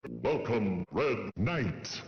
Welcome, Red Knight.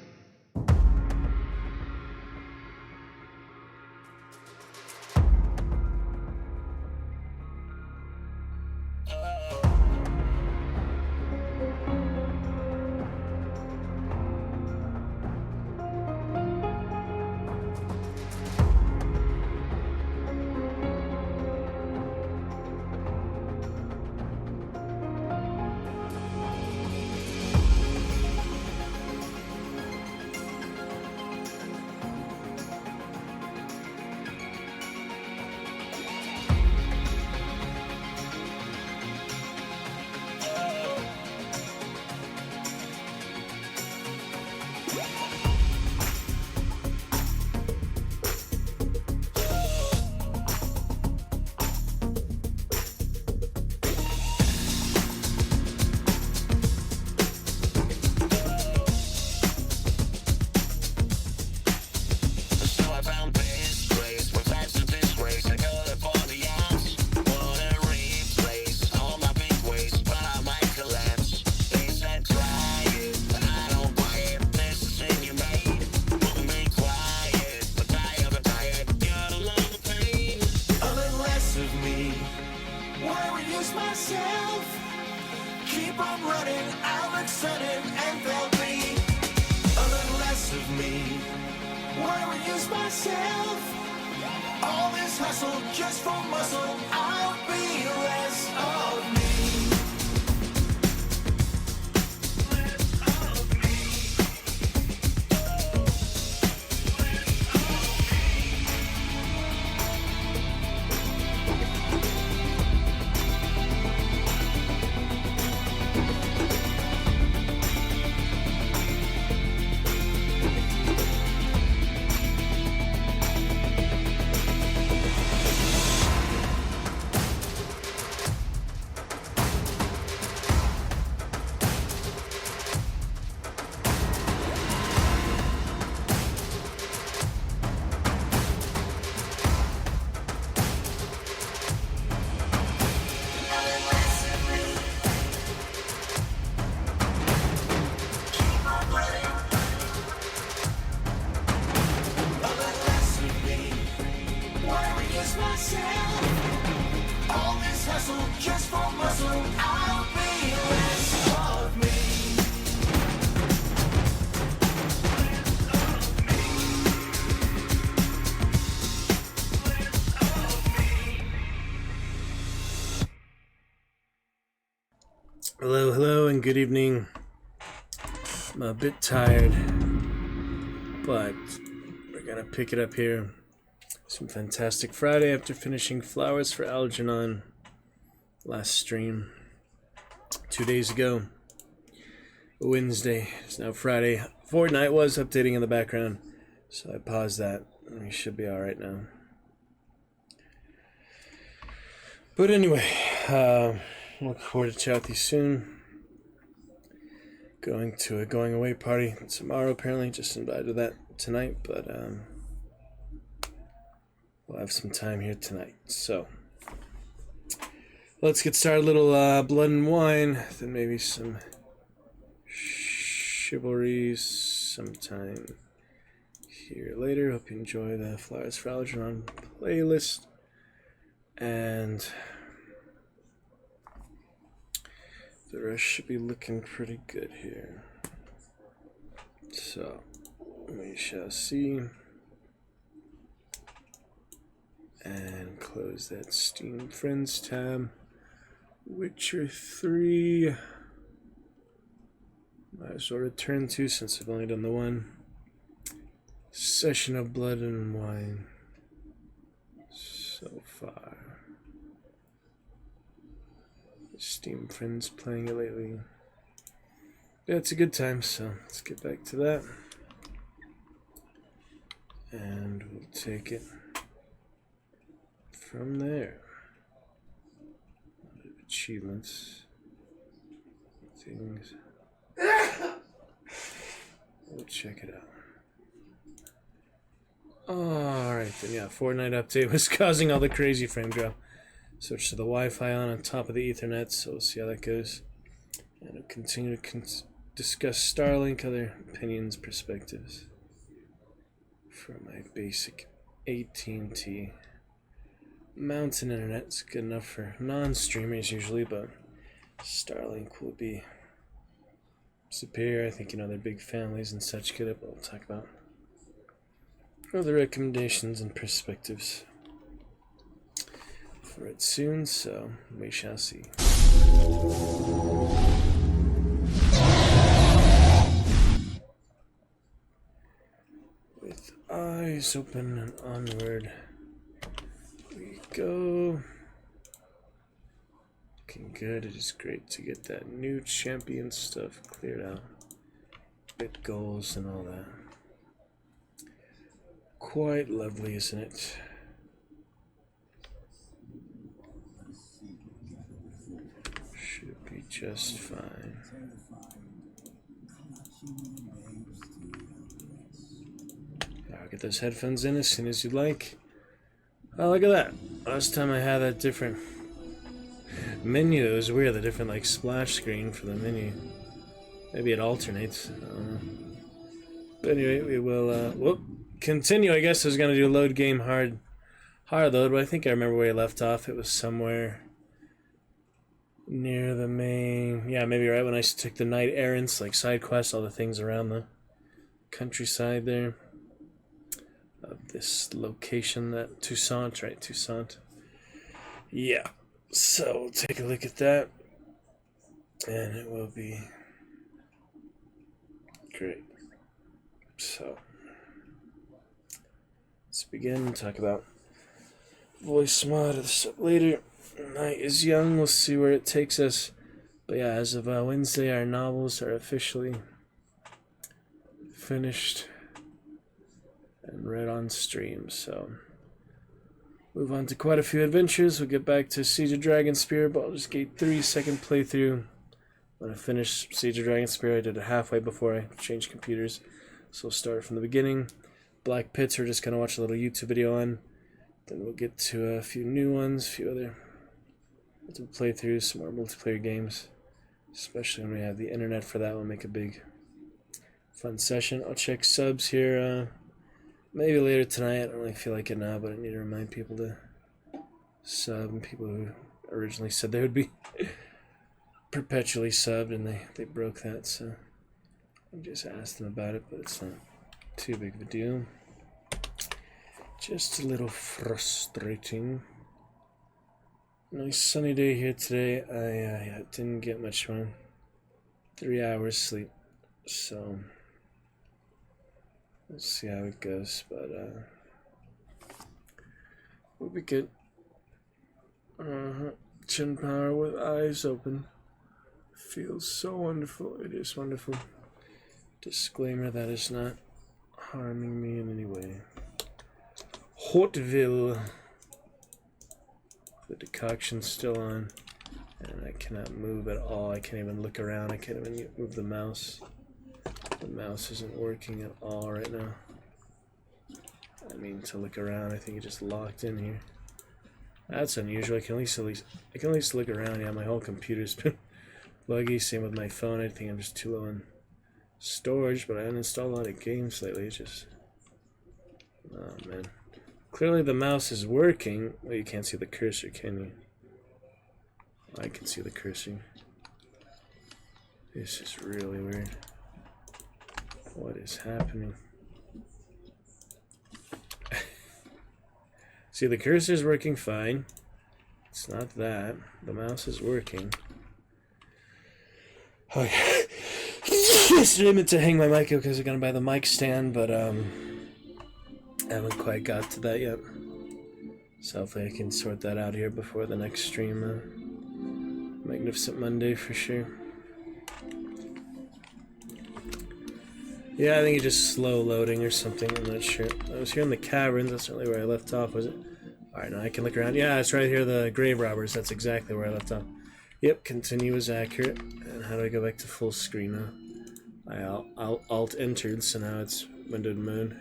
Hello, and good evening. I'm a bit tired, but we're gonna pick it up here. Some fantastic Friday after finishing Flowers for Algernon last stream 2 days ago. Wednesday. It's now Friday. Fortnite was updating in the background, so I paused that. We should be alright now. But anyway, look forward to chat with you soon. Going to a going away party tomorrow, apparently. Just invited to that tonight, but we'll have some time here tonight. So let's get started. A little blood and wine, then maybe some chivalry sometime here later. Hope you enjoy the Flowers for Algernon playlist. And the rest should be looking pretty good here. So, we shall see. And close that Steam Friends tab. Witcher 3. Might as well return to, since I've only done the one session of Blood and Wine so far. Steam Friends playing it lately. Yeah, it's a good time, so let's get back to that. And we'll take it from there. Achievements. Things. We'll check it out. Alright then, yeah, Fortnite update was causing all the crazy frame drop. Switch to the Wi-Fi on top of the Ethernet, so we'll see how that goes. And it'll continue to discuss Starlink, other opinions, perspectives for my basic AT&T mountain internet. It's good enough for non-streamers usually, but Starlink will be superior. I think, their big families and such get it, but we'll talk about other recommendations and perspectives for it soon, so we shall see. With eyes open and onward we go. Looking good. It is great to get that new champion stuff cleared out. Bit goals and all that. Quite lovely, isn't it? Should be just fine. I'll get those headphones in as soon as you like. Oh, look at that. Last time I had that different menu, it was weird, the different splash screen for the menu. Maybe it alternates. I don't know. But anyway, we will continue. I guess I was gonna do load game hard load, but I think I remember where I left off. It was somewhere near the main, maybe right when I took the night errands, side quests, all the things around the countryside there of this location, that Toussaint, right? Toussaint. Yeah. So we'll take a look at that, and it will be great. So let's begin and talk about voice mod later. Night is young. We'll see where it takes us. But yeah, as of Wednesday, our novels are officially finished and read on stream. So move on to quite a few adventures. We'll get back to Siege of Dragonspear, but I'll just get 3-second playthrough. When I finish Siege of Dragonspear, I did it halfway before I changed computers. So we'll start from the beginning. Black Pits, we're just going to watch a little YouTube video on. Then we'll get to a few new ones, a few other playthroughs, some more multiplayer games. Especially when we have the internet for that, we'll make a big fun session. I'll check subs here maybe later tonight. I don't really feel like it now, but I need to remind people to sub, and people who originally said they would be perpetually subbed and they broke that, so I just asked them about it, but it's not too big of a deal. Just a little frustrating. Nice sunny day here today. I didn't get much run. 3 hours sleep, so we'll see how it goes, but we'll be good. Chin power with eyes open. Feels so wonderful. It is wonderful. Disclaimer, that is not harming me in any way. Hotville. The decoction's still on, and I cannot move at all. I can't even look around. I can't even move the mouse. The mouse isn't working at all right now. I mean, to look around, I think it just locked in here. That's unusual. I can at least look around. Yeah, my whole computer's been buggy. Same with my phone. I think I'm just too low on storage, but I uninstalled a lot of games lately. It's just, oh man. Clearly the mouse is working. Well, you can't see the cursor, can you? I can see the cursor. This is really weird. What is happening? See, the cursor is working fine. It's not that. The mouse is working. Okay. Yesterday I meant to hang my mic up because I'm gonna buy the mic stand, but I haven't quite got to that yet. So hopefully I can sort that out here before the next stream. Magnificent Monday for sure. Yeah, I think it's just slow loading or something. I'm not sure. I was here in the caverns. That's really where I left off, was it? Alright, now I can look around. Yeah, it's right here, the grave robbers. That's exactly where I left off. Yep, continue is accurate. And how do I go back to full screen now? I alt-entered, so now it's windowed mode.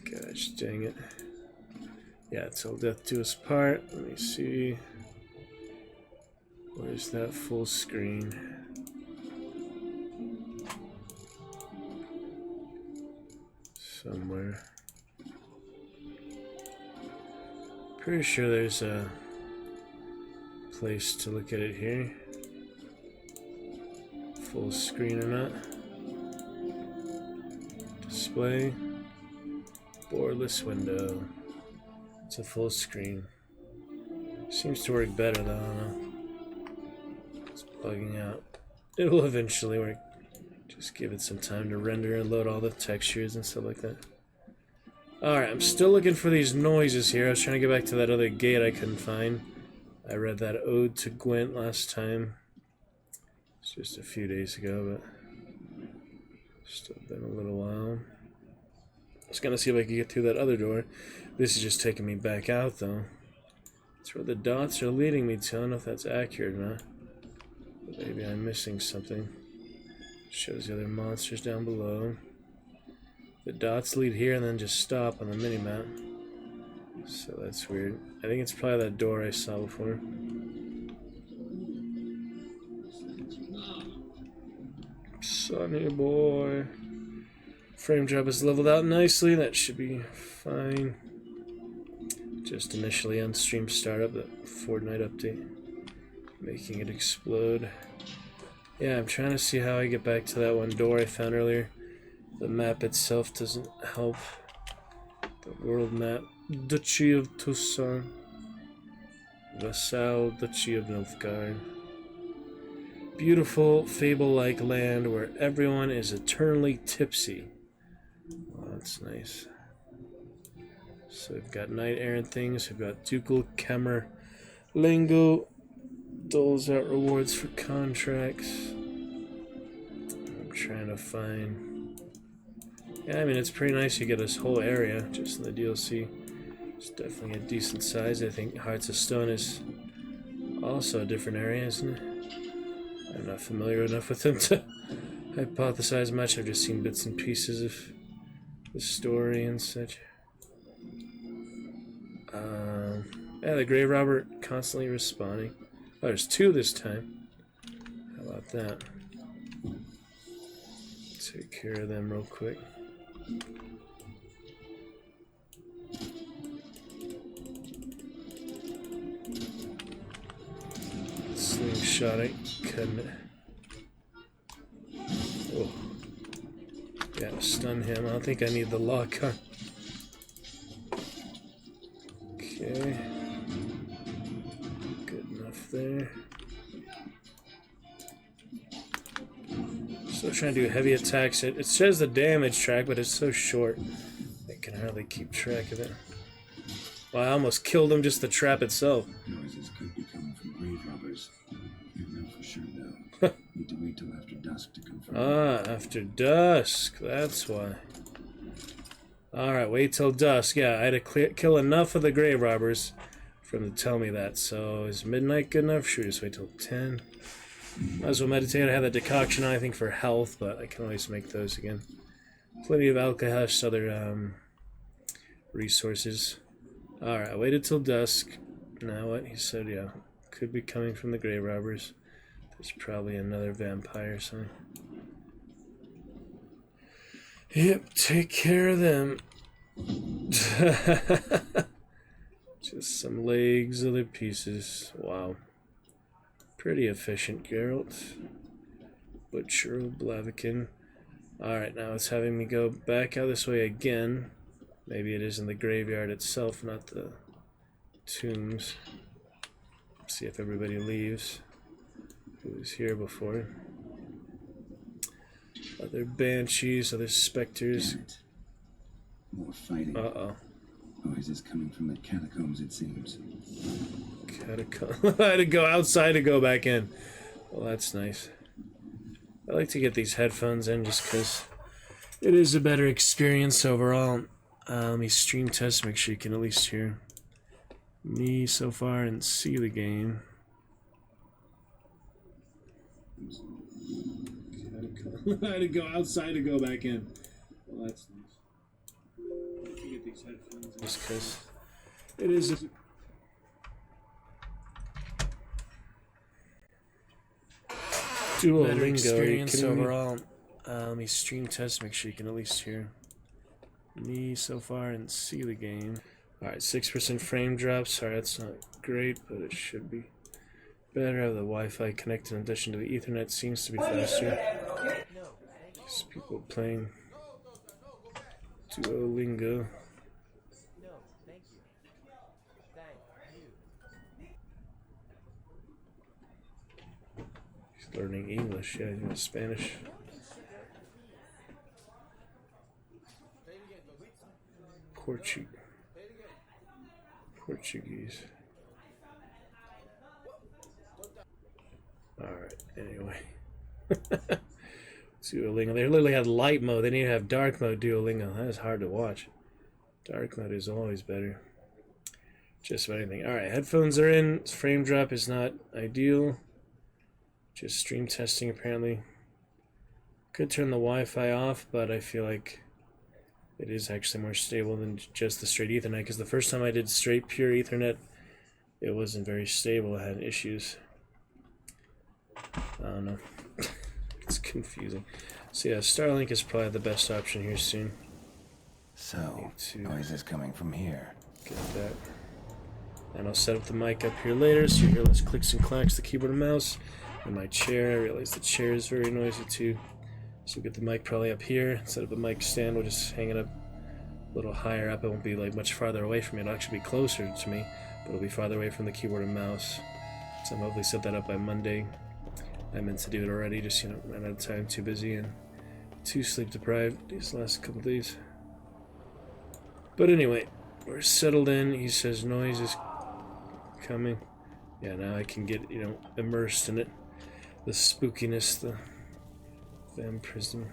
Gosh dang it. Yeah, it's Till Death Do Us Part. Let me see. Where's that full screen? somewhere. Pretty sure there's a place to look at it here. Full screen or not. Display. Borderless window. It's a full screen. Seems to work better though, I don't know. It's bugging out. It will eventually work. Just give it some time to render and load all the textures and stuff like that. Alright, I'm still looking for these noises here. I was trying to get back to that other gate I couldn't find. I read that Ode to Gwent last time. It's just a few days ago, but still been a little while. I was gonna see if I could get through that other door. This is just taking me back out though. That's where the dots are leading me to. I don't know if that's accurate or not. But maybe I'm missing something. Shows the other monsters down below. The dots lead here and then just stop on the minimap. So that's weird. I think it's probably that door I saw before. Sonny boy. Frame drop is leveled out nicely. That should be fine. Just initially on stream startup, the Fortnite update. Making it explode. Yeah, I'm trying to see how I get back to that one door I found earlier. The map itself doesn't help. The world map. Duchy of Tucson. Vassal Duchy of Nilfgaard. Beautiful, fable-like land where everyone is eternally tipsy. Oh, that's nice. So we've got knight-errant things. We've got ducal Kemmer lingo. Doles out rewards for contracts. I'm trying to find... Yeah, I mean, it's pretty nice you get this whole area just in the DLC. It's definitely a decent size. I think Hearts of Stone is also a different area, isn't it? I'm not familiar enough with them to hypothesize much. I've just seen bits and pieces of the story and such. Yeah, the Grave Robber constantly respawning. Oh, there's two this time. How about that? Take care of them real quick. Slingshot it. Couldn't. Oh. Gotta stun him. I don't think I need the lock on. Okay. Good enough there. Still trying to do heavy attacks. It says the damage track, but it's so short. I can hardly keep track of it. Well, I almost killed him just the trap itself. Noises could be coming from grave robbers. You know for sure though. Need to wait till after dusk to confirm. Ah, after dusk. That's why. Alright, wait till dusk. Yeah, I had to kill enough of the grave robbers for them to tell me that. So is midnight good enough? Should we just wait till 10? Might as well meditate. I have that decoction on, I think, for health, but I can always make those again. Plenty of alcohol, other resources. Alright, I waited till dusk. Now what? He said, yeah, could be coming from the grave robbers. There's probably another vampire or something. Yep, take care of them. Just some legs, other pieces. Wow. Pretty efficient, Geralt. Butcher of Blaviken. Alright, now it's having me go back out this way again. Maybe it is in the graveyard itself, not the tombs. See if everybody leaves. Who was here before. Other banshees, other specters. Damn it. More fighting. Uh-oh. Noises coming from the catacombs, it seems. Catacomb. I had to go outside to go back in. Well, that's nice. I like to get these headphones in just because it is a better experience overall. Let me stream test, make sure you can at least hear me so far and see the game. I had to go outside to go back in. Well, that's nice. I get these headphones in just because it is a... Duolingo experience overall. Let me stream test, make sure you can at least hear me so far and see the game. Alright, 6% frame drop. Sorry, that's not great, but it should be better. The Wi-Fi connected in addition to the Ethernet seems to be faster. There's people playing Duolingo. He's learning English, yeah, you know, Spanish. Portuguese. Alright, anyway. Duolingo. They literally had light mode. They didn't even have dark mode Duolingo. That is hard to watch. Dark mode is always better. Just about anything. Alright, headphones are in. Frame drop is not ideal. Just stream testing apparently. Could turn the Wi-Fi off, but I feel like it is actually more stable than just the straight Ethernet, because the first time I did straight pure Ethernet, it wasn't very stable. It had issues. I don't know. It's confusing. So yeah, Starlink is probably the best option here soon. So, noises coming from here. Get that. And I'll set up the mic up here later, so you hear less clicks and clacks, the keyboard and mouse. And my chair, I realize the chair is very noisy too. So we'll get the mic probably up here. Set up a mic stand, we'll just hang it up a little higher up. It won't be like much farther away from me. It'll actually be closer to me, but it'll be farther away from the keyboard and mouse. So I'll hopefully set that up by Monday. I meant to do it already, just, you know, ran out of time, too busy and too sleep deprived these last couple days. But anyway, we're settled in. He says noise is coming. Yeah, now I can get, you know, immersed in it. The spookiness, the vampirism.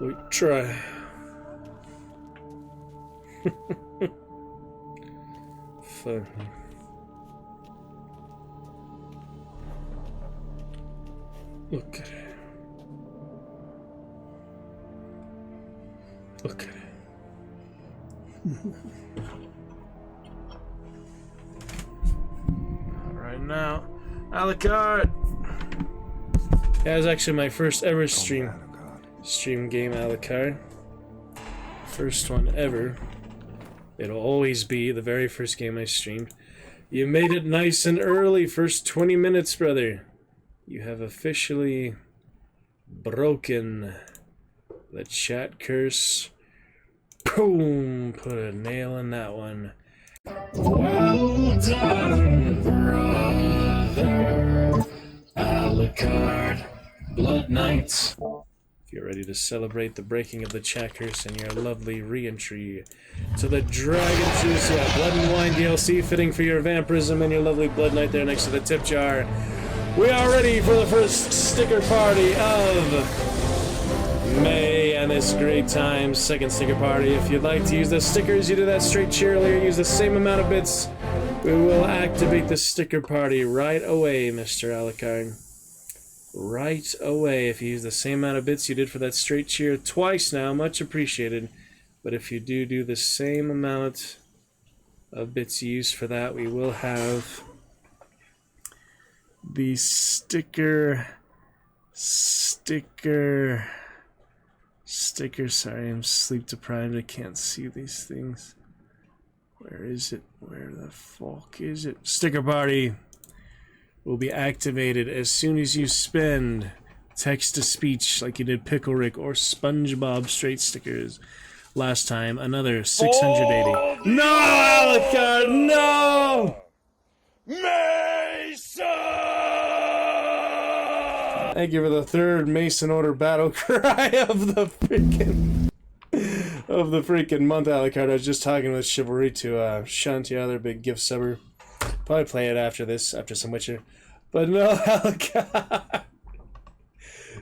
We try. Fun. Look at it. Look at it. Alright now, Alucard! That was actually my first ever stream game, Alucard. First one ever. It'll always be the very first game I streamed. You made it nice and early, first 20 minutes, brother. You have officially broken the chat curse. Boom! Put a nail in that one. Well done, brother. Alucard, Blood Knight. If you're ready to celebrate the breaking of the chat curse and your lovely re-entry to the Dragon Juice, yeah, Blood and Wine DLC fitting for your vampirism and your lovely Blood Knight there next to the tip jar. We are ready for the first sticker party of May and this great time. Second sticker party. If you'd like to use the stickers you did that straight cheer earlier, use the same amount of bits. We will activate the sticker party right away, Mr. Alucard. Right away. If you use the same amount of bits you did for that straight cheer twice now, much appreciated. But if you do the same amount of bits used for that, we will have the sticker, sorry, I'm sleep deprived, I can't see these things. Where is it? Where the fuck is it? Sticker party will be activated as soon as you spend text-to-speech like you did Pickle Rick or SpongeBob straight stickers last time. Another 680. Oh, no, Alucard, no! Mason! Thank you for the third Mason Order battle cry of the freaking month, Alucard. I was just talking with Chivalry to Shanti, other big gift subber. Probably play it after this, after some Witcher. But no, Alucard.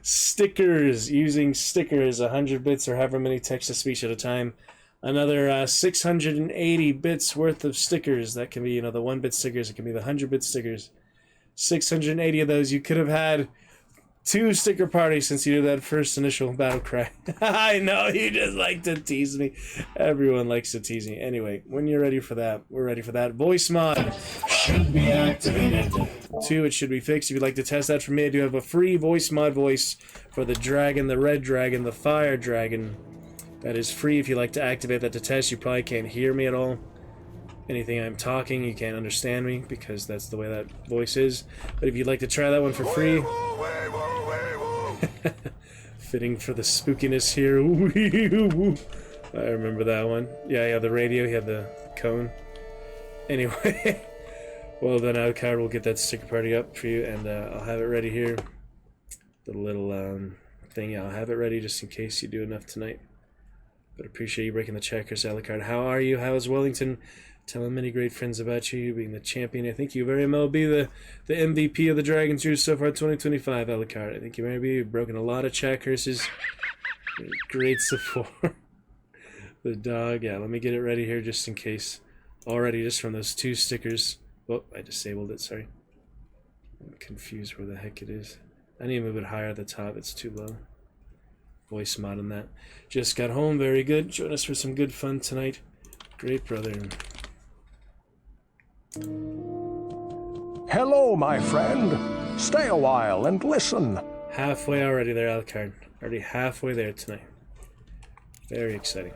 Stickers, using stickers, 100 bits or however many text-to-speech at a time. Another 680 bits worth of stickers. That can be, you know, the 1-bit stickers. It can be the 100-bit stickers. 680 of those. You could have had 2 sticker party since you did that first initial battle cry. I know, you just like to tease me. Everyone likes to tease me. Anyway, when you're ready for that, we're ready for that. Voice mod should be activated. 2, it should be fixed. If you'd like to test that for me, I do have a free voice mod voice for the dragon, the red dragon, the fire dragon. That is free. If you'd like to activate that to test, you probably can't hear me at all. Anything I'm talking, you can't understand me because that's the way that voice is. But if you'd like to try that one for free, fitting for the spookiness here. I remember that one. Yeah, the radio, he had the cone. Anyway, well then Alucard will get that sticker party up for you, and I'll have it ready here. The little thing, I'll have it ready just in case you do enough tonight. But appreciate you breaking the checkers, Alucard. How are you? How is Wellington? Telling many great friends about you being the champion. I think you very well be the MVP of the Dragon's Roost so far 2025, Alucard. I think you may be. You've broken a lot of chat curses. Great support. The dog. Yeah, let me get it ready here just in case. Already, just from those 2 stickers. Oh, I disabled it, sorry. I'm confused where the heck it is. I need to move it higher at the top. It's too low. Voice mod on that. Just got home. Very good. Join us for some good fun tonight. Great, brother. Hello, my friend. Stay a while and listen. Halfway already there, Alucard. Already halfway there tonight. Very exciting.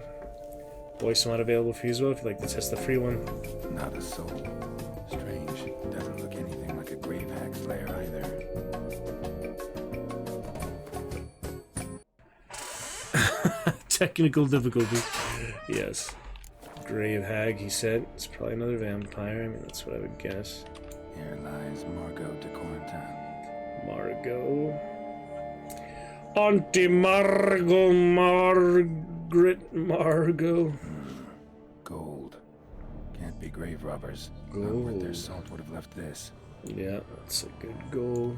Voice mod available for you as well if you'd like to test the free one. Not a soul. Strange. Doesn't look anything like a grave hag slayer either. Technical difficulty. Yes. Grave hag, he said. It's probably another vampire. I mean, that's what I would guess. Here lies Margot de Corentin. Margot. Auntie Margot, Margaret Margot. Gold. Can't be grave robbers. Not worth their salt would have left this. Yeah, that's a good goal.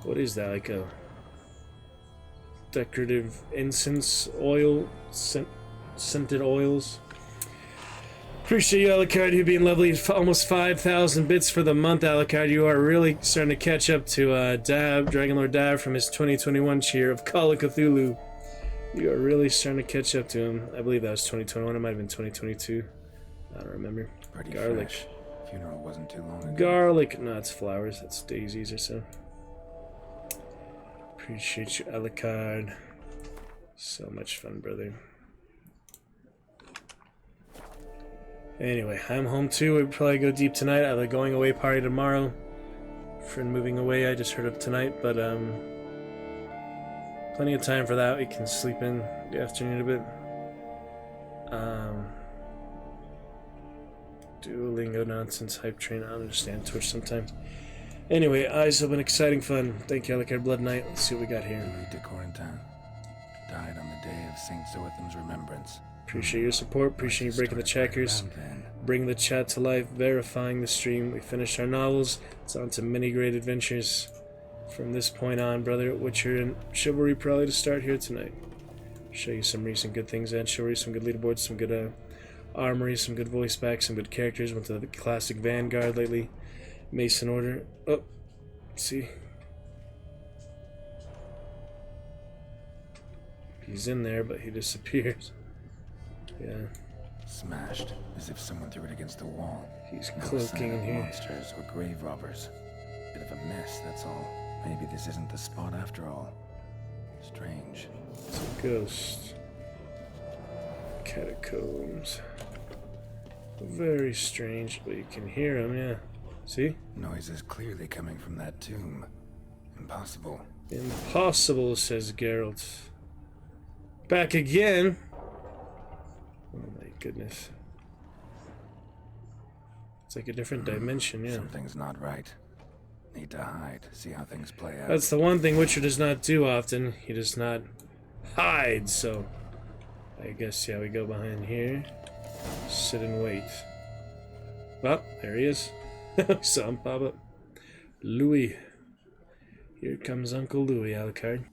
What is that? Like a decorative incense oil? Scented oils? Appreciate you, Alucard. You being lovely. Almost 5,000 bits for the month, Alucard. You are really starting to catch up to Dab, Dragonlord Dab, from his 2021 cheer of Call of Cthulhu. You are really starting to catch up to him. I believe that was 2021. It might have been 2022. I don't remember. Pretty Garlic. fresh. Funeral wasn't too long ago. Garlic. No, it's flowers. That's daisies or so. Appreciate you, Alucard. So much fun, brother. Anyway, I'm home too. We'll probably go deep tonight. I have a going away party tomorrow. Friend moving away, I just heard of tonight, but plenty of time for that. We can sleep in the afternoon a bit. Duolingo nonsense, hype train. I don't understand Twitch sometimes. Anyway, eyes open, exciting fun. Thank you, Alucard. Blood Knight. Let's see what we got here. Louis de Corentin died on the day of Saint Zoetham's remembrance. Appreciate your support. Appreciate you breaking the checkers. Bring the chat to life. Verifying the stream. We finished our novels. It's on to many great adventures from this point on, brother. Witcher and Chivalry probably to start here tonight. Show you some recent good things and Chivalry, some good leaderboards, some good armory, some good voice packs, some good characters. Went to the classic Vanguard lately. Mason Order. Oh, see. He's in there, but he disappears. Yeah. Smashed, as if someone threw it against the wall. He's No cloaking sign in of here. monsters or grave robbers. Bit of a mess, that's all. Maybe this isn't the spot after all. Strange. It's a ghost. Catacombs. Very strange, but you can hear him, yeah. See? Noise is clearly coming from that tomb. Impossible. Impossible, says Geralt. Back again? Oh my goodness. It's like a different dimension, yeah. Something's not right. Need to hide, see how things play out. That's the one thing Witcher does not do often. He does not hide, so I guess, yeah, we go behind here. Sit and wait. Oh, there he is. Saw him pop up. Louis. Here comes Uncle Louis, Alucard.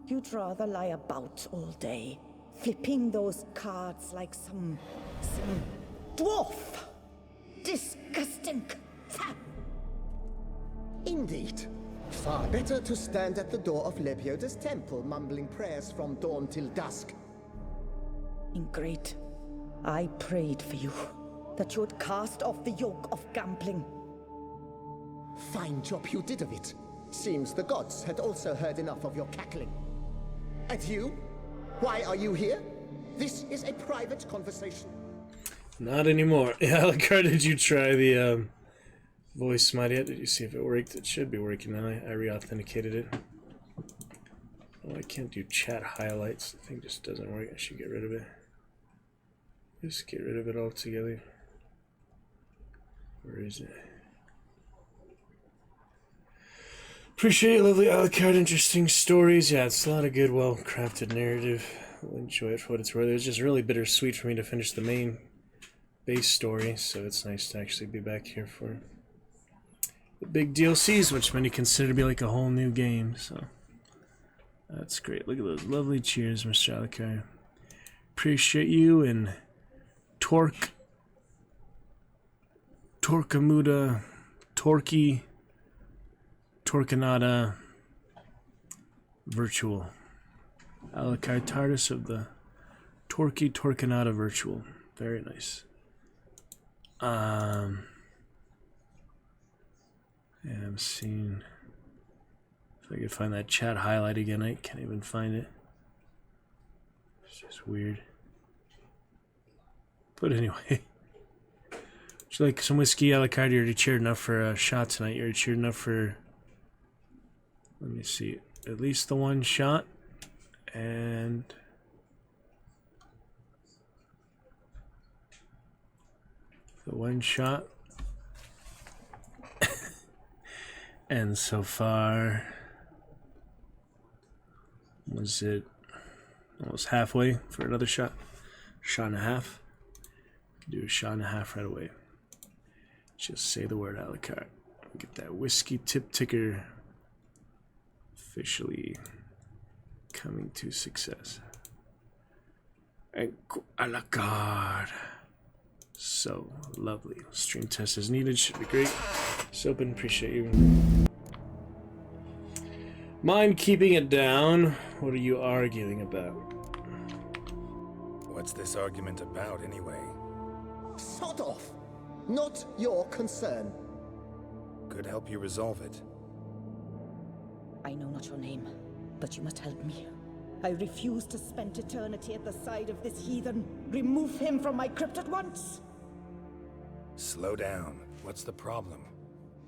You'd rather lie about all day, flipping those cards like some dwarf. Disgusting. Indeed. Far better to stand at the door of Lebioda's temple, mumbling prayers from dawn till dusk. Ingrid, I prayed for you, that you would cast off the yoke of gambling. Fine job you did of it. Seems the gods had also heard enough of your cackling. And you? Why are you here? This is a private conversation. Not anymore. Alucard, did you try the voice mod yet? Did you see if it worked? It should be working now. I re-authenticated it. Oh, I can't do chat highlights. The thing just doesn't work. I should get rid of it. Just get rid of it altogether. Where is it? Appreciate it, lovely Alucard. Interesting stories. Yeah, it's a lot of good, well-crafted narrative. I'll enjoy it for what it's worth. It was just really bittersweet for me to finish the main base story, so it's nice to actually be back here for the big DLCs, which many consider to be like a whole new game, so that's great. Look at those lovely cheers, Mr. Alucard. Appreciate you, and Torquemada, Torquenada Virtual. Alucard Tardis of the Torquenada Virtual. Very nice. Yeah, I'm seeing if I could find that chat highlight again. I can't even find it. It's just weird. But anyway, would you like some whiskey, Alucard? You already cheered enough for a shot tonight. You already cheered enough for, let me see, at least the one shot. And the one shot. And so far, was it almost halfway for another shot? Shot and a half. Do a shot and a half right away. Just say the word, Alucard. Get that whiskey tip ticker officially coming to success. And Alucard. So lovely. Stream test is needed. Should be great. Soapin, appreciate you. Mind keeping it down. What are you arguing about? What's this argument about, anyway? Sod off. Not your concern. Could help you resolve it. I know not your name, but you must help me. I refuse to spend eternity at the side of this heathen. Remove him from my crypt at once. Slow down. What's the problem?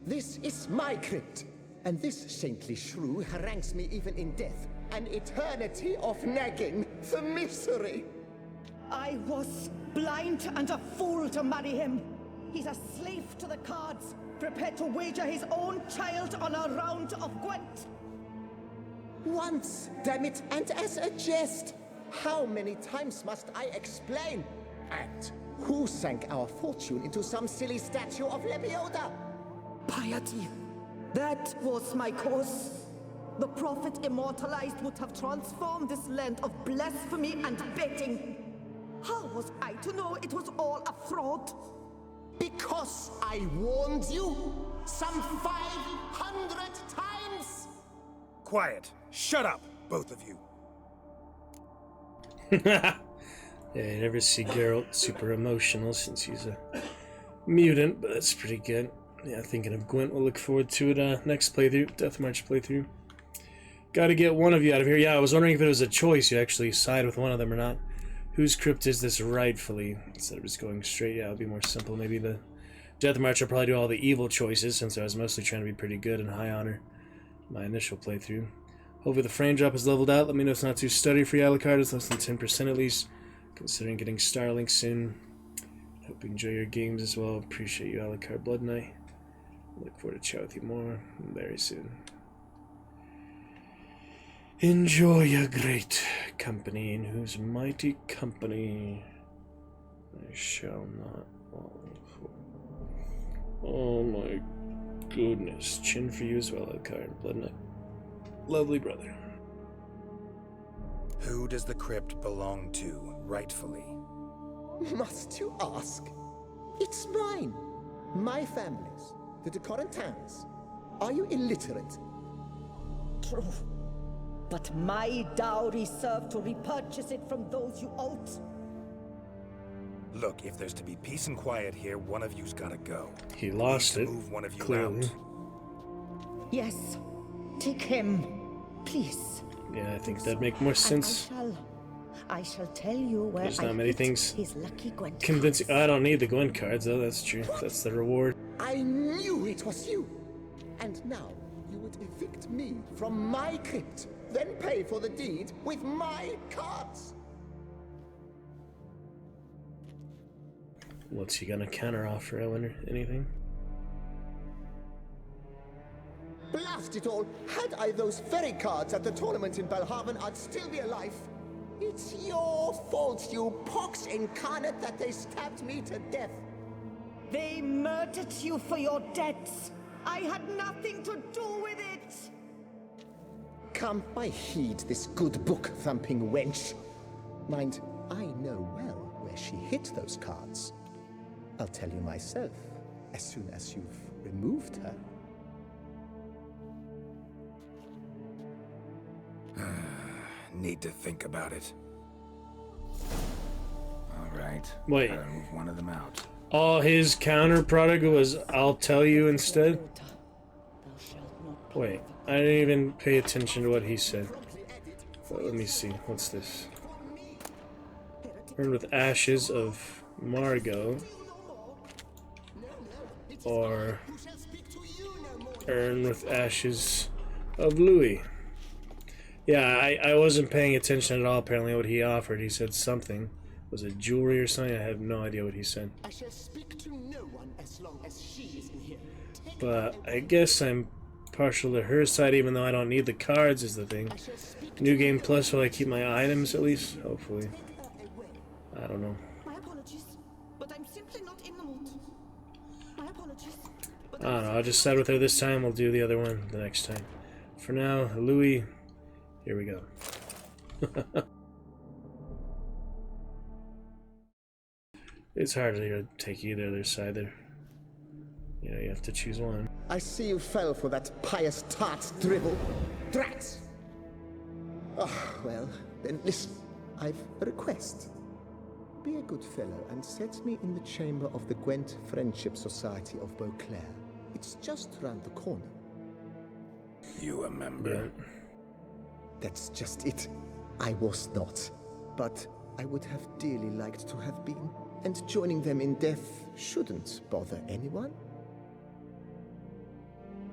This is my crypt, and this saintly shrew harangues me even in death. An eternity of nagging, the misery. I was blind and a fool to marry him. He's a slave to the cards, prepared to wager his own child on a round of Gwent. Once, damn it, and as a jest. How many times must I explain? And who sank our fortune into some silly statue of Lebioda? Piety. That was my cause. The prophet immortalized would have transformed this land of blasphemy and betting. How was I to know it was all a fraud? Because I warned you some 500 times! Quiet. Shut up, both of you. Yeah, you never see Geralt super emotional since he's a mutant, but that's pretty good. Yeah, thinking of Gwent, we'll look forward to it next playthrough, Death March playthrough. Gotta get one of you out of here. Yeah, I was wondering if it was a choice, you actually side with one of them or not. Whose crypt is this rightfully? Instead of just going straight, yeah, it'll be more simple. Maybe the Death March will probably do all the evil choices, since I was mostly trying to be pretty good and high honor my initial playthrough. Hopefully the frame drop is leveled out. Let me know if it's not too stutty for you, Alucard. It's less than 10% at least, considering getting Starlink soon. Hope you enjoy your games as well. Appreciate you, Alucard Blood Knight. Look forward to chat with you more very soon. Enjoy your great company, in whose mighty company I shall not long for. Oh my goodness. Chin for you as well, Alucard Blood Knight. Lovely brother. Who does the crypt belong to, rightfully? Must you ask? It's mine. My family's. The de Corentins. Are you illiterate? True. But my dowry served to repurchase it from those you owed. Look, if there's to be peace and quiet here, one of you's gotta go. He lost We it. need to move one of you Clearly. out. Yes. Take him. Please. Yeah, I think that'd make more sense. I shall tell you where There's I not many hid things his lucky Gwent Convincing. cards. I don't need the Gwent cards, though. That's true. That's the reward. I knew it was you. And now you would evict me from my crypt, then pay for the deed with my cards. What's he gonna counteroffer? I wonder. Anything? Blast it all! Had I those very cards at the tournament in Belhaven, I'd still be alive. It's your fault, you pox incarnate, that they stabbed me to death. They murdered you for your debts. I had nothing to do with it. Come, I heed this good book-thumping wench. Mind, I know well where she hid those cards. I'll tell you myself, as soon as you've removed her. Need to think about it. All right. Wait. Gotta move one of them out. All his counter product was "I'll tell you" instead. Wait, I didn't even pay attention to what he said. But let me see. What's this? Burn with ashes of Margot, or earn with ashes of Louis. Yeah, I wasn't paying attention at all. Apparently, what he offered, he said something. Was it jewelry or something? I have no idea what he said. I shall speak to no one as long as she is in here. But I guess I'm partial to her side, even though I don't need the cards, is the thing. New Game Plus, will I keep my items at least? Hopefully. I don't know. My apologies, but I'm simply not in the mood. My apologies. I don't know. I'll just side with her this time. We'll do the other one the next time. For now, Louis, here we go. It's hard to take either of their side there. You know, you have to choose one. I see you fell for that pious tart's dribble. Drats! Oh, well, then listen. I've a request. Be a good fellow and set me in the chamber of the Gwent Friendship Society of Beauclair. It's just round the corner. You a member? Yeah. That's just it. I was not. But I would have dearly liked to have been. And joining them in death shouldn't bother anyone.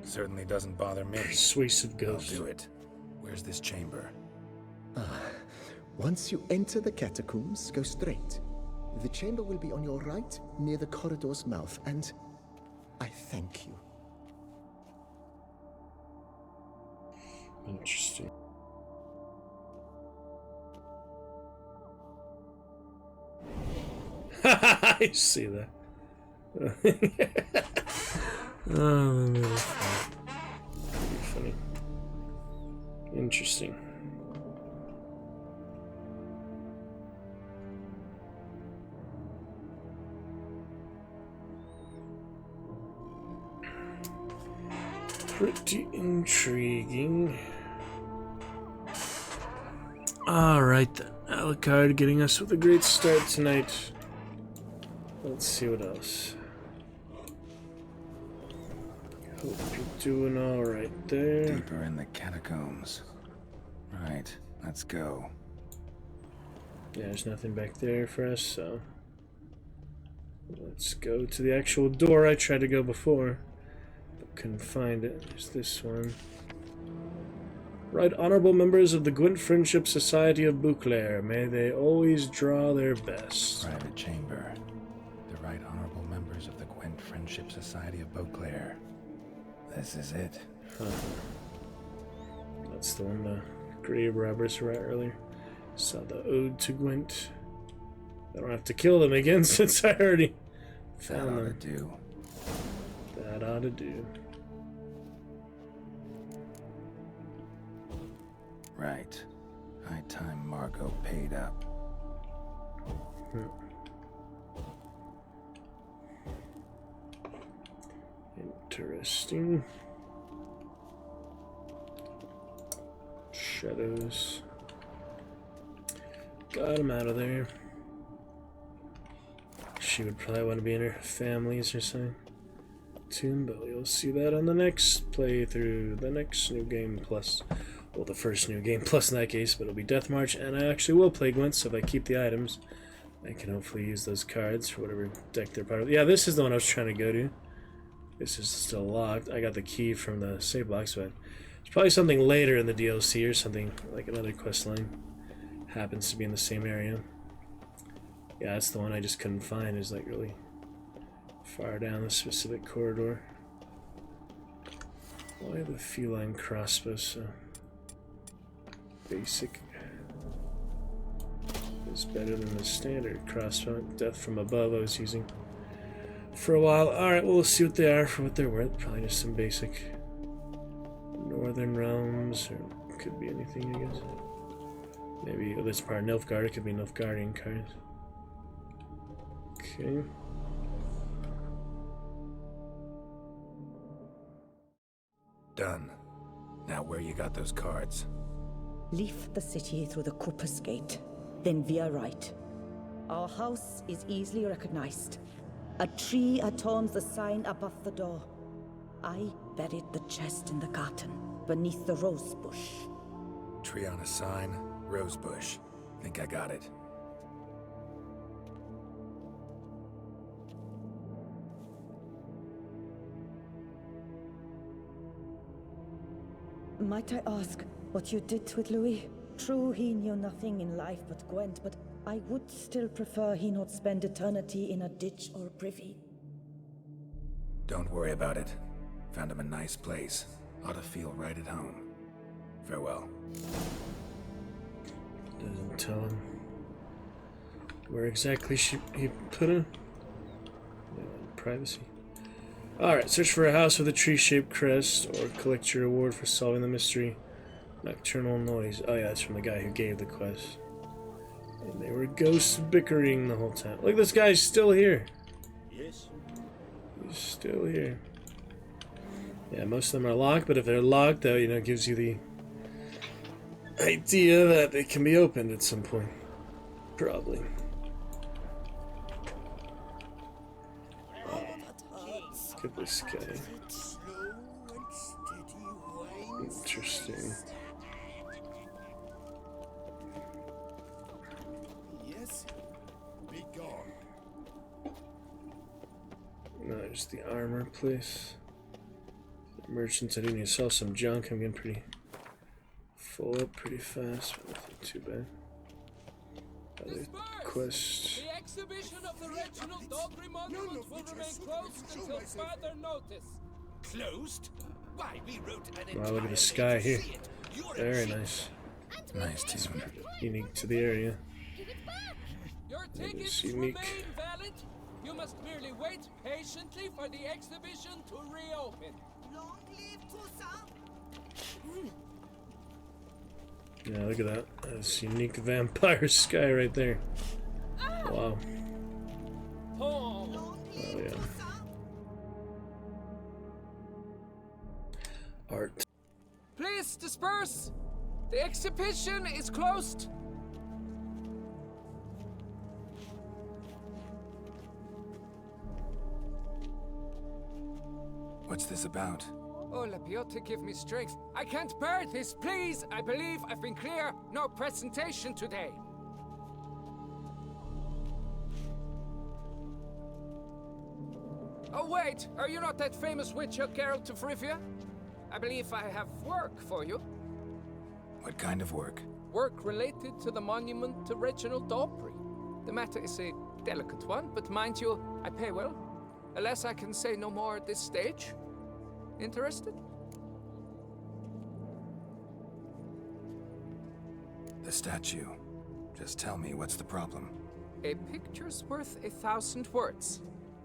Certainly doesn't bother me. Persuasive I'll ghost. do it. Where's this chamber? Once you enter the catacombs, go straight. The chamber will be on your right, near the corridor's mouth, and I thank you. Interesting. I see that. Oh, that's funny. Interesting. Pretty intriguing. Alright then. Alucard getting us with a great start tonight. Let's see what else. Hope you're doing alright there. Deeper in the catacombs. Right, let's go. Yeah, there's nothing back there for us, so let's go to the actual door I tried to go before, but couldn't find it. There's this one. Right honorable members of the Gwent Friendship Society of Beauclair, may they always draw their best. Private chamber. The right honorable members of the Gwent Friendship Society of Beauclair. This is it. Huh. That's the one the grave robbers were at earlier. Saw the ode to Gwent. I don't have to kill them again since I already That found ought them. to do. That ought to do. Right. High time Margot paid up. Interesting. Shadows. Got him out of there. She would probably want to be in her families or something. Tune, but you'll see that on the next playthrough, the next New Game Plus. Well, the first New Game Plus in that case, but it'll be Death March, and I actually will play Gwent, so if I keep the items, I can hopefully use those cards for whatever deck they're part of. Yeah, this is the one I was trying to go to. This is still locked. I got the key from the save box, but it's probably something later in the DLC or something, like another quest line. Happens to be in the same area. Yeah, that's the one I just couldn't find. Is like really far down the specific corridor. Well, I have a feline crossbow, so basic is better than the standard crossbow. Death from above I was using for a while. Alright, well, we'll see what they are for what they're worth. Probably just some basic Northern Realms, or could be anything, I guess. Maybe this part of Nilfgaard, it could be Nilfgaardian cards. Okay. Done. Now where you got those cards? Leave the city through the Corpus Gate, then via right. Our house is easily recognized. A tree adorns the sign above the door. I buried the chest in the garden, beneath the rose bush. Tree on a sign, rose bush. Think I got it. Might I ask what you did with Louis? True, he knew nothing in life but Gwent, but I would still prefer he not spend eternity in a ditch or privy. Don't worry about it. Found him a nice place. Ought to feel right at home. Farewell. Doesn't tell him where exactly he put him. Privacy. Alright, search for a house with a tree-shaped crest, or collect your reward for solving the mystery. Nocturnal noise. Oh yeah, that's from the guy who gave the quest. And they were ghosts bickering the whole time. Look, this guy's still here. Yes? He's still here. Yeah, most of them are locked, but if they're locked, though, you know, it gives you the idea that they can be opened at some point. Probably. Look at this guy. Interesting. Yes? Be gone. No, there's the armor place. Merchants, I do need to sell some junk. I'm getting pretty full up pretty fast, but nothing too bad. Other quest. The exhibition of the Reginald Dobry monument will remain closed until further notice. Closed? Why, we wrote an Wow, look at the sky here. Very nice. Nice tune. Unique to the area. Your That is tickets unique. remain valid. You must merely wait patiently for the exhibition to reopen. Long live Toussaint! Yeah, look at that. That's unique vampire sky right there. Wow. Oh. Long Oh live yeah. Toussaint! Art. Please disperse. The exhibition is closed. What's this about? Oh, Lapiote, give me strength. I can't bear this, please. I believe I've been clear. No presentation today. Oh, wait. Are you not that famous witch, Geralt of Rivia? I believe I have work for you. What kind of work? Work related to the monument to Reginald Dobry. The matter is a delicate one, but mind you, I pay well. Alas, I can say no more at this stage. Interested? The statue. Just tell me, what's the problem? A picture's worth 1,000 words.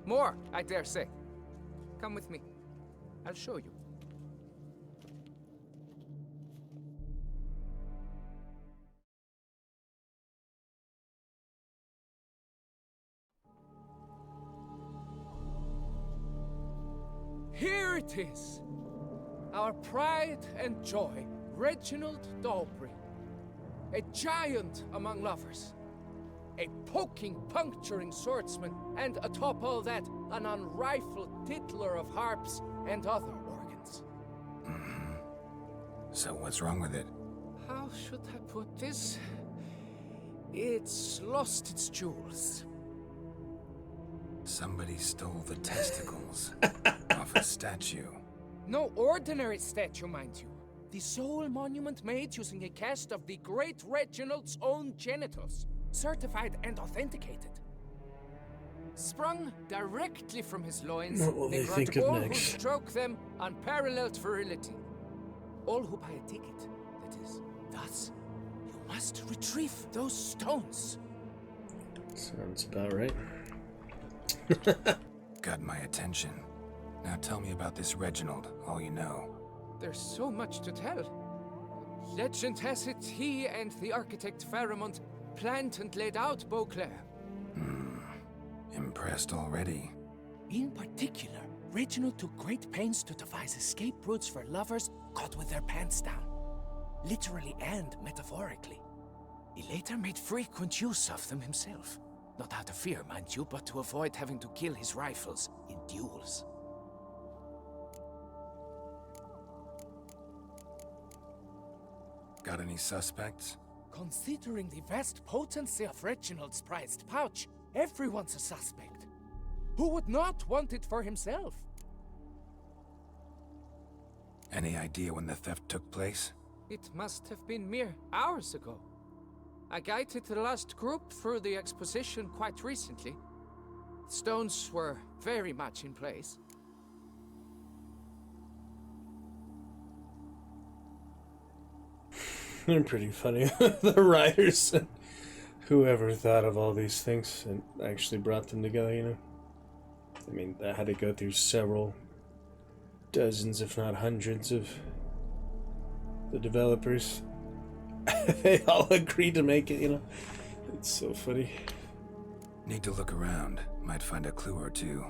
More, I dare say. Come with me. I'll show you. Here here it is. Our pride and joy, Reginald Dalbury. A giant among lovers. A poking, puncturing swordsman, and atop all that, an unrifled tittler of harps and other organs. So what's wrong with it? How should I put this? It's lost its jewels. Somebody stole the testicles off a statue. No ordinary statue, mind you. The sole monument made using a cast of the great Reginald's own genitals, certified and authenticated. Sprung directly from his loins, What will they grant think of all who next? stroke them unparalleled virility. All who buy a ticket, that is. Thus, you must retrieve those stones. Sounds about right. Got my attention. Now tell me about this Reginald, all you know. There's so much to tell. Legend has it he and the architect Faramond planned and laid out Beauclair. Impressed already. In particular, Reginald took great pains to devise escape routes for lovers caught with their pants down. Literally and metaphorically. He later made frequent use of them himself. Not out of fear, mind you, but to avoid having to kill his rivals in duels. Got any suspects? Considering the vast potency of Reginald's prized pouch, everyone's a suspect. Who would not want it for himself? Any idea when the theft took place? It must have been mere hours ago. I guided the last group through the exposition quite recently. Stones were very much in place. They're pretty funny. The writers and whoever thought of all these things and actually brought them together, you know? I mean, that had to go through several dozens, if not hundreds, of the developers. They all agreed to make it, you know? It's so funny. Need to look around. Might find a clue or two.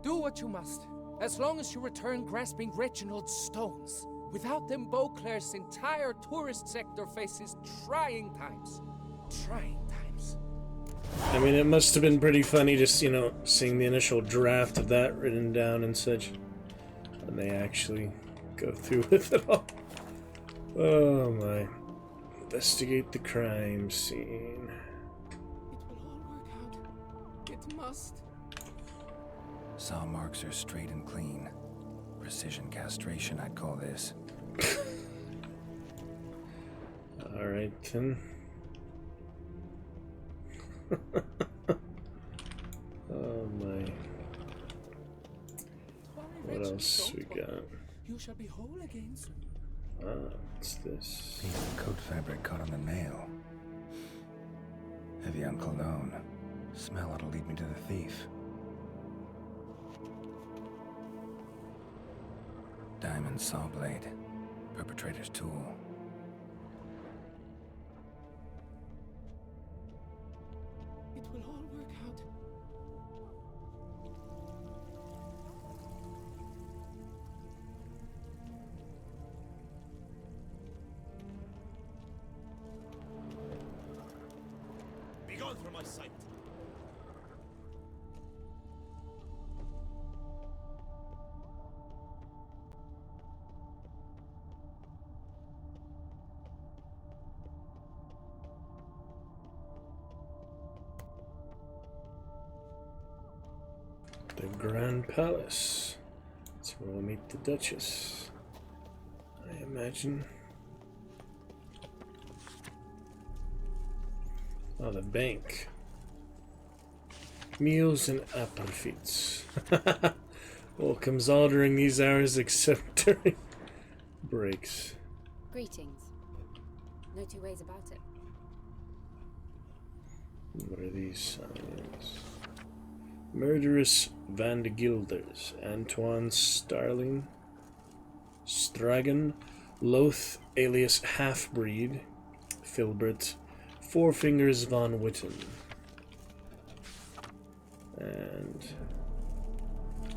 Do what you must, as long as you return grasping Reginald's stones. Without them, Beauclair's entire tourist sector faces trying times. Trying times. I mean, it must have been pretty funny just, you know, seeing the initial draft of that written down and such. And they actually go through with it all. Oh my. Investigate the crime scene. It will all work out. It must. Saw marks are straight and clean. Precision castration, I'd call this. Alright then. Oh my. What else we got? You shall be whole again soon. Ah, what's this? Piece of coat fabric caught on the nail. Heavy on cologne. Smell ought to lead me to the thief. Diamond saw blade. Perpetrator's tool. It will all work out. Begone from my sight. The Grand Palace. That's where we'll meet the Duchess, I imagine. Oh, the bank. Meals and aperitifs. Well, comes all during these hours except during breaks. Greetings. No two ways about it. What are these signs? Murderous Van de Gilders, Antoine Starling, Stragan, Loth alias Half-Breed, Filbert, Four Fingers von Witten, and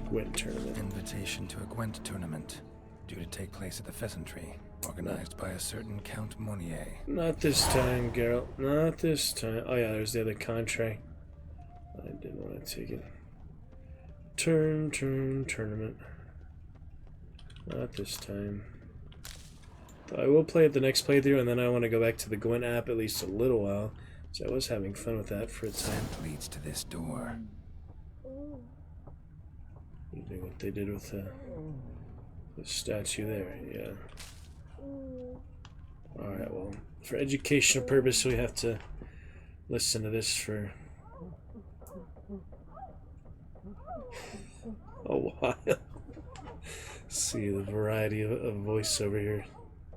Gwent tournament. Invitation to a Gwent tournament, due to take place at the Pheasantry, organized by a certain Count Monnier. Not this time, Geralt. Not this time. Oh yeah, there's the other contract. I didn't want to take it. Tournament. Not this time. But I will play it the next playthrough, and then I want to go back to the Gwent app at least a little while. So I was having fun with that for a time. Leads to this door. You know what they did with the statue there, yeah. Alright, well, for educational purpose, we have to listen to this for a while. See the variety of voiceover here.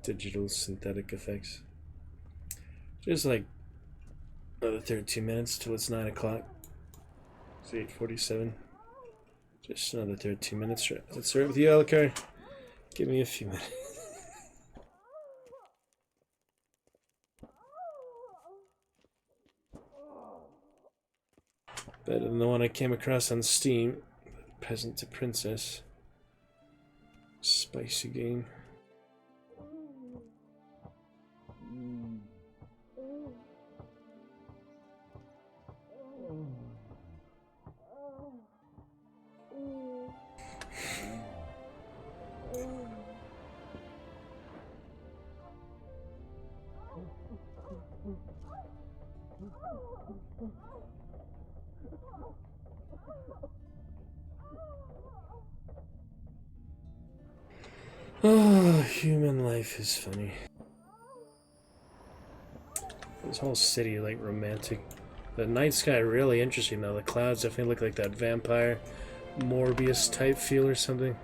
Digital synthetic effects. Just like another 13 minutes till it's 9 o'clock. It's 8:47. Just another 13 minutes. That's right with you, Alucard. Give me a few minutes. Better than the one I came across on Steam. Peasant to Princess. Spicy game. Oh, human life is funny. This whole city, like, romantic. The night sky really interesting though. The clouds definitely look like that vampire Morbius type feel or something.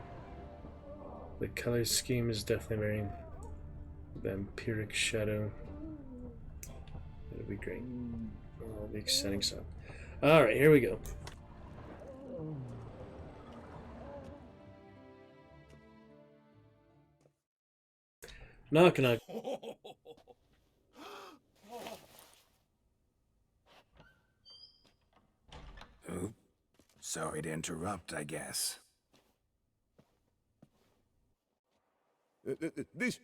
The color scheme is definitely very vampiric shadow. That'll be great. Oh, the exciting stuff. Alright, here we go. Knock knock. Oop. Sorry to interrupt, I guess. This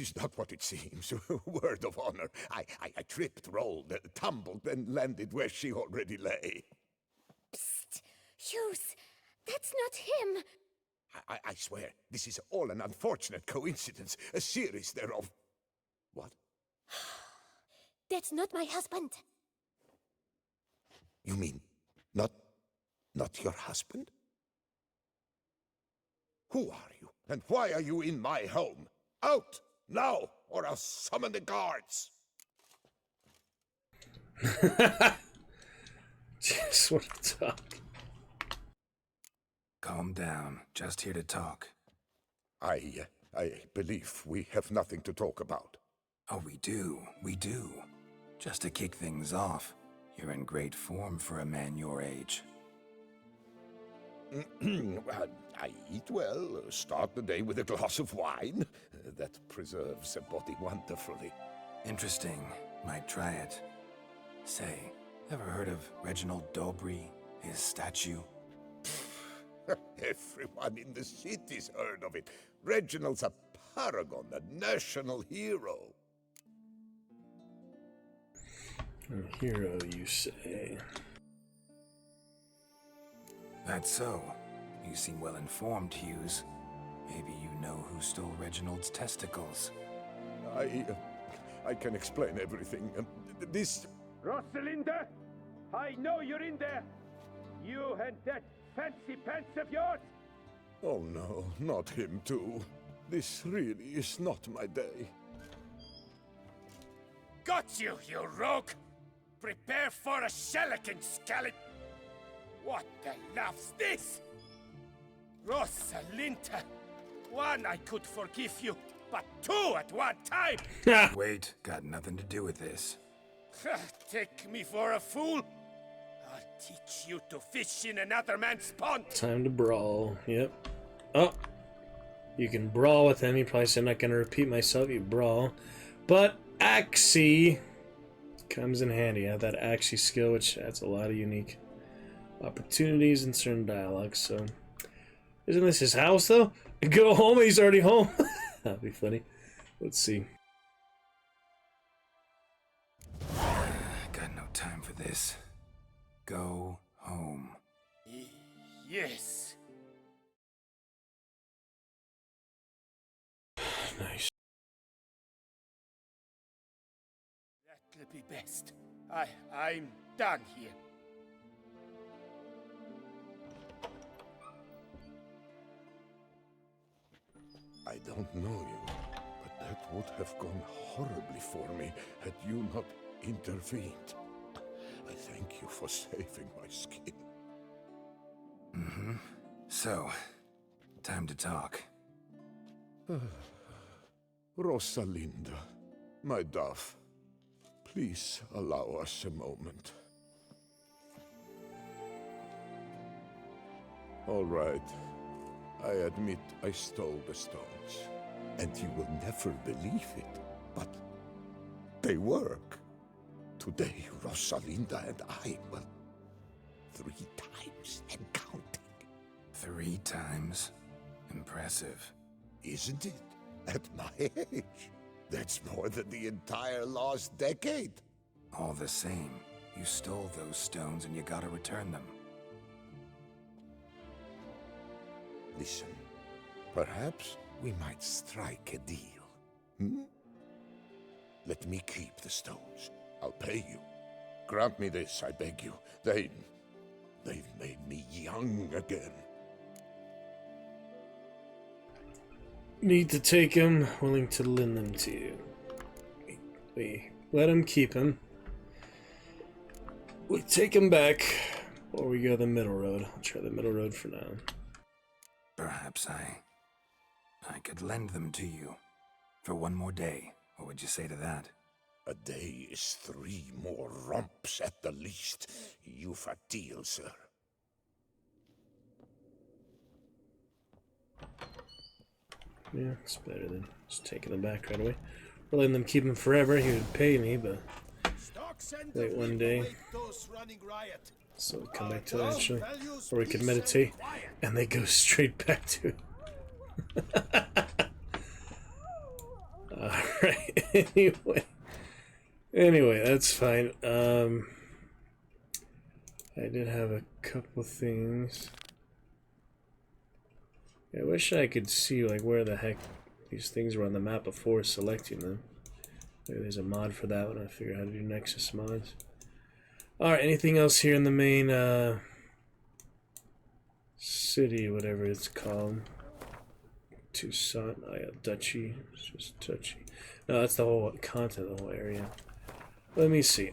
is not what it seems. Word of honor. I tripped, rolled, tumbled, and landed where she already lay. Psst! Hughes! That's not him! I swear, this is all an unfortunate coincidence. A series thereof. What? That's not my husband. You mean, not your husband? Who are you? And why are you in my home? Out! Now! Or I'll summon the guards! Just want to talk. Calm down. Just here to talk. I believe we have nothing to talk about. Oh, we do. We do. Just to kick things off, you're in great form for a man your age. I eat well, start the day with a glass of wine. That preserves the body wonderfully. Interesting. Might try it. Say, ever heard of Reginald Dobry, his statue? Everyone in the city's heard of it. Reginald's a paragon, a national hero. A hero, you say? That's so. You seem well informed, Hughes. Maybe you know who stole Reginald's testicles. I can explain everything. This... Rosalinda! I know you're in there! You and that fancy pants of yours! Oh no, not him too. This really is not my day. Got you, you rogue! Prepare for a shellacking, Scarlet! What the love's this? Rosalinda! One, I could forgive you, but two at one time! Wait, got nothing to do with this. Take me for a fool? I'll teach you to fish in another man's pond! Time to brawl. Yep. Oh! You can brawl with him. You probably said I'm not going to repeat myself. You brawl. But Axii comes in handy. I have that Axii skill, which adds a lot of unique opportunities in certain dialogues. So Isn't this his house, though? Go home, he's already home. That'd be funny. Let's see. Got no time for this. Go home. Yes. Nice. That'll be best. I'm done here. I don't know you, but that would have gone horribly for me had you not intervened. I thank you for saving my skin. Mm-hmm. So, time to talk. Rosalinda, my dove, please allow us a moment. All right. I admit I stole the stones, and you will never believe it, but they work. Today, Rosalinda and I, well, 3 times and counting. 3 times? Impressive. Isn't it? At my age. That's more than the entire last decade. All the same, you stole those stones and you gotta return them. Listen, perhaps we might strike a deal. Hmm? Let me keep the stones. I'll pay you. Grant me this, I beg you. They've made me young again. Need to take him, willing to lend them to you. We let him keep him. We take him back, or we go the middle road. I'll try the middle road for now. Perhaps I could lend them to you. For 1 more day. What would you say to that? A day is 3 more romps at the least. You've a deal, sir. Yeah, it's better than just taking them back right away. We're letting them keep him forever. He would pay me, but wait 1 day. So we'll come back to that actually. Or we could meditate and they go straight back to it. Alright, anyway, that's fine. I did have a couple things. I wish I could see like where the heck these things were on the map before selecting them. Maybe there's a mod for that when I figure out how to do Nexus mods. Alright, anything else here in the main city, whatever it's called? Toussaint, Duchy. It's just Duchy. No, that's the whole continent, the whole area. Let me see.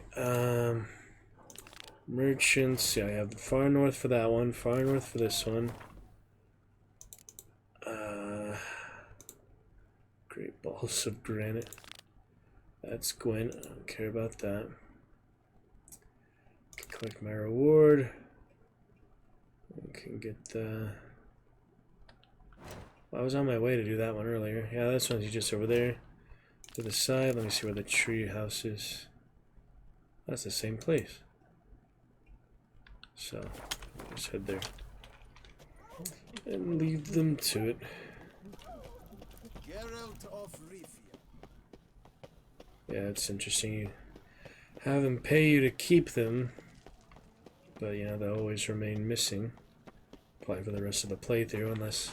Merchants. Yeah, I have far north for that one, far north for this one. Great balls of granite. That's Gwent. I don't care about that. Collect my reward. I can get the... Well, I was on my way to do that one earlier. Yeah, this one's just over there. To the side. Let me see where the tree house is. That's the same place. So, just head there. And leave them to it. Geralt of Rivia. Yeah, it's interesting. You have them pay you to keep them, but you know, they'll always remain missing. Probably for the rest of the playthrough, unless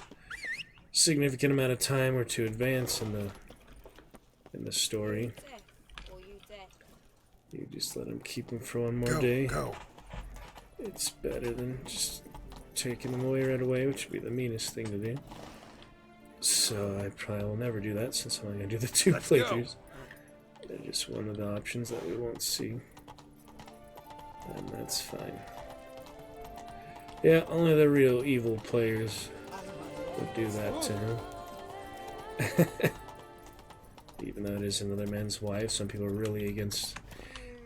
significant amount of time or to advance in the story. You just let them keep them for 1 more day. Go. It's better than just taking them away right away, which would be the meanest thing to do. So I probably will never do that since I'm only going to do the 2 playthroughs. They're just one of the options that we won't see. And that's fine. Yeah, only the real evil players would do that to him. Even though it is another man's wife, some people are really against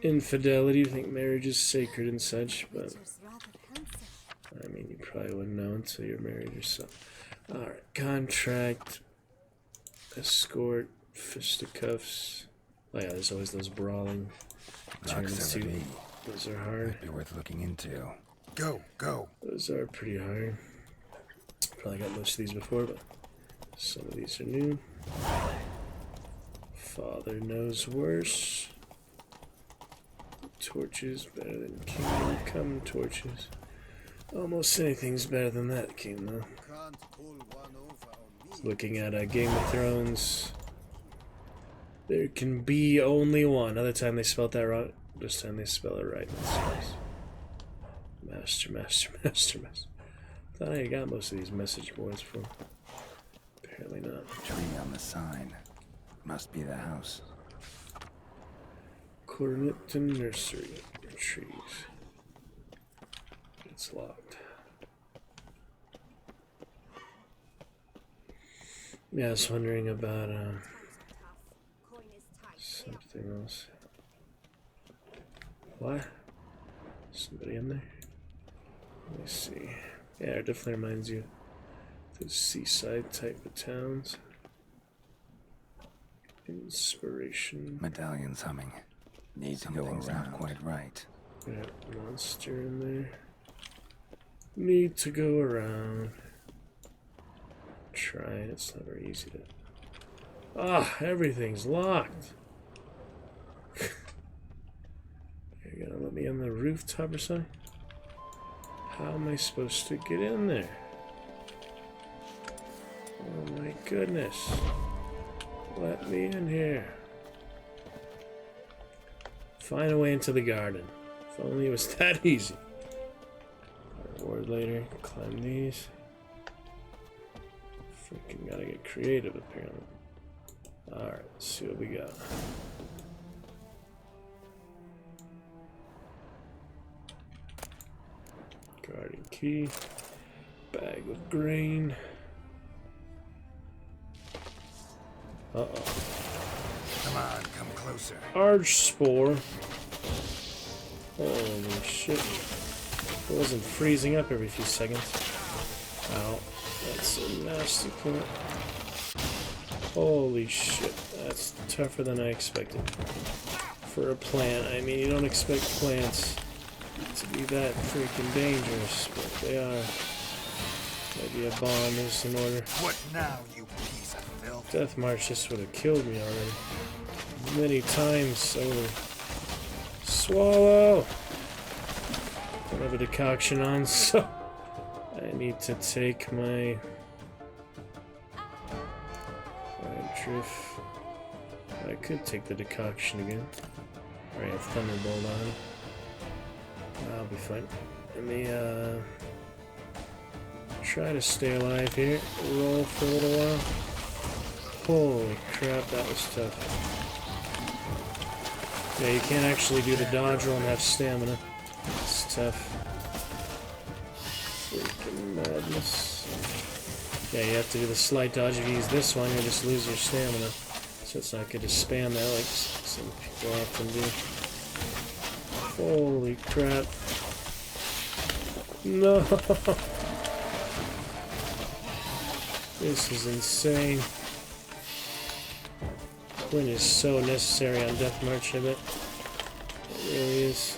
infidelity, think marriage is sacred and such, but I mean, you probably wouldn't know until you're married yourself. Alright, contract, escort, fisticuffs. Oh yeah, there's always those brawling tournaments too. Those are hard. Might be worth looking into. Go. Those are pretty hard. Probably got most of these before, but some of these are new. Father knows worse. Torches better than Kingdom Come torches. Almost anything's better than that game, though. Looking at Game of Thrones, there can be only one. Other time they spelled that wrong. This time they spell it right. That's nice. Master, master, master, master. Thought I got most of these message boards for. Apparently not. Tree on the sign. Must be the house. Cornetton Nursery. Trees. It's locked. Yeah, I was wondering about something else. What? Somebody in there? Let me see. Yeah, it definitely reminds you of those seaside type of towns. Inspiration. Medallion's humming. Need to go around. Not quite right. Yeah, monster in there. Need to go around. Trying. It's not very easy to. Ah, everything's locked. You're gonna let me on the rooftop or something? How am I supposed to get in there? Oh my goodness. Let me in here. Find a way into the garden. If only it was that easy. Reward later. Climb these. Freaking gotta get creative apparently. Alright, let's see what we got. Garden key. Bag of grain. Uh-oh. Come on, come closer. Arch spore. Holy shit. It wasn't freezing up every few seconds. Ow. That's a nasty plant. Holy shit. That's tougher than I expected. For a plant. I mean, you don't expect plants to be that freaking dangerous, but they are. Maybe a bomb is in order. What now, you piece of filth? Death March just would have killed me already. Many times over. Swallow! Don't have a decoction on, so I need to take my drift. I could take the decoction again. Alright, have Thunderbolt on. I'll be fine. Let me try to stay alive here. Roll for a little while. Holy crap, that was tough. Yeah, you can't actually do the dodge roll and have stamina. It's tough. Freaking madness. Yeah, you have to do the slight dodge. If you use this one, you'll just lose your stamina. So it's not good to spam that like some people often do. Holy crap. No! This is insane. Quinn is so necessary on Death March, I bet. It really is.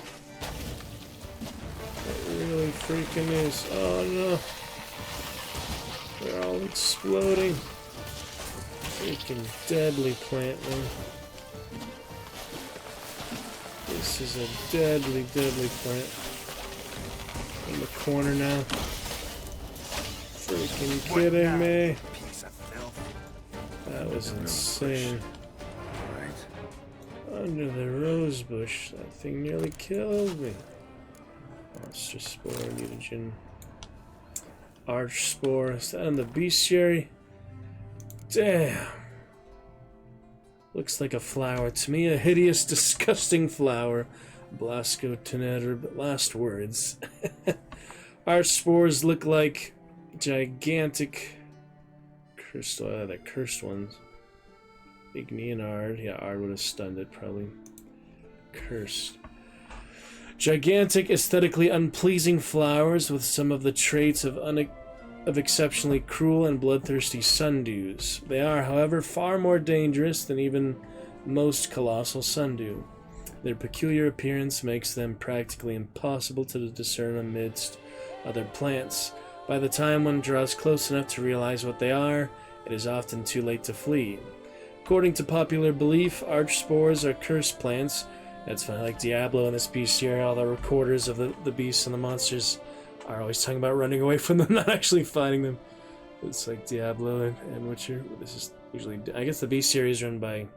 It really freaking is. Oh no! They're all exploding. Freaking deadly plant, man. This is a deadly, deadly plant. In the corner now. Freaking kidding me. That was insane. Under the rose bush, that thing nearly killed me. Monster spore, mutagen. Arch spore. Is that on the bestiary? Damn. Looks like a flower to me. A hideous, disgusting flower. Blasco teneter, but last words. Arch spores look like gigantic crystal. The cursed ones. Igni and Ard. Yeah, Ard would have stunned it, probably. Cursed. Gigantic, aesthetically unpleasing flowers with some of the traits of exceptionally cruel and bloodthirsty sundews. They are, however, far more dangerous than even most colossal sundew. Their peculiar appearance makes them practically impossible to discern amidst other plants. By the time one draws close enough to realize what they are, it is often too late to flee. According to popular belief, arch spores are cursed plants. That's funny, like Diablo in this beast here, all the recorders of the beasts and the monsters are always talking about running away from them, not actually fighting them. It's like Diablo and Witcher. This is usually, I guess the beast series run by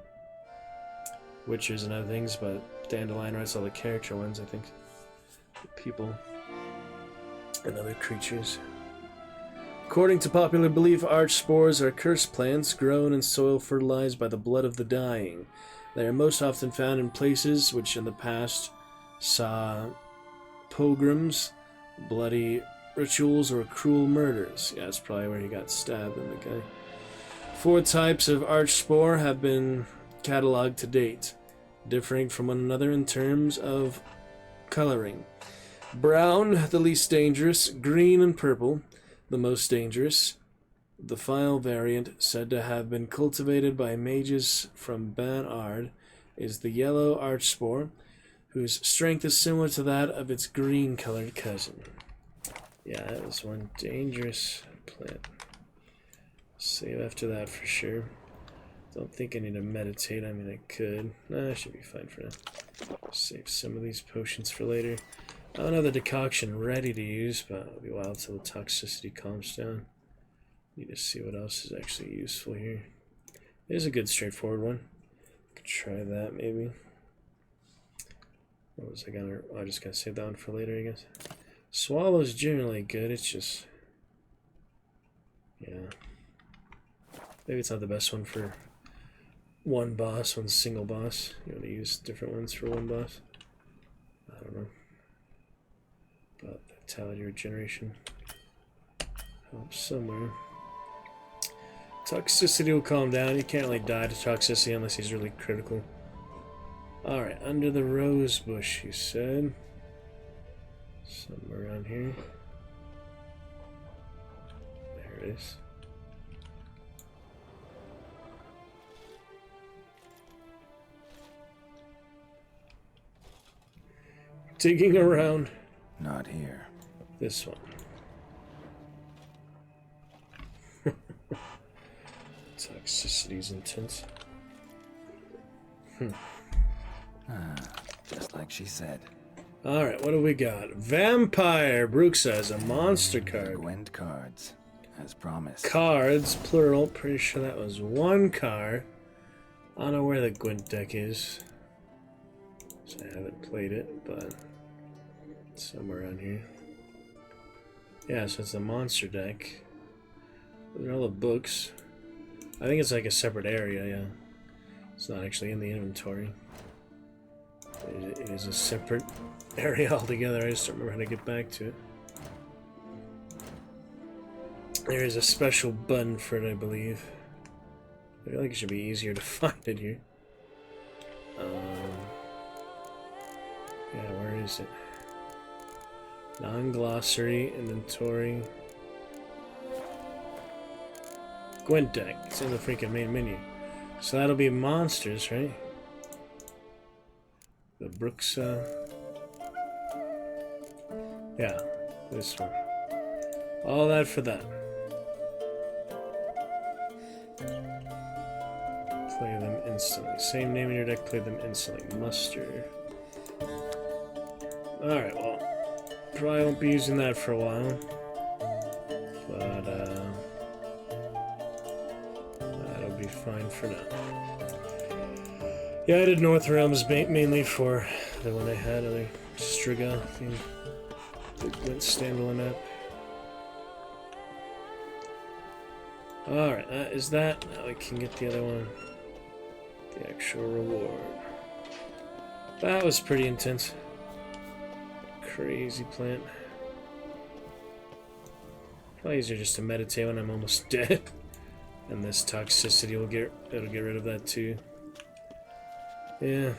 Witchers and other things, but Dandelion writes all the character ones, I think. People and other creatures. According to popular belief, arch spores are cursed plants grown in soil fertilized by the blood of the dying. They are most often found in places which in the past saw pogroms, bloody rituals, or cruel murders. Yeah, that's probably where he got stabbed in the guy. 4 types of arch spore have been cataloged to date, differing from one another in terms of coloring. Brown, the least dangerous, green and purple, the most dangerous. The final variant, said to have been cultivated by mages from Ban Ard, is the yellow arch spore, whose strength is similar to that of its green-colored cousin. Yeah, that was one dangerous plant. Save after that for sure. Don't think I need to meditate. I mean, I could. Nah, I should be fine for now. Save some of these potions for later. I don't have the decoction ready to use, but it'll be a while till the toxicity calms down. Need to see what else is actually useful here. There's a good straightforward one. Could try that maybe. What was I gonna? Oh, I just gotta save that one for later, I guess. Swallow's generally good. It's just, yeah. Maybe it's not the best one for one boss, one single boss. You want to use different ones for one boss. I don't know. But vitality regeneration helps somewhere. Toxicity will calm down. You can't really die to toxicity unless he's really critical. Alright, under the rose bush, you said. Somewhere around here. There it is. Digging around. Not here. This one. Toxicity's intense. Just like she said. Alright, what do we got? Vampire! Brooke says a monster card. Gwent cards, as promised. Cards, plural. Pretty sure that was one card. I don't know where the Gwent deck is. So I haven't played it, but it's somewhere around here. Yeah, so it's a monster deck. Those are all the books. I think it's like a separate area, yeah. It's not actually in the inventory. It is a separate area altogether. I just don't remember how to get back to it. There is a special button for it, I believe. I feel like it should be easier to find it here. Yeah, where is it? Non-glossary, inventory. Gwent deck. It's in the freaking main menu. So that'll be monsters, right? The Brooks, yeah, this one. All that for that. Play them instantly. Same name in your deck, play them instantly. Muster. Alright, well, probably won't be using that for a while. But, that'll be fine for now. Yeah, I did North Realms mainly for the one I had, other Striga thing. It went standalone app. Alright, is that? Now we can get the other one. The actual reward. That was pretty intense. Crazy plant. Probably easier just to meditate when I'm almost dead. And this toxicity will it'll get rid of that too. Yeah.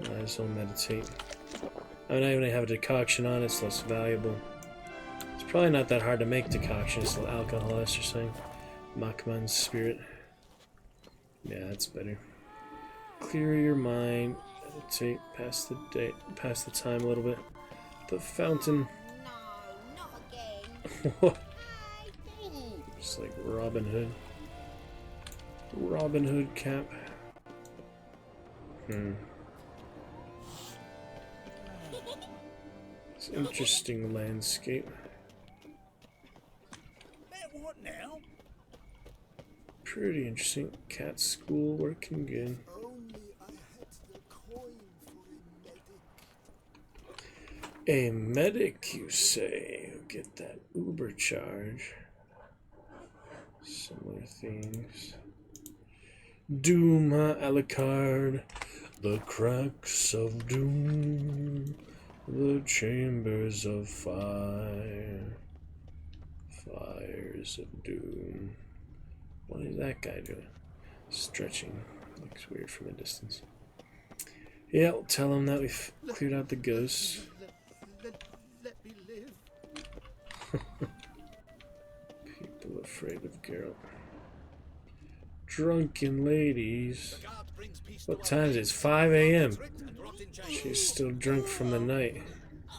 Might as well meditate. I mean, even I have a decoction on, it's less valuable. It's probably not that hard to make decoction, it's alcoholist or something. Machman's spirit. Yeah, that's better. Clear your mind. Meditate. Pass the time a little bit. The fountain. It's like Robin Hood. Robin Hood cap. It's an interesting landscape. What now? Pretty interesting. Cat school working good. Only I had the coin for A medic, you say? Get that Uber charge. Similar themes. Doom, Alucard. The cracks of doom. The chambers of fire. Fires of doom. What is that guy doing? Stretching. Looks weird from a distance. Yeah, I'll tell him that we've cleared out the ghosts. Let me live. People afraid of Geralt. Drunken ladies. What time is it? It's 5 a.m. She's still drunk from the night. I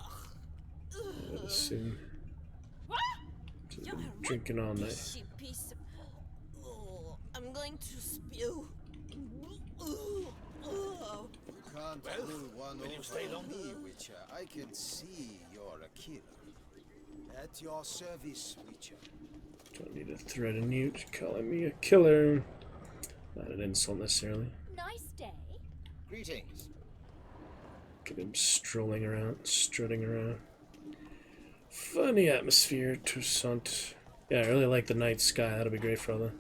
would assume. She's been drinking all night. I'm going to spew. Can't pull one over me, Witcher. I can see you're a killer. At your service, Witcher. Don't need to threaten you. She's calling me a killer. Not an insult necessarily. Nice day. Greetings. Get him strolling around, strutting around. Funny atmosphere, Toussaint. Yeah, I really like the night sky. That'll be great for all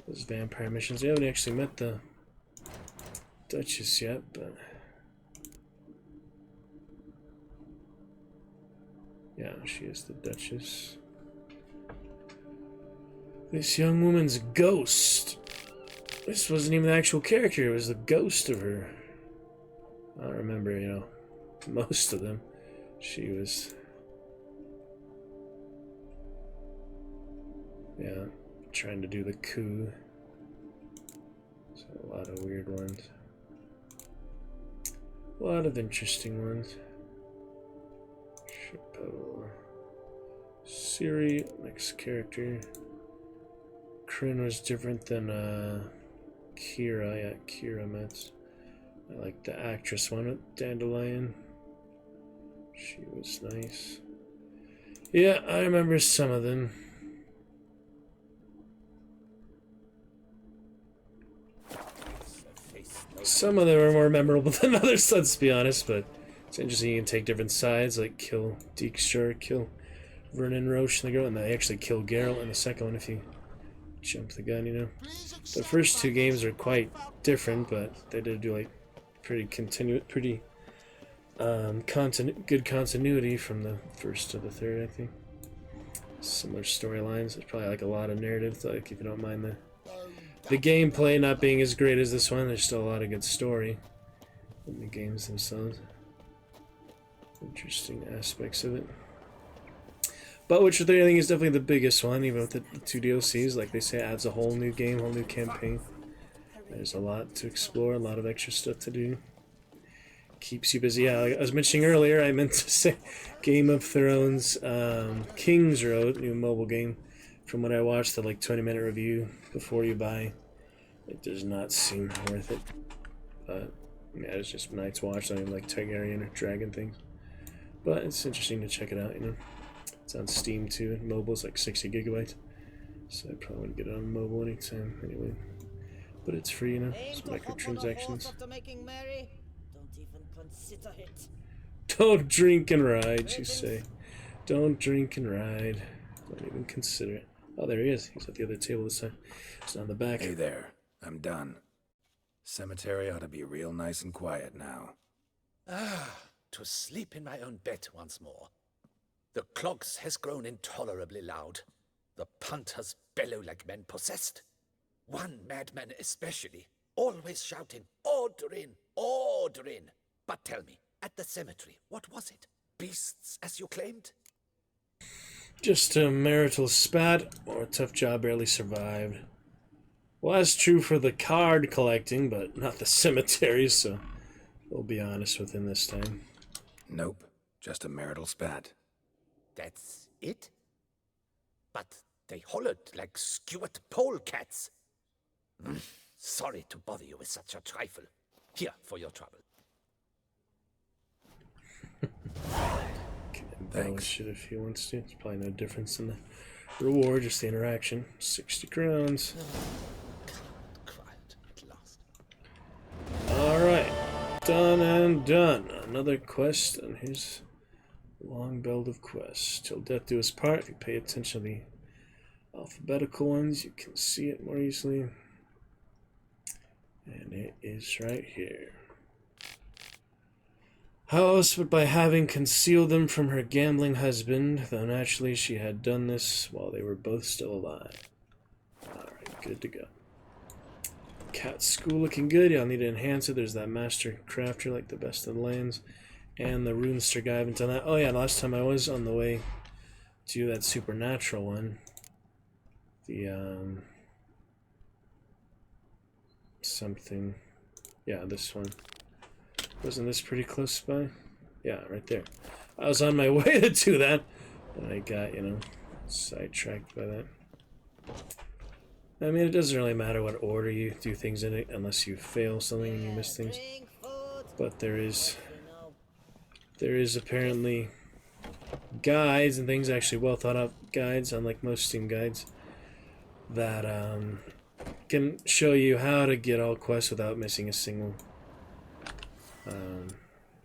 those vampire missions. We haven't actually met the Duchess yet, but yeah, she is the Duchess. This young woman's ghost. This wasn't even the actual character, it was the ghost of her. I don't remember, you know, most of them. She was... yeah, trying to do the coup. So a lot of weird ones. A lot of interesting ones. Chapeau. Ciri, next character. Kryn was different than Kira. Yeah, Kira Metz. I like the actress one with Dandelion. She was nice. Yeah, I remember some of them. Some of them are more memorable than others, let's be honest, but it's interesting you can take different sides, like kill Dijkstra, kill Vernon Roche in the girl, and they actually kill Geralt in the second one if you jump the gun, you know. The first two games are quite different, but they did do like pretty good continuity from the first to the third, I think. Similar storylines. There's probably like a lot of narrative, like if you don't mind the gameplay not being as great as this one. There's still a lot of good story in the games themselves. Interesting aspects of it. But Witcher 3, I think, is definitely the biggest one, even with the two DLCs. Like they say, it adds a whole new game, whole new campaign. There's a lot to explore, a lot of extra stuff to do. Keeps you busy. Yeah, like I was mentioning earlier, I meant to say Game of Thrones King's Road, new mobile game. From what I watched, the like 20-minute review before you buy, it does not seem worth it. But yeah, it's just Night's Watch, not even like Targaryen or Dragon things. But it's interesting to check it out, you know. It's on Steam too. Mobile's like 60 gigabytes, so I probably wouldn't get it on mobile anytime anyway. But it's free, you know. It's microtransactions. Don't even consider it. Don't drink and ride, you say. Don't drink and ride. Don't even consider it. Oh, there he is. He's at the other table this time. He's on the back. Hey there. I'm done. Cemetery ought to be real nice and quiet now. Ah, to sleep in my own bed once more. The clogs has grown intolerably loud. The punters bellow like men possessed. One madman especially, always shouting, "Order in! Order in!" But tell me, at the cemetery, what was it? Beasts, as you claimed? Just a marital spat or a tough job barely survived. Well, that's true for the card collecting, but not the cemetery, so we'll be honest with him this time. Nope, just a marital spat. That's it? but they hollered like skewered polecats. Sorry to bother you with such a trifle. Here for your trouble. Thanks. Shit if he wants to. It's probably no difference in the reward, just the interaction. 60 crowns. Alright. Done and done. Another quest, and here's a long belt of quests. Till death do us part. If you pay attention to the alphabetical ones, you can see it more easily. And it is right here. How else but by having concealed them from her gambling husband, though naturally she had done this while they were both still alive. Alright, good to go. Cat school looking good. Yeah, I'll need to enhance it. There's that master crafter, like the best of the lands. And the runester guy. I haven't done that. Oh yeah, last time I was on the way to that supernatural one. The, something. Yeah, this one. Wasn't this pretty close by? Yeah, right there. I was on my way to do that, and I got, you know, sidetracked by that. I mean, it doesn't really matter what order you do things in it, unless you fail something and you miss things. But there is apparently guides and things, actually well thought out guides, unlike most Steam guides, that can show you how to get all quests without missing a single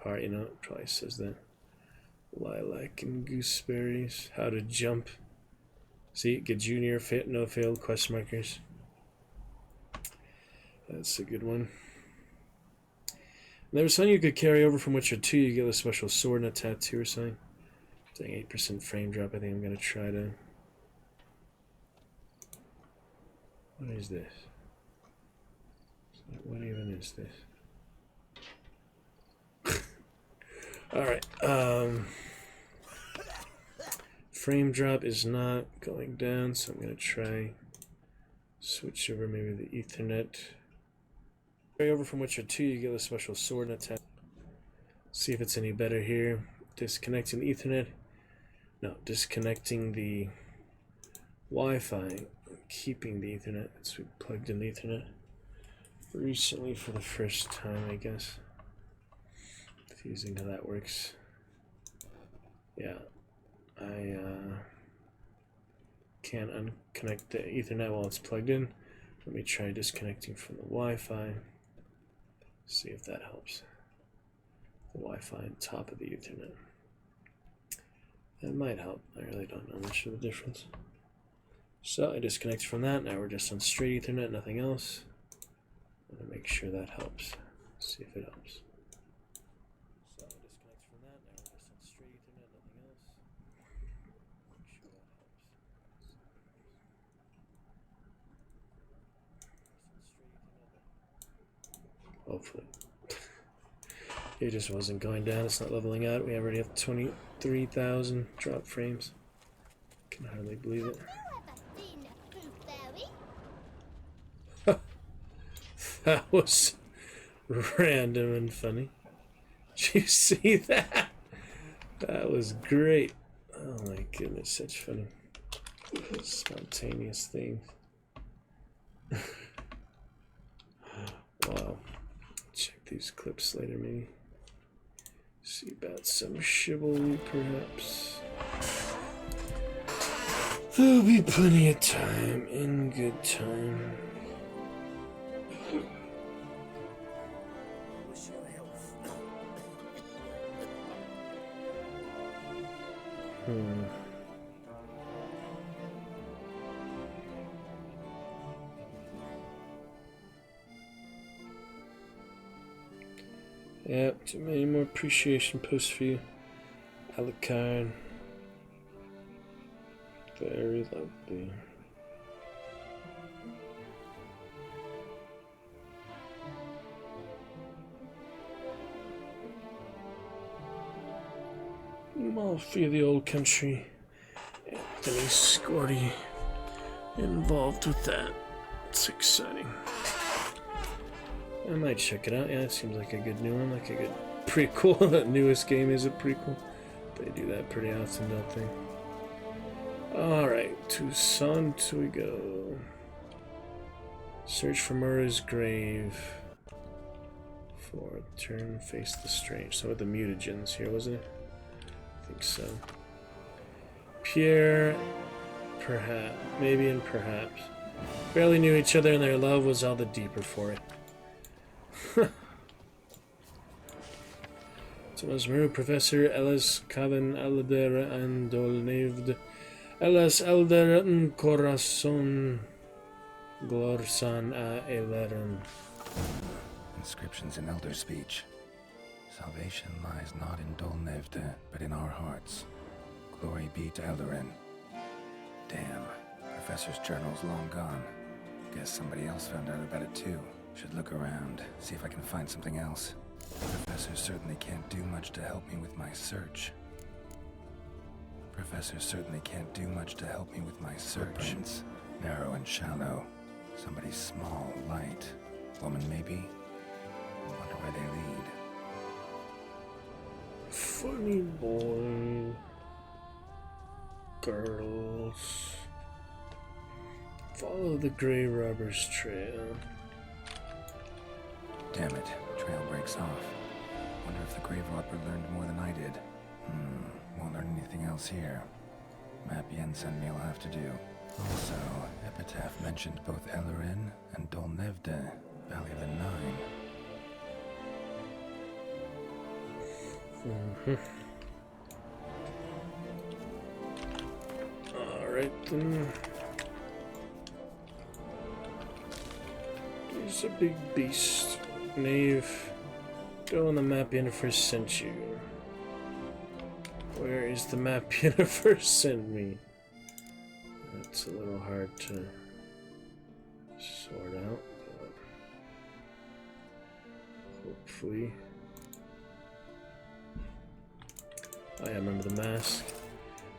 part. You know, it probably says that. Lilac and gooseberries. How to jump. See, get junior, fit, no failed quest markers. That's a good one. And there was something you could carry over from Witcher 2. You get a special sword and a tattoo or something. Dang, 8% frame drop. I think I'm going to try to... What is this? What even is this? Alright, frame drop is not going down, so I'm going to try switch over maybe the Ethernet. Carry over from Witcher 2, you get a special sword and attack. See if it's any better here. Disconnecting the Ethernet. No, disconnecting the Wi-Fi. Keeping the Ethernet. So we plugged in the Ethernet recently for the first time, I guess. Confusing how that works. Yeah, I can't unconnect the Ethernet while it's plugged in. Let me try disconnecting from the Wi-Fi. See if that helps. The Wi-Fi on top of the Ethernet. That might help. I really don't know much of the difference. So I disconnect from that. Now we're just on straight Ethernet, nothing else. I'm gonna make sure that helps. See if it helps. Hopefully. It just wasn't going down. It's not leveling out. We already have 23,000 drop frames. Can hardly believe it. That was random and funny. Did you see that? That was great. Oh my goodness, such funny spontaneous things. Wow. Check these clips later, maybe. See about some chivalry, perhaps. There'll be plenty of time, in good time. Yep, too many more appreciation posts for you, Alucard. Very lovely. Malfi of the Old Country. Anthony Scordy involved with that. It's exciting. I might check it out. Yeah, it seems like a good new one, like a good prequel. That newest game is a prequel. They do that pretty often, don't they? Alright, Toussaint we go. Search for Murray's grave. For turn face the strange. So with the mutagens here, wasn't it? I think so. Pierre, perhaps, maybe, and perhaps. Barely knew each other, and their love was all the deeper for it. Thomas Meru, Professor Ellis Cavan Elder and Dolnavd Ellis Elder and Corazon Glorsan a Eleran. Inscriptions in Elder speech. Salvation lies not in Dolnevde, but in our hearts. Glory be to Eldarin. Damn, Professor's journal's long gone. Guess somebody else found out about it too. Should look around, see if I can find something else. Professor certainly can't do much to help me with my search. Footprints, narrow and shallow. Somebody small, light. Woman maybe? Wonder where they lead. Funny boy. Girls. Follow the Grey Robber's trail. Damn it, trail breaks off. Wonder if the Grave Robber learned more than I did. Won't learn anything else here. Map Yen sent me will have to do. Also, Epitaph mentioned both Eldarin and Dolnevde, Valley of the Nine. Alright then. There's a big beast. Knave. Go on the map Yennefer sent you. Where is the map Yennefer sent me? That's a little hard to sort out, but hopefully. I remember the mask.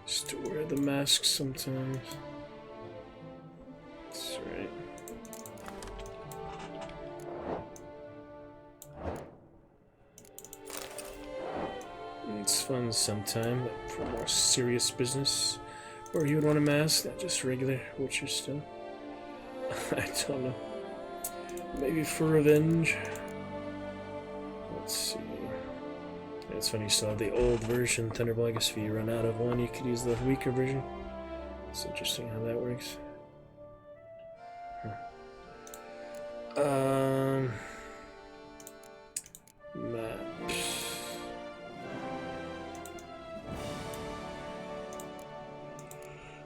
Used to wear the mask sometimes. That's right. It's fun sometime, but for more serious business, or you would want a mask, not just regular Witcher stuff. I don't know. Maybe for revenge. Let's see. It's funny, you saw the old version, Thunderbolt. I guess if you run out of one, you could use the weaker version. It's interesting how that works. Maps.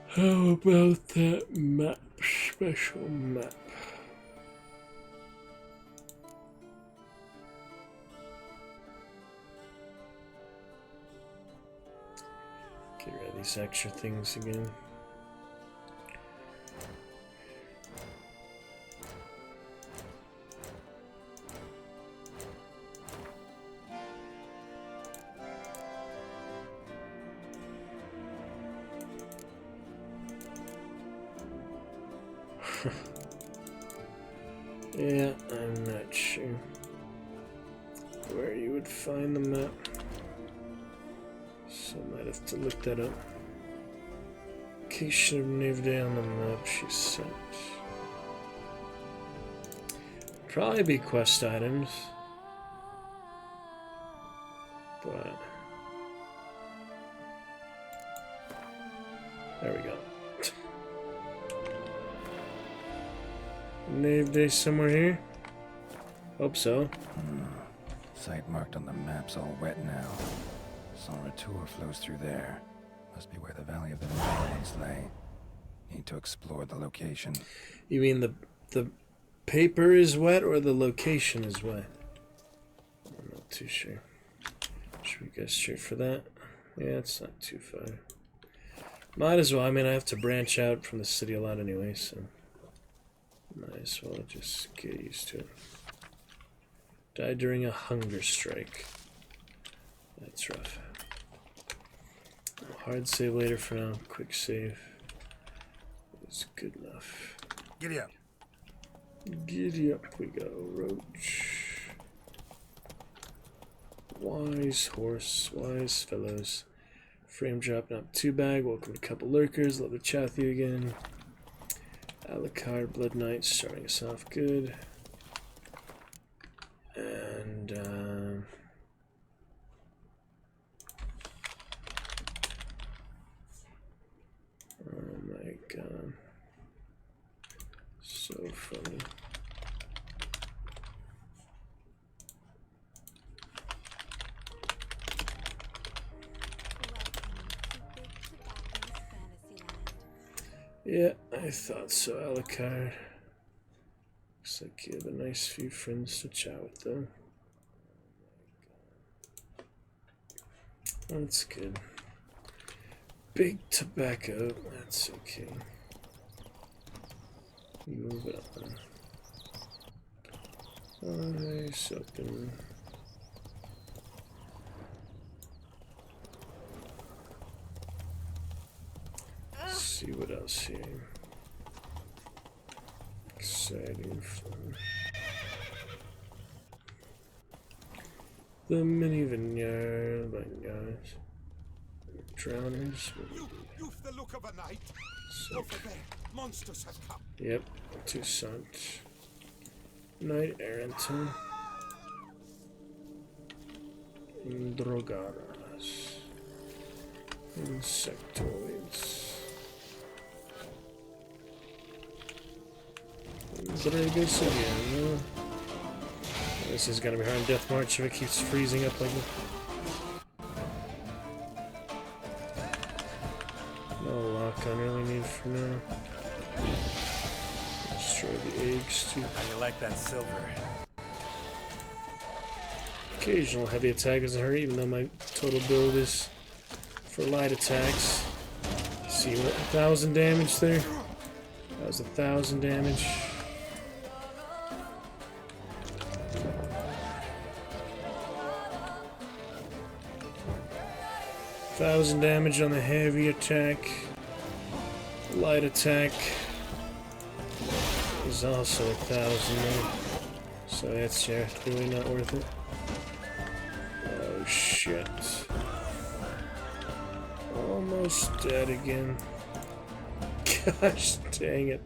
How about that map? Special map. Get rid of these extra things again. Yeah, I'm not sure where you would find the map, so I might have to look that up. Location of Nivde on the map she sent. Probably be quest items, but there we go. Nivde somewhere here? Hope so. Site marked on the map's all wet now. Sans Retour flows through there. Must be where the Valley of the Nine once lay. Need to explore the location. You mean the paper is wet or the location is wet? I'm not too sure. Should we go straight for that? Yeah, it's not too far. Might as well. I mean, I have to branch out from the city a lot anyway, so might as well just get used to it. Died during a hunger strike. That's rough. Hard save later for now. Quick save. It's good enough. Giddy up. Giddy up we go, Roach. Wise horse, wise fellows. Frame drop, not too bad. Welcome to Couple Lurkers. Love to chat with you again. Alucard, Blood Knight, starting us off good. And, oh my god. So funny. Yeah, I thought so, Alucard. Looks like you have a nice few friends to chat with, though. That's good. Big tobacco, that's okay. Move it on. Nice open. See what else here. Exciting fun. The mini vineyard, vineyards. Drowners. You've the look of a knight. Over there, monsters have come. Yep, Toussaint. Knight Arrington. Drogaras. Insectoids. Dragus again. This is gonna be hard in Death March if it keeps freezing up like this. No lock on really need for now. Destroy the eggs too. How you like that silver? Occasional heavy attack doesn't hurt, even though my total build is for light attacks. See what, 1,000 damage there? That was 1,000 damage. $1,000 damage on the heavy attack. Light attack is also 1,000 there. So that's really not worth it. Oh shit. Almost dead again. Gosh dang it.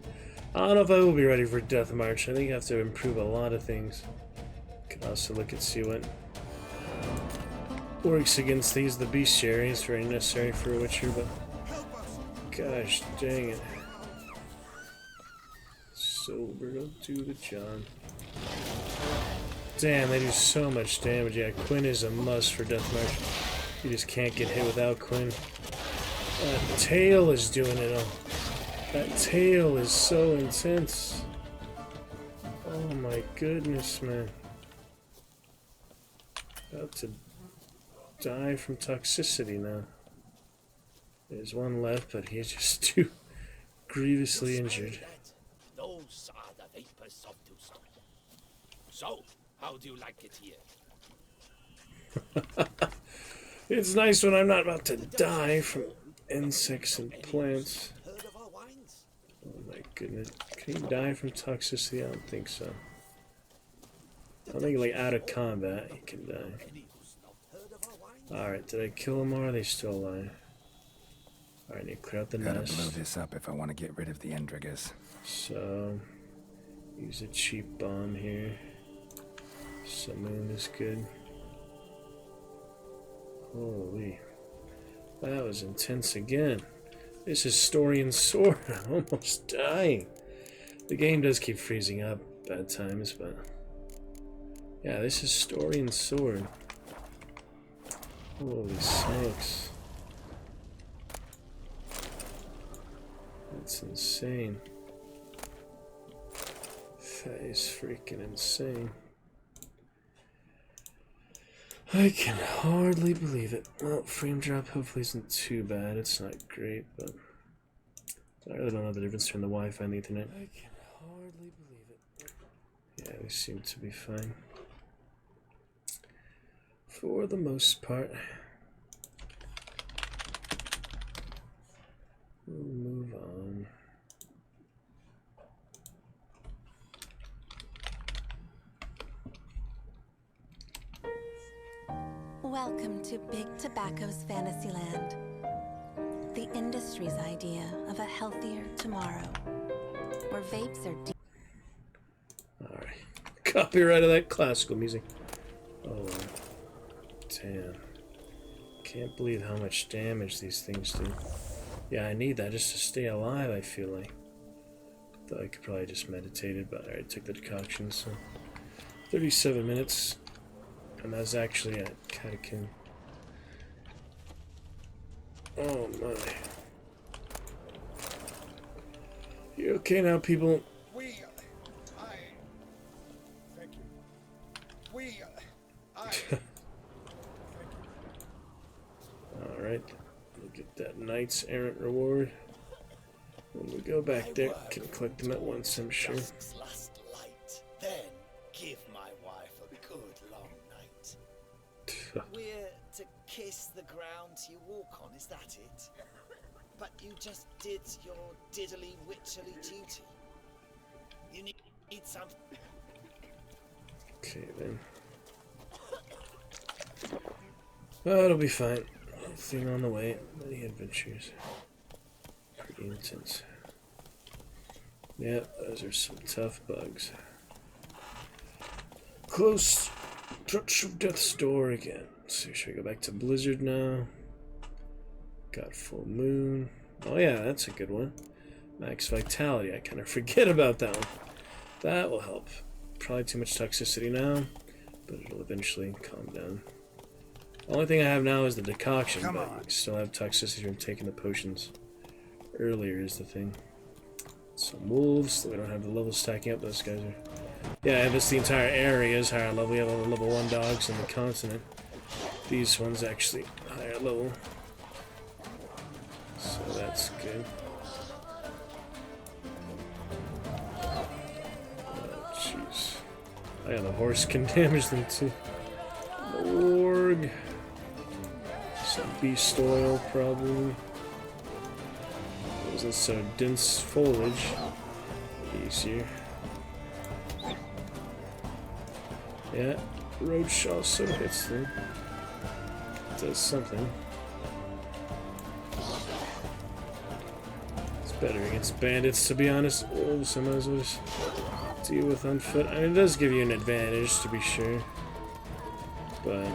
I don't know if I will be ready for Death March. I think I have to improve a lot of things. Can also look and see what works against these. The bestiary is very necessary for a Witcher, but gosh dang it. Silver, don't do the John. Damn, they do so much damage. Yeah, Quinn is a must for Death March. You just can't get hit without Quinn. That tail is doing it all. That tail is so intense. Oh my goodness, man. About to die from toxicity now. There's one left, but he's just too grievously injured. Those are the vapors of Toussaint. So, how do you like it here? It's nice when I'm not about to die from insects and plants. Oh my goodness. Can you die from toxicity? I don't think so. I don't think like out of combat you can die. Alright, did I kill them or are they still alive? Alright, I need to clear out the Gotta nest. blow this up if I want to get rid of the Endrigas. So, use a cheap bomb here. Simoon is good. Holy. That was intense again. This is Historian Sword. I'm almost dying. The game does keep freezing up at times, but yeah, this is Historian Sword. Holy smokes. That's insane. That is freaking insane. I can hardly believe it. Well, frame drop hopefully isn't too bad. It's not great, but I really don't know the difference between the Wi-Fi and the Ethernet. I can hardly believe it. Yeah, they seem to be fine. For the most part. We'll move on. Welcome to Big Tobacco's Fantasyland. Industries' idea of a healthier tomorrow, where vapes are Alright. Copyright of that classical music. Oh, damn. Can't believe how much damage these things do. Yeah, I need that just to stay alive, I feel like. Though I could probably just meditate it, but I already took the decoction, so... 37 minutes. And that's actually at Catacomb. Oh my. You okay now, people? Alright. We'll get that Knight's Errant reward. When we go back there, can collect them at once, I'm sure. Last light, then give my wife a good long night. We're to kiss the ground you walk on, is that it? But you just did your diddly witcherly duty. You need some. Okay then. Well, it'll be fine. Nothing on the way. Many adventures. Pretty intense. Yeah, those are some tough bugs. Close touch of death's door again. So should we go back to Blizzard now? Got full moon. Oh yeah, that's a good one. Max vitality. I kind of forget about that one. That will help. Probably too much toxicity now, but it'll eventually calm down. The only thing I have now is the decoction, but I still have toxicity from taking the potions earlier is the thing. Some wolves, so we don't have the level stacking up. Those guys are... Yeah, this the entire area is higher level. We have all the level 1 dogs in the continent. These ones actually higher level. So that's good. Oh, jeez. Oh yeah, the horse can damage them too. Org. Some beast oil, probably. Wasn't so dense foliage. Easier. Yeah, roach also hits them. Does something. It's better against bandits, to be honest. Oh, so I might as well just deal with on foot. I mean, it does give you an advantage, to be sure. But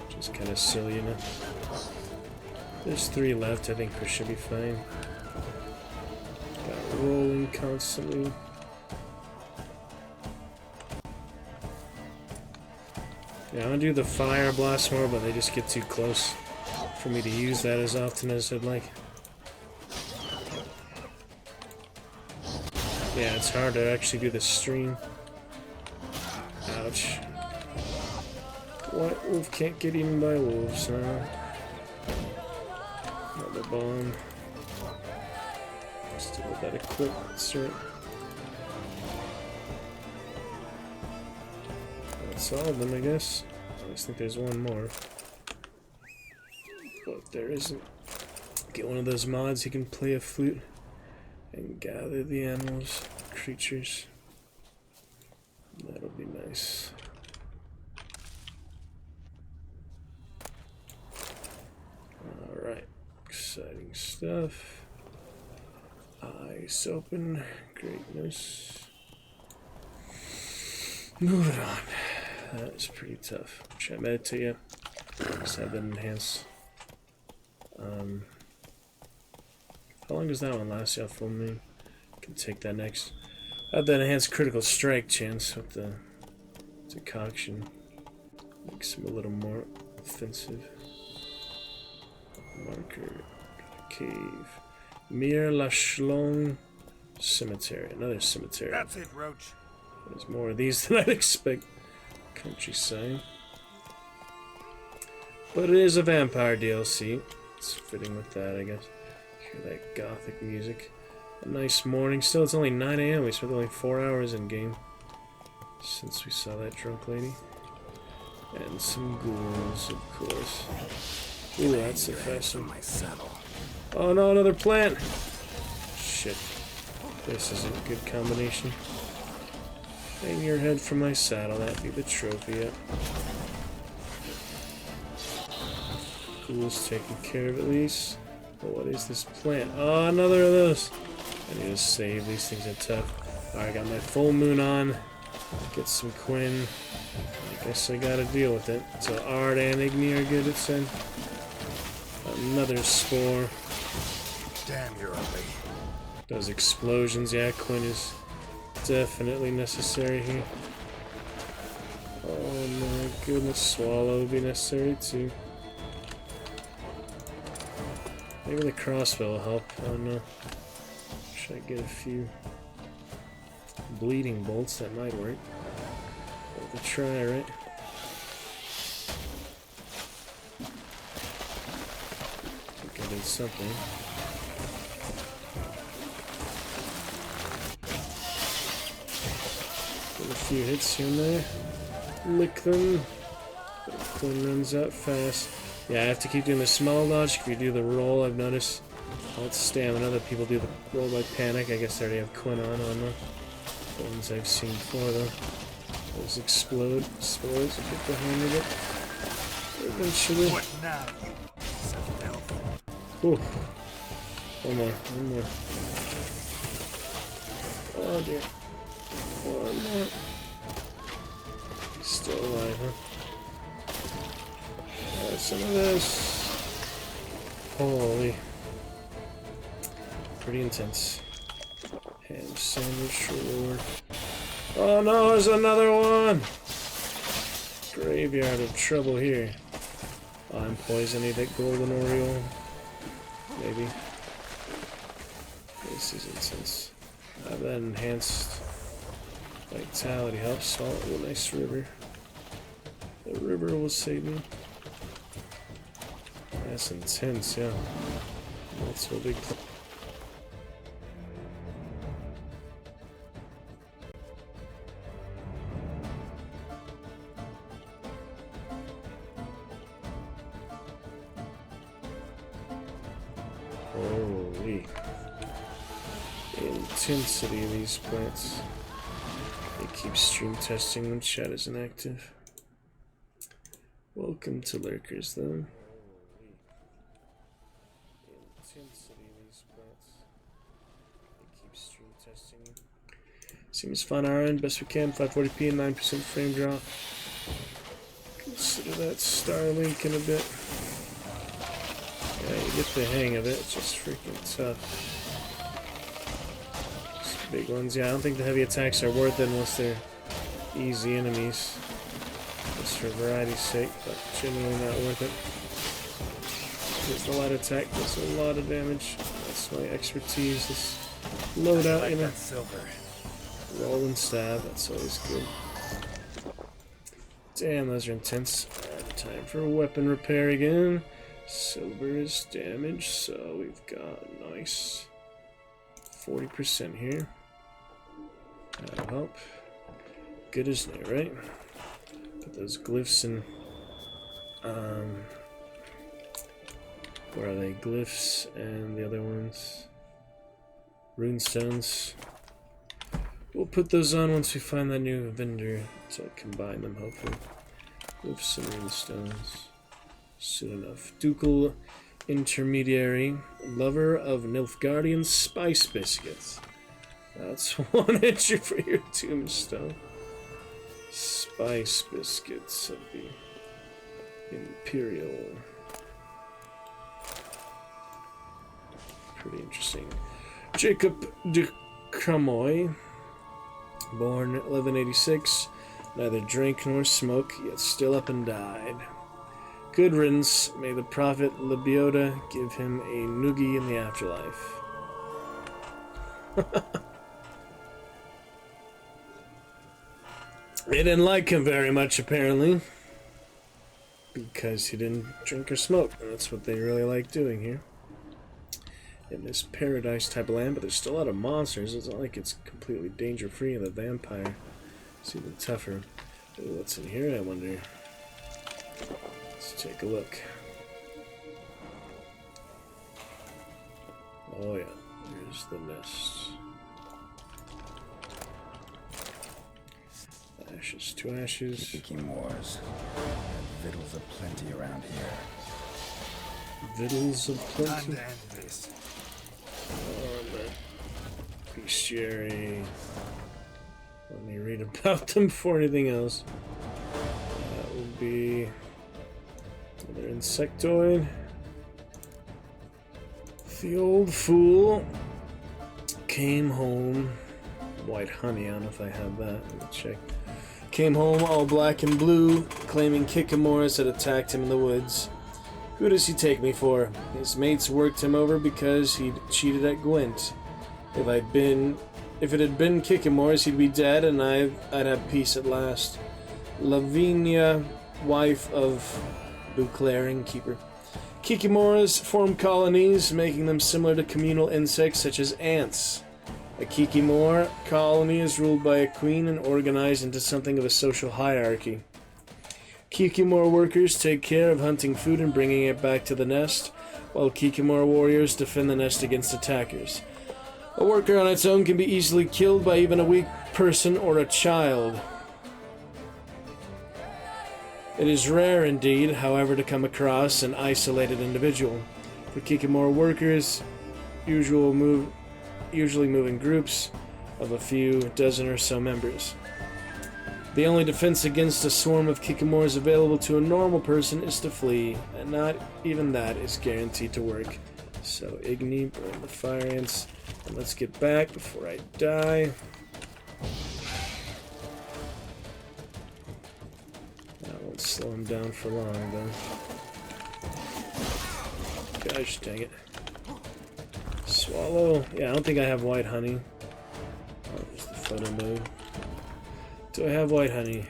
just kind of silly, you know. There's 3 left. I think we should be fine. Got rolling constantly. Yeah, I'm gonna do the fire blast more, but they just get too close for me to use that as often as I'd like. Yeah, it's hard to actually do the stream. Ouch. White wolf can't get eaten by wolves now. Another bomb. Still with that equipped, that's right. That's all of them, I guess. I just think there's one more. But there isn't. Get one of those mods, he can play a flute and gather the animals, creatures. That'll be nice. Alright, exciting stuff. Eyes open, greatness. Moving on. That is pretty tough. Should I meditate yet? Just have that enhanced. How long does that one last? Yeah, full moon. Can take that next. Have that enhanced critical strike chance with the decoction. Makes him a little more offensive. Marker. Cave. Mir Lashlong Cemetery. Another cemetery. That's it, Roach. There's more of these than I'd expect. Countryside. But it is a vampire DLC. It's fitting with that, I guess. Hear that gothic music. A nice morning. Still, it's only 9 AM. We spent only 4 hours in game since we saw that drunk lady. And some ghouls, of course. Ooh, that's a fast one. Oh no, another plant! Shit. This isn't a good combination. Hang your head from my saddle, that'd be the trophy yet. Ghouls taken care of at least. But what is this plant? Oh, another of those. I need to save. These things are tough. Alright, got my full moon on. Get some Quinn. I guess I gotta deal with it. So Ard and Igni are good, it said. Another spore. Damn, you're ugly. Those explosions, yeah, Quinn is definitely necessary here. Oh my goodness, Swallow would be necessary too. Maybe the crossbow will help, I don't know. Should I get a few bleeding bolts? That might work. Worth a try, right? I think I did something. Get a few hits here and there. Lick them. Quinn runs out fast. Yeah, I have to keep doing the small dodge. If you do the roll, I've noticed. Alt stamina. Other people do the roll by panic. I guess they already have Quinn on them. The ones I've seen before, though. Those explode. Spores. Get the hang of it. Eventually. What now? Ooh. One more. One more. Oh dear. One more. Still alive, huh? Some of this. Holy. Pretty intense. Ham sandwich reward. Oh no, there's another one! Graveyard of trouble here. I'm poisoning that golden oriole. Maybe. This is intense. I have that enhanced vitality helps. Oh, a nice river. The river will save me. That's intense, yeah. That's a big. Holy intensity of these plants. They keep stream testing when chat isn't active. Welcome to Lurkers, though. Seems fun, our end, best we can, 540p and 9% frame drop. Consider that Starlink in a bit. Yeah, you get the hang of it, it's just freaking tough. These big ones, yeah, I don't think the heavy attacks are worth it unless they're easy enemies. Just for variety's sake, but generally not worth it. Because the light attack does a lot of damage. That's my expertise, this loadout, you know. Silver. Roll and stab, that's always good. Damn, those are intense. Alright, time for weapon repair again. Silver is damage, so we've got nice 40% here. That'll help. Good as new, right? Put those glyphs in. Where are they? Glyphs and the other ones. Runestones. We'll put those on once we find that new vendor to combine them, hopefully. Glyphs and runestones. Soon enough. Ducal intermediary. Lover of Nilfgaardian spice biscuits. That's one entry for your tombstone. Spice biscuits of the Imperial. Pretty interesting. Jacob de Cramoy. Born 1186, neither drank nor smoke, yet still up and died. Good riddance, may the prophet Lebioda give him a noogie in the afterlife. They didn't like him very much, apparently. Because he didn't drink or smoke, and that's what they really like doing here. In this paradise type of land, but there's still a lot of monsters. It's not like it's completely danger free, and the vampire is even tougher. Ooh, what's in here, I wonder? Let's take a look. Oh yeah, here's the nest. Ashes to ashes. Speaking wars. Victuals aplenty around here. Victuals of plenty. And end this. Bestiary. Let me read about them before anything else. That would be another insectoid. The old fool came home. White honey, I don't know if I have that. Let me check. Came home all black and blue, claiming Kikimoras had attacked him in the woods. Who does he take me for? His mates worked him over because he'd cheated at Gwent. If it had been Kikimoras, he'd be dead and I'd have peace at last. Lavinia, wife of Beauclair, innkeeper. Kikimoras form colonies, making them similar to communal insects such as ants. A Kikimora colony is ruled by a queen and organized into something of a social hierarchy. Kikimora workers take care of hunting food and bringing it back to the nest, while Kikimora warriors defend the nest against attackers. A worker on its own can be easily killed by even a weak person or a child. It is rare indeed, however, to come across an isolated individual. For Kikimora workers, usually move in groups of a few dozen or so members. The only defense against a swarm of Kikimoras available to a normal person is to flee, and not even that is guaranteed to work. So Igni, burn the fire ants, and let's get back before I die. That won't slow him down for long, though. Gosh dang it. Swallow. Yeah, I don't think I have white honey. Oh, there's the photo mode. Do I have white honey?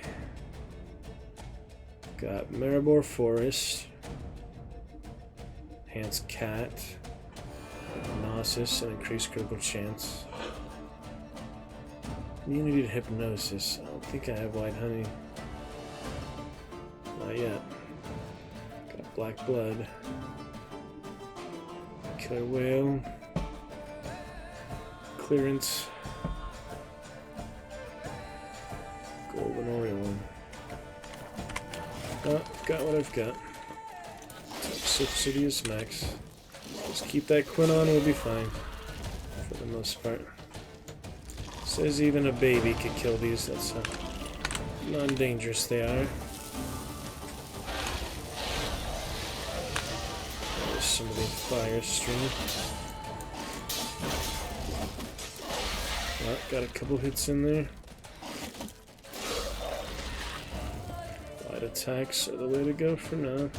Got Maribor Forest. Enhanced Cat. Gnosis and increased critical chance. Immunity to Hypnosis. I don't think I have white honey. Not yet. Got Black Blood. Killer Whale. Clearance. Golden Oriole. Oh, got what I've got. Subsidious Max. Just keep that Quinn on, we'll be fine. For the most part. Says even a baby could kill these, that's how non-dangerous they are. There's some of the fire stream. Oh, got a couple hits in there. Light attacks are the way to go for now.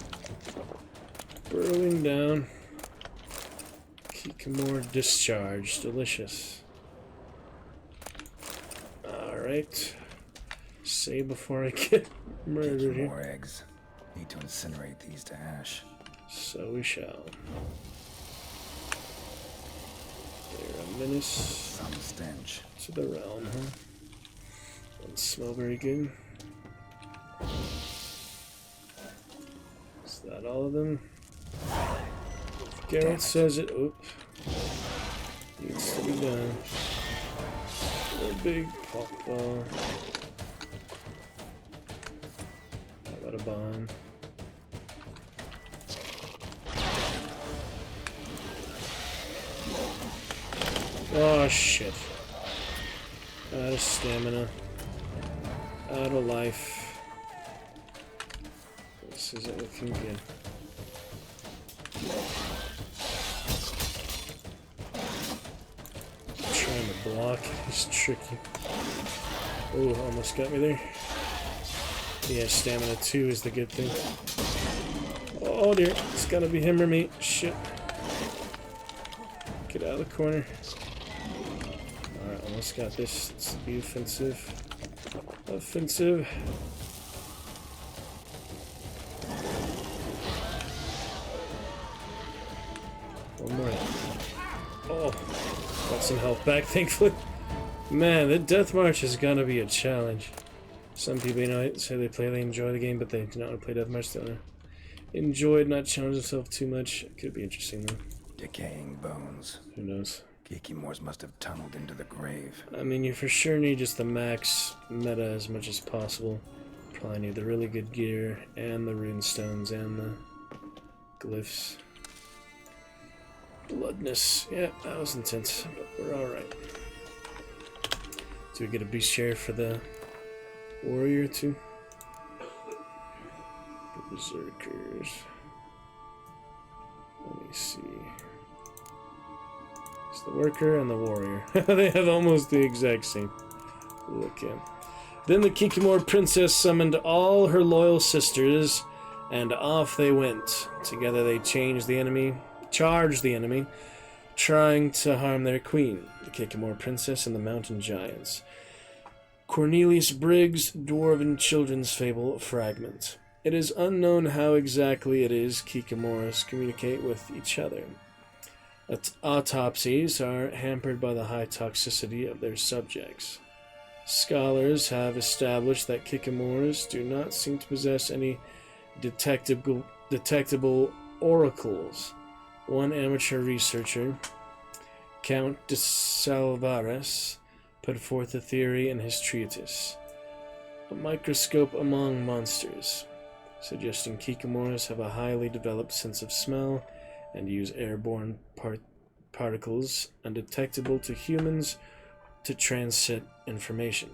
Burrowing down. Kikimora discharge. Delicious. Alright. Save before I get murdered here. More eggs. Need to incinerate these to ash. So we shall. They're a menace. Some stench. To the realm, huh? Doesn't smell very good. Is that all of them? If Geralt says it. Oop. Needs to be done. A big pop ball. How about a bomb? Oh shit. Out of stamina. Out of life. This isn't looking good. Trying to block is tricky. Oh, almost got me there. Yeah, stamina 2 is the good thing. Oh dear, it's gotta be him or me. Shit. Get out of the corner. Alright, almost got this. Let's be offensive. Offensive. One more. Oh, got some health back, thankfully. Man, the Death March is gonna be a challenge. Some people, you know, say they enjoy the game, but they do not want to play Death March. They want to enjoy it, not challenge themselves too much. It could be interesting, though. Decaying bones. Who knows? Kikimors must have tunneled into the grave. I mean, you for sure need just the max meta as much as possible. Probably need the really good gear, and the rune stones, and the glyphs. Bloodness. Yeah, that was intense, but we're alright. Do we get a beast share for the warrior too? The berserkers. Let me see. It's the worker and the warrior. They have almost the exact same look in. Then the Kikimor princess summoned all her loyal sisters, and off they went. Together they charged the enemy, trying to harm their queen, the Kikimor princess and the mountain giants. Cornelius Briggs' Dwarven Children's Fable fragment. It is unknown how exactly it is Kikimors communicate with each other. Autopsies are hampered by the high toxicity of their subjects. Scholars have established that Kikimors do not seem to possess any detectable oracles. One amateur researcher, Count de Salvares, put forth a theory in his treatise, A Microscope Among Monsters, suggesting Kikimors have a highly developed sense of smell and use airborne particles undetectable to humans to transmit information.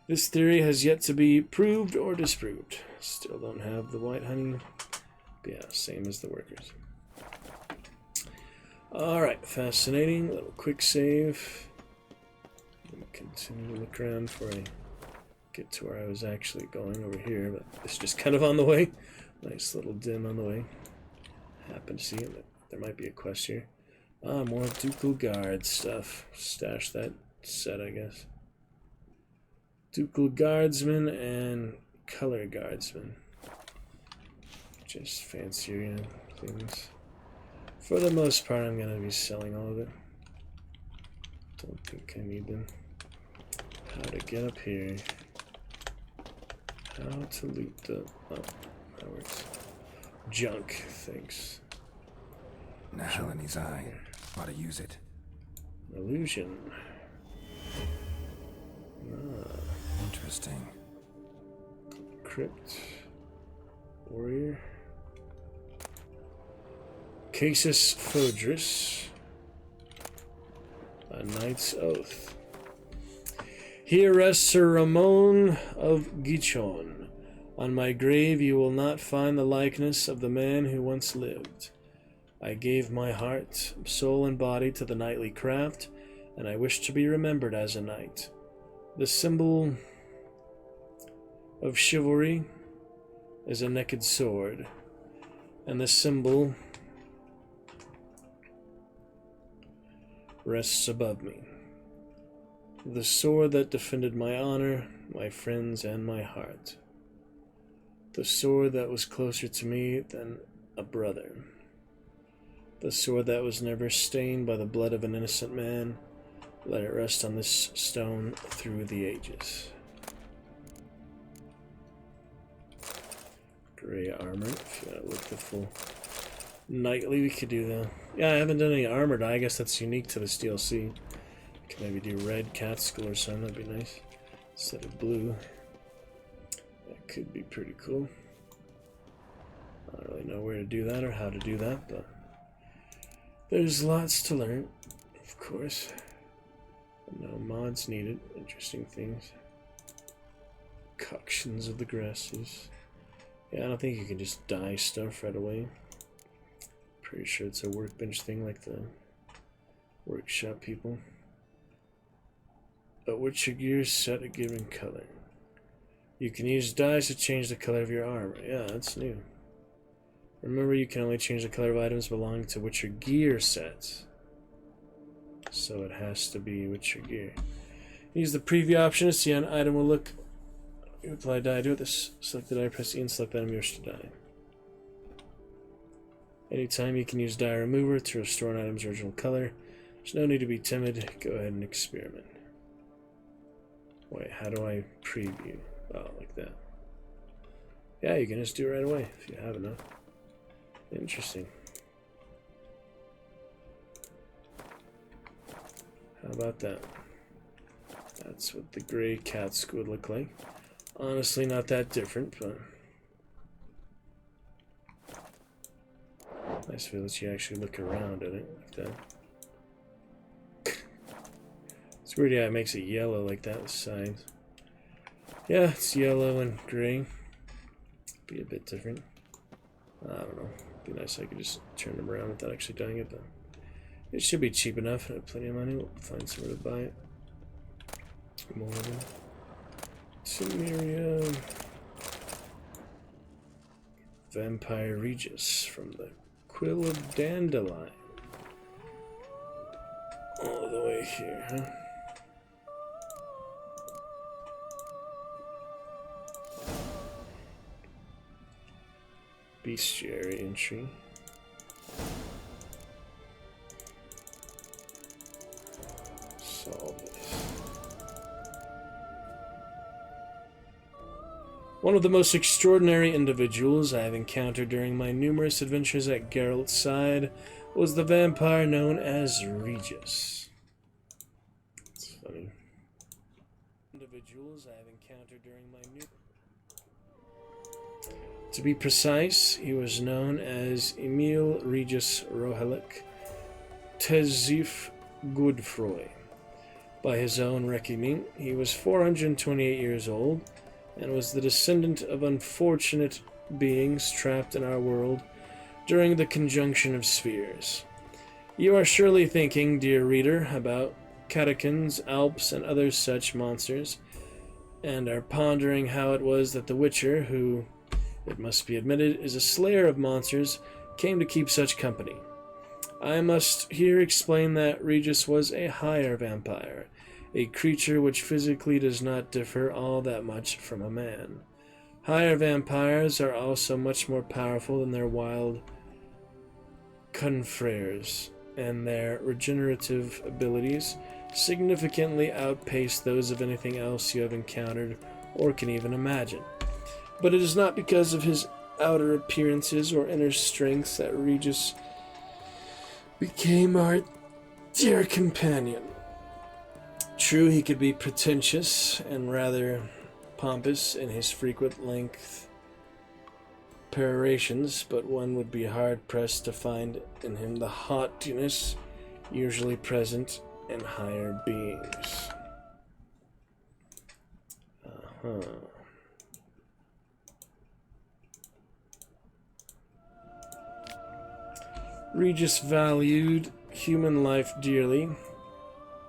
This theory has yet to be proved or disproved. Still don't have the white honey. But yeah, same as the workers. Alright, fascinating. Little quick save. Continue to look around before I get to where I was actually going over here, but it's just kind of on the way. Nice little dim on the way. Happen to see it. There might be a quest here. Ah, more Ducal Guard stuff. Stash that set, I guess. Ducal Guardsman and Color Guardsman. Just fancier things. For the most part, I'm going to be selling all of it. Don't think I need them. How to get up here. How to loot the... Oh, that works. Junk, thanks. Now in his eye. Ought to use it. Illusion. Ah. Interesting. Crypt. Warrior. Casus Fodris. A Knight's Oath. Here rests Sir Ramon of Gichon. On my grave you will not find the likeness of the man who once lived. I gave my heart, soul, and body to the knightly craft, and I wish to be remembered as a knight. The symbol of chivalry is a naked sword, and the symbol rests above me. The sword that defended my honor, my friends, and my heart. The sword that was closer to me than a brother. The sword that was never stained by the blood of an innocent man. Let it rest on this stone through the ages. Gray armor, if you want to look the full knightly, we could do that. Yeah, I haven't done any armored. I guess that's unique to this DLC. Can maybe do red Catskill or something, that'd be nice. Instead of blue. That could be pretty cool. I don't really know where to do that or how to do that, but there's lots to learn, of course. No mods needed. Interesting things. Concoctions of the grasses. Yeah, I don't think you can just dye stuff right away. Pretty sure it's a workbench thing like the workshop people. But which your gear set a given color. You can use dyes to change the color of your armor. Yeah, that's new. Remember, you can only change the color of items belonging to Witcher gear sets. So it has to be Witcher gear. Use the preview option to see how an item will look. You apply dye to it. This selected die, press E and select the item you wish to dye. Anytime you can use dye remover to restore an item's original color. There's no need to be timid. Go ahead and experiment. Wait, how do I preview? Oh, like that. Yeah, you can just do it right away if you have enough. Interesting. How about that? That's what the gray Catskill would look like. Honestly, not that different, but Nice to let you actually look around at it like that. It's weird, yeah, it makes it yellow like that with sides. Yeah, it's yellow and gray. Be a bit different. I don't know. Be nice if I could just turn them around without actually doing it, though. It should be cheap enough. I have plenty of money. We'll find somewhere to buy it. More of them. Temerium. Vampire Regis from the Quill of Dandelion. All the way here, huh? Bestiary entry. Solve this. One of the most extraordinary individuals I have encountered during my numerous adventures at Geralt's side was the vampire known as Regis. It's funny. Individuals I have encountered during my To be precise, he was known as Emil Regis Rohalik Tezif Godefroy. By his own reckoning, he was 428 years old and was the descendant of unfortunate beings trapped in our world during the conjunction of spheres. You are surely thinking, dear reader, about catechins, alps, and other such monsters, and are pondering how it was that the Witcher, who, it must be admitted, is a slayer of monsters, came to keep such company. I must here explain that Regis was a higher vampire, a creature which physically does not differ all that much from a man. Higher vampires are also much more powerful than their wild confreres, and their regenerative abilities significantly outpace those of anything else you have encountered or can even imagine. But it is not because of his outer appearances or inner strengths that Regis became our dear companion. True, he could be pretentious and rather pompous in his frequent length perorations, but one would be hard-pressed to find in him the haughtiness usually present in higher beings. Regis valued human life dearly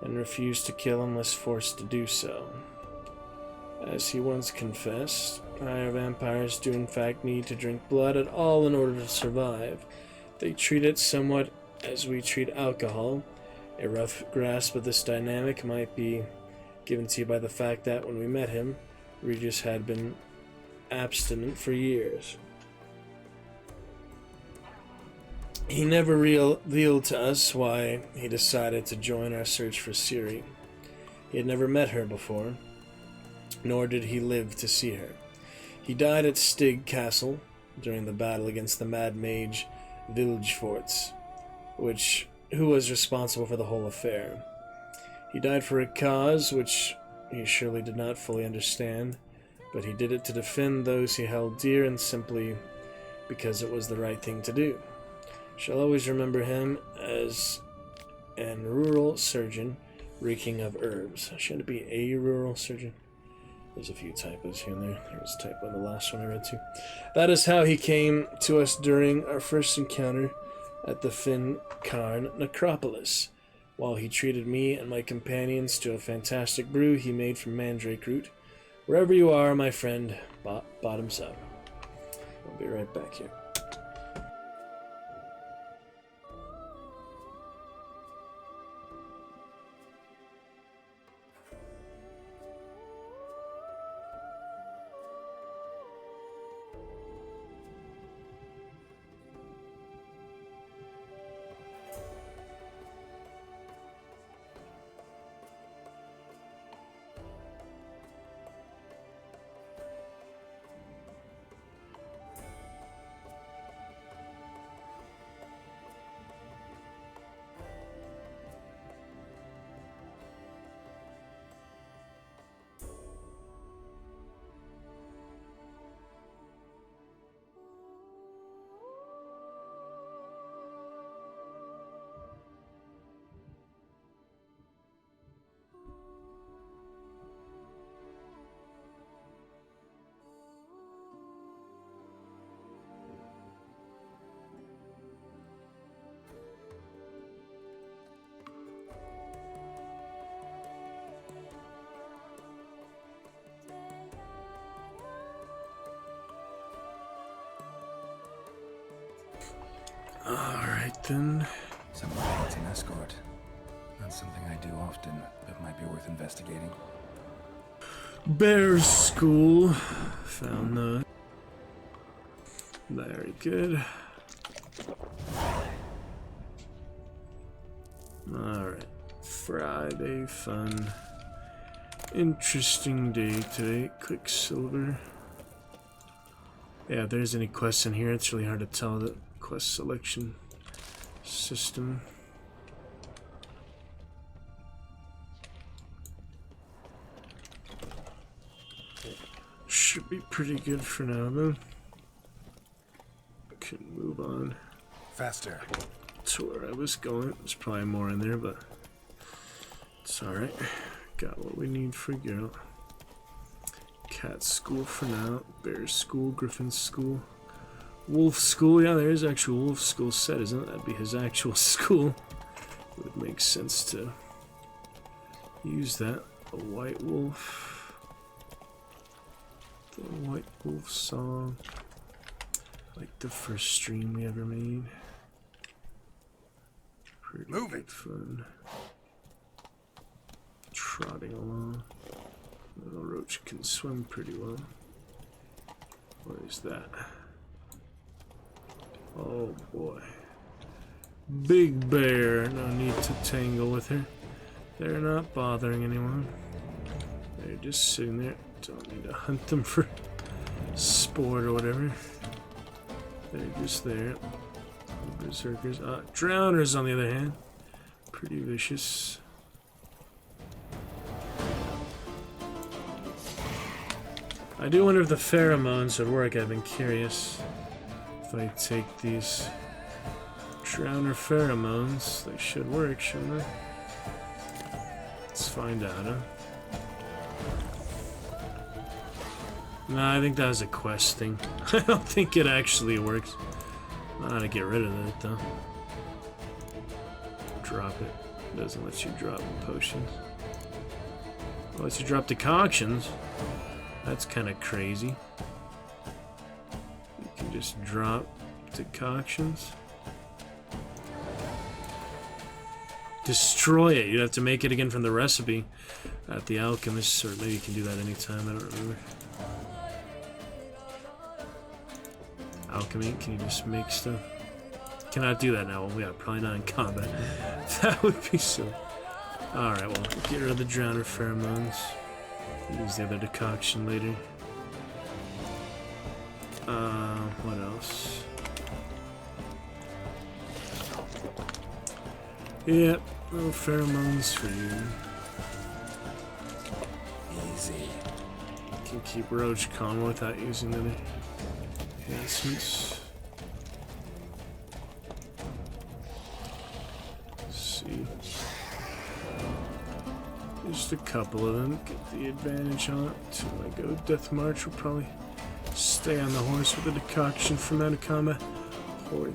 and refused to kill unless forced to do so. As he once confessed, higher vampires do in fact need to drink blood at all in order to survive. They treat it somewhat as we treat alcohol. A rough grasp of this dynamic might be given to you by the fact that when we met him, Regis had been abstinent for years. He never revealed to us why he decided to join our search for Ciri. He had never met her before, nor did he live to see her. He died at Stig Castle during the battle against the Mad Mage Vilgefortz, who was responsible for the whole affair. He died for a cause which he surely did not fully understand, but he did it to defend those he held dear and simply because it was the right thing to do. Shall always remember him as an rural surgeon reeking of herbs. Shouldn't it be a rural surgeon? There's a few typos here and there. There was a typo in the last one I read too. That is how he came to us during our first encounter at the Fin Karn Necropolis, while he treated me and my companions to a fantastic brew he made from mandrake root. Wherever you are, my friend, bottoms up. I'll be right back here. Alright then. Someone needs an escort. Not something I do often, but might be worth investigating. Bears School. Found that. Very good. Alright. Friday fun. Interesting day today. Quicksilver. Yeah, if there's any quests in here, it's really hard to tell the quest selection system. Should be pretty good for now, though. Can move on. Faster. To where I was going. There's probably more in there, but it's alright. Got what we need for girl. Cat school for now. Bear school. Griffin school. Wolf school. Yeah, there is actual wolf school set, isn't it? That'd be his actual school. It would make sense to use that. A white wolf. The White Wolf song. Like the first stream we ever made. Pretty good fun. Trotting along. Little roach can swim pretty well. What is that? Oh boy. Big bear. No need to tangle with her. They're not bothering anyone. They're just sitting there. Don't need to hunt them for sport or whatever. They're just there. Berserkers. Drowners, on the other hand. Pretty vicious. I do wonder if the pheromones would work. I've been curious. If I take these drowner pheromones, they should work, shouldn't they? Let's find out, huh? No, I think that was a quest thing. I don't think it actually works. I know how to get rid of it, though. Drop it. It doesn't let you drop potions. It lets you drop decoctions. That's kind of crazy. You can just drop decoctions. Destroy it. You'd have to make it again from the recipe at the alchemist, or maybe you can do that anytime. I don't remember. Alchemy, can you just make stuff? Cannot do that now. Well, yeah, probably not in combat. That would be silly. Alright, well, get rid of the drowner pheromones. Use the other decoction later. What else? Yep, no pheromones for you. Easy. You can keep Roach calm without using the enhancements. Let's see. Just a couple of them. Get the advantage on it. Till I go Death March, will probably stay on the horse with the decoction from out of combat. Or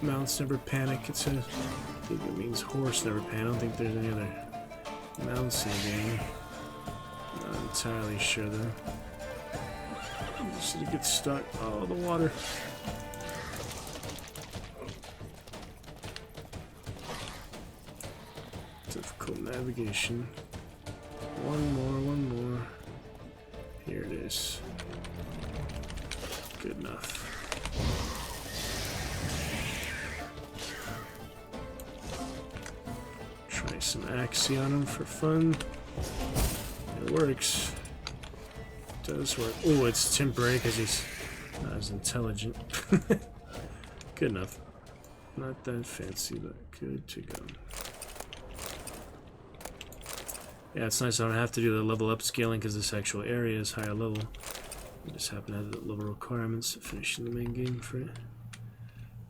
mounts never panic, it says. I think it means horse never panic. I don't think there's any other mounts in the game. Not entirely sure though. Just to get stuck. Oh, the water. Difficult navigation. One more. Here it is. Good enough. Try some Axie on him for fun. It works. It does work. Oh, it's temporary because he's not as intelligent. Good enough. Not that fancy, but good to go. Yeah, it's nice I don't have to do the level up scaling because this actual area is higher level. I just happen to have the level requirements to finish the main game for it.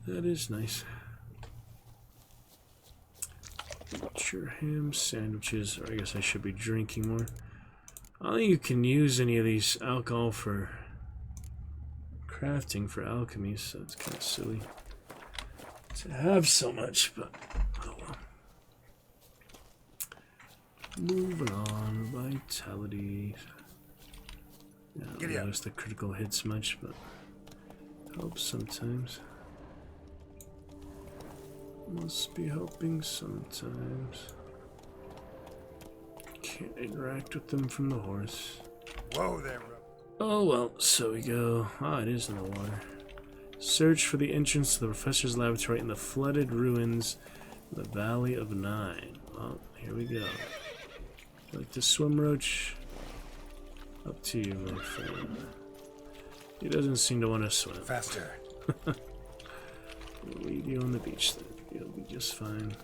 That is nice. Eat your ham sandwiches, or I guess I should be drinking more. I don't think you can use any of these alcohol for crafting for alchemy, so it's kind of silly to have so much, but oh well. Moving on, vitality. Yeah, I don't notice the critical hits much, but helps sometimes. Must be helping sometimes. Can't interact with them from the horse. Whoa there, Oh well, so we go. Ah, it is in the water. Search for the entrance to the professor's laboratory in the flooded ruins of the Valley of Nine. Well, here we go. Like to swim, Roach? Up to you, my friend. He doesn't seem to want to swim. Faster. We'll leave you on the beach then. You'll be just fine.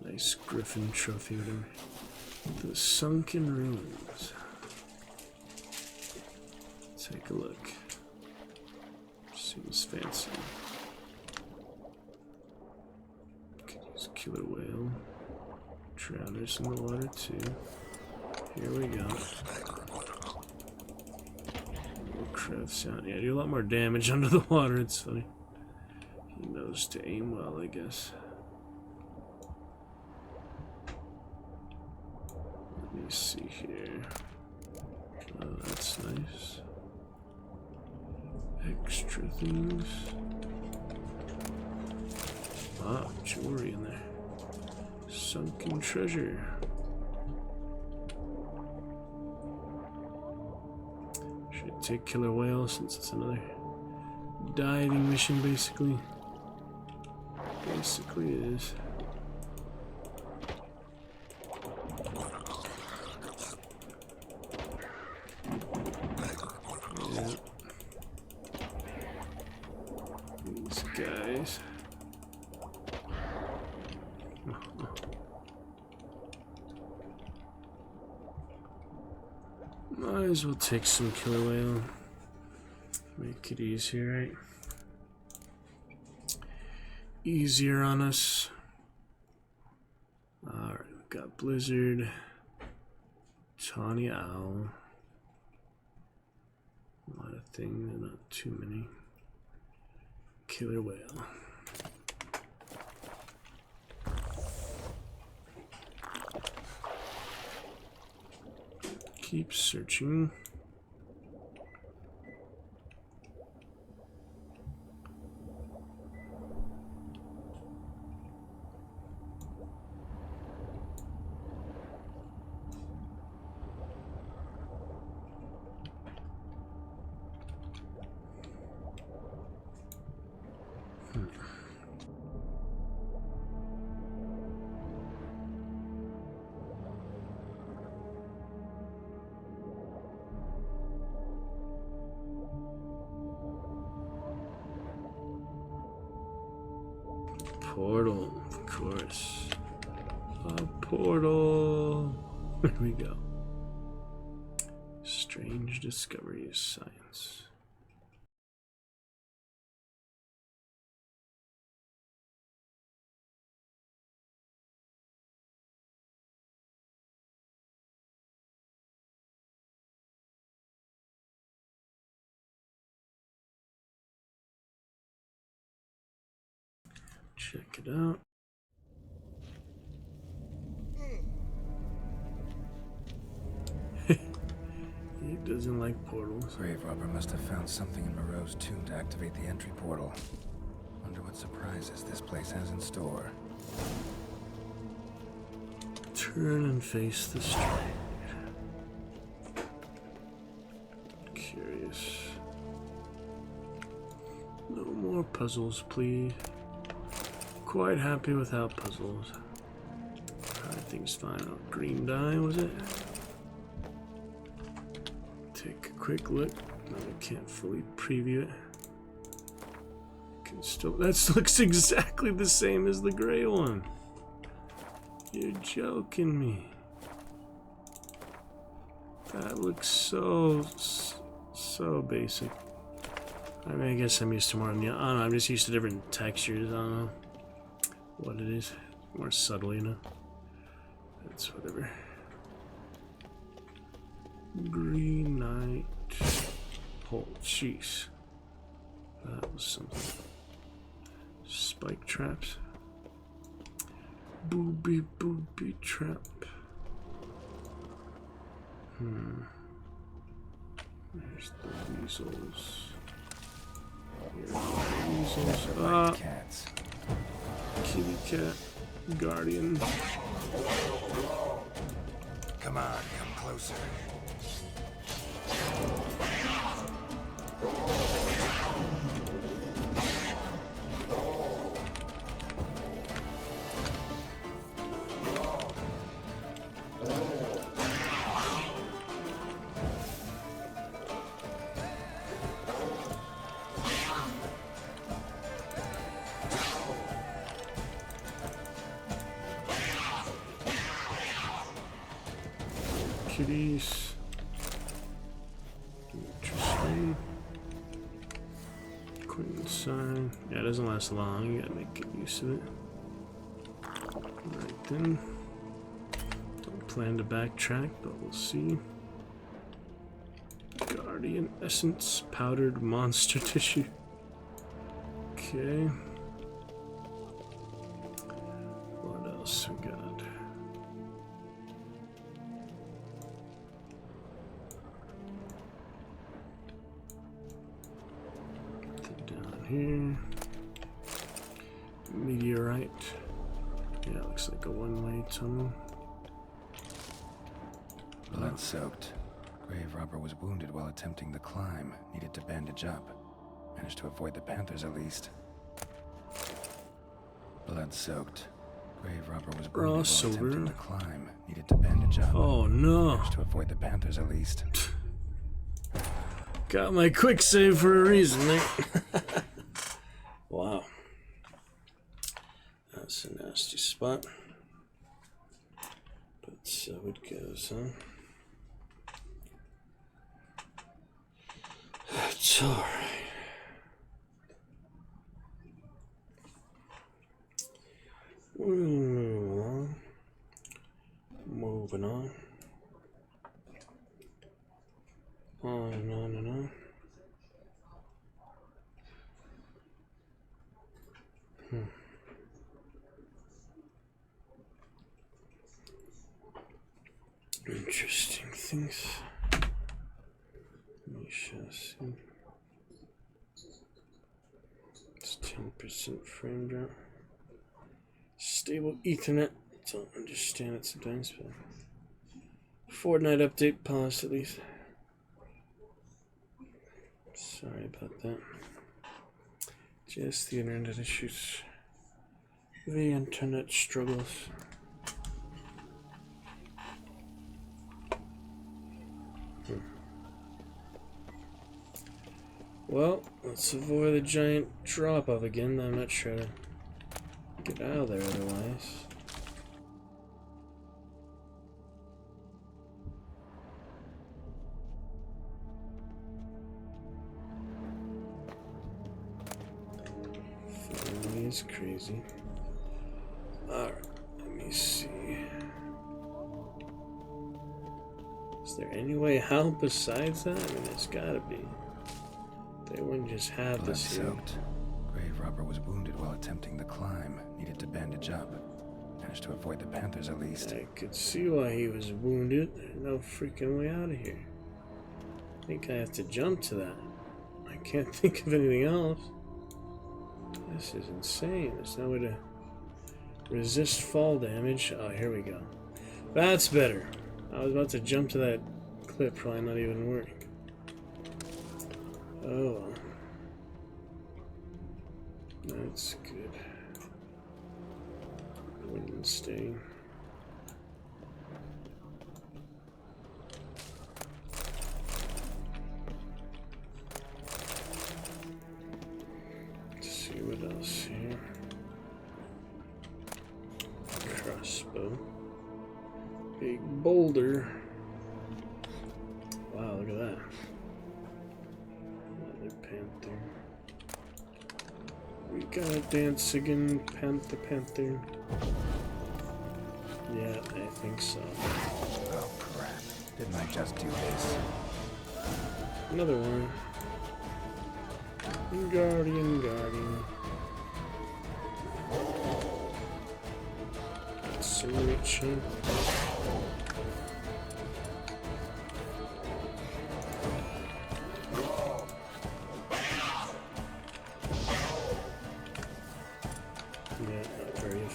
Nice Griffin trophy, whatever. The sunken ruins. Take a look. Seems fancy. Could use a killer whale. Drowners in the water too. Here we go. Craft sound. Yeah, do a lot more damage under the water. It's funny. He knows to aim well, I guess. Let me see here. Oh, that's nice. Extra things. Wow, jewelry in there. Sunken treasure. Should take killer whale since it's another diving mission, basically. Basically it is. Yeah. These guys. Might as well take some killer whale. Make it easier, right? Easier on us. Alright, we've got Blizzard, Tawny Owl. A lot of things, not too many. Killer whale. Keep searching. Portal, of course. A portal. There we go. Strange discoveries, science. Check it out. He doesn't like portals. Grave Robber must have found something in Moreau's tomb to activate the entry portal. Wonder what surprises this place has in store. Turn and face the street. Curious. No more puzzles, please. Quite happy without puzzles. Everything's fine. Oh, green dye, was it? Take a quick look. No, I can't fully preview it. Can still. That looks exactly the same as the gray one. You're joking me. That looks so basic. I mean, I guess I'm used to more. I don't know. I'm just used to different textures. I don't know what it is. More subtle, you know. That's whatever. Green Knight. Oh, jeez. That was something. Spike traps. Booby trap. There's the weasels. Here are the weasels. Cats. Kitty cat. Guardian. Come on, come closer. Kitties. Interesting. Queen sign. Yeah, it doesn't last long. You gotta make good use of it. Right then. Don't plan to backtrack, but we'll see. Guardian essence, powdered monster tissue. Okay. What else we got? Here. Meteorite. Yeah, looks like a one-way tunnel. Blood-soaked. Grave robber was wounded while attempting the climb. Needed to bandage up. Managed to avoid the panthers at least. Blood-soaked. Grave robber was wounded while attempting the climb. Needed to bandage up. Oh no! Managed to avoid the panthers at least. Got my quick save for a reason, mate. Wow. That's a nasty spot. But so it goes, huh? It's alright. We'll move on. Moving on. On and on and on. Interesting things. We shall see. It's 10% frame drop. Stable Ethernet. Don't understand it sometimes, but Fortnite update policy at least. Sorry about that. Just the internet issues. The internet struggles. Well, let's avoid the giant drop-off again. I'm not sure to get out of there otherwise. Family is crazy. Alright, let me see. Is there any way out besides that? I mean, there's gotta be. They wouldn't just have this here. Blood-soaked. Grave robber was wounded while attempting the climb. Needed to bandage up. Managed to avoid the panthers at least. I could see why he was wounded. There's no freaking way out of here. I think I have to jump to that. I can't think of anything else. This is insane. There's no way to resist fall damage. Oh, here we go. That's better. I was about to jump to that clip, probably not even working. Oh, that's good. Wouldn't stay. Let's see what else here. Crossbow. Big boulder. Wow, look at that. Panther. We gotta dance again, Panther. Yeah, I think so. Oh crap. Didn't I just do this? Another one. Guardian. Got some rich, huh?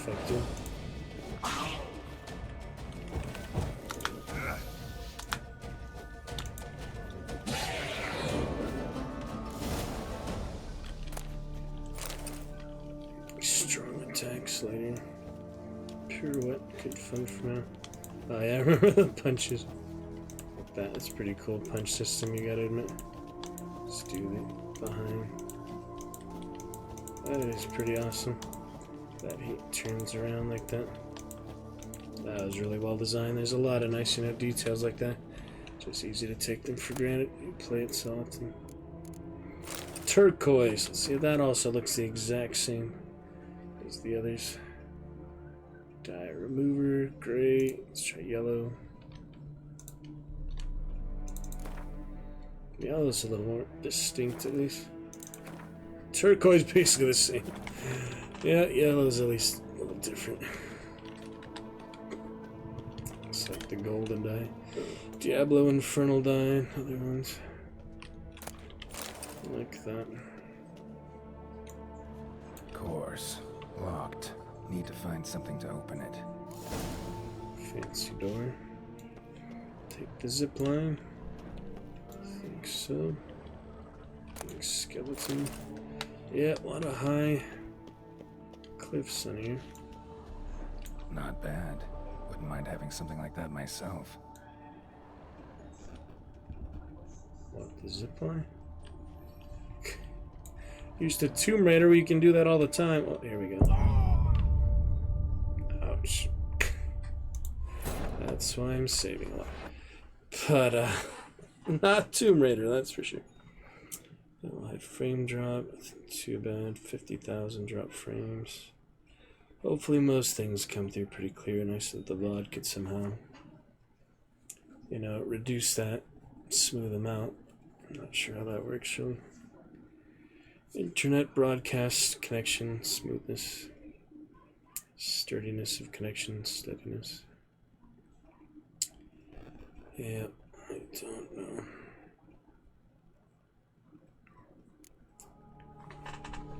effective. Strong attacks later. Pirouette, good fun for now. Oh yeah, I remember the punches. Like that, that's pretty cool punch system, you gotta admit. Let's do the behind. That is pretty awesome. That he turns around like that. That was really well designed. There's a lot of nice, details like that. Just easy to take them for granted. You play it so often. Turquoise. See, that also looks the exact same as the others. Dye remover, gray. Let's try yellow. Yellow's a little more distinct, at least. Turquoise basically the same. Yeah, yellow's at least a little different. It's like the golden dye. Diablo Infernal dye, other ones. Like that. Course. Locked. Need to find something to open it. Fancy door. Take the zip line. Think so. Big skeleton. Yeah, a lot of high cliffs on here. Not bad. Wouldn't mind having something like that myself. What, the zip line? Used to Tomb Raider where you can do that all the time. Oh, here we go. Ouch. That's why I'm saving a lot. But, not Tomb Raider, that's for sure. I'll hide frame drop. Too bad. 50,000 drop frames. Hopefully most things come through pretty clear. Nice that the VOD could somehow, reduce that, smooth them out. I'm not sure how that works, Sean. Internet broadcast connection, smoothness, sturdiness of connection, steadiness. Yeah, I don't know.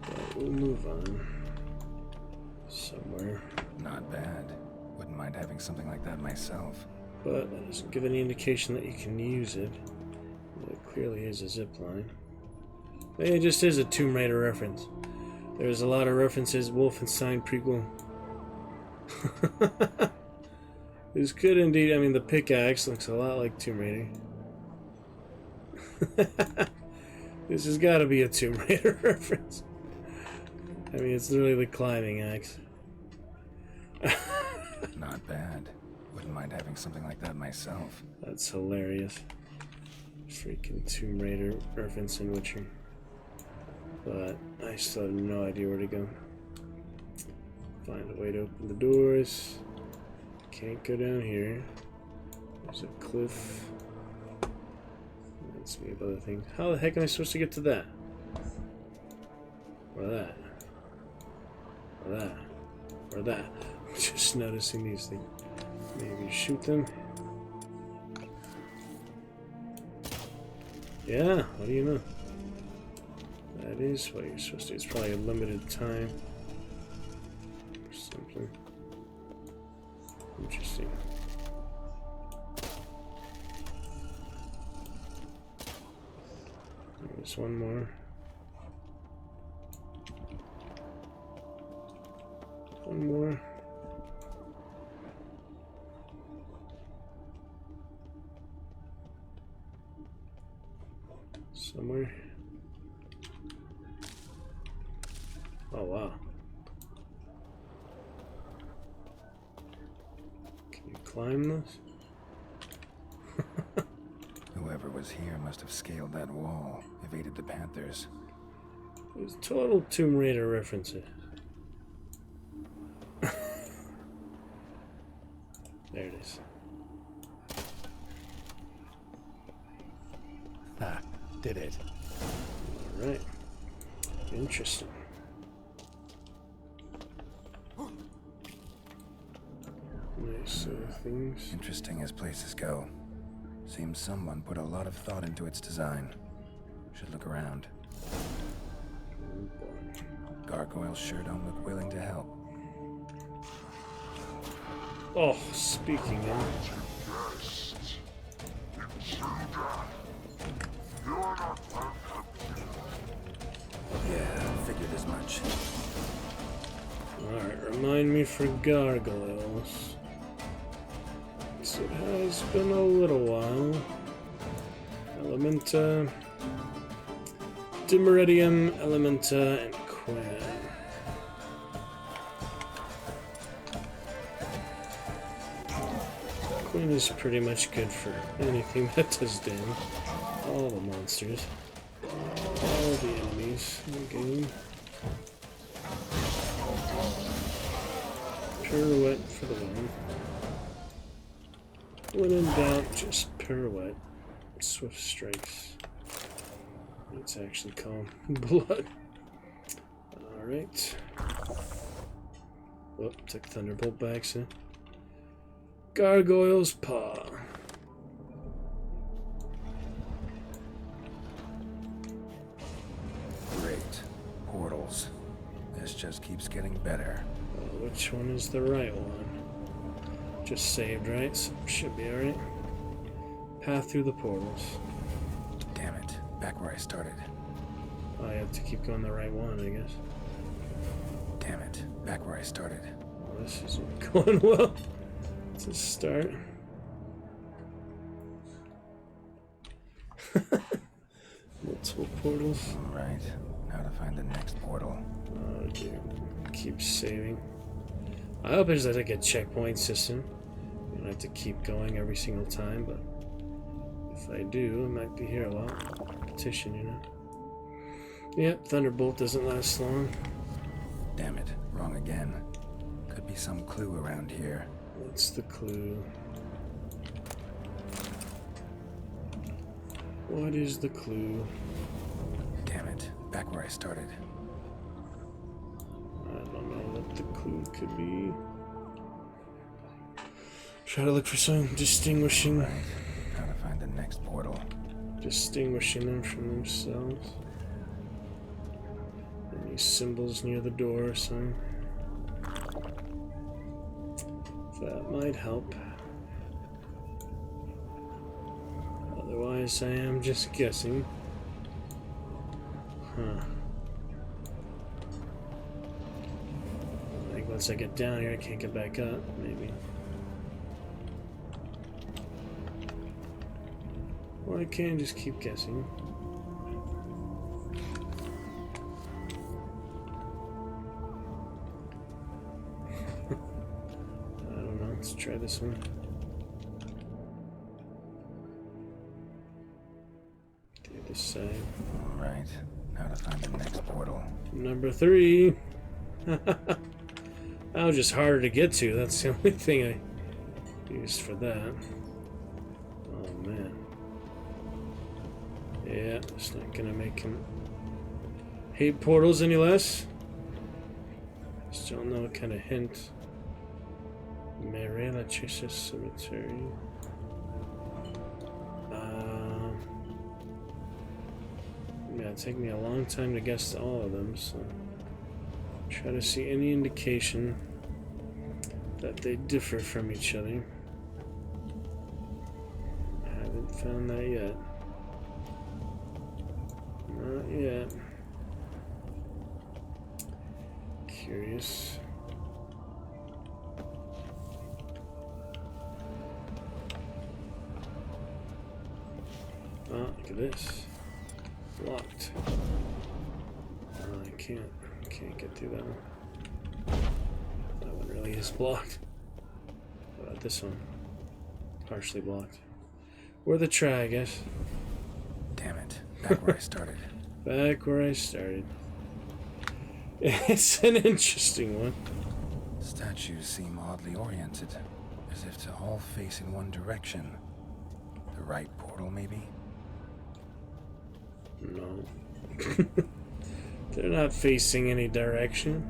But we'll move on. Somewhere. Not bad. Wouldn't mind having something like that myself. But that doesn't give any indication that you can use it. It clearly is a zip line. Maybe it just is a Tomb Raider reference. There's a lot of references. Wolfenstein prequel. This could indeed. I mean, the pickaxe looks a lot like Tomb Raider. This has got to be a Tomb Raider reference. I mean, it's literally the climbing axe. Not bad. Wouldn't mind having something like that myself. That's hilarious. Freaking Tomb Raider reference in Witcher. But I still have no idea where to go. Find a way to open the doors. Can't go down here. There's a cliff. Reminds me of other things. How the heck am I supposed to get to that? Or that? Or that? Or that? Just noticing these things. Maybe shoot them. Yeah, what do you know? That is what you're supposed to do. It's probably a limited time or something. Interesting. There's one more. One more. Somewhere. Oh wow. Can you climb this? Whoever was here must have scaled that wall, evaded the Panthers. There's total Tomb Raider references. There it is. Ah, did it. Alright. Interesting. Nice things. Interesting as places go. Seems someone put a lot of thought into its design. Should look around. Gargoyles sure don't look willing to help. Oh, speaking of. Yeah, figured as much. Alright, remind me for gargoyles. It has been a little while. Elementa, Dimeridium, Elementa, and Quinn. Quinn is pretty much good for anything that does damage. All the monsters. All the enemies in the game. Pirouette for the win. When in doubt, just pirouette. Swift strikes. It's actually called blood. Alright. Whoop, took Thunderbolt back, so. Gargoyle's Paw. Great. Portals. This just keeps getting better. Which one is the right one? Just saved, right? So should be alright. Path through the portals. Damn it. Back where I started. I have to keep going the right one, I guess. Damn it. Back where I started. Well, this isn't going well. It's a start. Multiple portals. Alright. Now to find the next portal. Oh dear. Keep saving. I hope there's like a checkpoint system. You don't have to keep going every single time, but if I do, I might be here a lot. Competition, you know. Yep, Thunderbolt doesn't last long. Damn it. Wrong again. Could be some clue around here. What's the clue? What is the clue? Damn it. Back where I started. I don't know what the clue could be. Try to look for something distinguishing. Right. How to find the next portal. Distinguishing them from themselves. Any symbols near the door or something. That might help. Otherwise, I am just guessing. Huh. I think once I get down here, I can't get back up, maybe. Or I can just keep guessing. I don't know, let's try this one. The other side. Alright, now to find the next portal. Number 3. That was just harder to get to. That's the only thing I used for that. Oh man. Yeah, it's not gonna make him hate portals any less. Still no kind of hint. Marilla Chase Cemetery. Yeah, it'd take me a long time to guess all of them, so try to see any indication that they differ from each other. Haven't found that yet. Not yet. Curious. Oh, look at this. Locked. Oh, I can't get through that one. That one really is blocked. What about this one? Partially blocked. Worth a try, I guess. Damn it. Back where I started. Back where I started. It's an interesting one. Statues seem oddly oriented, as if to all face in one direction. The right portal, maybe? No. They're not facing any direction.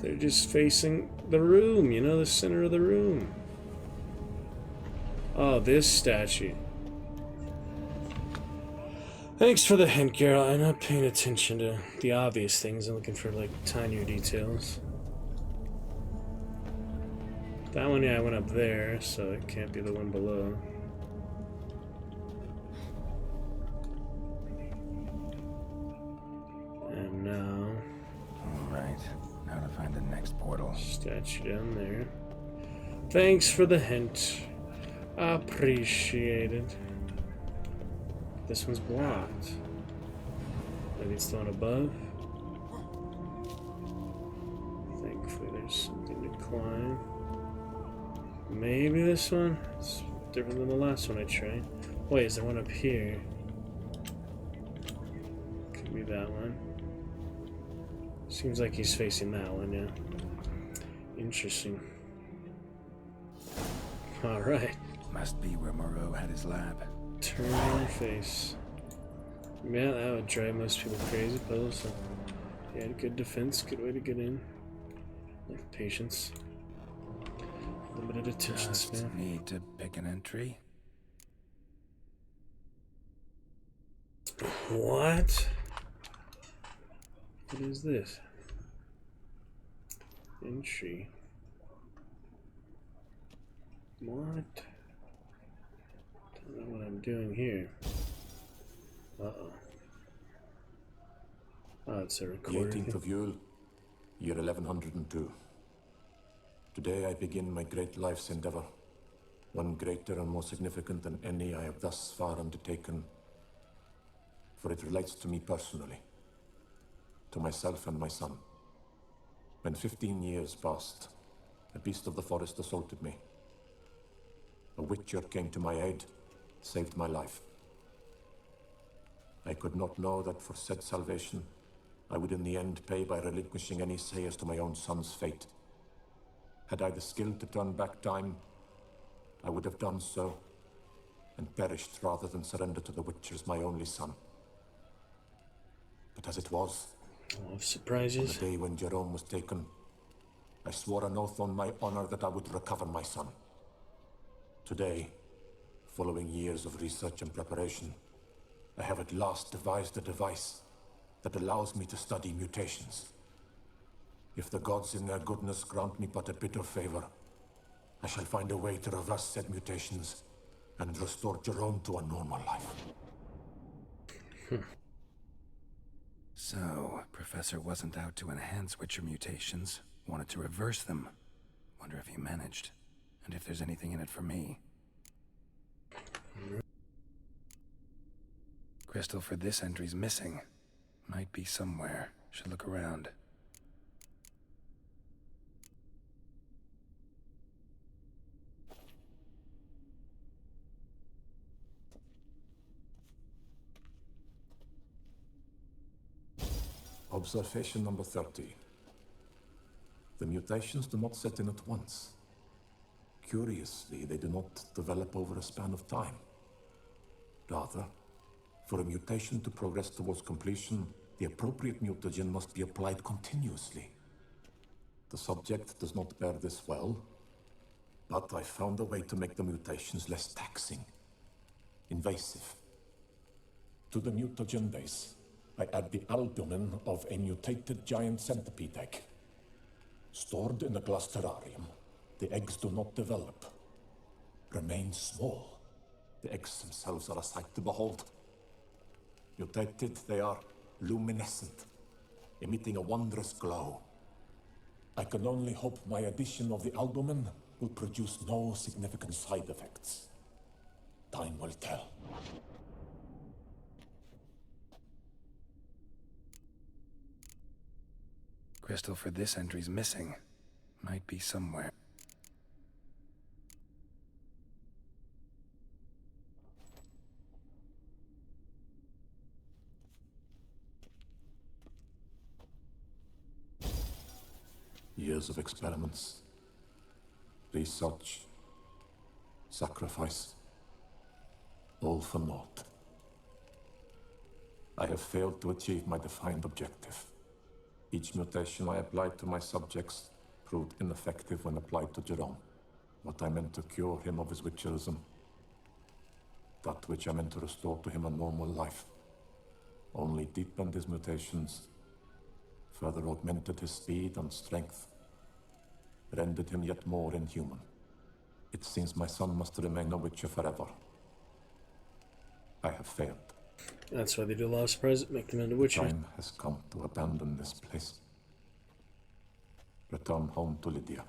They're just facing the room, you know, the center of the room. Oh, this statue. Thanks for the hint, Carol. I'm not paying attention to the obvious things. I'm looking for, like, tinier details. That one, yeah, I went up there, so it can't be the one below. And now... Alright, now to find the next portal. Statue down there. Thanks for the hint. Appreciated. This one's blocked. Maybe it's the one above. Thankfully there's something to climb. Maybe this one? It's different than the last one I tried. Wait, is there one up here? Could be that one. Seems like he's facing that one, yeah. Interesting. Alright. Must be where Moreau had his lab. Turn on your face. Yeah, that would drive most people crazy, but also he had good defense, good way to get in. Enough patience. Limited attention Just span. need to pick an entry. What? What is this? Entry. What? Don't know what I'm doing here. Uh-oh. Oh, it's a The recording. 18th of Yule, year 1102. Today I begin my great life's endeavor, one greater and more significant than any I have thus far undertaken, for it relates to me personally, to myself and my son. When 15 years passed, a beast of the forest assaulted me. A witcher came to my aid, saved my life. I could not know that for said salvation, I would in the end pay by relinquishing any say as to my own son's fate. Had I the skill to turn back time, I would have done so, and perished rather than surrender to the Witchers my only son. But as it was, of surprises. On the day when Jerome was taken, I swore an oath on my honor that I would recover my son. Today, following years of research and preparation, I have at last devised a device that allows me to study mutations. If the gods in their goodness grant me but a bit of favor, I shall find a way to reverse said mutations and restore Jerome to a normal life. So, Professor wasn't out to enhance Witcher mutations, wanted to reverse them. Wonder if he managed, and if there's anything in it for me. Crystal for this entry's missing. Might be somewhere. Should look around. Observation number 30. The mutations do not set in at once. Curiously, they do not develop over a span of time. Rather, for a mutation to progress towards completion, the appropriate mutagen must be applied continuously. The subject does not bear this well, but I found a way to make the mutations less taxing, invasive. To the mutagen base, I add the albumin of a mutated giant centipede egg. Stored in a glass terrarium, the eggs do not develop, remain small. The eggs themselves are a sight to behold. Mutated, they are luminescent, emitting a wondrous glow. I can only hope my addition of the albumin will produce no significant side effects. Time will tell. Crystal for this entry's missing. Might be somewhere. Years of experiments, research, sacrifice, all for naught. I have failed to achieve my defined objective. Each mutation I applied to my subjects proved ineffective when applied to Jerome. What I meant to cure him of his witcherism, that which I meant to restore to him a normal life, only deepened his mutations, further augmented his speed and strength, rendered him yet more inhuman. It seems my son must remain a Witcher forever. I have failed. That's why they do Lost Present, make them into Witcher. The time has come to abandon this place. Return home to Lydia.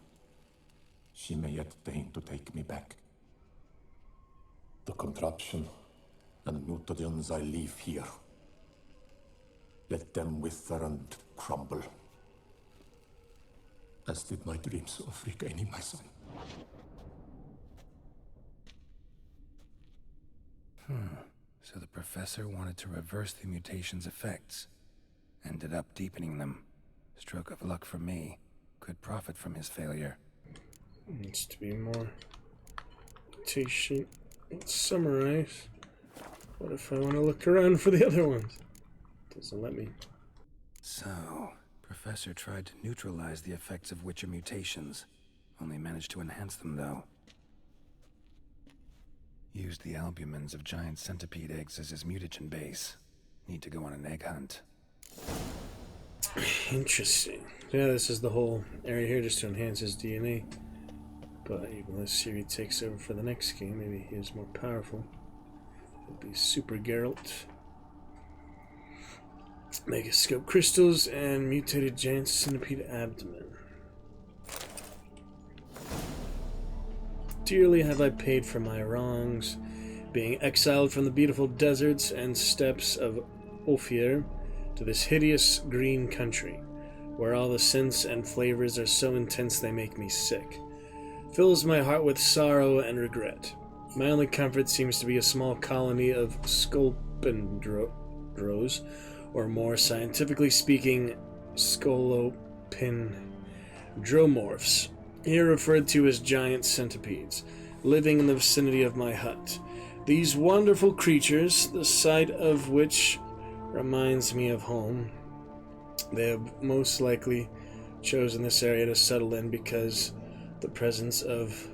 She may yet deign to take me back. The contraption and mutagens I leave here. Let them wither and crumble. As did my dreams of regaining my son. So the professor wanted to reverse the mutation's effects. Ended up deepening them. Stroke of luck for me. Could profit from his failure. Needs to be more mutation. Let's summarize. What if I want to look around for the other ones? Doesn't let me. So, Professor tried to neutralize the effects of Witcher mutations. Only managed to enhance them, though. Used the albumins of giant centipede eggs as his mutagen base. Need to go on an egg hunt. Interesting. Yeah, this is the whole area here just to enhance his DNA. But even if Ciri takes over for the next game, maybe he is more powerful. It'll be Super Geralt. Megascope crystals and mutated giant centipede abdomen. Dearly have I paid for my wrongs, being exiled from the beautiful deserts and steppes of Ophir to this hideous green country, where all the scents and flavors are so intense they make me sick. Fills my heart with sorrow and regret. My only comfort seems to be a small colony of scolopendros, or more scientifically speaking, scolopendromorphs, here referred to as giant centipedes, living in the vicinity of my hut. These wonderful creatures, the sight of which reminds me of home. They have most likely chosen this area to settle in because the presence of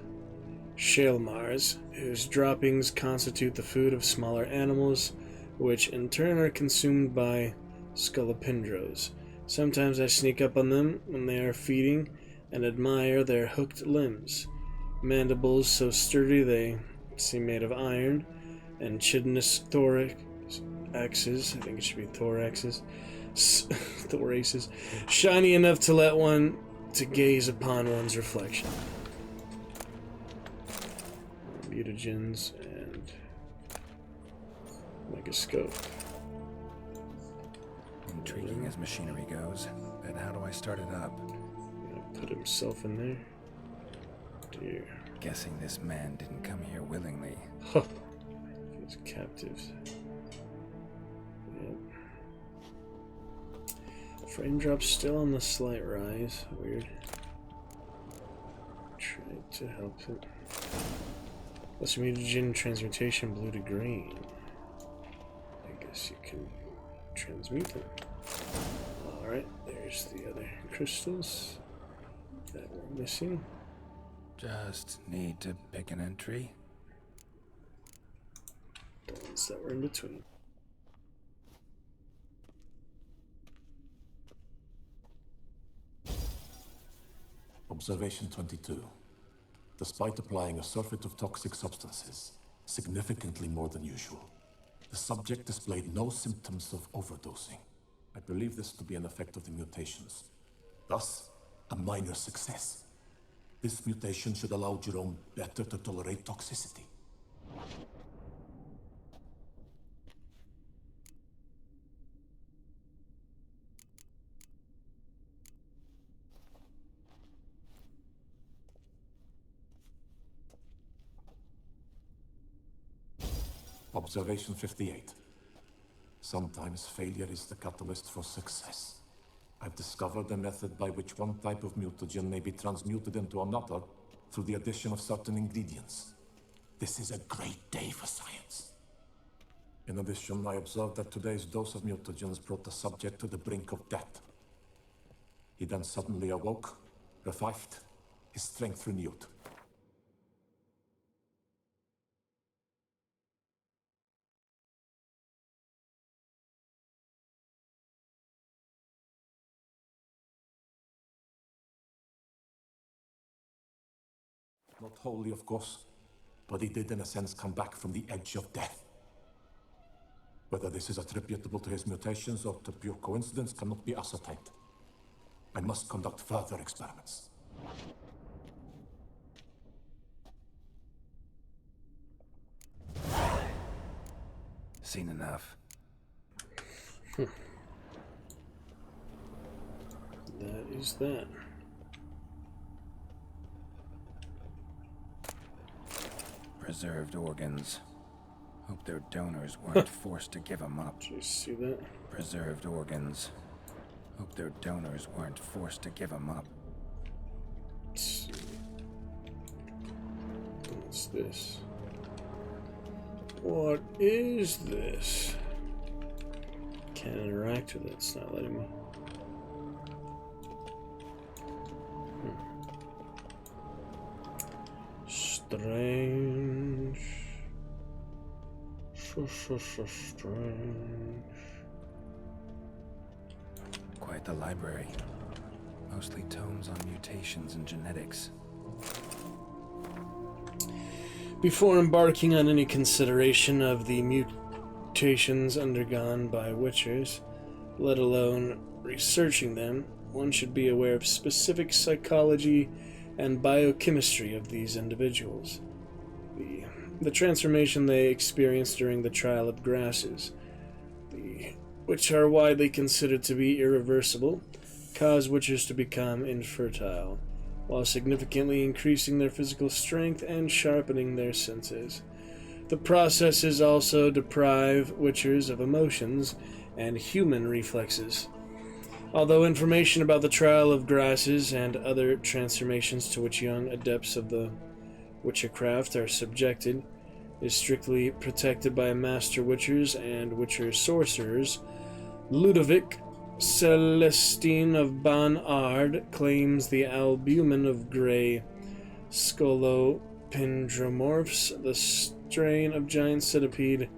Shaelmars, whose droppings constitute the food of smaller animals, which in turn are consumed by scolopendros. Sometimes I sneak up on them when they are feeding and admire their hooked limbs, mandibles so sturdy they seem made of iron, and chitinous thoraxes, I think it should be thoraxes, thoraces, shiny enough to let one to gaze upon one's reflection. Mutagens and Megascope. Intriguing as machinery goes, but how do I start it up? Put himself in there. Dear. Guessing this man didn't come here willingly. Huh. He's captives. Yep. Frame drop's still on the slight rise. Weird. Try to help it. Let's mutagen transmutation blue to green. I guess you can transmute them. Alright, there's the other crystals that we're missing. Just need to pick an entry. The ones that were in between. Observation 22. Despite applying a surfeit of toxic substances, significantly more than usual, the subject displayed no symptoms of overdosing. I believe this to be an effect of the mutations. Thus, a minor success. This mutation should allow Jerome better to tolerate toxicity. Observation 58. Sometimes failure is the catalyst for success. I've discovered a method by which one type of mutagen may be transmuted into another through the addition of certain ingredients. This is a great day for science. In addition, I observed that today's dose of mutagens brought the subject to the brink of death. He then suddenly awoke, revived, his strength renewed. Not wholly, of course, but he did in a sense come back from the edge of death. Whether this is attributable to his mutations or to pure coincidence cannot be ascertained. I must conduct further experiments. Seen enough. That is that. Preserved organs. Hope their donors weren't forced to give them up. Did you see that? Preserved organs. Hope their donors weren't forced to give them up. Let's see. What's this? What is this? Can't interact with it. It's not letting me. Strange. So strange. Quite the library. Mostly tomes on mutations and genetics. Before embarking on any consideration of the mutations undergone by Witchers, let alone researching them, one should be aware of specific psychology and biochemistry of these individuals. The transformation they experience during the trial of grasses, which are widely considered to be irreversible, cause Witchers to become infertile, while significantly increasing their physical strength and sharpening their senses. The processes also deprive Witchers of emotions and human reflexes. Although information about the trial of grasses and other transformations to which young adepts of the Witchercraft are subjected is strictly protected by Master Witchers and Witcher Sorcerers, Ludovic Celestine of Ban-Ard claims the albumin of grey scolopendromorphs, the strain of giant centipede,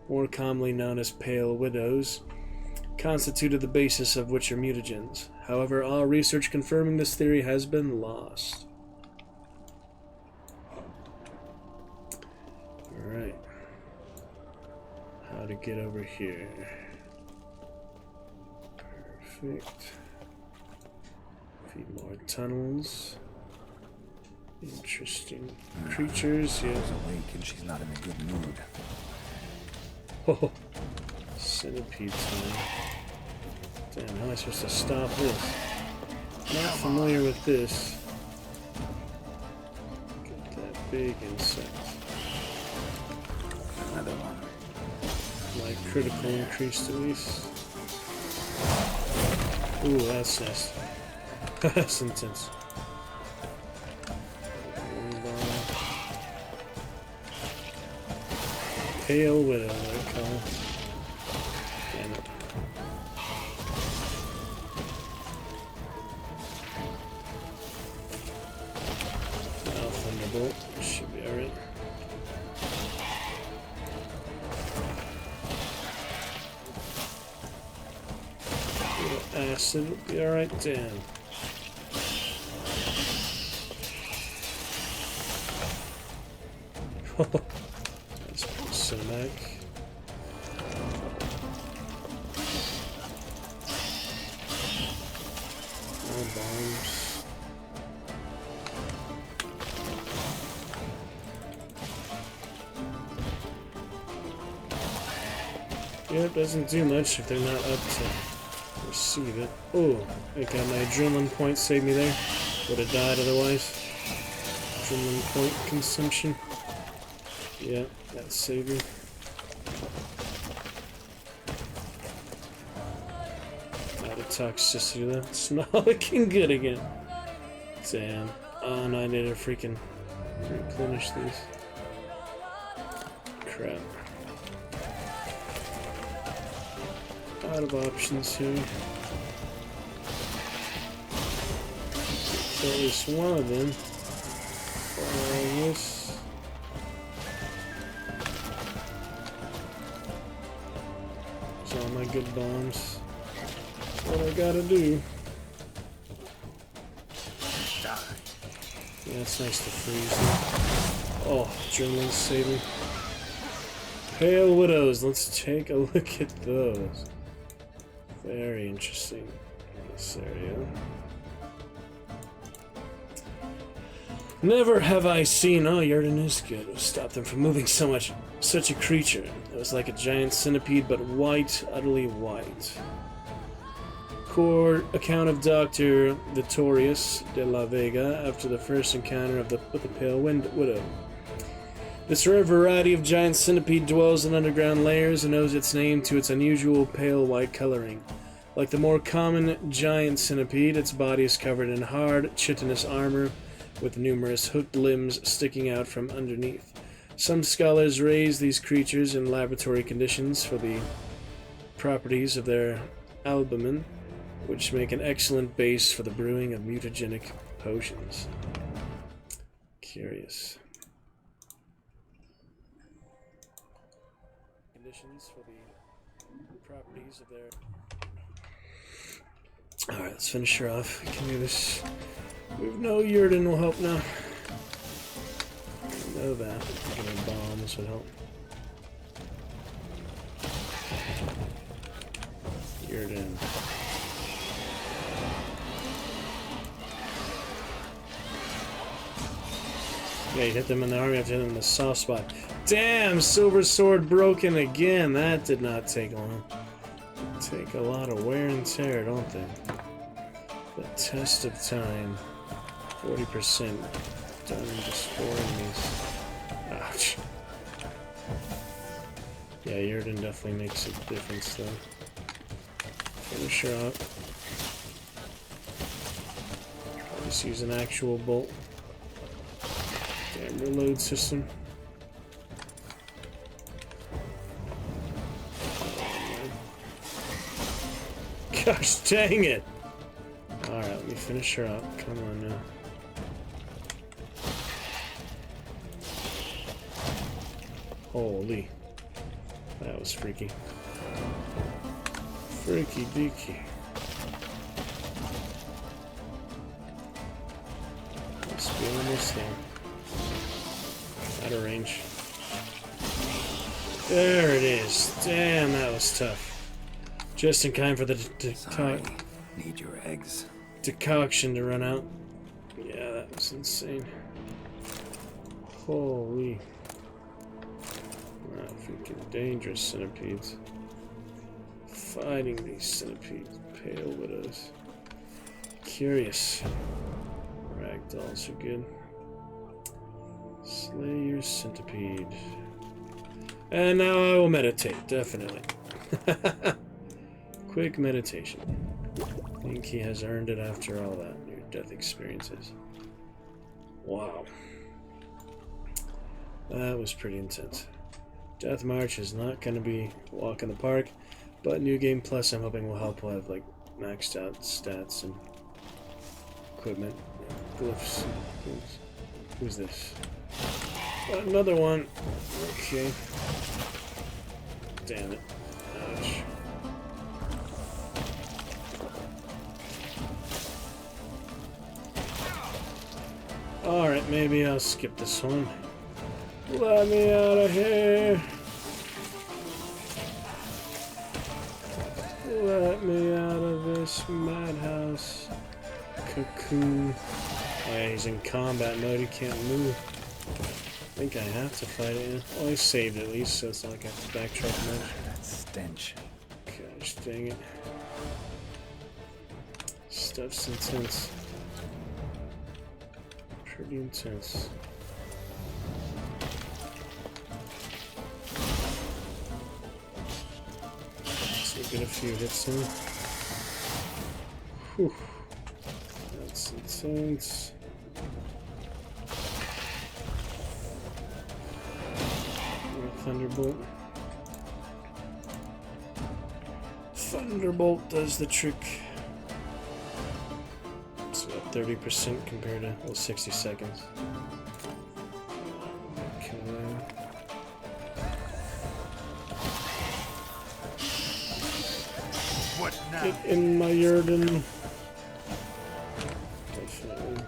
more commonly known as pale widows, constituted the basis of Witcher mutagens. However, all research confirming this theory has been lost. Alright. How to get over here. Perfect. A few more tunnels. Interesting creatures, yeah. She's awake and she's not in a good mood. Oh, centipede time. Damn, how am I supposed to stop this? Not familiar with this. Get that big insect. Another one. My critical increased at least. Ooh, that's nice. That's intense. Pale widow, I call it. Damn it. Now Thunderbolt should be alright. Acid will be alright, damn. That's pretty cinematic. More bombs. Yeah, it doesn't do much if they're not up to receive it. Oh, I got my adrenaline point, saved me there. Would have died otherwise. Adrenaline point consumption. Yeah, that saved me. Out of toxicity though. It's not looking good again. Damn. Oh no, I need to freaking replenish these. Crap. Out of options here. At least one of them. This. There's all my good bombs. That's what I gotta do. Die. Yeah, Yeah, it's nice to freeze them. Oh, adrenaline's saving. Pale Widows, let's take a look at those. Very interesting. This area. Never have I seen. Oh, Yurden is good. Stop them from moving so much. Such a creature. It was like a giant centipede, but white, utterly white. Core account of Dr. Vittorius de la Vega after the first encounter with the Pale Widow. This rare variety of giant centipede dwells in underground layers and owes its name to its unusual pale white coloring. Like the more common giant centipede, its body is covered in hard, chitinous armor with numerous hooked limbs sticking out from underneath. Some scholars raise these creatures in laboratory conditions for the properties of their albumin, which make an excellent base for the brewing of mutagenic potions. Curious. Conditions for the properties of their... Alright, let's finish her off. We can do this. We know Yurden will help now. I know that. Getting bombs would help. Yurden. Yeah, you hit them in the arm, you have to hit them in the soft spot. Damn! Silver Sword broken again! That did not take long. Take a lot of wear and tear, don't they? The test of time. 40% done destroying these. Ouch. Yeah, Yurden definitely makes a difference though. Finish her up. Just use an actual bolt. Damn reload system. Gosh dang it! Alright, let me finish her up. Come on now. Holy. That was freaky. Freaky deaky. Must be almost there. Out of range. There it is. Damn, that was tough. Just in time for the need your eggs. Decoction to run out. Yeah, that was insane. Holy. Wow, freaking dangerous centipedes. Fighting these centipedes. Pale Widows. Curious. Ragdolls are good. Slay your centipede. And now I will meditate, definitely. Quick meditation. I think he has earned it after all that near-death experiences. Wow. That was pretty intense. Death March is not going to be a walk in the park, but New Game Plus I'm hoping will help. We'll have like maxed out stats and equipment, glyphs. Who's this? Another one. Okay. Damn it. Ouch. Alright, maybe I'll skip this one. Let me out of here. Let me out of this madhouse. Cocoon. Oh yeah, he's in combat mode, he can't move. I think I have to fight it. Oh, I saved at least, so it's not like I have to backtrack much. That stench. Gosh dang it. Stuff's intense. Pretty intense. So get a few hits in. Whew. That's intense. Thunderbolt. Thunderbolt does the trick. It's about 30% compared to, well, 60 seconds. Okay. What now? Get in my Yurden. Definitely.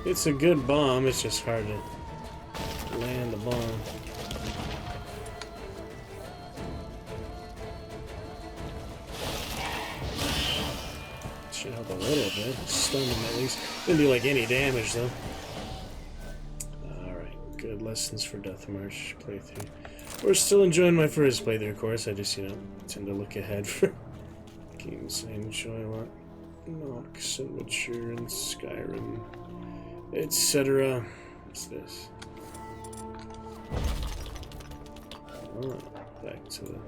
It's a good bomb, it's just hard to land the bomb. Should help a little bit. Stun him at least. Didn't do like any damage though. Alright, good lessons for Death March playthrough. We're still enjoying my first playthrough, of course. I just, you know, tend to look ahead for games I enjoy a lot. Nox and Witcher and Skyrim, etc. What's this? Oh, back to the...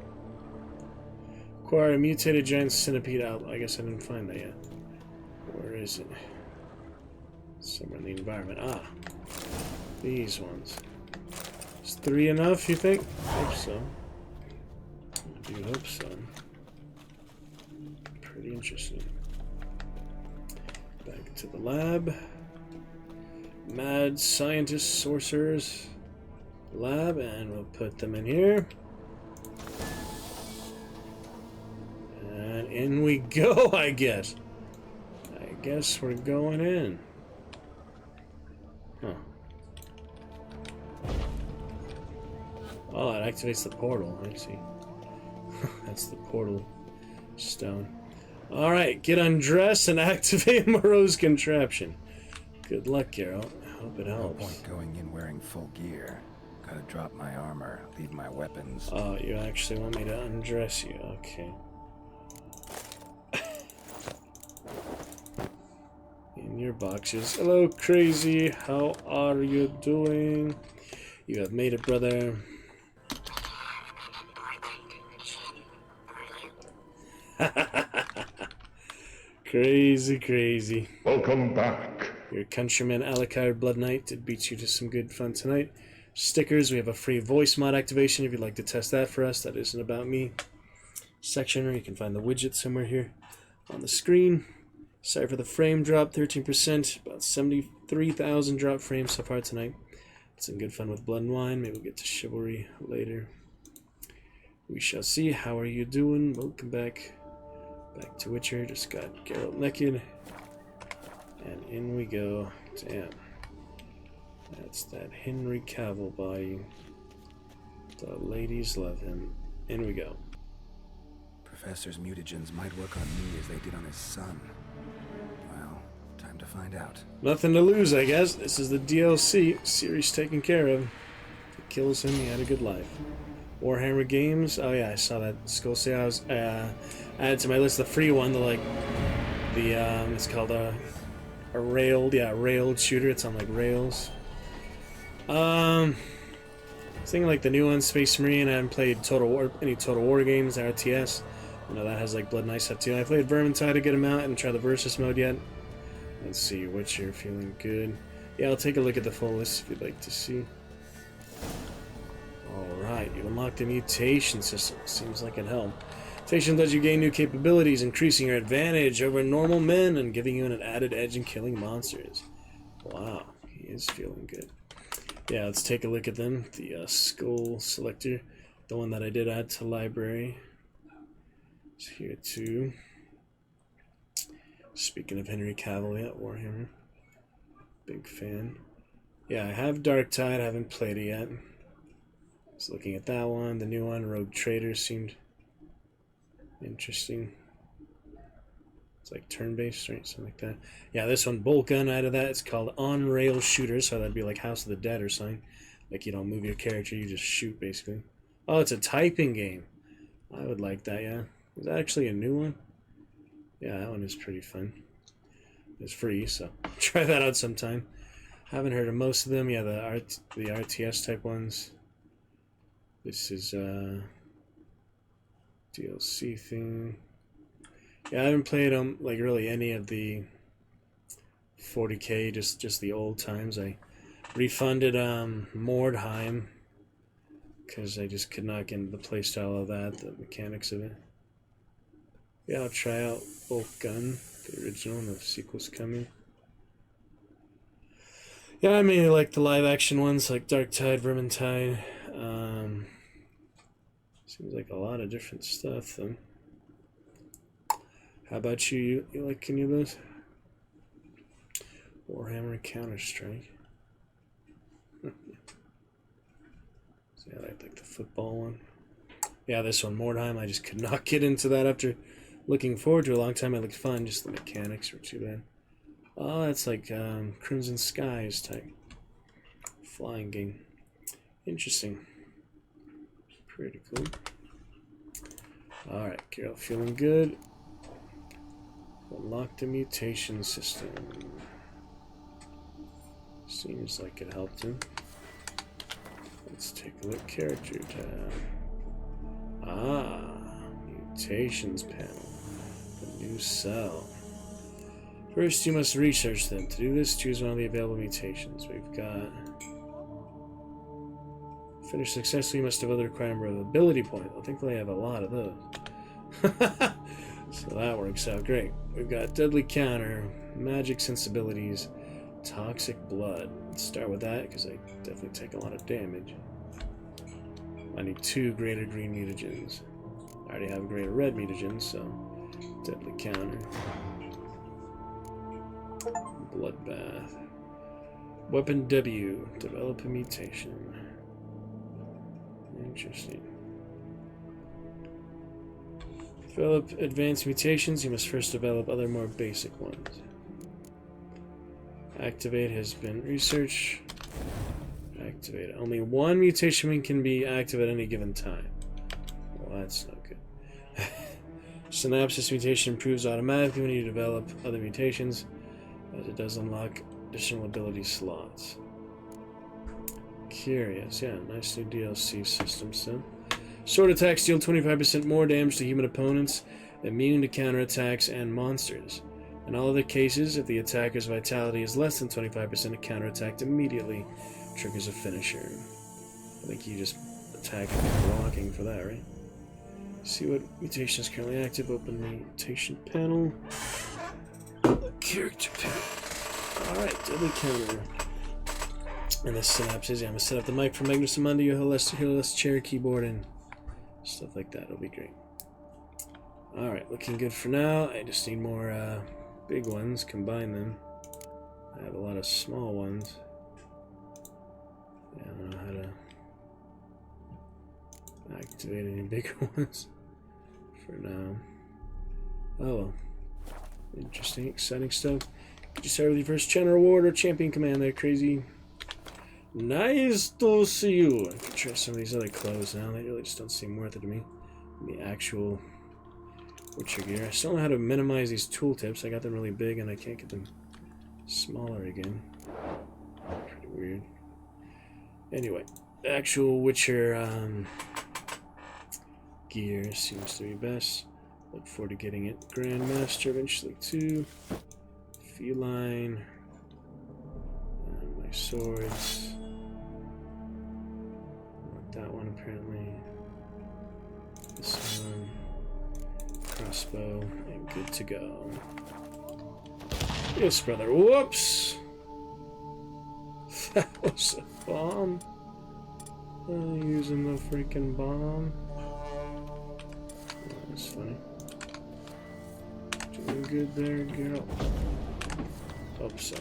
Acquire a mutated giant centipede out. I guess I didn't find that yet. Where is it? Somewhere in the environment. Ah, these ones. Is 3 enough, you think? I hope so. I do hope so. Pretty interesting. Back to the lab. Mad scientists, sorcerers lab, and we'll put them in here. And in we go, I guess. I guess we're going in. Huh. Oh, it activates the portal. I see. That's the portal stone. Alright, get undressed and activate Moreau's contraption. Good luck, Geralt. I hope it helps. No point going in wearing full gear. Gotta drop my armor, leave my weapons. Oh, you actually want me to undress you? Okay. In your boxes. Hello, crazy. How are you doing? You have made it, brother. Crazy, crazy. Welcome back. Your countryman Alucard Blood Knight did beat you to some good fun tonight. Stickers, we have a free voice mod activation if you'd like to test that for us. That isn't about me. Section where you can find the widget somewhere here on the screen. Sorry for the frame drop, 13%, about 73,000 drop frames so far tonight. Had some good fun with Blood and Wine. Maybe we'll get to Chivalry later. We shall see. How are you doing? Welcome back. Back to Witcher. Just got Geralt naked. And in we go. Damn. That's that Henry Cavill body. The ladies love him. In we go. Professor's mutagens might work on me as they did on his son. Well, time to find out. Nothing to lose, I guess. This is the DLC. Series taken care of. If it kills him, he had a good life. Warhammer Games. Oh yeah, I saw that. Skull say I was added to my list the free one. It's called a railed shooter. It's on like rails. I was thinking like the new one, Space Marine. I haven't played any Total War games, RTS. I know that has like Blood and Ice stuff too. I played Vermintide to get him out and try the Versus mode yet. Let's see, Witcher, feeling good. Yeah, I'll take a look at the full list if you'd like to see. Alright, you unlocked the mutation system. Seems like it helped. Mutation lets you gain new capabilities, increasing your advantage over normal men and giving you an added edge in killing monsters. Wow, he is feeling good. Yeah, let's take a look at them. The Skull Selector, the one that I did add to library. It's here too. Speaking of Henry Cavill, yeah, Warhammer. Big fan. Yeah, I have Darktide, I haven't played it yet. Just looking at that one, the new one, Rogue Trader, seemed interesting. It's like turn-based, right? Something like that. Yeah, this one, bolt gun out of that. It's called On-Rail Shooter, so that'd be like House of the Dead or something. Like you don't move your character, you just shoot, basically. Oh, it's a typing game. I would like that, yeah. Is that actually a new one? Yeah, that one is pretty fun. It's free, so try that out sometime. Haven't heard of most of them. Yeah, the RTS type ones. This is DLC thing. Yeah, I haven't played like really any of the 40k, just the old times. I refunded Mordheim because I just could not get into the playstyle of that, the mechanics of it. Yeah, I'll try out Bolt Gun, the original, and the sequel's coming. Yeah, I mainly like the live action ones like Darktide, Vermintide. Seems like a lot of different stuff though. How about you? You like any of those? Warhammer Counter-Strike. See, I like the football one. Yeah, this one, Mordheim, I just could not get into that after looking forward to it a long time. It looked fun, just the mechanics were too bad. Oh, that's like Crimson Skies type flying game. Interesting. Pretty cool. Alright, Carol, feeling good. Unlock the mutation system. Seems like it helped him. Let's take a look. Character tab. Ah, mutations panel. The new cell. First, you must research them. To do this, choose one of the available mutations. We've got... Finish successfully, you must have other required number of ability points. I think they have a lot of those. So that works out great. We've got Deadly Counter, Magic Sensibilities, Toxic Blood. Let's start with that, because I definitely take a lot of damage. I need 2 Greater Green Mutagens. I already have a Greater Red Mutagen, so Deadly Counter. Bloodbath. Weapon W. Develop a mutation. Interesting. Develop advanced mutations. You must first develop other more basic ones. Activate has been researched. Activate. Only 1 mutation wing can be active at any given time. Well, that's not good. Synapsis mutation improves automatically when you develop other mutations, as it does unlock additional ability slots. Curious, yeah, nice new DLC system still. Sword attacks deal 25% more damage to human opponents, immune to counterattacks and monsters. In all other cases, if the attacker's vitality is less than 25%, a counterattack immediately triggers a finisher. I think you just attack blocking for that, right? See what mutation is currently active. Open the mutation panel. Character panel. Alright, Deadly Counter. And the synapses. Yeah, I'm going to set up the mic for Magnus Amundi. He'll let's share keyboard and stuff like that. It'll be great. Alright, looking good for now. I just need more big ones. Combine them. I have a lot of small ones. Yeah, I don't know how to activate any bigger ones for now. Oh well. Interesting, exciting stuff. Did you start with your first channel reward or champion command there, crazy? Nice to see you. I can try some of these other clothes now. They really just don't seem worth it to me. The actual Witcher gear. I still know how to minimize these tooltips. I got them really big and I can't get them smaller again. Pretty weird. Anyway, the actual Witcher gear seems to be best. Look forward to getting it. Grandmaster eventually too. Feline. And my swords. Not that one apparently. This one. Crossbow. And good to go. Yes, brother. Whoops! That was a bomb. Using the freaking bomb. That's funny. Doing good there, girl. Hope so.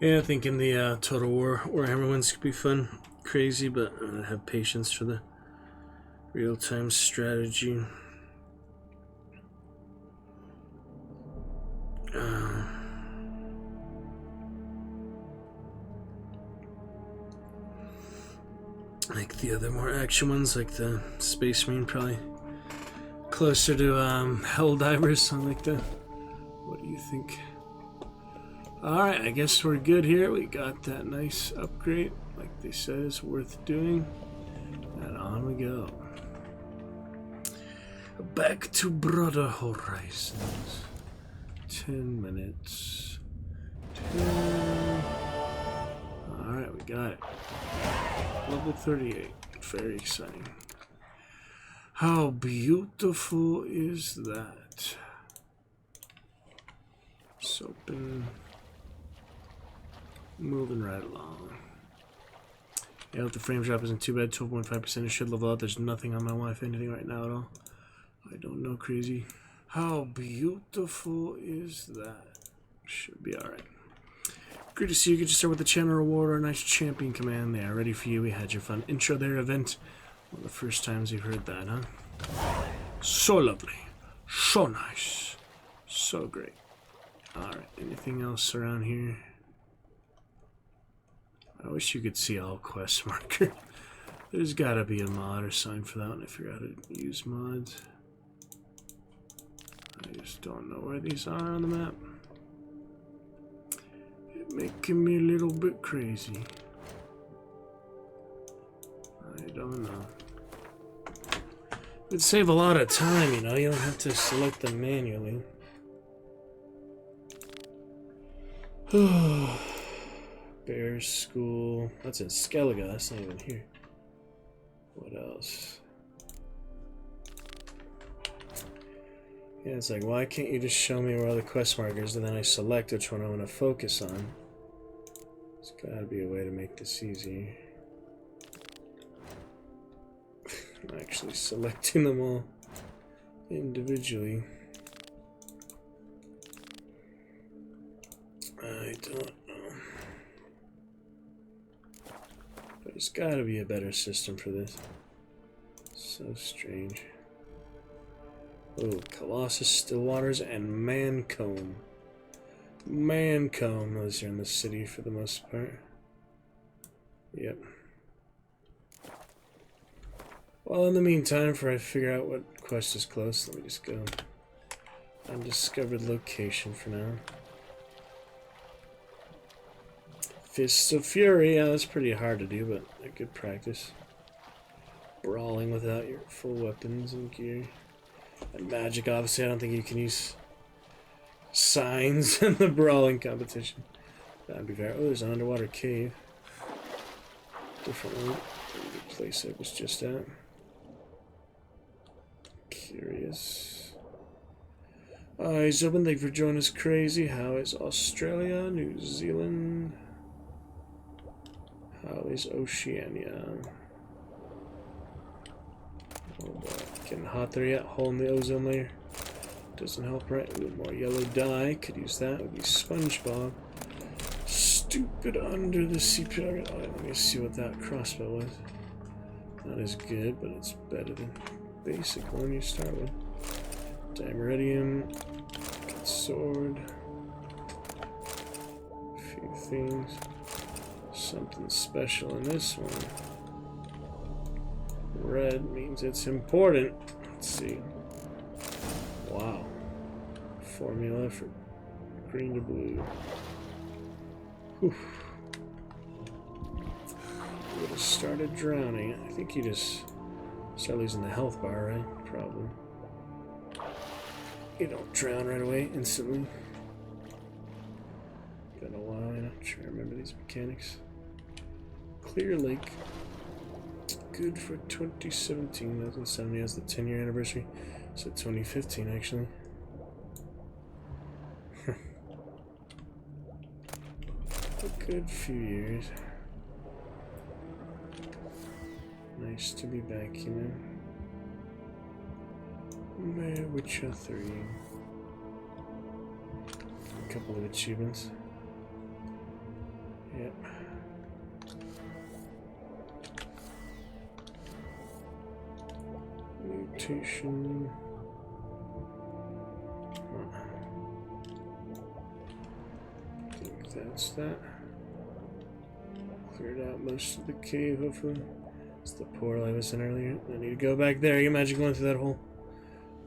Yeah, thinking the Total War Warhammer ones could be fun, crazy, but I don't have patience for the real-time strategy. Like the other more action ones, like the Space Marine, probably closer to Helldivers, something like that. What do you think? Alright, I guess we're good here. We got that nice upgrade, like they said, is worth doing. And on we go. Back to Broader Horizons. 10 minutes. 10. Alright, we got it. Level 38. Very exciting. How beautiful is that? So been moving right along. Yeah, if the frame drop isn't too bad, 12.5%, it should level out. There's nothing on my Wi-Fi anything right now at all. I don't know, crazy. How beautiful is that? Should be alright. Great to see you. Get to start with the channel reward or a nice champion command. They are ready for you. We had your fun intro there, event. One of the first times you've heard that, huh? So lovely. So nice. So great. Alright, anything else around here? I wish you could see all quest marker. There's gotta be a mod or sign for that one. I figure out how to use mods. I just don't know where these are on the map. It's making me a little bit crazy. I don't know. It'd save a lot of time, you know. You don't have to select them manually. Bear School. That's in Skellige. That's not even here. What else? Yeah, it's like, why can't you just show me where all the quest markers and then I select which one I want to focus on? There's gotta be a way to make this easier. I'm actually selecting them all individually. I don't know. But there's gotta be a better system for this. So strange. Oh, Colossus, Stillwaters, and Mancomb. Mancomb, those are in the city for the most part. Yep. Well, in the meantime, before I figure out what quest is close, let me just go undiscovered location for now. Fists of Fury, yeah, that's pretty hard to do, but a good practice. Brawling without your full weapons and gear. And magic, obviously, I don't think you can use signs in the brawling competition. That'd be fair. Oh, there's an underwater cave. Different one. The place I was just at. Curious. Hi, Zubin, thank you for joining us, crazy. How is Australia, New Zealand? How is Oceania? Oh boy, getting hot there yet? Hole in the ozone layer. Doesn't help, right? A little more yellow dye. Could use that. Would be SpongeBob. Stupid under the sea pit. Oh, let me see what that crossbow was. Not as good, but it's better than the basic one you start with. Dimeridium. Good sword. A few things. Something special in this one. Red means it's important. Let's see. Wow. Formula for green to blue. Whew. Would have started drowning. I think you just start losing the health bar, right? Probably. You don't drown right away, instantly. Been a while, I'm not sure I remember these mechanics. Clear Lake. Good for 2017. 2070 as the 10-year anniversary. So 2015, actually. A good few years. Nice to be back, you know. Mayor Witcher 3. A couple of achievements. rotation. I think that's that. Cleared out most of the cave, hopefully. It's the portal I was in earlier. I need to go back there. You imagine going through that whole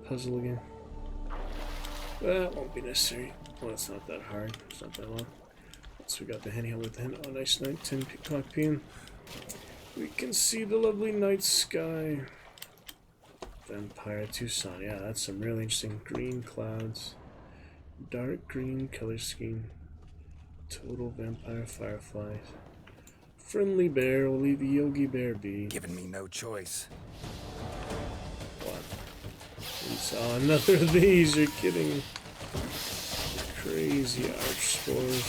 puzzle again. That won't be necessary. Well, it's not that hard. It's not that long. Once we got the henny with the hen. Oh, nice night, 10 o'clock p.m. We can see the lovely night sky. Vampire Tucson. Yeah, that's some really interesting green clouds. Dark green color scheme. Total vampire fireflies. Friendly bear will leave the Yogi Bear be. Giving me no choice. What? We saw another of these. You're kidding me. Crazy arch spores.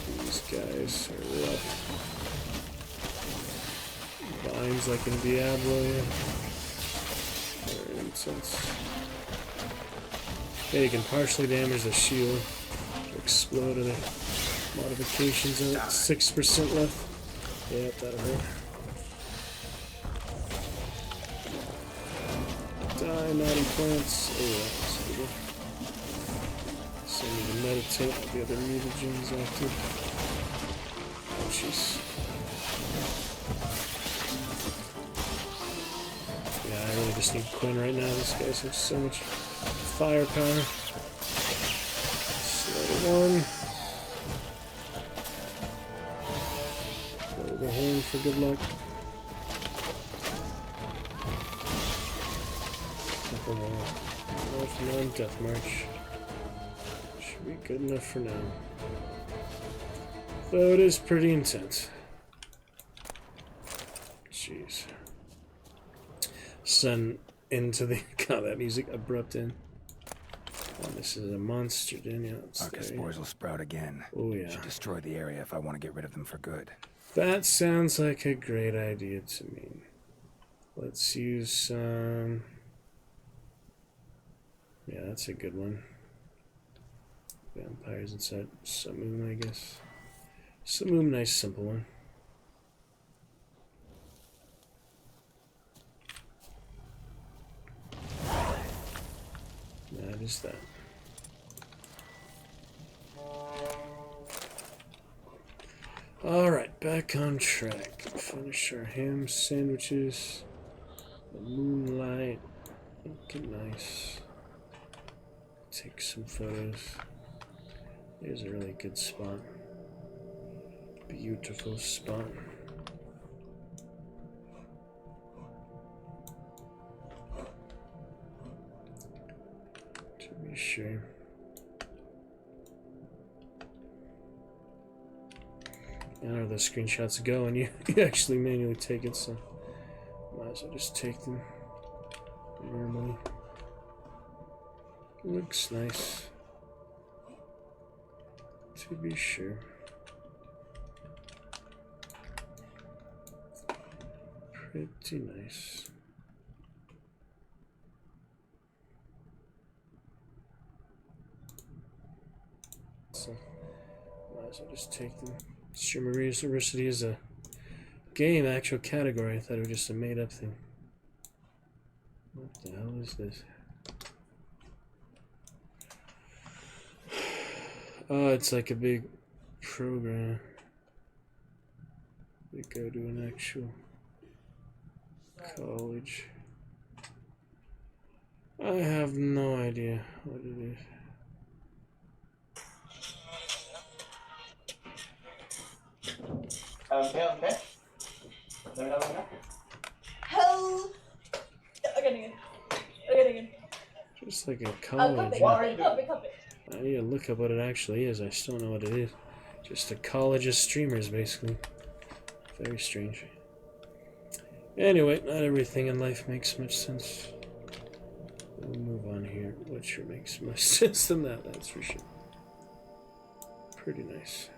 These guys are rough. Vines like in Diablo, yeah. Very intense. Okay, you can partially damage the shield to explode in it. Modifications of it, 6% left. Yep, that'll hurt. Die, naughty plants. Oh, yeah, that's good. So I need to meditate with the other mutagens active. Oh, jeez. Yeah, I really just need Quinn right now. This guy's has so much firepower. Slow one. Go to the horn for good luck. Couple more. North None Death March. Should be good enough for now. Though it is pretty intense. Jeez. Sun into the combat music, abrupt in. Oh, this is a monster, didn't you? Arca spores will sprout again. Oh yeah. Should destroy the area if I want to get rid of them for good. That sounds like a great idea to me. Let's use some. Yeah, that's a good one. Vampires inside Samum, I guess. Samum, nice simple one. That is that. Alright, back on track. Finish our ham sandwiches. The moonlight. Looking nice. Take some photos. Here's a really good spot. Beautiful spot. To be sure. I know where those screenshots go and you actually manually take it, so might as well just take them normally. Looks nice. To be sure. Pretty nice. So, might as well just take them. Streamer University is a game actual category. I thought it was just a made up thing. What the hell is this? Oh, it's like a big program. We go to an actual college. I have no idea what it is. Okay. Hell. Again. Just like a college. Copy. I need to look up what it actually is. I still don't know what it is. Just a college of streamers, basically. Very strange. Anyway, not everything in life makes much sense. We'll move on here. What sure makes more sense than that, that's for sure. Pretty nice.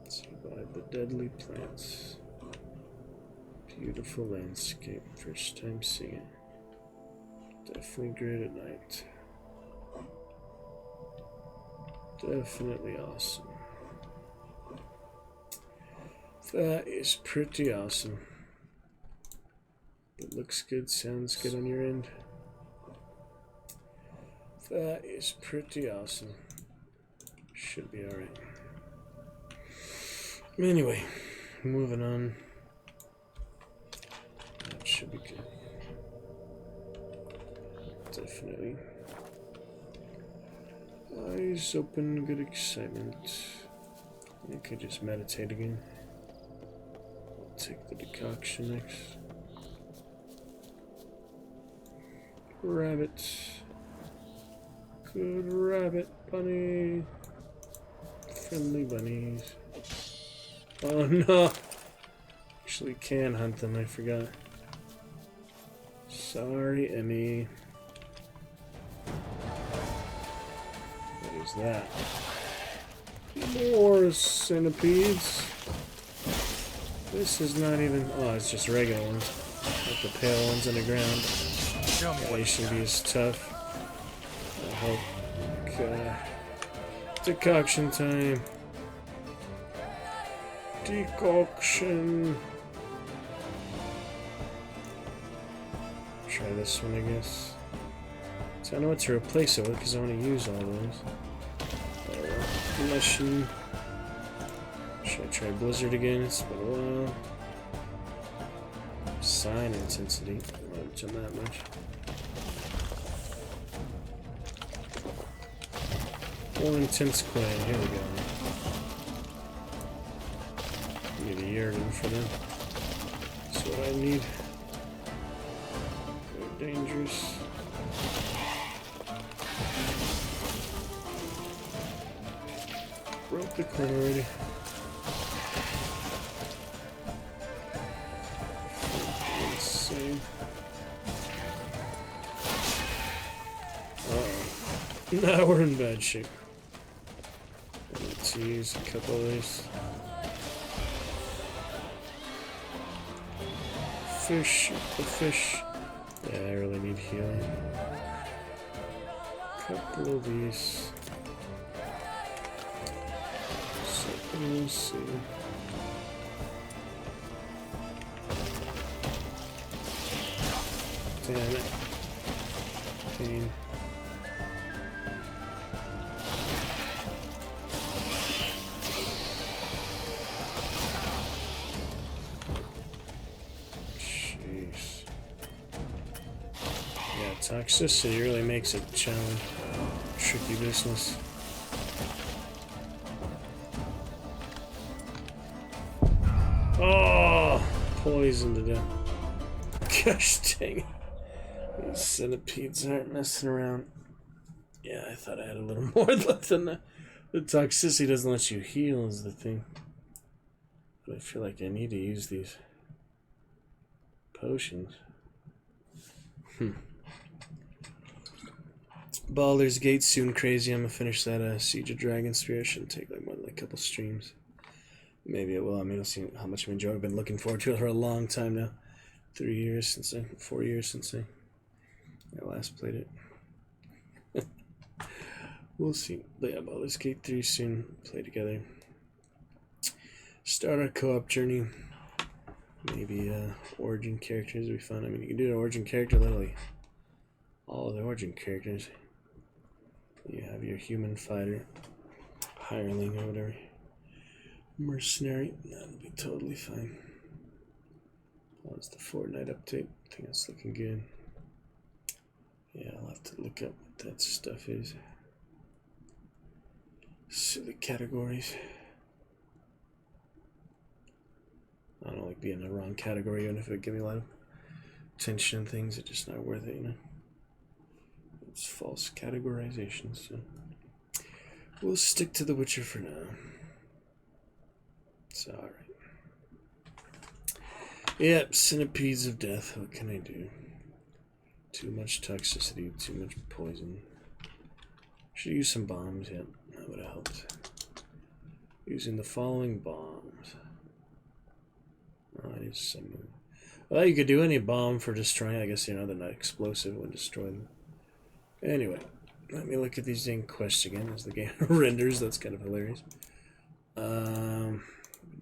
Survive the deadly plants. Beautiful landscape. First time seeing it. Definitely great at night. Definitely awesome. That is pretty awesome. looks good, sounds good on your end. That is pretty awesome. Should be alright. Anyway, moving on. That should be good. Definitely. Eyes open, good excitement. I could just meditate again. I'll take the decoction next. Rabbit. Good rabbit bunny. Friendly bunnies. Oh no! Actually can hunt them, I forgot. Sorry, Emmy. What is that? More centipedes. This is not even... Oh, it's just regular ones. Like the pale ones on the ground. They should be as tough. I hope. Okay. Decoction time. Decoction. Try this one, I guess. So I don't know what to replace it with because I want to use all those. Blushing. Should I try Blizzard again? It's been a while. Sign intensity. I haven't done that much. More intense Quang. Here we go. Need a Yerden for them. That's what I need. Very dangerous. Broke the corner already. Insane. Uh-oh. Now we're in bad shape. Let's use a couple of these. Fish, the fish. Yeah, I really need healing. Couple of these. We'll see. Damn it. Pain. Jeez. Yeah, toxicity really makes it challenge. Tricky business. Oh, poisoned to death. Gosh dang it. These centipedes aren't messing around. Yeah, I thought I had a little more left than that. The toxicity doesn't let you heal is the thing. But I feel like I need to use these potions. Baldur's Gate soon crazy. I'm gonna finish that Siege of Dragonspear. Shouldn't take like more than a couple streams. Maybe it will. I mean, I'll see how much I enjoy. I've been looking forward to it for a long time now. 4 years since I last played it. We'll see. But yeah, Baldur's Gate 3 soon. Play together. Start our co-op journey. Maybe origin characters would be fun. I mean, you can do an origin character literally. All of the origin characters. You have your human fighter, hireling or whatever. Mercenary, that'll be totally fine. That's the Fortnite update. I think that's looking good. Yeah, I'll have to look up what that stuff is. Silly categories. I don't like being in the wrong category, even if it give me a lot of attention and things. It's just not worth it, you know. It's false categorization, so we'll stick to The Witcher for now. It's alright. Yep, centipedes of death. What can I do? Too much toxicity, too much poison. Should use some bombs, yep. That would have helped. Using the following bombs. Oh, I need some. Well, you could do any bomb for destroying. I guess, you know, they're not explosive when destroy them. Anyway, let me look at these dang quests again as the game renders. That's kind of hilarious. I'm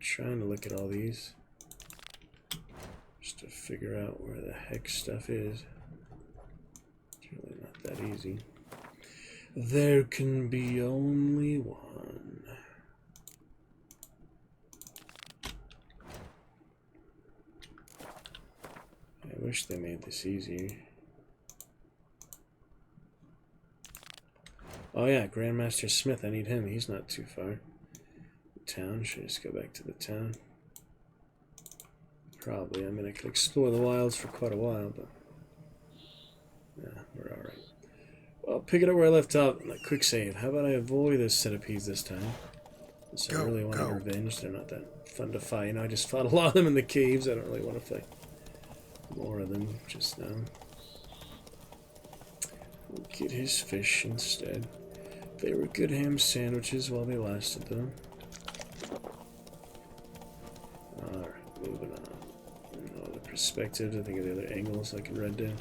trying to look at all these. Just to figure out where the heck stuff is. It's really not that easy. There can be only one. I wish they made this easier. Oh yeah, Grandmaster Smith, I need him. He's not too far. Town, should I just go back to the town? Probably. I mean, I could explore the wilds for quite a while, but yeah, we're alright. Well, pick it up where I left off. A quick save. How about I avoid those centipedes this time? So I really want to revenge. They're not that fun to fight. You know, I just fought a lot of them in the caves. I don't really want to fight more of them just now. We'll get his fish instead. They were good ham sandwiches while they lasted, though. Alright, moving on. The perspective, I think of the other angles like in Red Dead.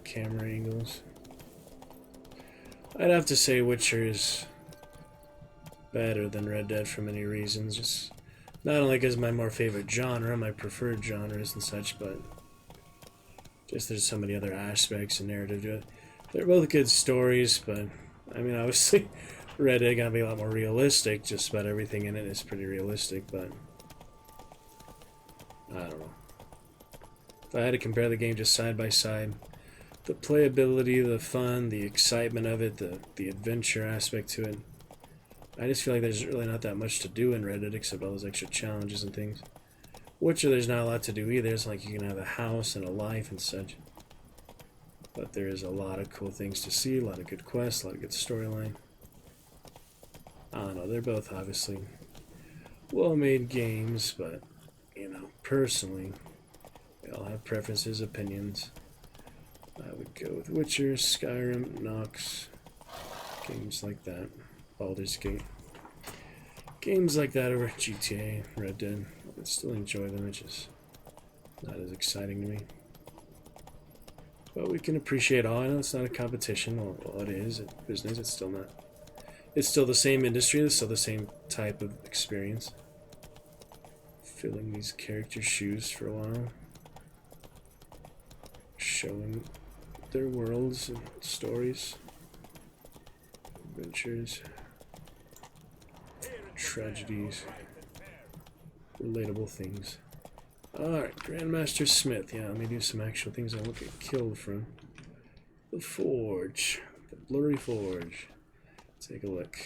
Camera angles. I'd have to say Witcher is better than Red Dead for many reasons. Just not only because my more favorite genre, my preferred genres and such, but just there's so many other aspects and narrative to it. They're both good stories, but I mean, obviously, Red Dead gotta be a lot more realistic. Just about everything in it is pretty realistic, but I don't know. If I had to compare the game just side by side, the playability, the fun, the excitement of it, the adventure aspect to it, I just feel like there's really not that much to do in Red Dead except all those extra challenges and things. Witcher, there's not a lot to do either. It's like you can have a house and a life and such. But there is a lot of cool things to see, a lot of good quests, a lot of good storyline. I don't know, they're both obviously well-made games, but, you know, personally, we all have preferences, opinions. I would go with Witcher, Skyrim, Nox, games like that, Baldur's Gate. Games like that over GTA, Red Dead. I would still enjoy them, it's just not as exciting to me. But we can appreciate all. I know it's not a competition. Well, it is. It's business. It's still not. It's still the same industry. It's still the same type of experience. Filling these characters' shoes for a while. Showing their worlds and stories. Adventures. Tragedies. Relatable things. Alright, Grandmaster Smith. Yeah, let me do some actual things I won't get killed from. The Forge. The Blurry Forge. Take a look.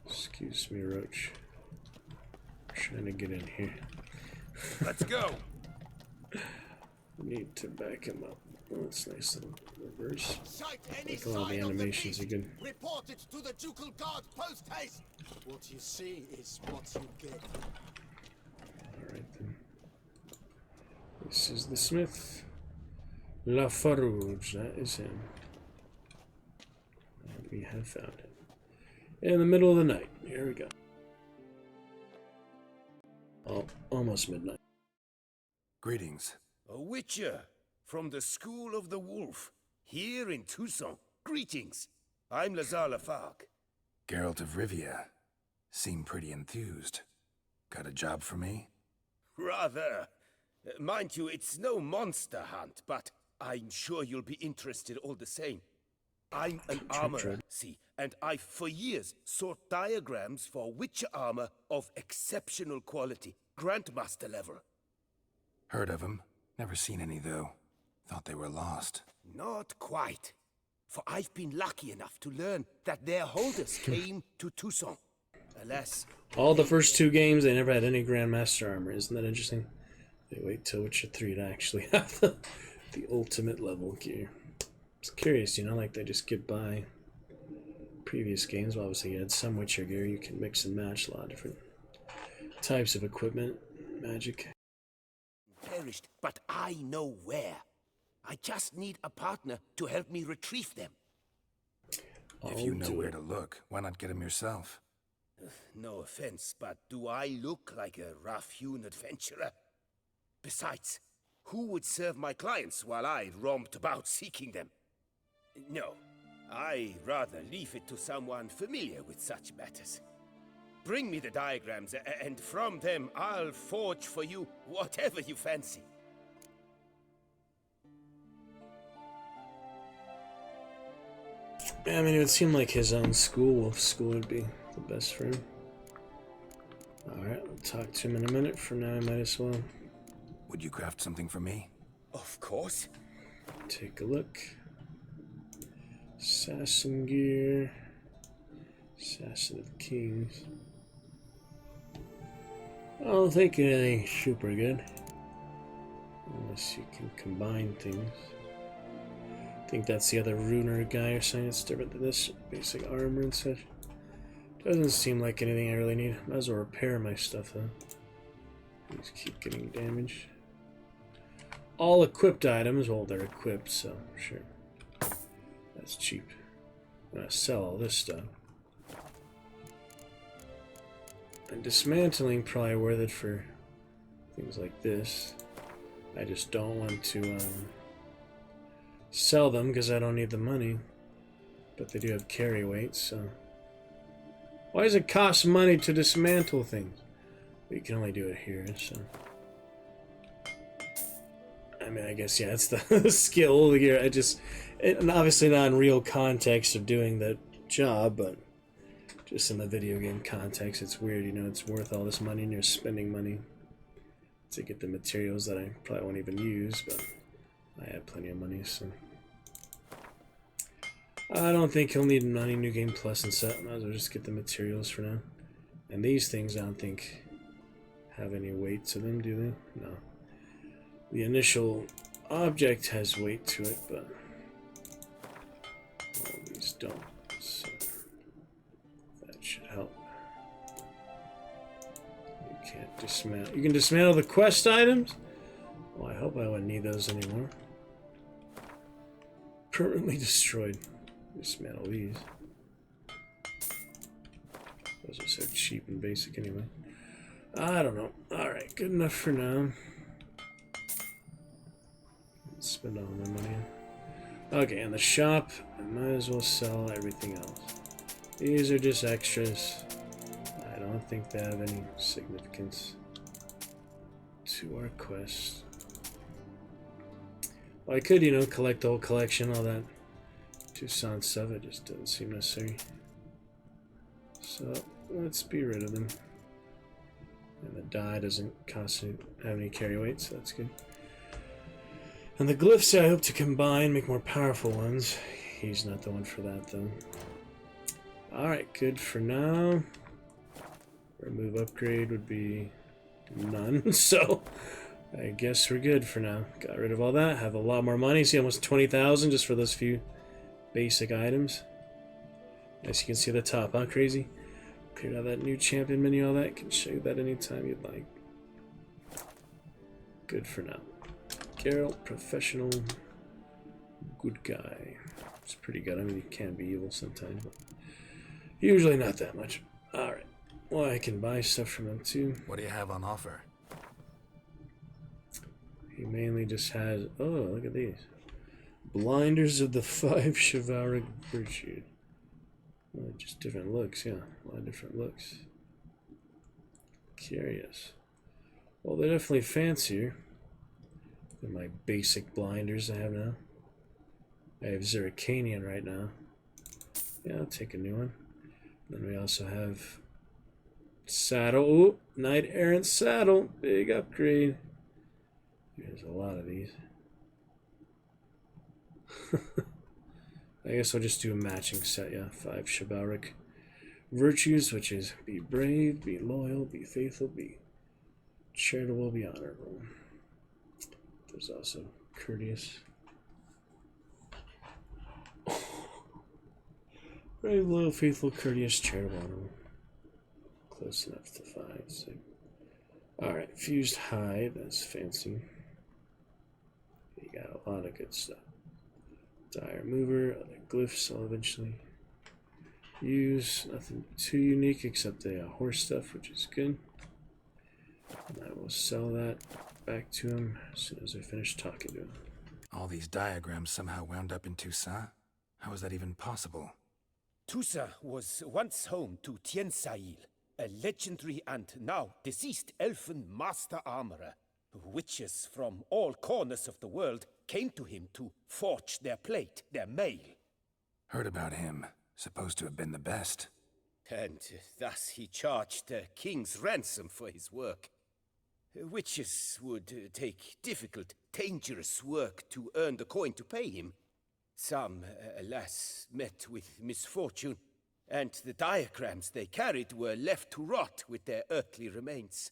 Excuse me, Roach. I'm trying to get in here. Let's go! Need to back him up. Oh, that's nice little reverse. Like all the animations you can. Report it to the Ducal Guard post haste. What you see is what you get. Alright then. This is the Smith. La Farouge, that is him. And we have found him. In the middle of the night. Here we go. Oh, almost midnight. Greetings. A Witcher from the School of the Wolf, here in Tucson. Greetings. I'm Lazar Lafargue. Geralt of Rivia. Seem pretty enthused. Got a job for me? Rather. Mind you, it's no monster hunt, but I'm sure you'll be interested all the same. I'm an armorer, see, and I've for years sought diagrams for Witcher armor of exceptional quality, Grandmaster level. Heard of them. Never seen any, though. Thought they were lost. Not quite. For I've been lucky enough to learn that their holders came to Tucson. Alas. All the first two games, they never had any Grandmaster armor. Isn't that interesting? They wait till Witcher 3 to actually have the ultimate level gear. It's curious, you know, like they just skip by previous games. Well, obviously you had some Witcher gear. You can mix and match a lot of different types of equipment, magic. Perished, but I know where. I just need a partner to help me retrieve them. If you know where to look, why not get them yourself? No offense, but do I look like a rough-hewn adventurer? Besides, who would serve my clients while I romped about seeking them? No, I rather leave it to someone familiar with such matters. bring me the diagrams, and from them I'll forge for you whatever you fancy. I mean, it would seem like his own school, Wolf School, would be the best for him. Alright, we'll talk to him in a minute. For now, I might as well. Would you craft something for me? Of course. Take a look. Assassin gear. Assassin of Kings. I don't think anything super good. Unless you can combine things. I think that's the other runer guy or something that's different than this. Basic armor and such. Doesn't seem like anything I really need. Might as well repair my stuff though. Just keep getting damage. All equipped items, well, they're equipped, so sure. That's cheap. I'm gonna sell all this stuff. And dismantling probably worth it for things like this. I just don't want to sell them because I don't need the money. But they do have carry weight, so. Why does it cost money to dismantle things? But you can only do it here, so. I mean, I guess, yeah, it's the skill here. And obviously not in real context of doing the job, but just in the video game context, it's weird, you know, it's worth all this money and you're spending money to get the materials that I probably won't even use, but I have plenty of money, so. I don't think he'll need money, New Game Plus and set. Might as well just get the materials for now. And these things I don't think have any weight to them, do they? No. The initial object has weight to it, but all these don't, so that should help. You can't dismantle. You can dismantle the quest items? Well, I hope I wouldn't need those anymore. Permanently destroyed. Dismantle these. Those are so cheap and basic anyway. I don't know. Alright, good enough for now. Let's spend all my money. Okay, in the shop, I might as well sell everything else. These are just extras. I don't think they have any significance to our quest. Well, I could, you know, collect the whole collection, all that Toussaint stuff. It just doesn't seem necessary. So let's be rid of them. And the die doesn't constantly have any carry weight, so that's good. And the glyphs I hope to combine, make more powerful ones. He's not the one for that though. Alright, good for now. Remove upgrade would be none, so I guess we're good for now. Got rid of all that, have a lot more money. See, almost 20,000 just for those few basic items. As you can see at the top, huh? Crazy. Cleared out that new champion menu, all that. Can show you that anytime you'd like. Good for now. Geralt, professional, good guy. It's pretty good. I mean, he can be evil sometimes, but usually not that much. Alright. Well, I can buy stuff from him too. What do you have on offer? He mainly just has... Oh, look at these. Blinders of the 5 chivalric virtue. Oh, just different looks, yeah. A lot of different looks. Curious. Well, they're definitely fancier than my basic blinders I have now. I have Zerrikanian right now. Yeah, I'll take a new one. Then we also have saddle. Ooh, Knight Errant saddle. Big upgrade. There's a lot of these. I guess I'll just do a matching set, yeah. 5 chivalric virtues, which is be brave, be loyal, be faithful, be charitable, be honorable. There's also courteous. Brave, loyal, faithful, courteous, charitable, honorable. Close enough to 5. So. Alright, fused hide, that's fancy. You got a lot of good stuff. Die remover, other glyphs I'll eventually use. Nothing too unique except the horse stuff, which is good. And I will sell that back to him as soon as I finish talking to him. All these diagrams somehow wound up in Toussaint? How is that even possible? Toussaint was once home to Tiensail, a legendary and now deceased elfin master armorer. Witches from all corners of the world came to him to forge their plate, their mail. Heard about him. Supposed to have been the best. And thus he charged a king's ransom for his work. Witches would take difficult, dangerous work to earn the coin to pay him. Some, alas, met with misfortune, and the diagrams they carried were left to rot with their earthly remains.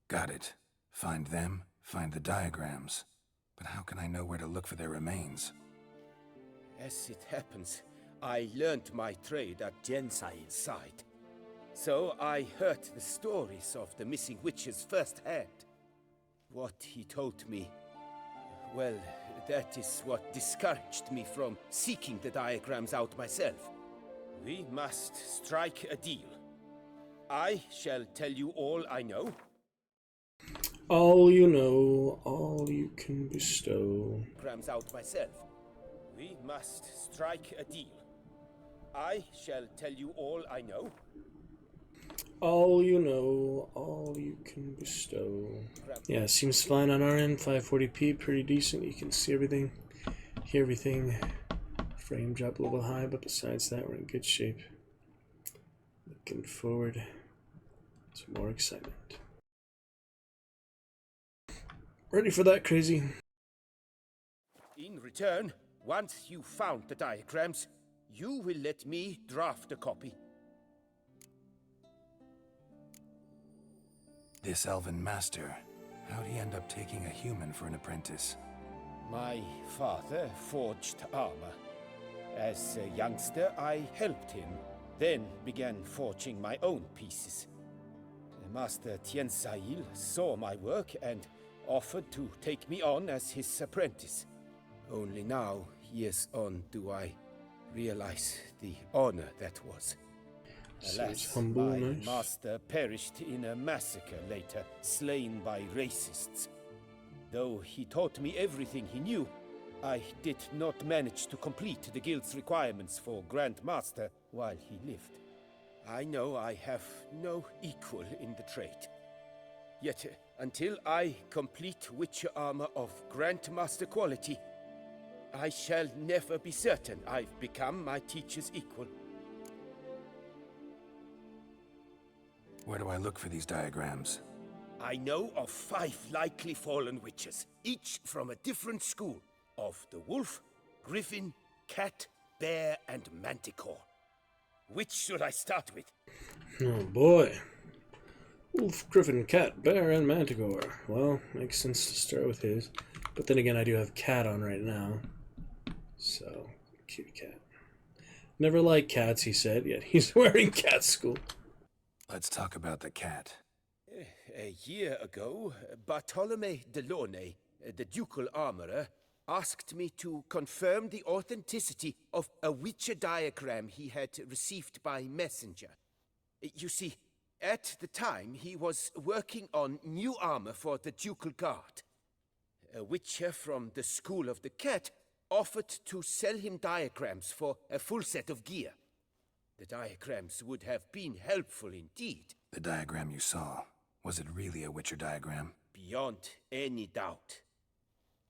Got it. Find them, find the diagrams. But how can I know where to look for their remains? As it happens, I learned my trade at Jensail's side. So I heard the stories of the missing witches firsthand. What he told me, well, that is what discouraged me from seeking the diagrams out myself. We must strike a deal. I shall tell you all I know. All you know, all you can bestow. Diagrams out myself. We must strike a deal. I shall tell you all I know. All you know, all you can bestow. Yeah, seems fine on our end. 540p, pretty decent. You can see everything, hear everything. Frame drop a little high, but besides that, we're in good shape. Looking forward to more excitement. Ready for that, crazy? In return, once you found the diagrams, you will let me draft a copy. This elven master, how'd he end up taking a human for an apprentice? My father forged armor. As a youngster, I helped him, then began forging my own pieces. Master Tiensail saw my work and offered to take me on as his apprentice. Only now, years on, do I realize the honor that was. Alas, humble, my nice. master perished in a massacre later, slain by racists. Though he taught me everything he knew, I did not manage to complete the guild's requirements for Grand Master while he lived. I know I have no equal in the trade. Yet, until I complete Witcher armor of Grandmaster quality, I shall never be certain I've become my teacher's equal. Where do I look for these diagrams? I know of 5 likely fallen witches, each from a different school, of the wolf, griffin, cat, bear, and manticore. Which should I start with? Oh boy. Wolf, griffin, cat, bear, and manticore. Well, makes sense to start with his. But then again, I do have cat on right now. So, cute cat. Never liked cats, he said, yet he's wearing cat school. Let's talk about the cat. A year ago, Bartolome Delaunay, the ducal armorer, asked me to confirm the authenticity of a Witcher diagram he had received by messenger. You see, at the time he was working on new armor for the ducal guard. A Witcher from the School of the Cat offered to sell him diagrams for a full set of gear. The diagrams would have been helpful indeed. The diagram you saw, was it really a Witcher diagram? Beyond any doubt.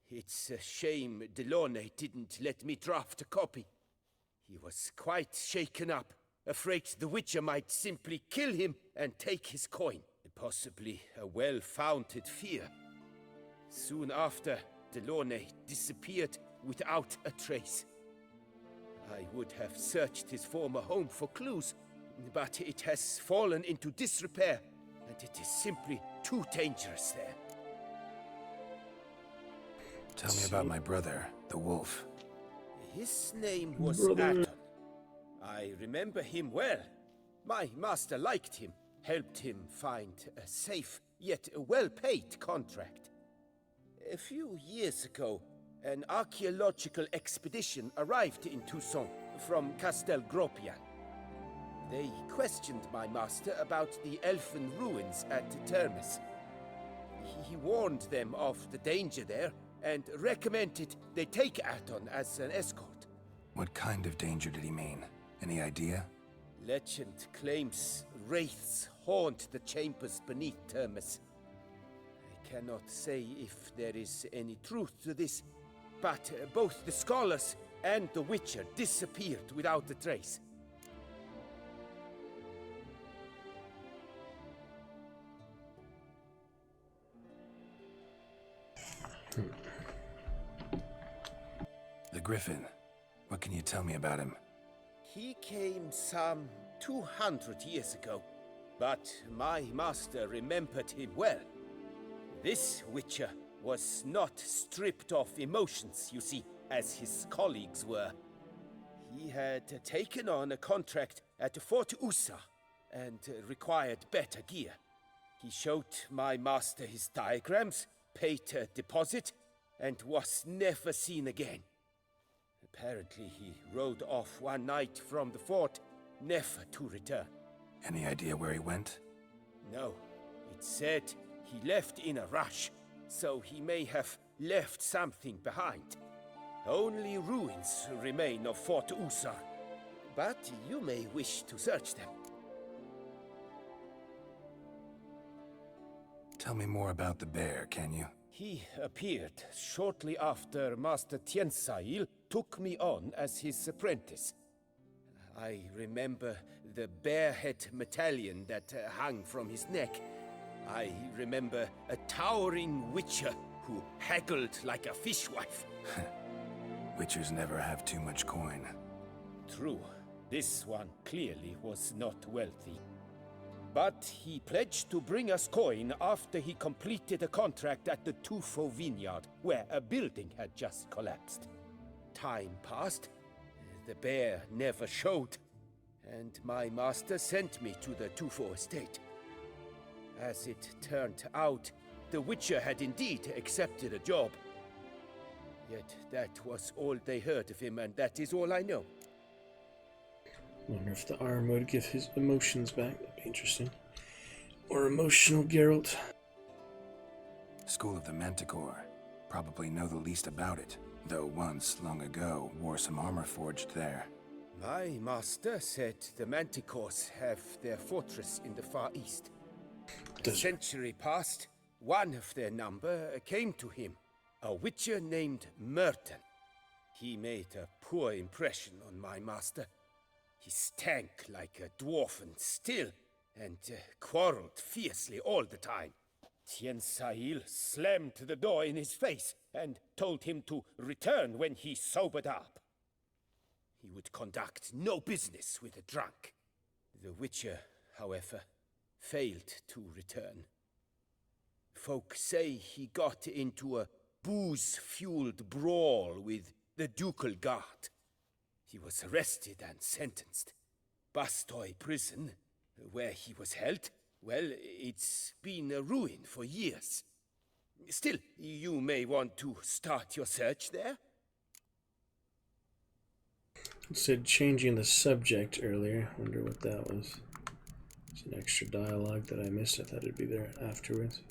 It's a shame Delaunay didn't let me draft a copy. He was quite shaken up, afraid the Witcher might simply kill him and take his coin. Possibly a well-founded fear. Soon after, Delaunay disappeared without a trace. I would have searched his former home for clues, but it has fallen into disrepair, and it is simply too dangerous there. Tell me about my brother, the wolf. His name was Aton. I remember him well. My master liked him, helped him find a safe, yet well-paid contract. A few years ago, an archaeological expedition arrived in Toussaint from Castel Gropian. They questioned my master about the elfin ruins at Termes. He warned them of the danger there and recommended they take Aton as an escort. What kind of danger did he mean? Any idea? Legend claims wraiths haunt the chambers beneath Termus. I cannot say if there is any truth to this, but both the scholars and the Witcher disappeared without a trace. The Griffin. What can you tell me about him? He came some 200 years ago, but my master remembered him well. This Witcher was not stripped of emotions, you see, as his colleagues were. He had taken on a contract at Fort Usa and required better gear. He showed my master his diagrams, paid a deposit, and was never seen again. Apparently, he rode off one night from the fort, never to return. Any idea where he went? No. It said he left in a rush, so he may have left something behind. Only ruins remain of Fort Usar, but you may wish to search them. Tell me more about the bear, can you? He appeared shortly after Master Tiensail took me on as his apprentice. I remember the bear-head medallion that hung from his neck. I remember a towering witcher who haggled like a fishwife. Witchers never have too much coin. True. This one clearly was not wealthy. But he pledged to bring us coin after he completed a contract at the Tufo vineyard, where a building had just collapsed. Time passed. The bear never showed, and my master sent me to the Tufo estate. As it turned out, the Witcher had indeed accepted a job. Yet that was all they heard of him, and that is all I know. Wonder if the arm would give his emotions back. That'd be interesting. Or emotional Geralt. School of the Manticore. Probably know the least about it, though once, long ago, wore some armor forged there. My master said the Manticores have their fortress in the Far East. A century passed, one of their number came to him, a witcher named Merton. He made a poor impression on my master. He stank like a dwarfen still, and quarreled fiercely all the time. Tiensail slammed the door in his face and told him to return when he sobered up. He would conduct no business with a drunk. The Witcher, however, failed to return. Folk say he got into a booze-fueled brawl with the ducal guard. He was arrested and sentenced. Bastoy prison, where he was held, well, it's been a ruin for years. Still, you may want to start your search there. It said changing the subject earlier. Wonder what that was. It's an extra dialogue that I missed. I thought it'd be there afterwards.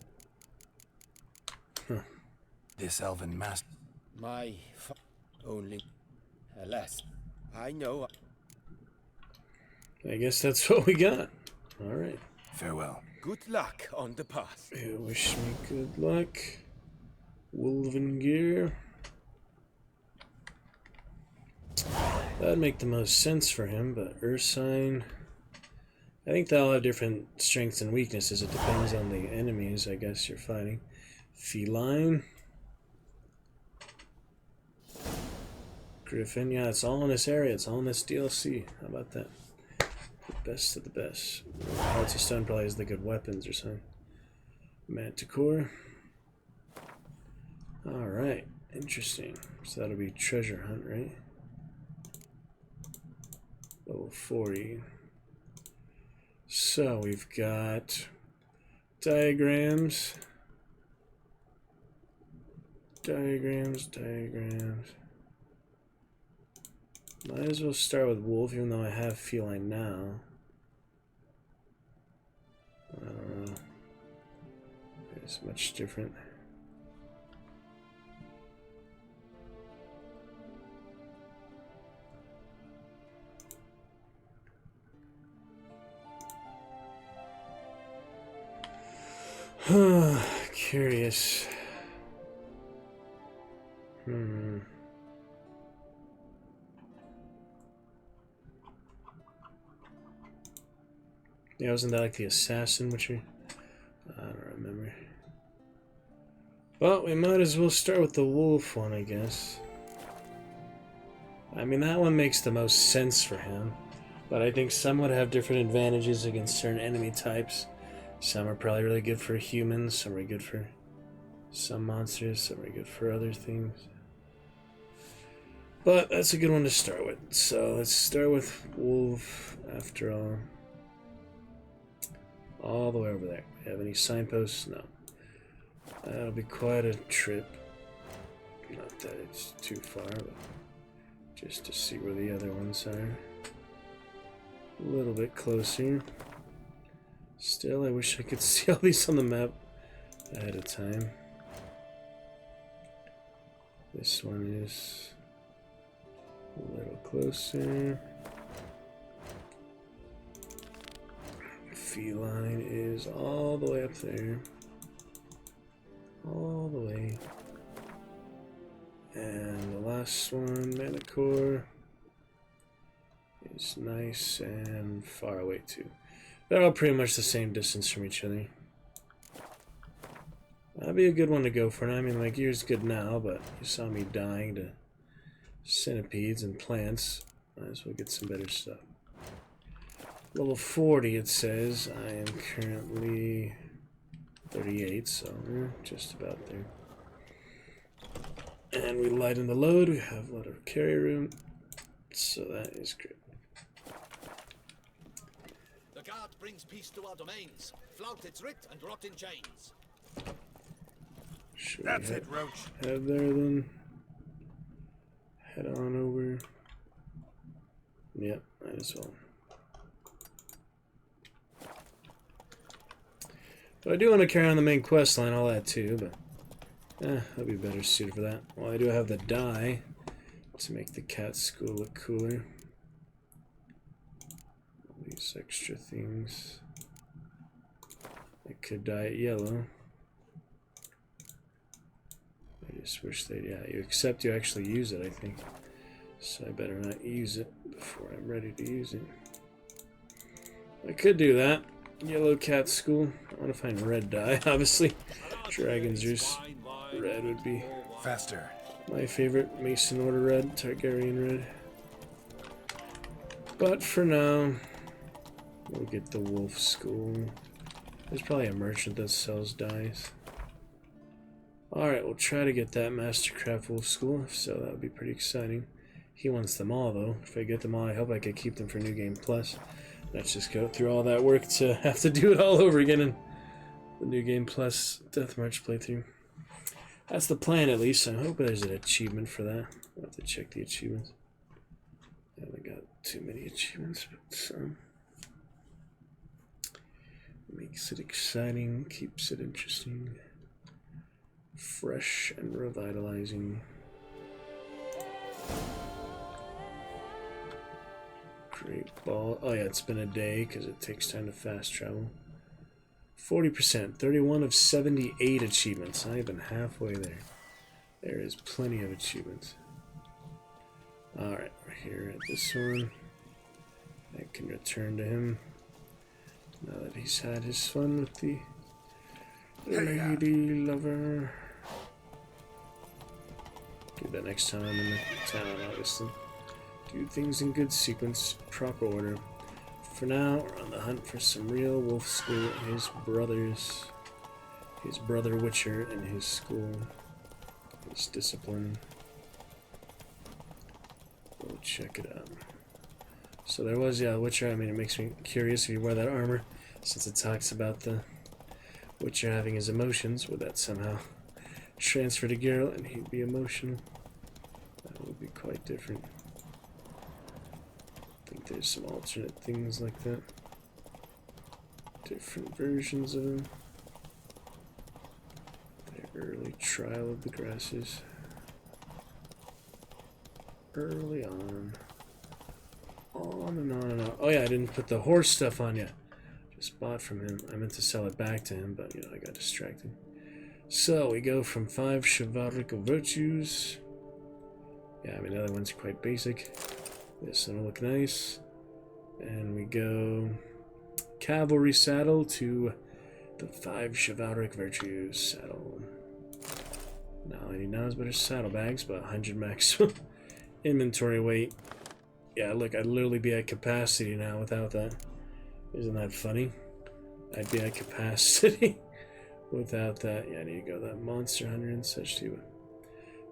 Huh. This elven master. My only. Alas, I know. I guess that's what we got. Alright. Farewell. Good luck on the path. Yeah, wish me good luck. Wolven gear. That'd make the most sense for him, but Ursine. I think they'll have different strengths and weaknesses. It depends on the enemies, I guess, you're fighting. Feline. Griffin, yeah, it's all in this area. It's all in this DLC. How about that? The best of the best. Hearts of Stone probably has the good weapons or something. Manticore. Alright, interesting. So that'll be treasure hunt, right? Level 40. So we've got diagrams. Diagrams. Might as well start with Wolf, even though I have Feline now. I don't know. It's much different. Curious. Yeah, wasn't that like the assassin witcher? I don't remember. Well, we might as well start with the wolf one, I guess. I mean, that one makes the most sense for him. But I think some would have different advantages against certain enemy types. Some are probably really good for humans, some are good for some monsters, some are good for other things. But that's a good one to start with. So let's start with wolf after all. All the way over there. Have any signposts? No. That'll be quite a trip. Not that it's too far, but just to see where the other ones are. A little bit closer. Still, I wish I could see all these on the map ahead of time. This one is a little closer. Feline is all the way up there. All the way. And the last one, Manticore, is nice and far away too. They're all pretty much the same distance from each other. That'd be a good one to go for. And I mean, my gear's good now, but you saw me dying to centipedes and plants. Might as well get some better stuff. Level 40, it says. I am currently 38, so just about there. And we lighten the load. We have a lot of carry room, so that is great. The guard brings peace to our domains. Flout its writ and rot in chains. That's it, Roach. Head there then. Head on over. Yep, might as well. But I do want to carry on the main quest line, all that too, but I'll be better suited for that. Well, I do have the dye to make the cat school look cooler. All these extra things. I could dye it yellow. I just wish they, you actually use it, I think. So I better not use it before I'm ready to use it. I could do that. Yellow cat school. I want to find red dye, obviously. Dragon's Juice. Red would be faster. My favorite. Mason Order red, Targaryen red. But for now, we'll get the wolf school. There's probably a merchant that sells dyes. Alright, we'll try to get that Mastercraft wolf school, so that would be pretty exciting. He wants them all though. If I get them all, I hope I could keep them for New Game Plus. Let's just go through all that work to have to do it all over again in the New Game Plus Death March playthrough. That's the plan, at least. I hope there's an achievement for that. I'll have to check the achievements. I haven't got too many achievements, but some. Makes it exciting, keeps it interesting, fresh and revitalizing. Great ball. Oh yeah, it's been a day because it takes time to fast travel. 40%, 31 of 78 achievements. Not even halfway there. There is plenty of achievements. Alright, we're here at this one. I can return to him. Now that he's had his fun with the lady lover. Do that next time I'm in the town, obviously. Do things in good sequence, proper order. For now, we're on the hunt for some real wolf school and his brothers. His brother Witcher and his school. His discipline. We'll check it out. So there was, Witcher. I mean, it makes me curious if you wear that armor, since it talks about the Witcher having his emotions. Would that somehow transfer to Geralt and he'd be emotional? That would be quite different. I think there's some alternate things like that. Different versions of him. The early trial of the grasses. Early on. On and on and on. Oh yeah, I didn't put the horse stuff on yet. just bought from him. I meant to sell it back to him, but, you know, I got distracted. So, we go from 5 chivalric virtues. Yeah, I mean, the other one's quite basic. This one will look nice. And we go cavalry saddle to the 5 chivalric virtues saddle. Now, all I need now is better saddlebags, but 100 max inventory weight. Yeah, look, I'd literally be at capacity now without that. Isn't that funny? I'd be at capacity without that. Yeah, I need to go that monster hunter and such too.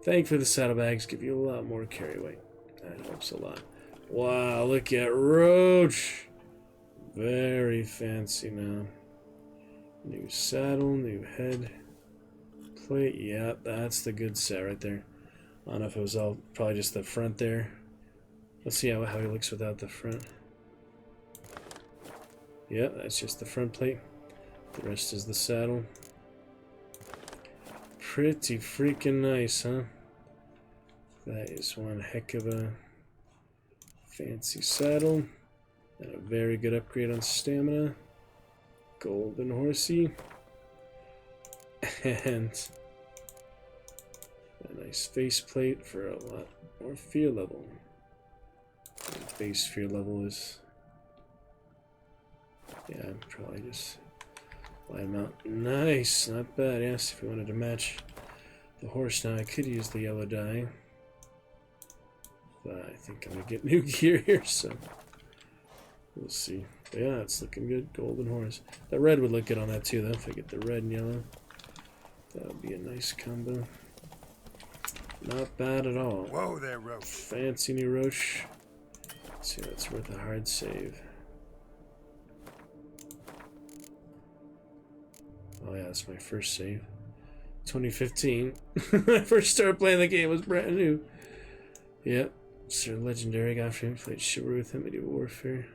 Thankfully, the saddlebags give you a lot more carry weight. That helps a lot. Wow, look at Roach. Very fancy now. New saddle, new head plate. Yeah, that's the good set right there. I don't know if it was all probably just the front there. Let's see how he looks without the front. Yeah, that's just the front plate. The rest is the saddle. Pretty freaking nice, huh? That is one heck of a fancy saddle. And a very good upgrade on stamina. Golden horsey. And a nice faceplate for a lot more fear level. The base fear level is... yeah, probably just light him out. Nice, not bad. Yes, if we wanted to match the horse now, I could use the yellow dye. But I think I'm gonna get new gear here, so we'll see. But yeah, it's looking good. Golden horse. That red would look good on that too, though. If I get the red and yellow, that would be a nice combo. Not bad at all. Whoa there, Roach. Fancy new Roach. Let's see, that's worth a hard save. Oh yeah, that's my first save. 2015. When I first started playing the game, it was brand new. Yep. Sir Legendary got from him. Played chivalry with him. Medieval Warfare.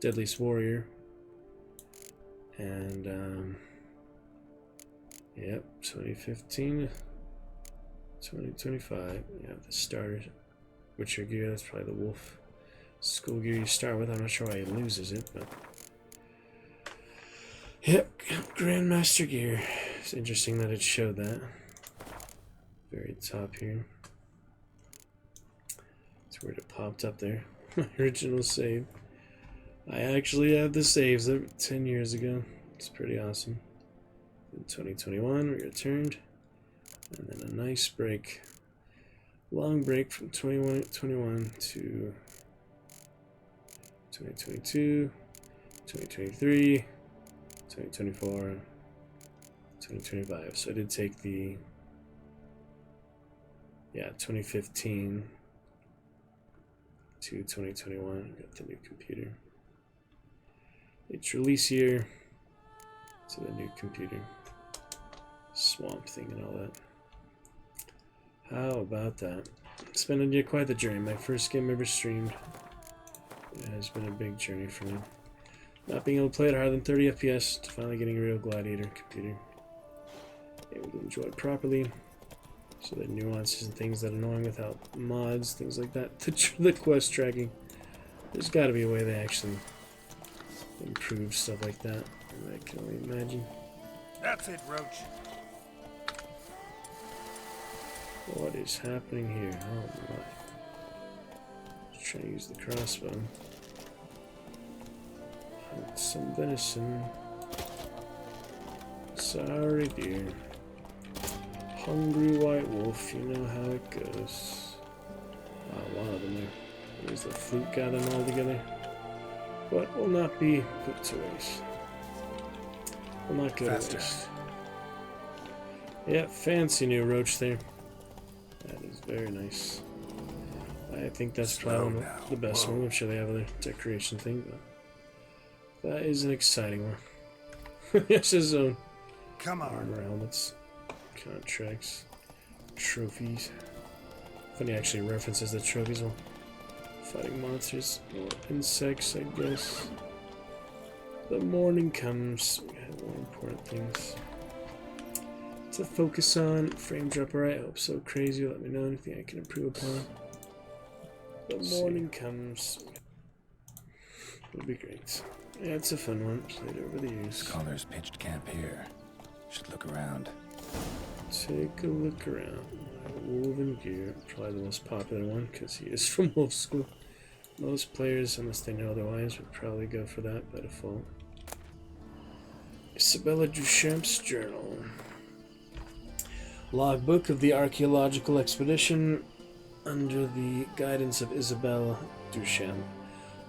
Deadliest Warrior. And, yep. 2015. 2025. Yeah, the starter. Witcher gear. That's probably the wolf. School gear you start with. I'm not sure why he loses it, but... yep, Grandmaster gear. It's interesting that it showed that. Very top here. That's where it popped up there. My original save. I actually have the saves of 10 years ago. It's pretty awesome. In 2021, we returned. And then a nice break. Long break from 2021 to 2022, 2023, 2024, 2025. So I did take the, yeah, 2015 to 2021. Got the new computer. Its release year to the new computer. Swamp Thing and all that. How about that? It's been quite the journey. My first game ever streamed. It has been a big journey for me. Not being able to play it higher than 30 FPS to finally getting a real Gladiator computer. Able to enjoy it properly. So the nuances and things that are annoying without mods, things like that. The quest tracking. There's got to be a way they actually improve stuff like that. I can only imagine. That's it, Roach. What is happening here? Oh my. Let's try to use the crossbow. Hunt some venison. Sorry, dear. Hungry white wolf, you know how it goes. Wow, a lot of them there. There's the flute, got them all together. But will not be put to waste. Will not go to waste. Yeah, fancy new Roach there. That is very nice. I think that's probably the best one. I'm sure they have other decoration thing, but that is an exciting one. Yes, his own. Come on. Armor helmets, contracts, trophies. Funny actually references the trophies while fighting monsters or insects, I guess. The morning comes. We have more important things to focus on. Frame drop, alright. I hope so. Crazy. Let me know anything I can improve upon. The morning comes. It'll be great. Yeah, it's a fun one. Played over the years. Scholars pitched camp here. Should look around. Take a look around. Woven gear, probably the most popular one because he is from Wolf School. Most players, unless they know otherwise, would probably go for that by default. Isabella Duchamp's journal. Logbook of the archaeological expedition under the guidance of Isabelle Duchamp.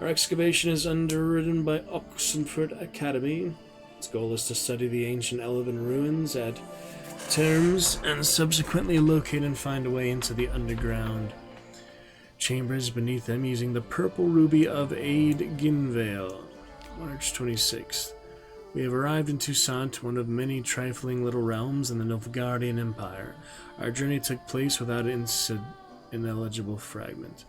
Our excavation is underwritten by Oxenford Academy. Its goal is to study the ancient elven ruins at terms and subsequently locate and find a way into the underground chambers beneath them using the purple ruby of Aid Ginvale. March 26th. We have arrived in Toussaint, one of many trifling little realms in the Nilfgaardian Empire. Our journey took place without an ineligible fragment.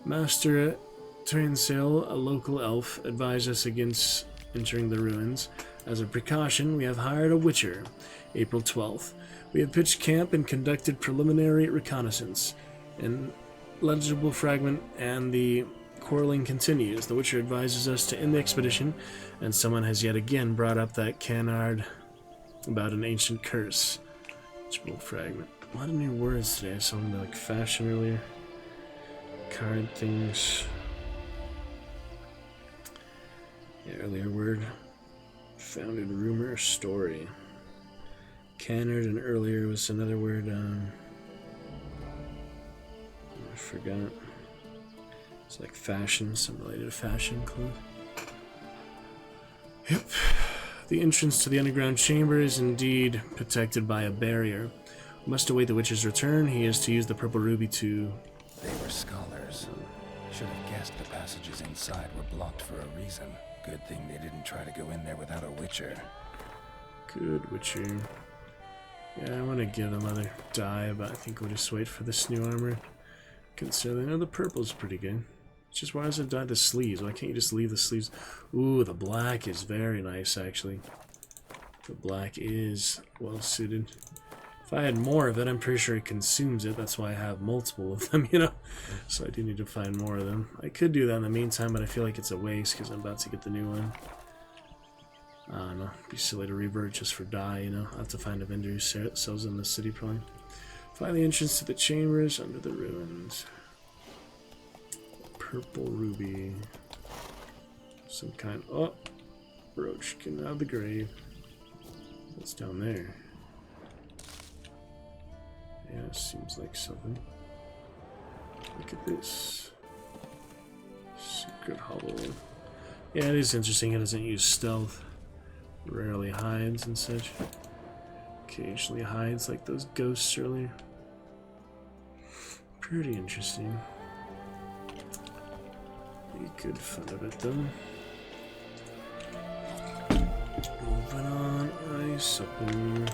Master Trinsail, a local elf, advised us against entering the ruins. As a precaution, we have hired a witcher. April 12th. We have pitched camp and conducted preliminary reconnaissance. An legible fragment and the quarreling continues. The witcher advises us to end the expedition, and someone has yet again brought up that canard about an ancient curse. Legible fragment. A lot of new words today. I saw them like fashion earlier. Card things. Yeah, earlier word. Founded rumor, story. Canard, and earlier was another word, I forgot. It's like fashion, some related to fashion clothes. Yep. The entrance to the underground chamber is indeed protected by a barrier. We must await the witcher's return. He is to use the purple ruby to... They were scholars. Should have guessed the passages inside were blocked for a reason. Good thing they didn't try to go in there without a witcher. Good witcher. Yeah, I want to give them another dye, but I think we'll just wait for this new armor. Consider, I know the purple's pretty good. It's just, why does it dye the sleeves? Why can't you just leave the sleeves? Ooh, the black is very nice, actually. The black is well suited. If I had more of it, I'm pretty sure it consumes it. That's why I have multiple of them, you know? So I do need to find more of them. I could do that in the meantime, but I feel like it's a waste because I'm about to get the new one. I don't know. It'd be silly to revert just for dye, you know? I'll have to find a vendor who sells in the city, probably. Find the entrance to the chambers under the ruins. Purple ruby. Some kind. Oh! Roach getting out of the grave. What's down there? Yeah, seems like something. Look at this. Secret hovel. Yeah, it is interesting. It doesn't use stealth. Rarely hides and such. Occasionally hides like those ghosts earlier. Pretty interesting. Be good fun of it though. Moving on, ice up in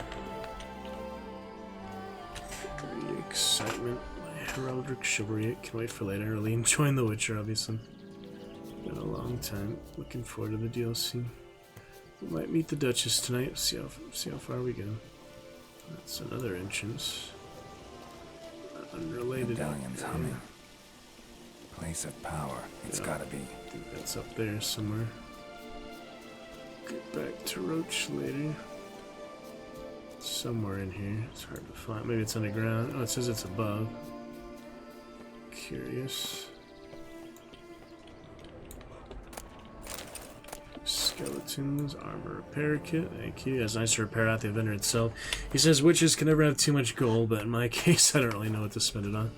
the excitement. My heraldic chivalry. Can't wait for later. Early enjoying The Witcher, obviously. Been a long time. Looking forward to the DLC. We might meet the Duchess tonight. See how far we go. That's another entrance. Unrelated. Medallion's humming. Place of power. It's gotta be. I think that's up there somewhere. Get back to Roach later. Somewhere in here. It's hard to find. Maybe it's underground. Oh, it says it's above. Curious. Skeletons, armor repair kit. Thank you. It's nice to repair out the vendor itself. He says witches can never have too much gold, but in my case, I don't really know what to spend it on.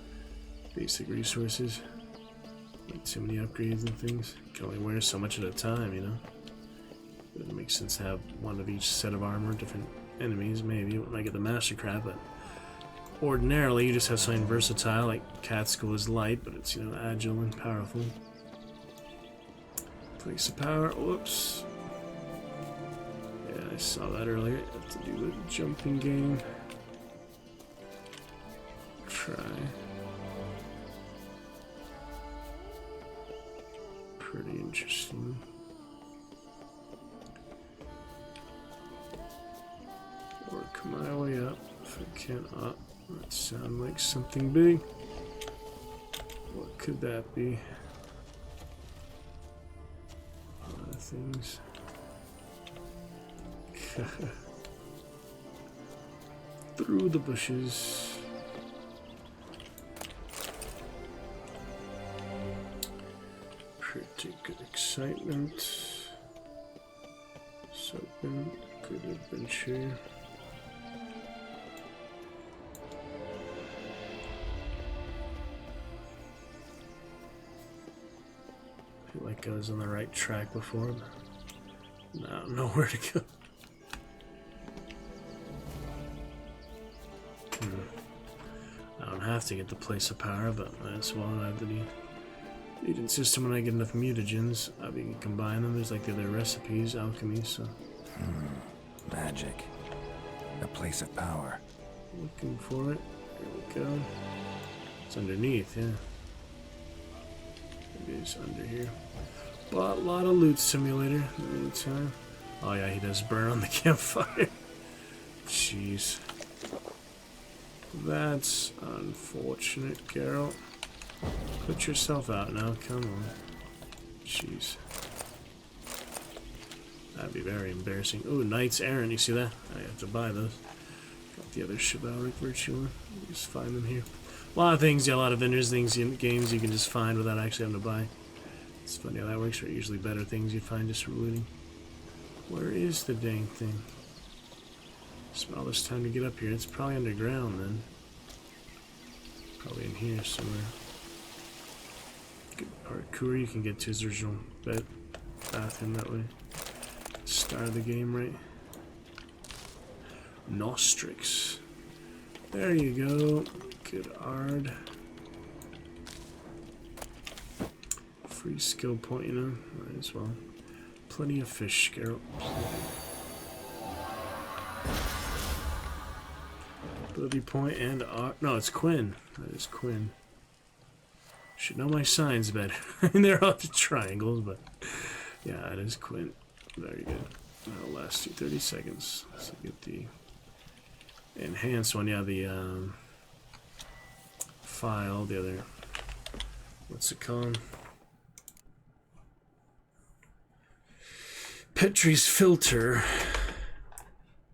Basic resources. Like too many upgrades and things. You can only wear so much at a time, you know? It makes sense to have one of each set of armor, different enemies, maybe. You might get the Mastercraft, but ordinarily you just have something versatile, like Catskill is light, but it's, you know, agile and powerful. Place of power. Whoops. Yeah, I saw that earlier. Have to do the jumping game. Try. Pretty interesting. Work my way up if I can. Oh, that sounds like something big. What could that be? things. Through the bushes. Pretty good excitement. Something good adventure. I feel like I was on the right track before, but now I don't know where to go. I don't have to get the place of power, but might as well have the mutant system when I get enough mutagens. We can combine them. There's like the other recipes, alchemy, so. Magic. A place of power. Looking for it. Here we go. It's underneath, yeah. Maybe it's under here. But a lot of loot simulator in the meantime. Oh yeah, he does burn on the campfire. Jeez. That's unfortunate, Geralt. Put yourself out now, come on. Jeez. That'd be very embarrassing. Ooh, Knights Errant, you see that? I have to buy those. Got the other chivalric virtue one. Just find them here. A lot of things, yeah, a lot of vendors, things in games you can just find without actually having to buy. It's funny how that works, right? Usually better things you find just from looting. Where is the dang thing? Smell this time to get up here. It's probably underground then. Probably in here somewhere. Good parkour you can get to his original bathroom that way. Start of the game, right? Nostrix. There you go. Good Ard. Free skill point, you know. Might as well. Plenty of fish, Geralt. Ability point and Ard. No, it's Quinn. That is Quinn. Should know my signs better. They're all the triangles, but yeah, it is Quinn. Very good. That'll last you 30 seconds. So get the enhanced one. Yeah, the file, the other. What's it called? Petrie's filter.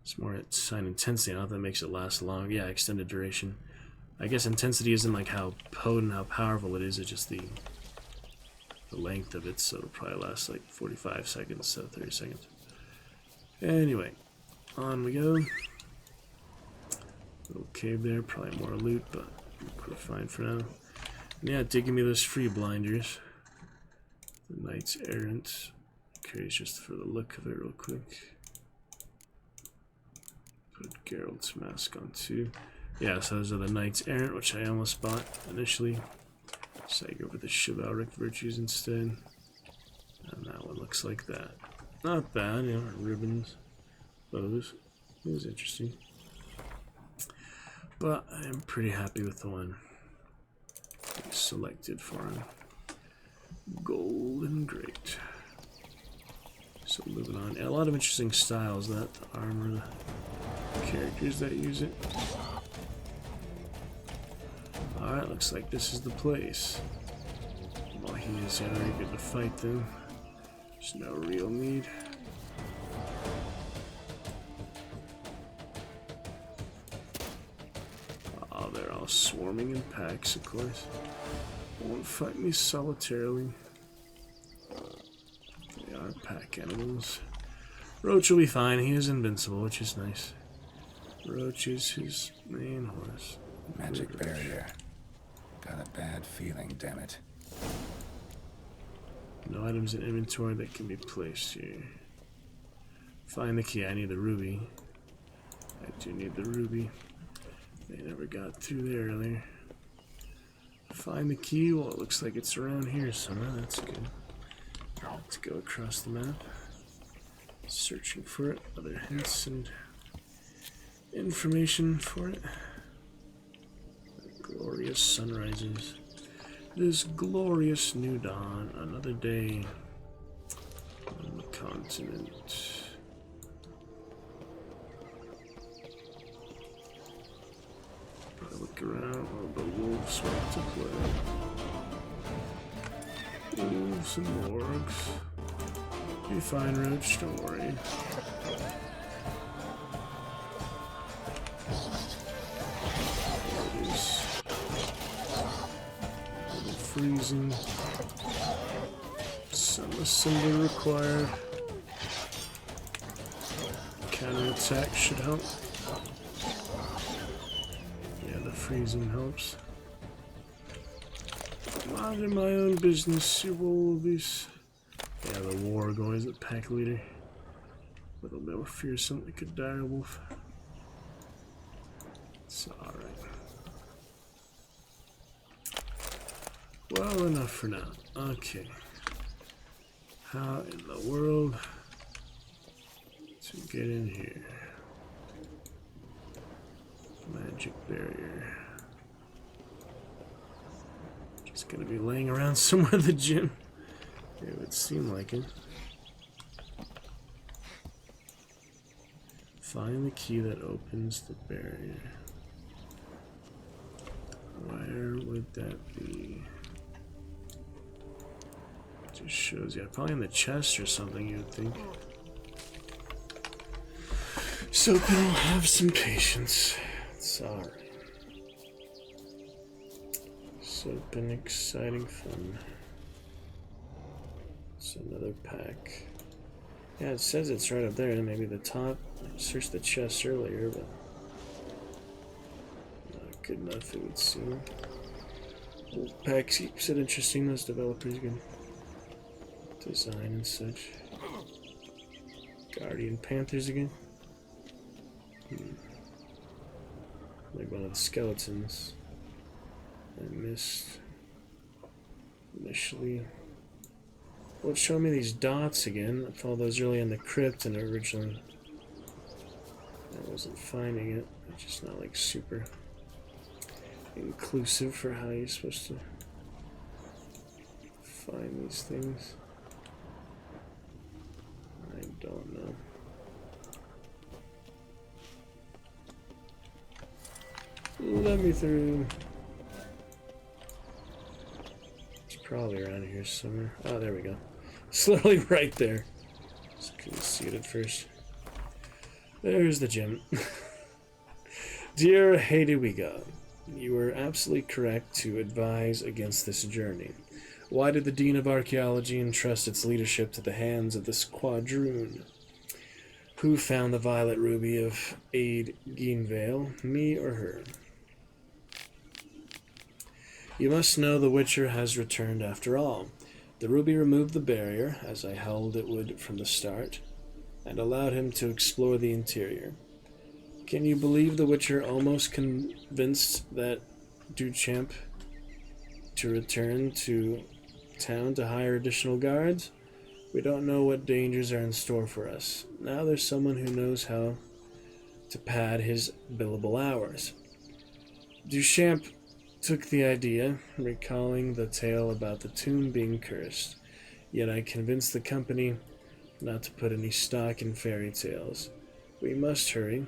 It's more at sign intensity. I don't know if that makes it last long. Yeah, extended duration. I guess intensity isn't like how potent, how powerful it is. It's just the length of it. So it'll probably last like 45 seconds instead of 30 seconds. Anyway, on we go. Little cave there. Probably more loot, but we're fine for now. And yeah, digging me those free blinders. The Knights Errant. Curious just for the look of it real quick. Put Geralt's mask on too. Yeah, so those are the Knights Errant, which I almost bought initially. So I go with the chivalric virtues instead. And that one looks like that. Not bad, you know, ribbons, bows. It was interesting. But I am pretty happy with the one I selected for him. Golden Great. So moving on. Yeah, a lot of interesting styles, that the armor, the characters that use it. Alright, looks like this is the place. Well, he is very good to fight them. There's no real need. Oh, they're all swarming in packs, of course. Won't fight me solitarily. They are pack animals. Roach will be fine. He is invincible, which is nice. Roach is his main horse. Magic barrier. Got a bad feeling, damn it. No items in inventory that can be placed here. Find the key. I need the ruby. I do need the ruby. They never got through there earlier. Find the key. Well, it looks like it's around here somewhere. That's good. Let's go across the map. Searching for it. Other hints and information for it. Glorious sunrises. This glorious new dawn. Another day on the continent. Look around. Oh, the wolves want to play. Wolves and wargs. Be fine, Roach, don't worry. Freezing. Some assembly required. Counterattack should help. Yeah, the freezing helps. Minding my own business, you wallabies. Yeah, the war going as a pack leader. A little more fearsome like a dire wolf. It's alright. Well, enough for now. Okay. How in the world to get in here? Magic barrier. Just gonna be laying around somewhere in the gym. It would seem like it. Find the key that opens the barrier. Where would that be? Just shows you. Probably in the chest or something, you would think. So I'll have some patience. It's alright. So it's been exciting fun. It's another pack. Yeah, it says it's right up there. Maybe the top. I searched the chest earlier, but not good enough, it would seem. Old pack keeps it interesting. Those developers can design and such. Guardian Panthers again. Like one of the skeletons I missed initially. Well, it's showing me these dots again. I followed those early in the crypt and originally I wasn't finding it. It's just not like super inclusive for how you're supposed to find these things. I don't know. Let me through. It's probably around here somewhere. Oh, there we go. It's literally right there. Just couldn't see it at first. There's the gym. Dear Hadewiga, you were absolutely correct to advise against this journey. Why did the Dean of Archaeology entrust its leadership to the hands of this quadroon? Who found the violet ruby of Aid Geinvale, me or her? You must know the Witcher has returned after all. The ruby removed the barrier, as I held it would from the start, and allowed him to explore the interior. Can you believe the Witcher almost convinced that Duchamp to return to town to hire additional guards? We don't know what dangers are in store for us. Now there's someone who knows how to pad his billable hours. Duchamp took the idea, recalling the tale about the tomb being cursed. Yet I convinced the company not to put any stock in fairy tales. We must hurry,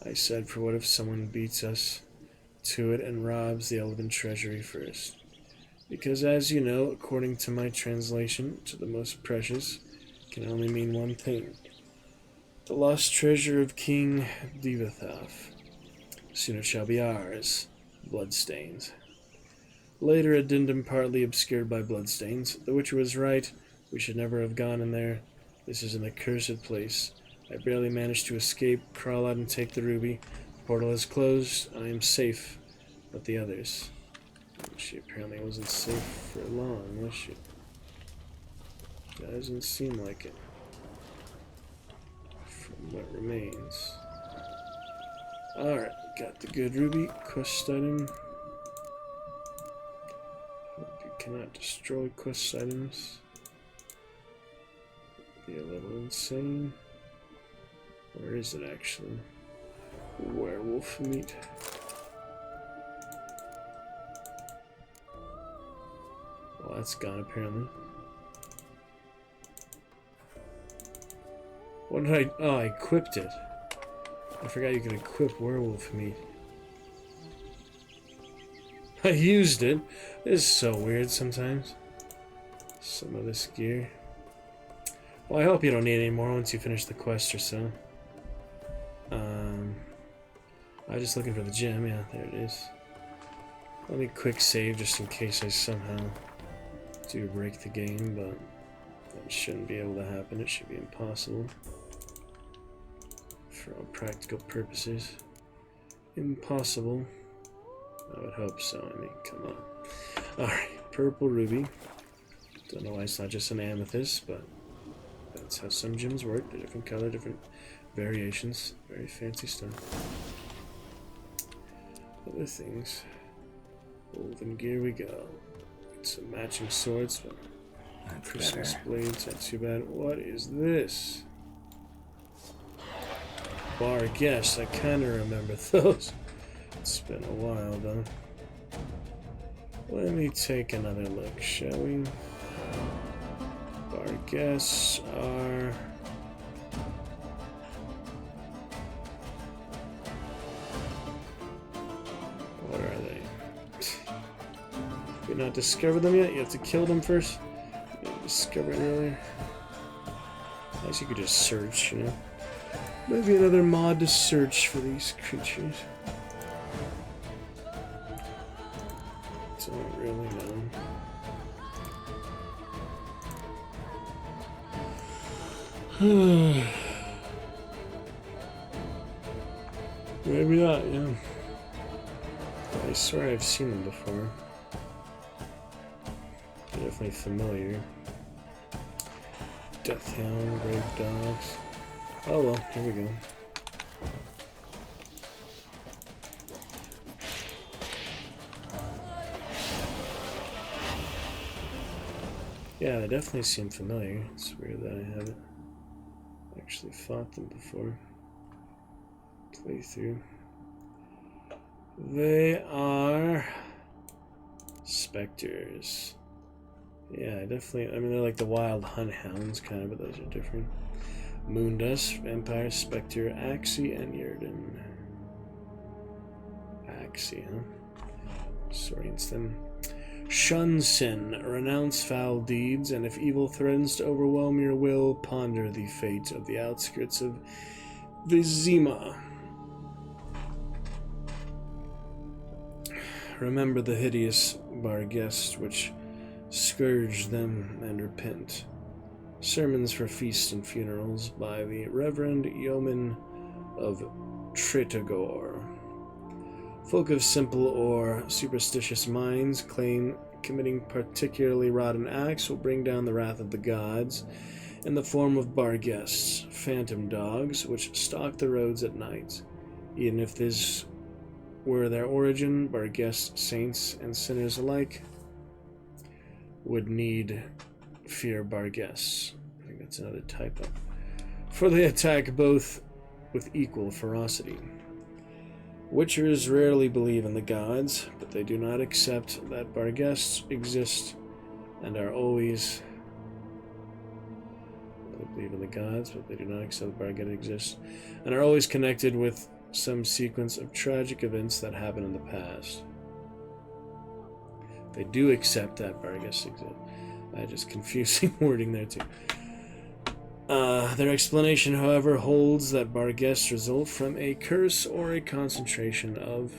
I said, for what if someone beats us to it and robs the elven treasury first? Because, as you know, according to my translation, to the most precious can only mean one thing. The lost treasure of King Divathoth. Soon it shall be ours. Bloodstains. Later addendum partly obscured by bloodstains. The Witcher was right. We should never have gone in there. This is an accursed place. I barely managed to escape, crawl out and take the ruby. The portal is closed. I am safe. But the others... She apparently wasn't safe for long, was she? Doesn't seem like it. From what remains. Alright, got the good ruby. Quest item. Hope you cannot destroy quest items. Be a little insane. Where is it actually? Werewolf meat. Well, that's gone apparently. What did I... Oh, I equipped it. I forgot you can equip werewolf meat. I used it. This is so weird sometimes. Some of this gear. Well, I hope you don't need any more once you finish the quest or so. I was just looking for the gem. Yeah, there it is. Let me quick save just in case I somehow do break the game, but that shouldn't be able to happen. It should be impossible for all practical purposes. Impossible. I would hope so. I mean, come on. Alright, purple ruby. Don't know why it's not just an amethyst, but that's how some gems work. They're different color, different variations. Very fancy stuff. Other things. Woven gear we go. Get some matching swords, but Christmas blades, not too bad. What is this? Bar guess, I kinda remember those. It's been a while though. Let me take another look, shall we? Bar guess are what are they? Did not discover them yet? You have to kill them first? You didn't discover it earlier. I guess you could just search, you know? Maybe another mod to search for these creatures. Don't really know. Maybe not, yeah. I swear I've seen them before. They're definitely familiar. Deathhound, Grave Dogs. Oh well, here we go. Yeah, they definitely seem familiar. It's weird that I haven't actually fought them before. Playthrough. They are specters. Yeah, definitely. I mean, they're like the wild hunt hounds, kind of, but those are different. Moondust, Vampire, Spectre, Axie, and Yrden. Axie, huh? Disorients them. Shun sin, renounce foul deeds, and if evil threatens to overwhelm your will, ponder the fate of the outskirts of Vizima. Remember the hideous Barghest which scourge them and repent. Sermons for feasts and funerals by the Reverend Yeoman of Tritagor. Folk of simple or superstitious minds claim committing particularly rotten acts will bring down the wrath of the gods in the form of Barghests, phantom dogs, which stalk the roads at night. Even if this were their origin, Barghest saints and sinners alike would need fear Barghests. I think that's another typo. For they attack both with equal ferocity. Witchers rarely believe in the gods, but they do not accept that Barghests exist and are always... They believe in the gods, but they do not accept that Barghests exist and are always connected with some sequence of tragic events that happened in the past. They do accept that Barghests exist. Just confusing wording there too. Their explanation, however, holds that Barghests result from a curse or a concentration of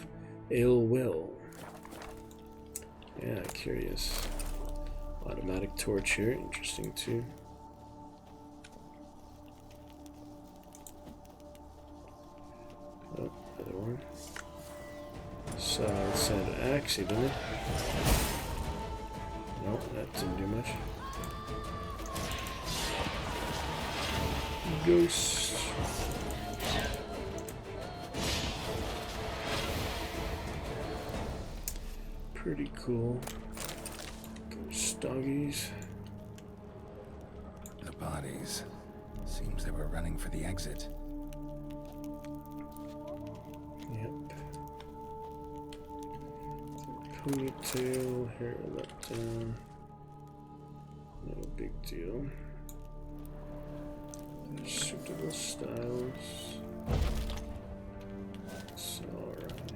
ill will. Yeah, curious. Automatic torch here, interesting too. Oh, other one. So it said Axie, didn't it? Nope, that didn't do much. Ghost. Pretty cool. Ghost doggies. The bodies. Seems they were running for the exit. Yep. Ponytail, hair let down. No big deal. Suitable styles. It's alright.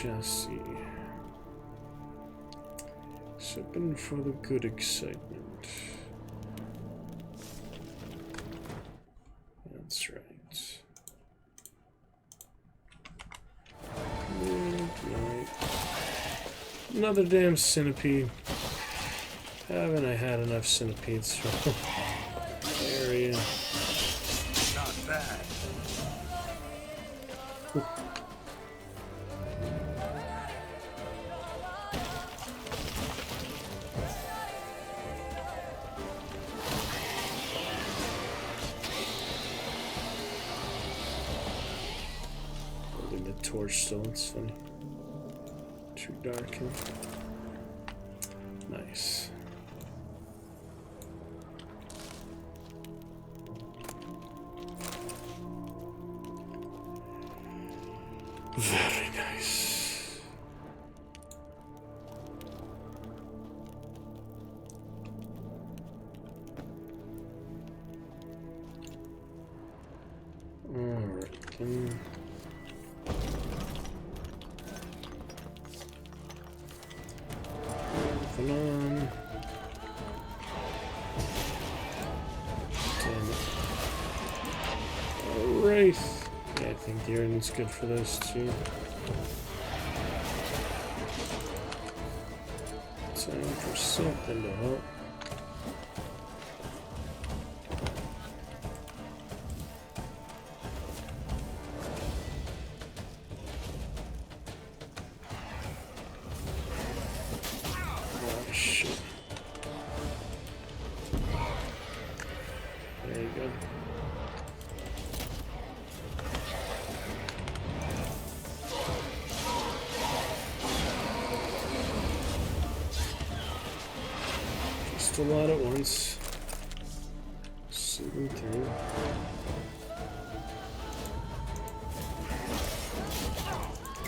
chassis. Sipping for the good excitement. That's right. Right. Another damn centipede. Haven't I had enough centipedes from the area? Not bad. Holding the torch still, it's funny. Too dark. Nice. Very nice. Alright, moving on. Damn it. Alright. Yeah, I think the Ardent's good for those two. Time for something to help. Oh, shit. There you go. A lot at once. See them through.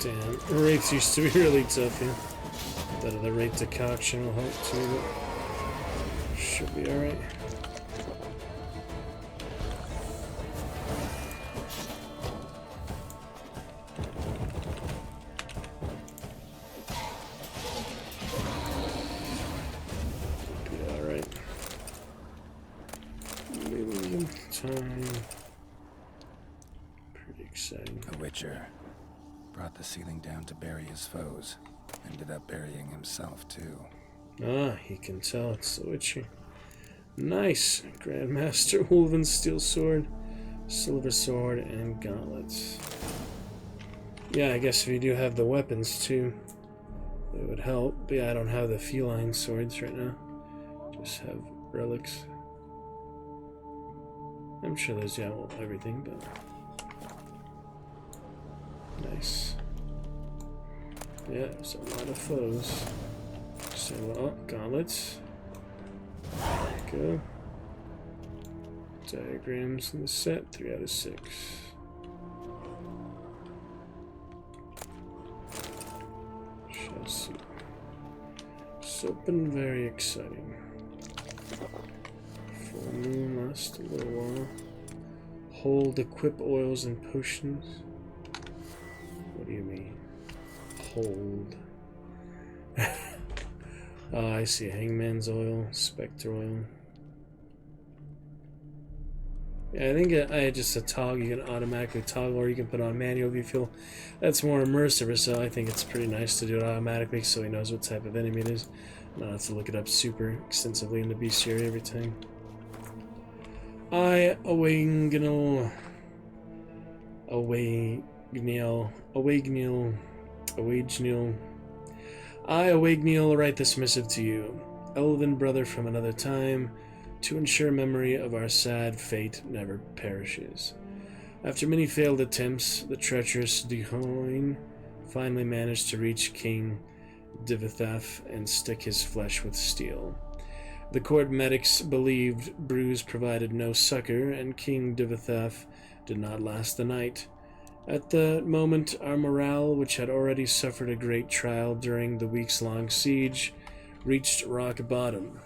Damn, wraiths used to be really tough here. But the wraith decoction will help too. But should be alright. The Witcher brought the ceiling down to bury his foes. Ended up burying himself too. Ah, he can tell it's the Witcher. Nice! Grandmaster Woven Steel Sword, Silver Sword, and Gauntlets. Yeah, I guess if you do have the weapons too, it would help. But yeah, I don't have the feline swords right now. Just have relics. I'm sure there's, yeah, well, everything, but... Nice. Yeah, there's a lot of foes. So, oh, gauntlets. There we go. Diagrams in the set, 3 out of 6. Chassis. Something very exciting. Full moon lasts a little while. Hold, equip oils and potions. What do you mean? Hold. Oh, I see. Hangman's oil, Spectre oil. Yeah, I think I just a toggle. You can automatically toggle, or you can put on manual if you feel that's more immersive. So I think it's pretty nice to do it automatically, so he knows what type of enemy it is. Not have to look it up super extensively in the bestiary every time. Awagnil, I, Awagnil, write this missive to you, elven brother from another time, to ensure memory of our sad fate never perishes. After many failed attempts, the treacherous Duhoin finally managed to reach King Divithaf and stick his flesh with steel. The court medics believed Bruise provided no succor, and King Divithaf did not last the night. At the moment, our morale, which had already suffered a great trial during the weeks-long siege, reached rock bottom.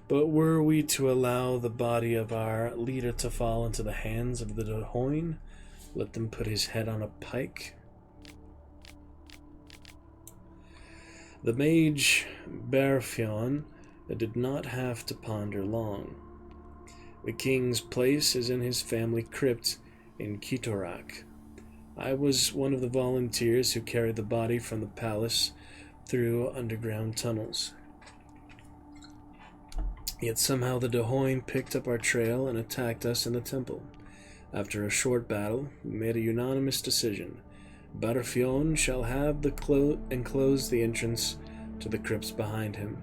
But were we to allow the body of our leader to fall into the hands of the Duhoin, Let them put his head on a pike. The mage Berfion did not have to ponder long. The king's place is in his family crypt in Kitorak. I was one of the volunteers who carried the body from the palace through underground tunnels. Yet somehow the Dahoin picked up our trail and attacked us in the temple. After a short battle, we made a unanimous decision. Berfion shall have enclose the entrance to the crypts behind him.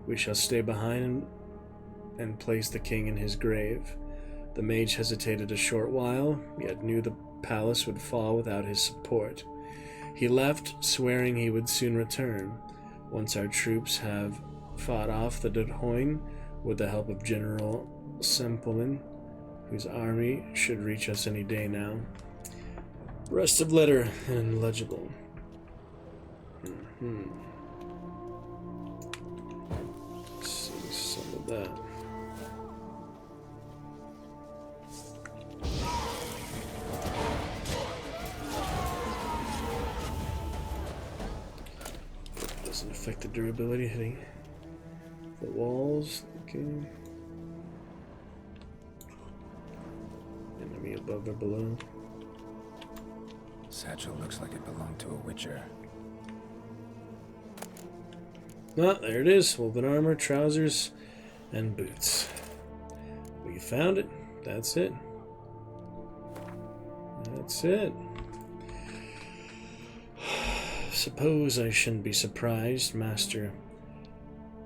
We shall stay behind and place the king in his grave. The mage hesitated a short while, yet knew the palace would fall without his support. He left, swearing he would soon return. Once our troops have fought off the Dahoin with the help of General Sempelin, whose army should reach us any day now. Rest of letter illegible. Let's see some of that. Doesn't affect the durability hitting the walls. Okay. Enemy above or below. Satchel looks like it belonged to a witcher. Ah, there it is. Woven armor, trousers, and boots. We found it. That's it. That's it. Suppose I shouldn't be surprised Master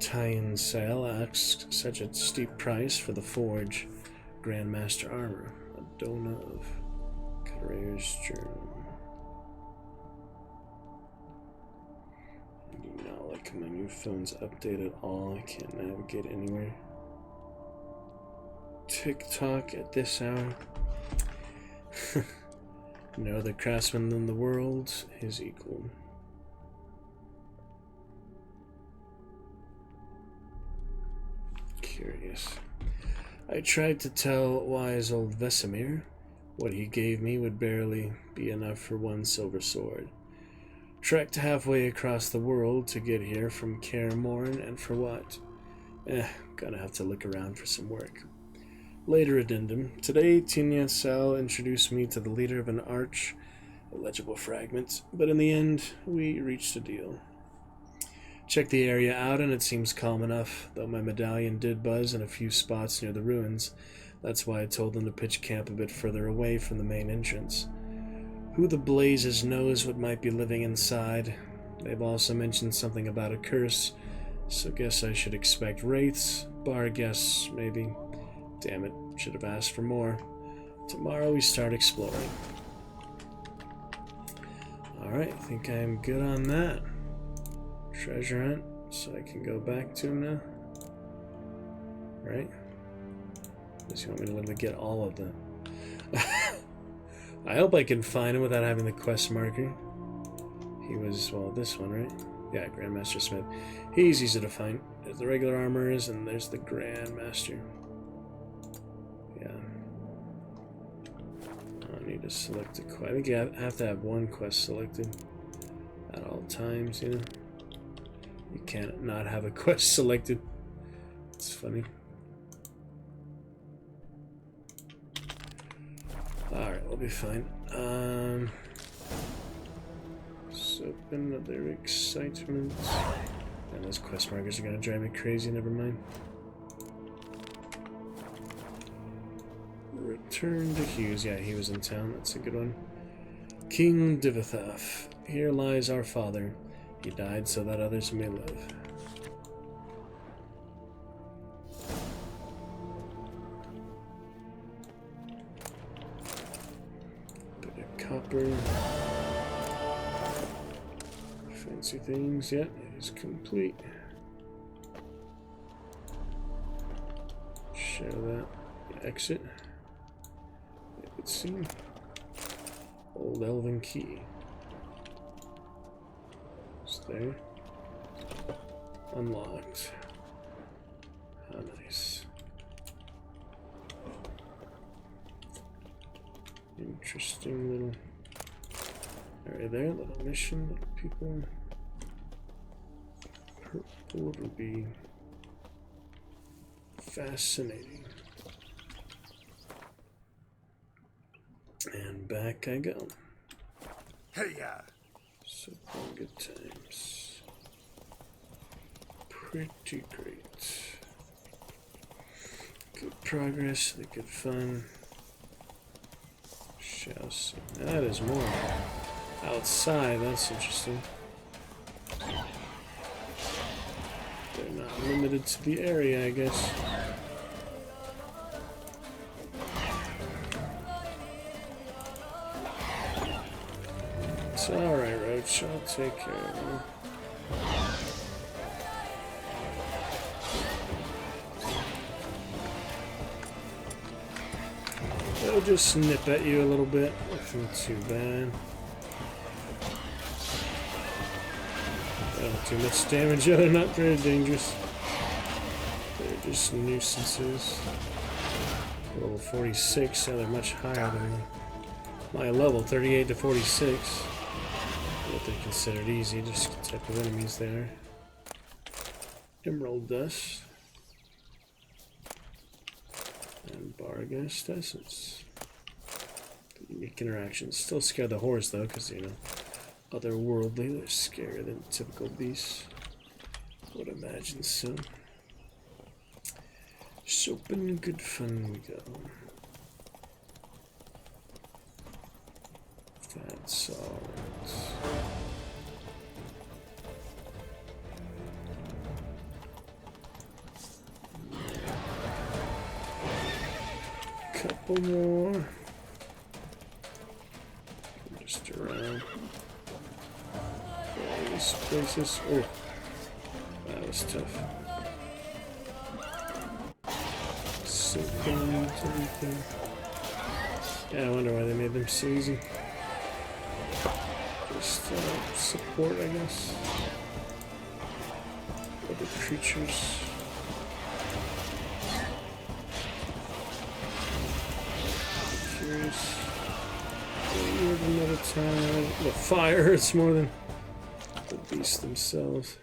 Tyan Sale asks such a steep price for the forge Grandmaster armor. Adona of Courier's Journal. I do not like my new phone's update at all. I can't navigate anywhere. TikTok at this hour. No other craftsman in the world is equal. Curious. I tried to tell wise old Vesemir what he gave me would barely be enough for one silver sword. Trekked halfway across the world to get here from Kaer Morhen, and for what? Gonna have to look around for some work. Later addendum. Today, Tyan Sale introduced me to the leader of an arch, illegible fragment, but in the end, we reached a deal. Checked the area out and it seems calm enough, though my medallion did buzz in a few spots near the ruins. That's why I told them to pitch camp a bit further away from the main entrance. Who the blazes knows what might be living inside? They've also mentioned something about a curse, so guess I should expect wraiths, bar guests, maybe. Damn it, should have asked for more. Tomorrow we start exploring. Alright, I think I'm good on that. Treasure hunt, so I can go back to him now. Right? Unless you want me to literally get all of them. I hope I can find him without having the quest marker. He was, well, this one, right? Yeah, Grandmaster Smith. He's easy to find. There's the regular armors, and there's the Grandmaster. Yeah. I need to select a quest. I think I have to have one quest selected at all times, you know? You can't not have a quest selected. It's funny. Alright, we'll be fine. So another excitement. And those quest markers are gonna drive me crazy, never mind. Return to Hughes. Yeah, he was in town. That's a good one. King Divithoff. Here lies our father. He died so that others may live. Bit of copper. Fancy things. Yeah, it is complete. Show that. Exit. Let's see. Old Elven Key. There. Unlocked. How nice. interesting little area there. Little mission, little people. Purple would be fascinating. And back I go. Hey, yeah. So good times. Pretty great. Good progress, the good fun. Shall see. That is more outside, that's interesting. They're not limited to the area, I guess. It's alright, Roach. I'll take care of you. They'll just snip at you a little bit. Nothing too bad. They don't do much damage. They're not very dangerous. They're just nuisances. Level 46, so they're much higher than my level, 38 to 46. What they considered easy, just the type of enemies there. Emerald dust. And Barghest essence. Unique interactions. Still scare the horse though, because you know, otherworldly, they're scarier than typical beasts. Would imagine so. Soap and good fun we go. That's alright. Couple more. Just around various places. Oh, that was tough. Everything. Yeah, I wonder why they made them so easy. Just support, I guess. Other creatures. Curious. Another time. The fire hurts more than the beasts themselves.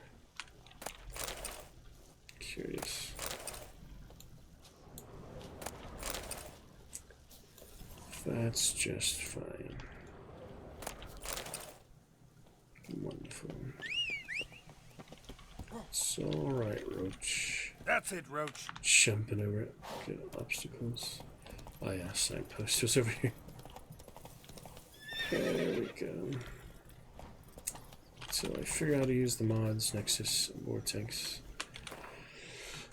Curious. That's just fine. Wonderful. It's alright, Roach. That's it, Roach. Jumping over it. Good obstacles. Oh yeah, signposters over here. There we go. So I figure out how to use the mods, Nexus, Vortex.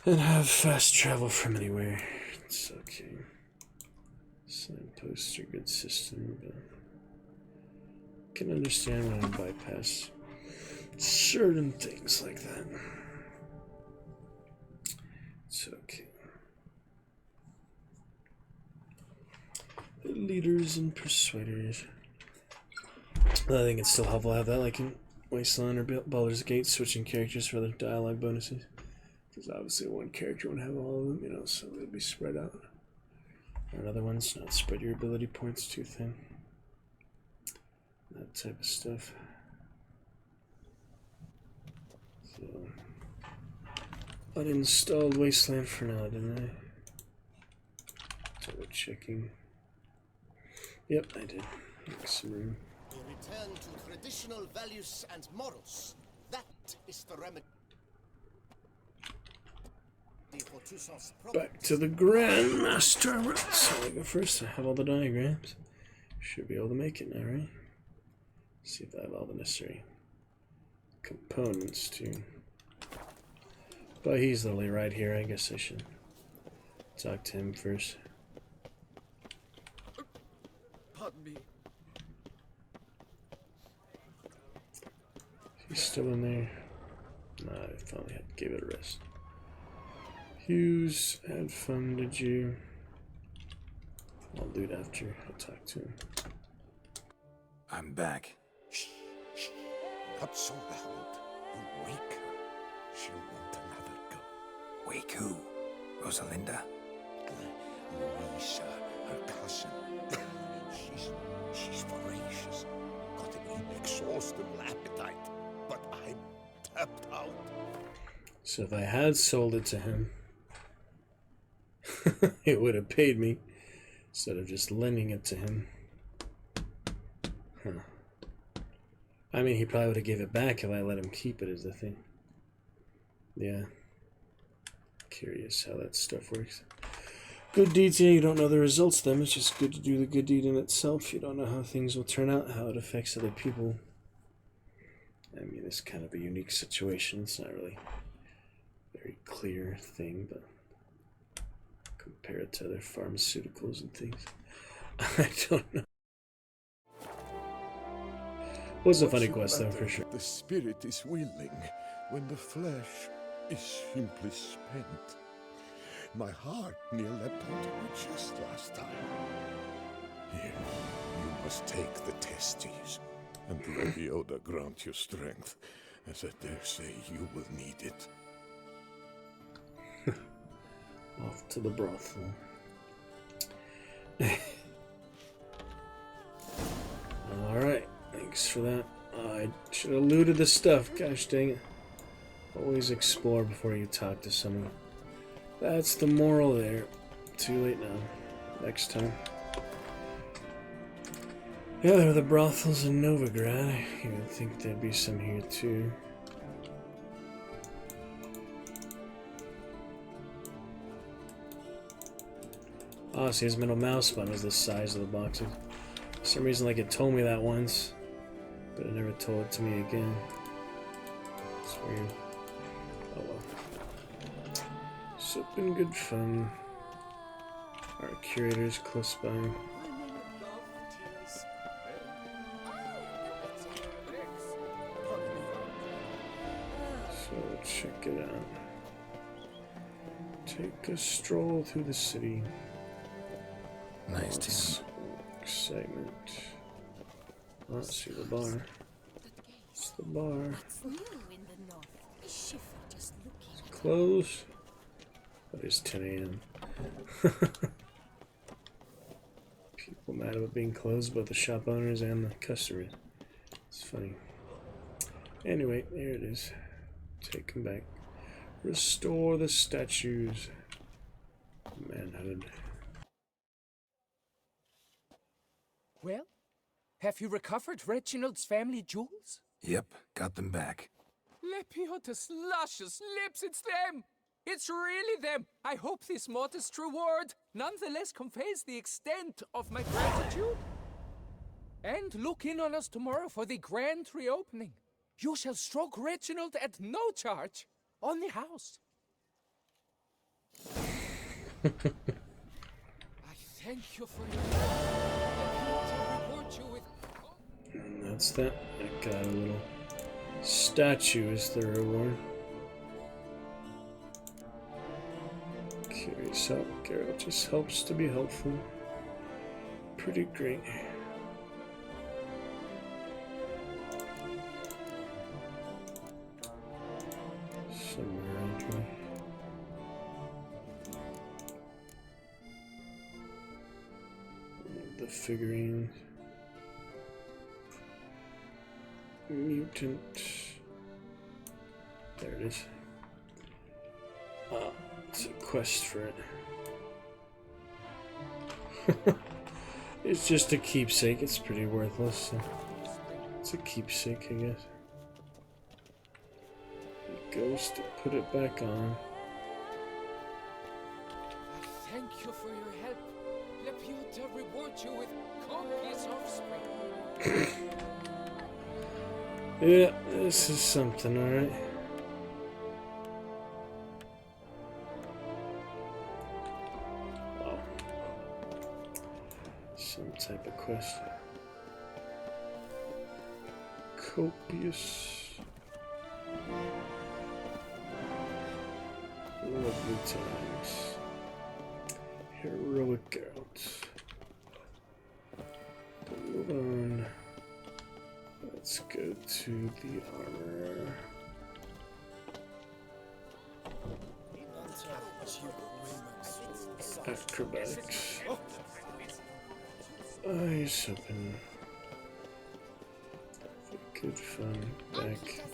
And have fast travel from anywhere. It's okay. Signposts are a good system, but I can understand when I bypass certain things like that. It's okay. The leaders and persuaders. I think it's still helpful to have that, like in Wasteland or Baldur's Gate, switching characters for other dialogue bonuses. Because obviously one character won't have all of them, you know, so they'll be spread out. Or other ones, not spread your ability points too thin. That type of stuff. So, uninstalled Wasteland for now, didn't I? Double checking. Yep, I did. Make some room. We return to traditional values and morals. That is the remedy. Back to the Grandmaster. So I go first. I have all the diagrams. Should be able to make it now, right? See if I have all the necessary components too. But he's literally right here. I guess I should talk to him first. Pardon me. He's still in there. Nah, I finally gave it a rest. Hughes, had fun, did you? I'll do it after I talk to him. I'm back. Shh, shh. Not so loud. You'll wake her. She'll want another go. Wake who? Rosalinda? Louisa, her cousin. She's voracious. Got an inexhaustible appetite. But I'm tapped out. So if I had sold it to him, it would have paid me instead of just lending it to him. Huh. I mean, he probably would have gave it back if I let him keep it, is the thing. Yeah. Curious how that stuff works. Good deeds, yeah, you don't know the results of them. It's just good to do the good deed in itself. You don't know how things will turn out, how it affects other people. I mean, it's kind of a unique situation. It's not really a very clear thing, but compare it to other pharmaceuticals and things. I don't know. Was a funny quest, though, for sure. The spirit is willing when the flesh is simply spent. My heart near leapt out of my chest last time. Here, you must take the testes, and the Lebioda grant you strength, as I dare say you will need it. Off to the brothel. Alright, thanks for that. I should have looted the stuff, gosh dang it. Always explore before you talk to someone. That's the moral there. Too late now. Next time. Yeah, there are the brothels in Novigrad. You would think there'd be some here too. Oh, see, his middle mouse button is the size of the boxes. For some reason, like, it told me that once, but it never told it to me again. It's weird. Oh well. So it's been good fun. Our curator's close by. So check it out. Take a stroll through the city. Nice tune. Excitement. Oh, see the bar. It's the bar. It's closed. But it's 10 a.m. People mad about being closed, both the shop owners and the customers. It's funny. Anyway, there it is. Take them back. Restore the statues. Manhood. Well, have you recovered Reginald's family jewels? Yep, got them back. Lepioda's luscious lips, it's them! It's really them! I hope this modest reward nonetheless conveys the extent of my gratitude. And look in on us tomorrow for the grand reopening. You shall stroke Reginald at no charge on the house. I thank you for your reward you with. And that's that. I got a little statue as the reward. Curious how Geralt just helps to be helpful. Pretty great. Somewhere around here. The figurines. Mutant. There it is. It's a quest for it. It's just a keepsake. It's pretty worthless. So it's a keepsake, I guess. It goes to put it back on. I thank you for your help. Lepioda reward you with copious offspring. Yeah, this is something, alright. Wow. Some type of quest. Copious. Lovely times. Heroic Geralt. Move on. Let's go to the armor. Acrobatics. Eyes open. Good fun. Back.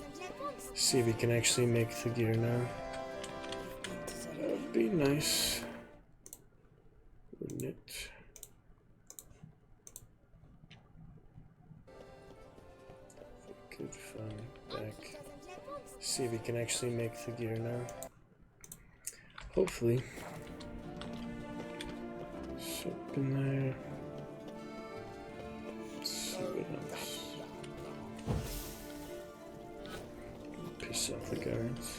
See if we can actually make the gear now. That'd be nice. Wouldn't it? Good fun. Back. See if we can actually make the gear now. Hopefully. It's up in there. Let's see what else. Piss off the guards.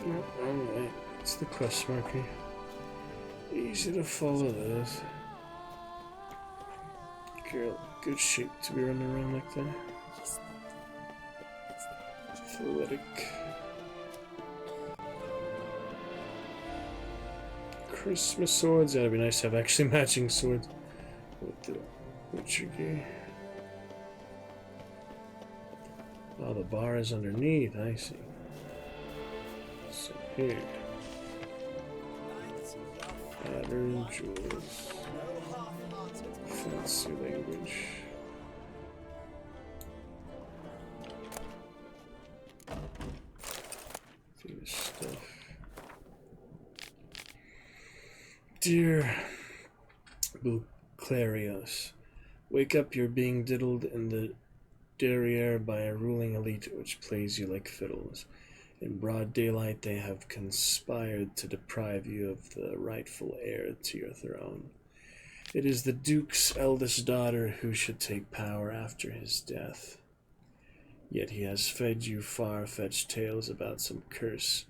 No, alright. It's the quest marker. Easy to follow those. Girl, good shape to be running around like that. Athletic. Christmas swords. That'd be nice to have actually matching swords with the Witcher gear. Oh, the bar is underneath. I see. So here. Pattern jewels. Fancy language. This stuff. Dear Buclarios, wake up, you're being diddled in the derriere by a ruling elite which plays you like fiddles. In broad daylight they have conspired to deprive you of the rightful heir to your throne. It is the Duke's eldest daughter who should take power after his death. Yet he has fed you far-fetched tales about some curse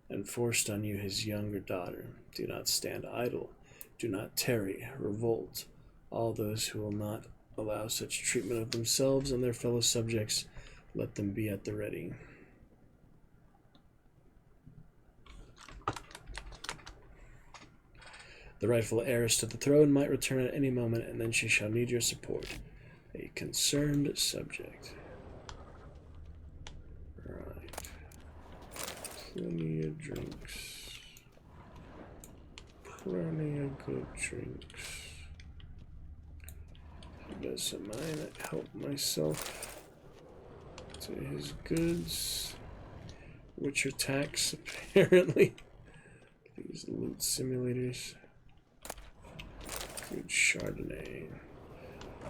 and forced on you his younger daughter. Do not stand idle. Do not tarry. Revolt. All those who will not allow such treatment of themselves and their fellow subjects, let them be at the ready. The rightful heiress to the throne might return at any moment, and then she shall need your support. A concerned subject. Right. Plenty of drinks. Plenty of good drinks. He doesn't mind. I help myself to his goods. Witcher tax, apparently. These loot simulators. Good Chardonnay.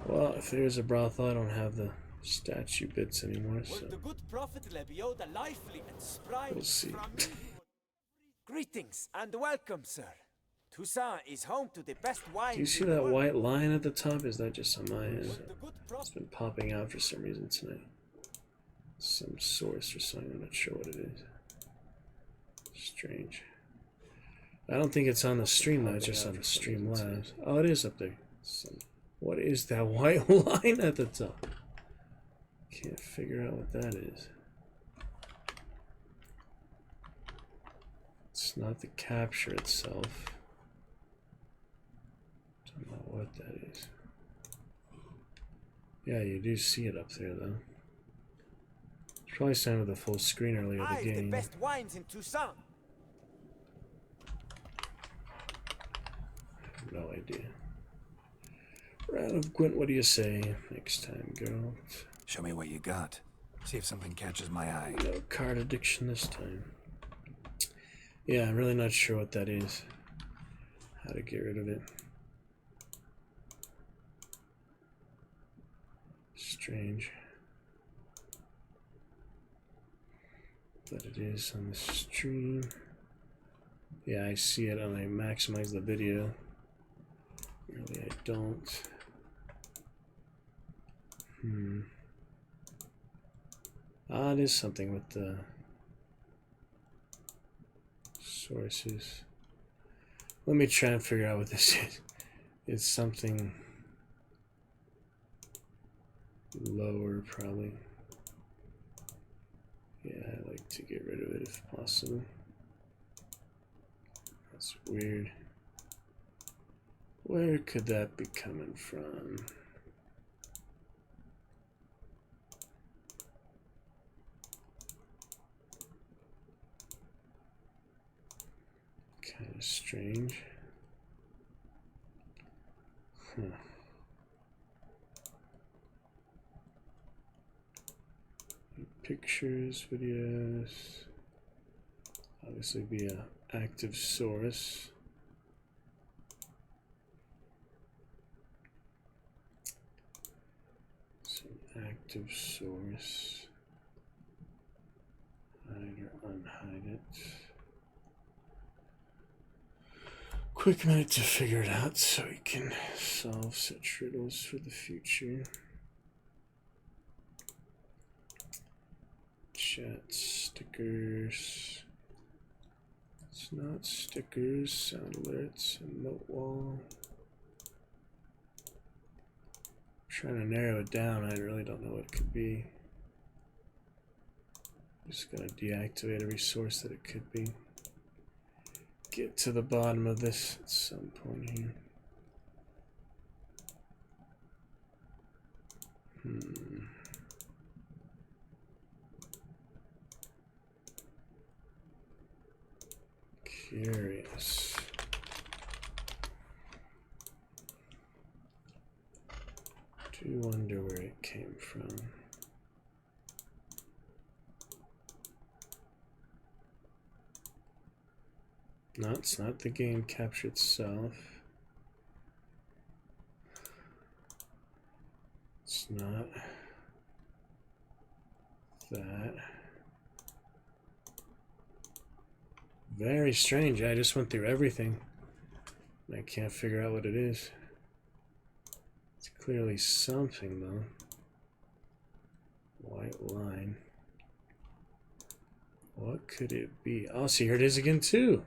Well, if there's a brothel, I don't have the statue bits anymore, so The good prophet Lebioda lively and spry. we'll see. Greetings and welcome, sir. Toussaint is home to the best wine. Do you see that white line at the top? Is that just on my end? It's been popping out for some reason tonight. Some source or something, I'm not sure what it is. Strange. I don't think it's on the stream though, it's just on the Streamlabs. Oh, it is up there. What is that white line at the top? Can't figure out what that is. It's not the capture itself. Don't know what that is. Yeah, you do see it up there though. It's probably sounded the full screen earlier the game. The best wines in Toussaint. No idea. Rat of Gwent, what do you say? Next time, girl. Show me what you got. See if something catches my eye. No card addiction this time. Yeah, I'm really not sure what that is. How to get rid of it. Strange. But it is on the stream. Yeah, I see it and I maximize the video. Really, I don't. Ah, it is something with the sources. Let me try and figure out what this is. It's something lower, probably. Yeah, I like to get rid of it if possible. That's weird. Where could that be coming from? Kind of strange. Pictures, videos. Obviously be an active source. Active source. Hide or unhide it. Quick minute to figure it out so we can solve such riddles for the future. Chat stickers. It's not stickers, sound alerts, emote wall. Trying to narrow it down, I really don't know what it could be. Just gonna deactivate every source that it could be. Get to the bottom of this at some point here. Curious. Do wonder where it came from. No, it's not the game capture itself. It's not that. Very strange. I just went through everything. I can't figure out what it is. It's clearly something though. White line. What could it be? Oh, see, here it is again too.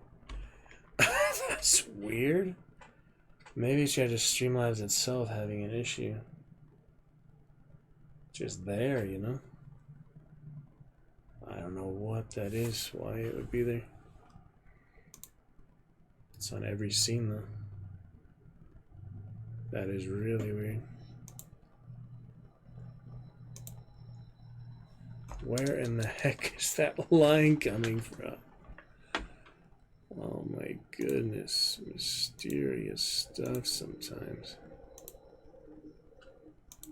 That's weird. Maybe it's just Streamlabs itself having an issue. Just there, you know? I don't know what that is, why it would be there. It's on every scene though. That is really weird. Where in the heck is that line coming from? Oh my goodness, mysterious stuff sometimes.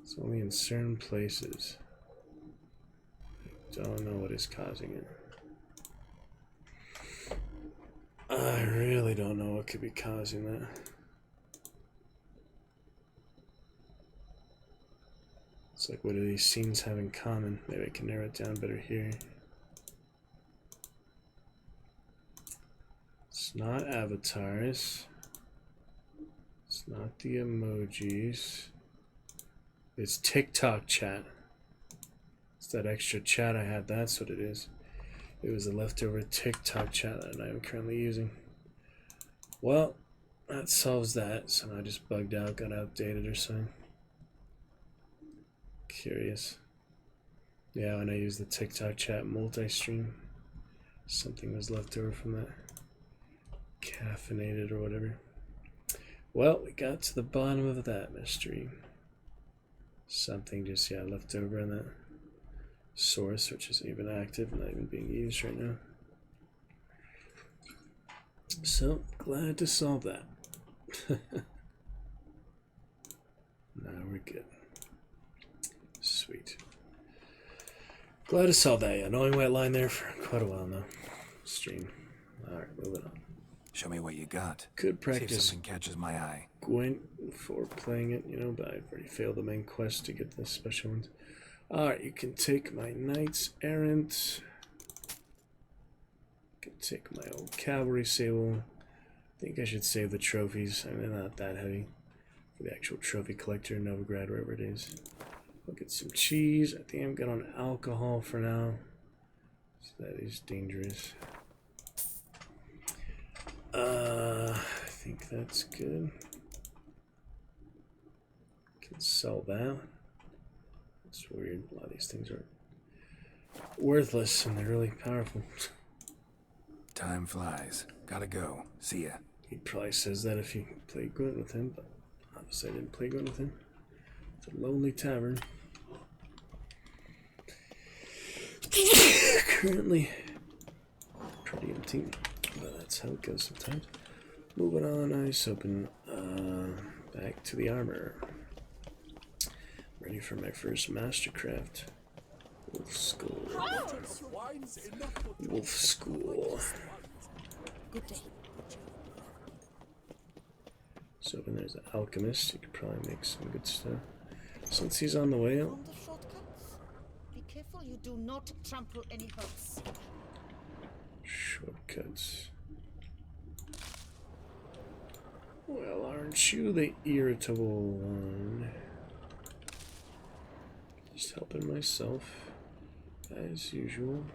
It's only in certain places. I don't know what is causing it. I really don't know what could be causing that. It's like, what do these scenes have in common? Maybe I can narrow it down better here. It's not avatars. It's not the emojis. It's TikTok chat. It's that extra chat I had. That's what it is. It was a leftover TikTok chat that I am currently using. Well, that solves that. So I just bugged out, got outdated or something. Curious. Yeah, when I used the TikTok chat multi-stream, something was left over from that. Caffeinated or whatever. Well, we got to the bottom of that mystery. Something just, yeah, left over in that source, which isn't even active, not even being used right now. So, glad to solve that. Now we're good. Sweet. Glad to solve that, yeah. Knowing white line there for quite a while now. Stream. Alright, moving on. Show me what you got. Good practice. See if something catches my eye. Gwent for playing it, you know, but I've already failed the main quest to get the special ones. Alright, you can take my Knights Errant. You can take my old Cavalry Sable. I think I should save the trophies. I mean, they're not that heavy. For the actual trophy collector in Novigrad, wherever it is. I'll get some cheese. I think I'm good on alcohol for now. So that is dangerous. I think that's good. Can sell that. It's weird. A lot of these things are worthless and they're really powerful. Time flies. Gotta go. See ya. He probably says that if you play Gwent with him, but obviously I didn't play Gwent with him. It's a lonely tavern. Currently pretty empty. But that's how it goes sometimes. Moving on, eyes open. Back to the armor. Ready for my first mastercraft. Wolf School. Wolf School. Good day. So when there's an alchemist, he could probably make some good stuff. Since he's on the way out. Found the shortcuts. Be careful you do not trample any herbs. Shortcuts. Well, aren't you the irritable one? Just helping myself, as usual.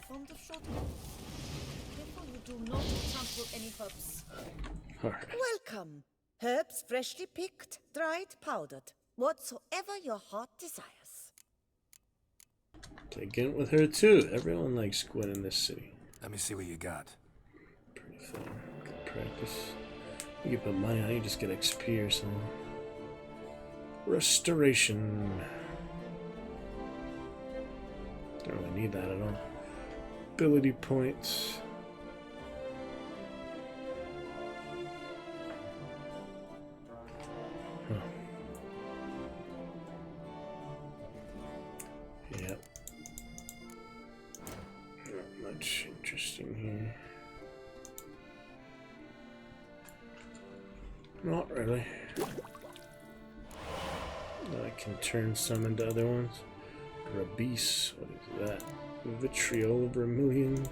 Found the shortcuts. Be careful you do not trample any herbs. Alright. Welcome. Herbs freshly picked, dried, powdered. Whatsoever your heart desires. Play Gwent with her too. Everyone likes Gwent in this city. Let me see what you got. Pretty fun. Good practice. You can put money on it, you just get XP or something. Restoration. Don't really need that at all. Ability points. Huh. Yep. Not much interesting here. Not really. I can turn some into other ones. Rabies, what is that? Vitriol, Vermilion,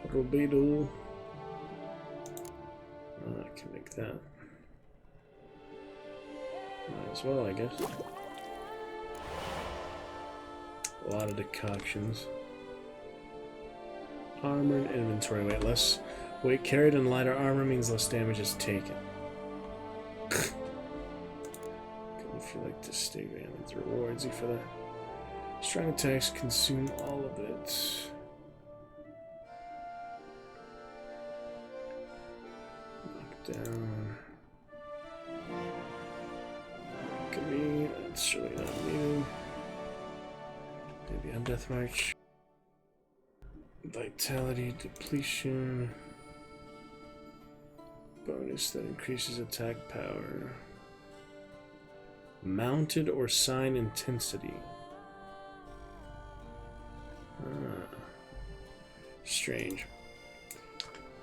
Robedo. Oh, I can make that. Might as well, I guess. A lot of decoctions. Armor and inventory weight. Less weight carried and lighter armor means less damage is taken. If you like to stay around, it rewards you for that. Strong attacks consume all of it. Knockdown. Alchemy, that's really not needed. Maybe on Death March. Vitality, depletion. Bonus that increases attack power. Mounted or sign intensity. Strange.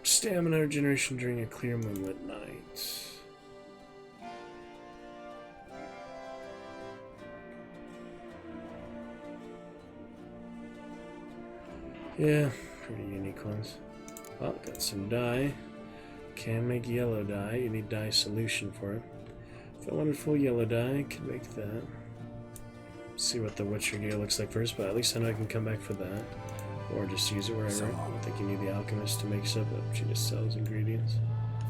Stamina regeneration during a clear moonlit night. Yeah, pretty unique ones. Well, got some dye. Can make yellow dye. You need dye solution for it. If I wanted full yellow dye, I could make that. See what the Witcher gear looks like first, but at least I know I can come back for that. Or just use it wherever. I don't think you need the alchemist to make stuff, but she just sells ingredients.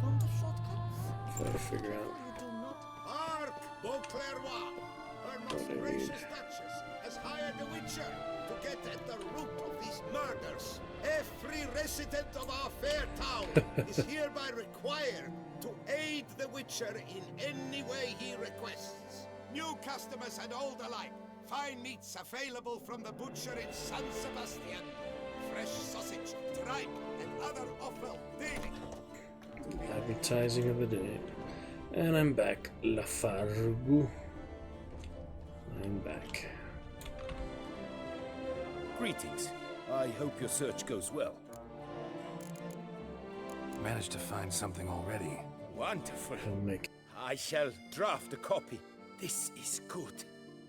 Found the shortcuts. Try to figure out. Hark, Beauclervois! Her most gracious Duchess has hired a Witcher to get at the root of these murders. Every resident of our fair town is hereby required to aid the Witcher in any way he requests. New customers and old alike. Fine meats available from the butcher in San Sebastian. Fresh sausage, tripe, and other offal daily. Advertising of the day. And I'm back. Lafargue. I'm back. Greetings. I hope your search goes well. Managed to find something already. Wonderful. I'll make. I shall draft a copy. This is good.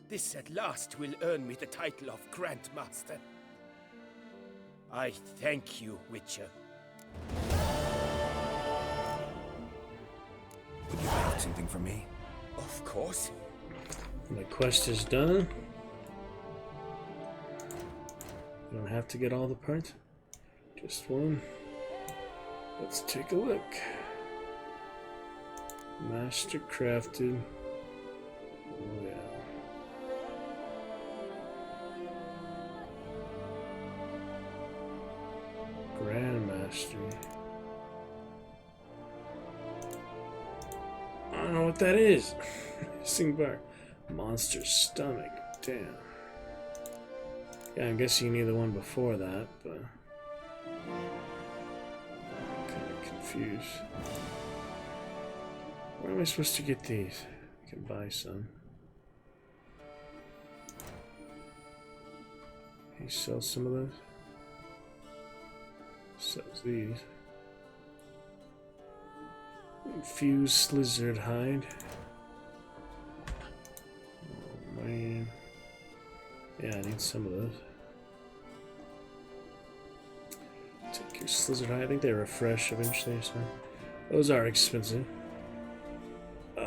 This at last will earn me the title of Grandmaster. I thank you, Witcher. Would you have something for me? Of course. My quest is done. You don't have to get all the parts. Just one. Let's take a look. Master crafted. Oh yeah. Grandmaster. I don't know what that is. Missing bar. Monster stomach. Damn. Yeah, I'm guessing you need the one before that, but confused. Where am I supposed to get these? I can buy some. He sells some of those. Sells these. Infused lizard hide. Oh man. Yeah, I need some of those. Take your lizard hide. I think they refresh eventually, so those are expensive. Yeah,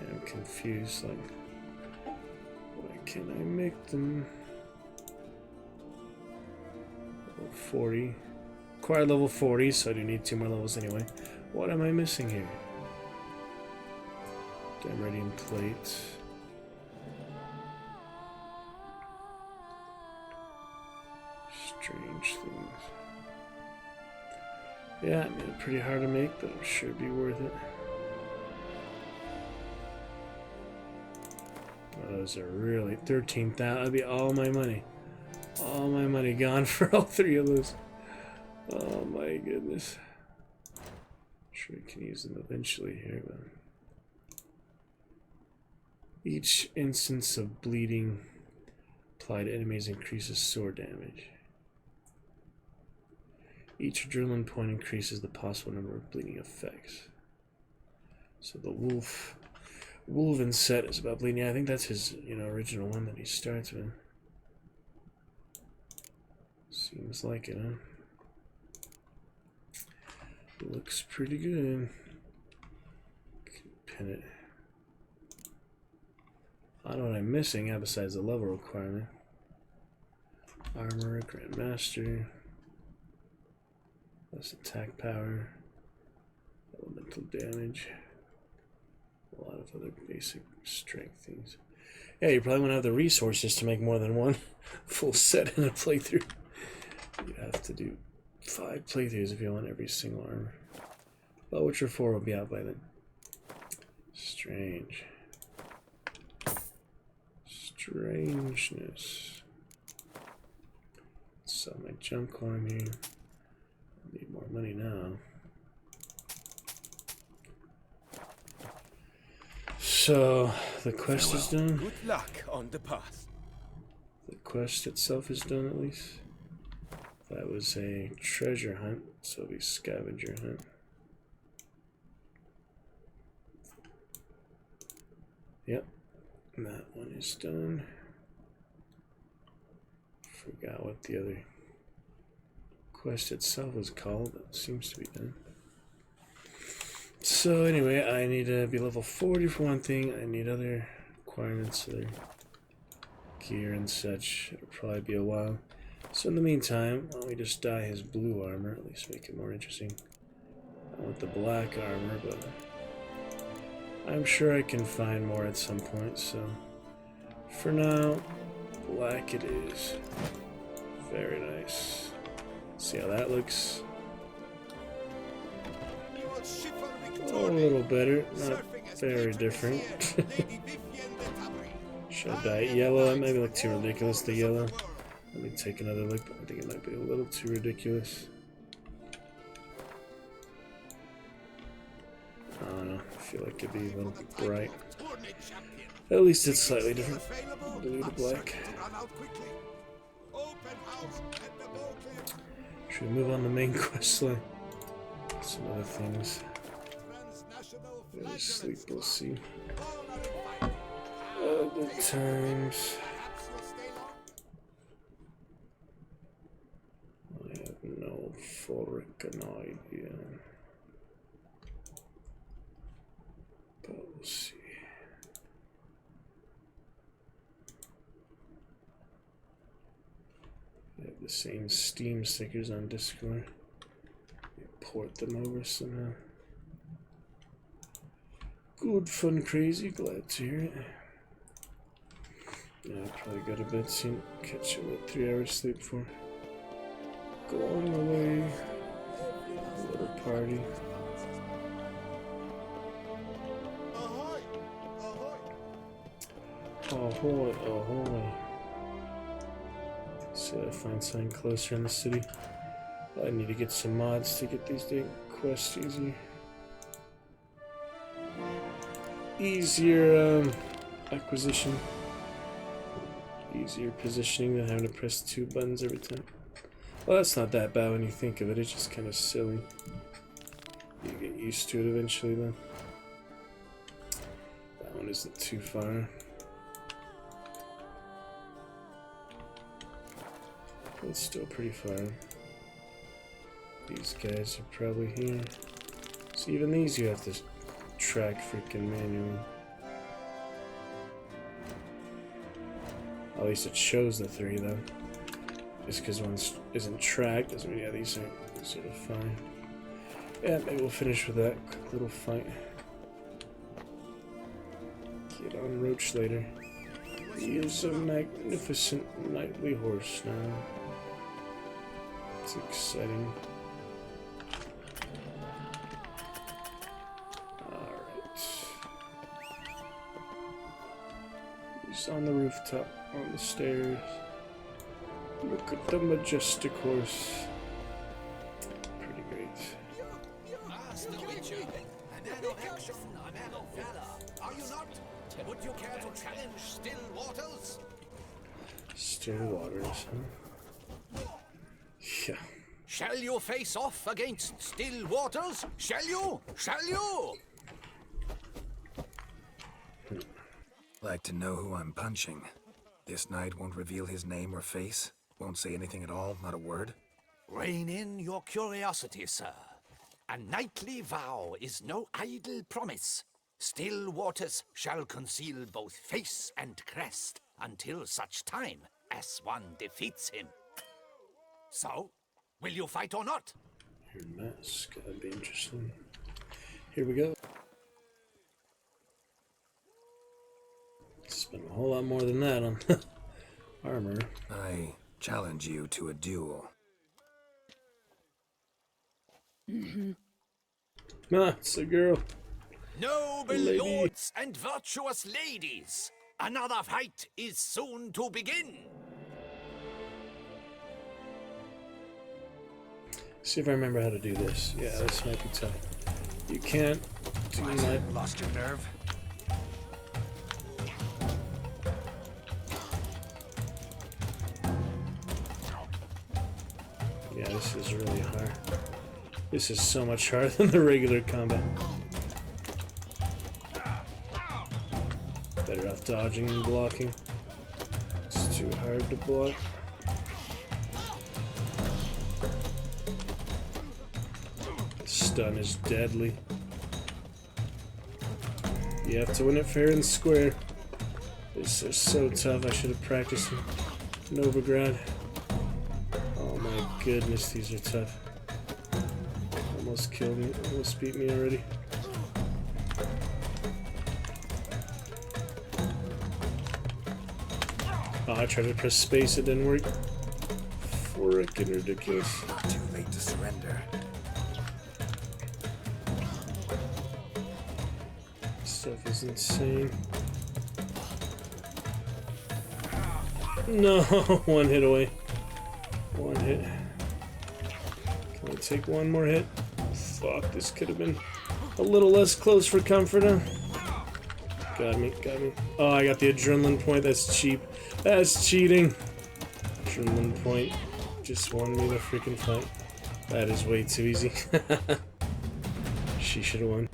I'm confused. Like, why can't I make them? Level 40. Acquired level 40, so I do need 2 more levels anyway. What am I missing here? Dimeritium plate. Strange things. Yeah, I mean, pretty hard to make, but I'm sure it'd be worth it. Oh, those are really 13,000. That'd be all my money. All my money gone for all 3 of those. Oh my goodness. I'm sure we can use them eventually here, but each instance of bleeding applied to enemies increases sword damage. Each adrenaline point increases the possible number of bleeding effects. So the Wolven set is about bleeding. Yeah, I think that's his, original one that he starts with. Seems like it, huh? Looks pretty good. Can pin it. I don't know what I'm missing besides the level requirement. Armor, Grandmaster. Less attack power. Elemental damage. A lot of other basic strength things. Yeah, you probably won't have the resources to make more than one full set in a playthrough. You have to do 5 playthroughs if you want every single armor. But Witcher 4 will be out by then. Strange. Strangeness. Sell my junk while I'm here. I need more money now. So the quest is done. Good luck on the path. The quest itself is done at least. That was a treasure hunt, so it'll be scavenger hunt. Yep, that one is done. Forgot what the other quest itself was called. It seems to be done. So anyway, I need to be level 40 for one thing. I need other requirements, other gear and such. It'll probably be a while. So in the meantime, why don't we just dye his blue armor, at least make it more interesting. I want the black armor, but I'm sure I can find more at some point, so for now, black it is. Very nice. See how that looks. A little better, not very different. Should I dye it yellow? That might look too ridiculous, the yellow. Let me take another look, but I think it might be a little too ridiculous. I don't know, I feel like it'd be a little bright. At least it's slightly different. Blue to black. Should we move on to the main quest line? Some other things. Really sleep, we'll see. Other times. I have no freaking idea. But we'll see. I have the same Steam stickers on Discord. Port them over somehow. Good fun, crazy. Glad to hear it. Yeah, I'll probably go to bed soon. Catch up with 3 hours sleep for. Going away. A little party. Ahoy, ahoy. See if I find something closer in the city. I need to get some mods to get these quests easier acquisition, easier positioning than having to press 2 buttons every time. Well, that's not that bad when you think of it. It's just kind of silly. You get used to it eventually, though. That one isn't too far. It's still pretty far. These guys are probably here. So even these you have to track freaking manually. At least it shows the 3 though. Just because one isn't tracked doesn't mean, yeah, these are sort of fine. Yeah, maybe we'll finish with that quick little fight. Get on Roach later. He is a magnificent knightly horse now. It's exciting. Alright. He's on the rooftop, on the stairs. Look at the majestic horse. Pretty great. As the Witcher, a man of action, a man of valor, are you not? Would you care to challenge Still Waters? Still Waters, huh? Yeah. Shall you face off against Still Waters? Shall you? Shall you? Like to know who I'm punching. This knight won't reveal his name or face. Won't say anything at all, not a word. Rein in your curiosity, sir. A knightly vow is no idle promise. Still Waters shall conceal both face and crest until such time as one defeats him. So, will you fight or not? Your mask, that'd be interesting. Here we go. Spend a whole lot more than that on armor. I challenge you to a duel. Ah, it's a girl. Noble Lady. lords and virtuous ladies, another fight is soon to begin. See if I remember how to do this. Yeah, this might be tough. You can't do my... Lost your nerve? Yeah, this is really hard. This is so much harder than the regular combat. Better off dodging and blocking. It's too hard to block. Stun is deadly. You have to win it fair and square. This is so tough. I should have practiced in Novigrad. Oh my goodness, these are tough. Almost killed me. Almost beat me already. Oh, I tried to press space. It didn't work. Frickin' ridiculous. Not too late to surrender. Stuff is insane. No, one hit away. One hit. Can I take one more hit? Fuck, this could have been a little less close for comfort, huh? Got me, got me. Oh, I got the adrenaline point. That's cheap. That's cheating. Adrenaline point just won me the freaking fight. That is way too easy. She should have won.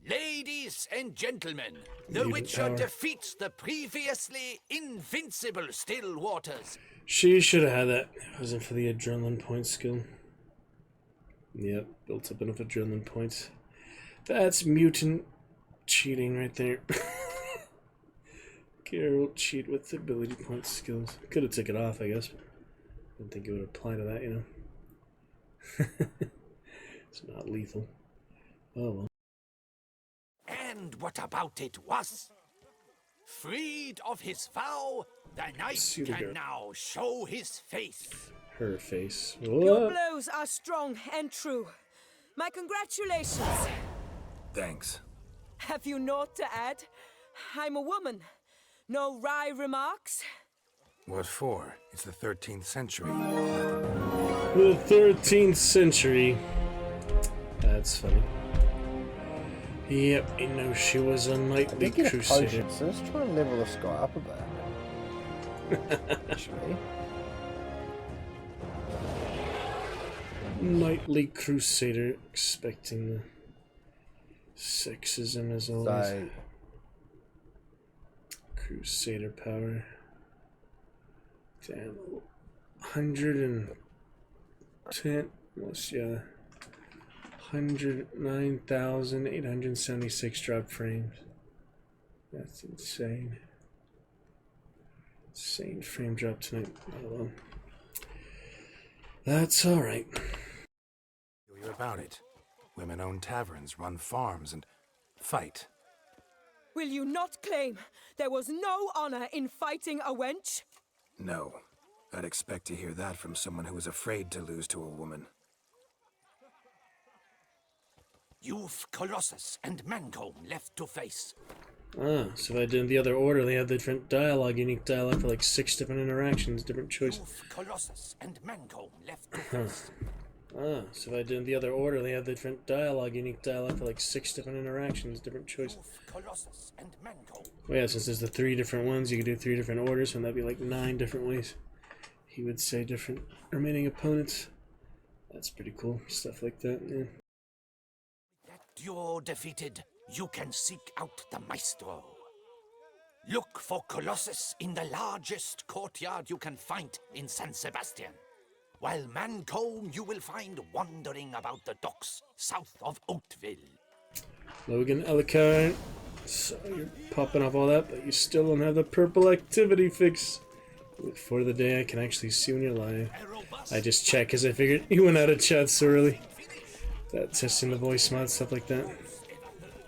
Ladies and gentlemen, the Mutant Witcher power. defeats the previously invincible Still Waters. She should have had that. If it wasn't for the adrenaline point skill. Yep, built up enough adrenaline points. That's mutant cheating right there. Geralt cheat with the ability point skills. Could have took it off, I guess. Didn't think it would apply to that, you know. It's not lethal. Oh well. And what about it was? Freed of his vow, the knight See the can girl. now show his face. Her face. Your What? blows are strong and true. My congratulations. Thanks. Have you naught to add? I'm a woman. No wry remarks? What for? It's the 13th century. Nothing. The 13th century. That's funny. Yep, you know she was a knightly Get a crusader. potion, so let's try and level this guy up a bit. Actually. Knightly crusader, expecting the sexism as always. So, Crusader power. Damn. 110, almost, yeah. 109,876 drop frames. That's insane. Insane frame drop tonight. Oh well. That's alright. You're about it. Women own taverns, run farms, and fight. Will you not claim there was no honor in fighting a wench? No. I'd expect to hear that from someone who was afraid to lose to a woman. You've Colossus and Mancomb left to face. Ah, so if I did in the other order, they have different dialogue, unique dialogue for like 6 different interactions, different choice. You've Colossus and Mancomb left to face. Ah, so if I did in the other order, they have different dialogue, unique dialogue for like 6 different interactions, different choice. Colossus and Mancomb. Well, yeah, since there's the 3 different ones, you could do 3 different orders, and that'd be like 9 different ways. He would say different remaining opponents. That's pretty cool, stuff like that, yeah. You're defeated. You can seek out the Maestro. Look for Colossus in the largest courtyard you can find in San Sebastian. While Mancomb you will find wandering about the docks south of Oatville. Logan Ellicott. So you're popping off all that, but you still don't have the purple activity fix. Look for the day I can actually see when you're live. I just check because I figured you went out of chat so early. That testing the voice mod, stuff like that.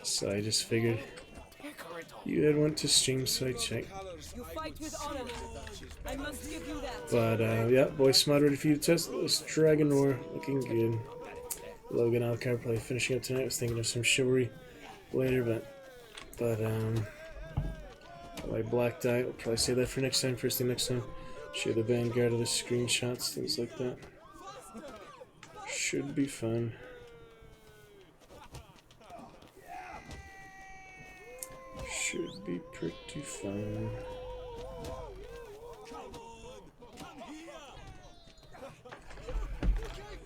So I just figured you had went to stream, so I checked. You fight with honor. I must give you that. But yeah, voice mod ready for you to test. This Dragon Roar looking good. Logan Alcar probably finishing up tonight. I was thinking of some chivalry later, but I blacked out. I'll probably say that for next time. First thing next time. Share the Vanguard of the screenshots, things like that. Should be fun. Should be pretty fun.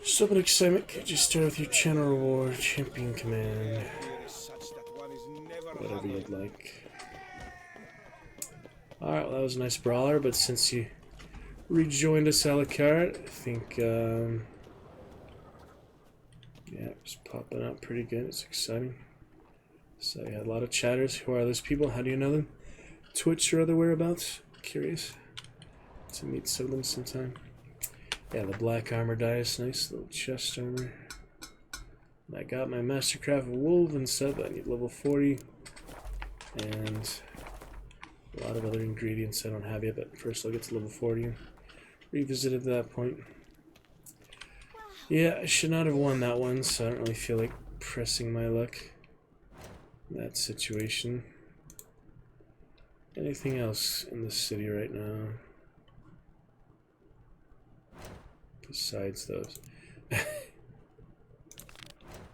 So much excitement. Could you start with your channel reward, champion command? Whatever you'd like. Alright, well, that was a nice brawler, but since you rejoined us, Alucard, I think, yeah, it's popping out pretty good. It's exciting. So, yeah, a lot of chatters. Who are those people? How do you know them? Twitch or other whereabouts? Curious to meet some of them sometime. Yeah, the black armor dice, nice little chest armor. I got my Mastercraft Woven set, but I need level 40. And a lot of other ingredients I don't have yet, but first I'll get to level 40 and revisit at that point. Yeah, I should not have won that one, so I don't really feel like pressing my luck in that situation. Anything else in the city right now? Besides those.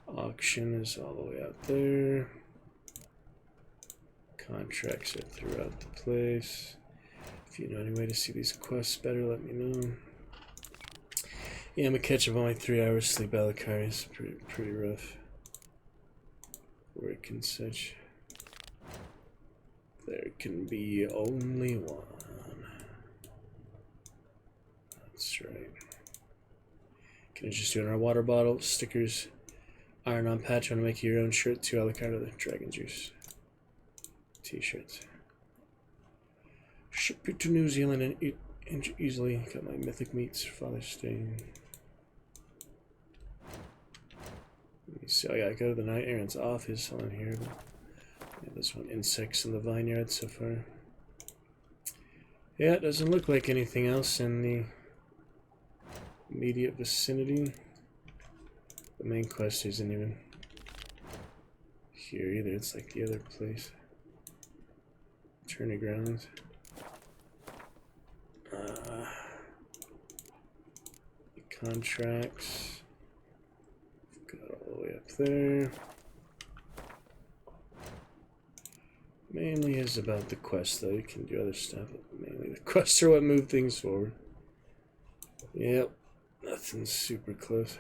Auction is all the way out there. Contracts are throughout the place. If you know any way to see these quests better, let me know. Yeah, I'm a catch of only 3 hours sleep. Alucard is pretty rough. Work and such. There can be only one. That's right. Can I just do it in our water bottle? Stickers. Iron on patch. Want to make your own shirt too? Alucard of the Dragon Juice. T-shirts. Ship it to New Zealand and eat easily. Got my mythic meats. Father's Day. Let me see. Oh yeah, I go to the night. Aaron's off. His on here. But yeah, there's one insects in the vineyard so far. Yeah, it doesn't look like anything else in the immediate vicinity. The main quest isn't even here either. It's like the other place. Tourney grounds. contracts. Got all the way up there. Mainly is about the quest, though. You can do other stuff, but mainly the quests are what move things forward. Yep, nothing super close.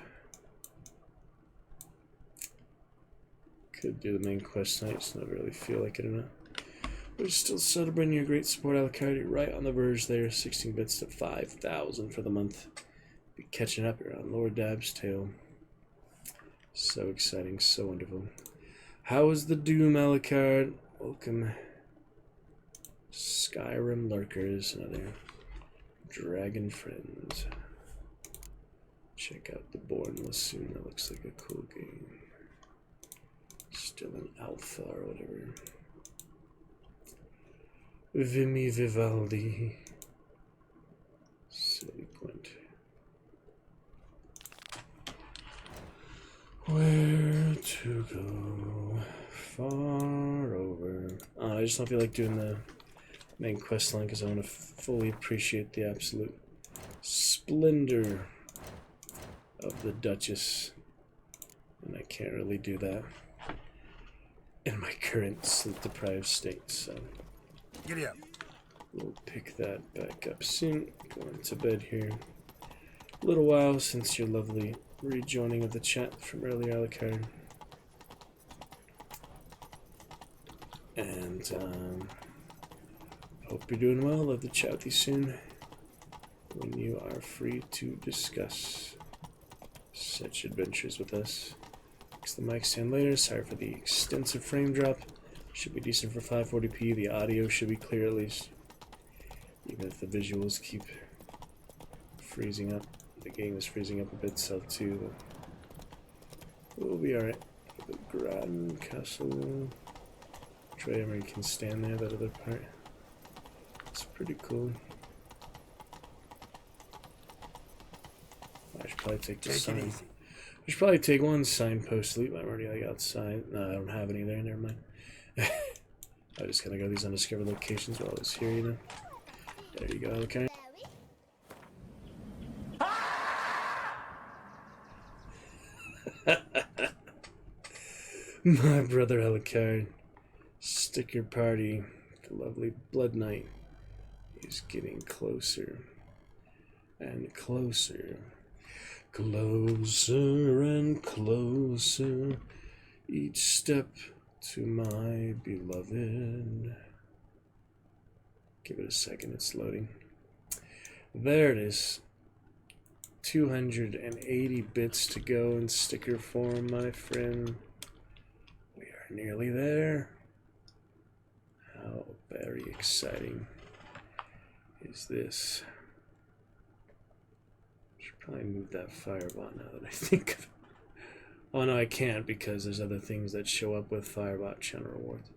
Could do the main quest tonight, just not really feel like it enough. We're still celebrating your great support, Alucard. You're right on the verge there. 16 bits to 5,000 for the month. Be catching up here on Lord Dab's Tale. So exciting, so wonderful. How is the Doom, Alucard? Welcome. Skyrim Lurkers, another dragon friends. Check out the Born Lassoon. That looks like a cool game. Still in alpha or whatever. Vimy Vivaldi. Silly Quint. Where to go? Far over. I just don't feel like doing the main quest line because I want to fully appreciate the absolute splendor of the Duchess. And I can't really do that in my current sleep-deprived state, so Giddy up. We'll pick that back up soon. Going to bed here. A little while since your lovely rejoining of the chat from earlier, Alucard. And hope you're doing well. Love to chat with you soon when you are free to discuss such adventures with us. Fix the mic stand later. Sorry for the extensive frame drop. Should be decent for 540p. The audio should be clear at least. Even if the visuals keep freezing up. The game is freezing up a bit itself too. But we'll be alright. The Grand Castle. Where you can stand there, that other part. It's pretty cool. I should probably take the sign. I should probably take one signpost sleep. I'm already like outside. No, I don't have any there, never mind. I just gotta go to these undiscovered locations while I was here, you know. There you go, okay. My brother Alucard. Sticker party. The lovely Blood Knight is getting closer and closer. Closer and closer. Each step to my beloved. Give it a second, it's loading. There it is. 280 bits to go in sticker form, my friend. We are nearly there. How very exciting is this? Should probably move that Firebot now that I think of it. Oh no, I can't because there's other things that show up with Firebot channel rewards.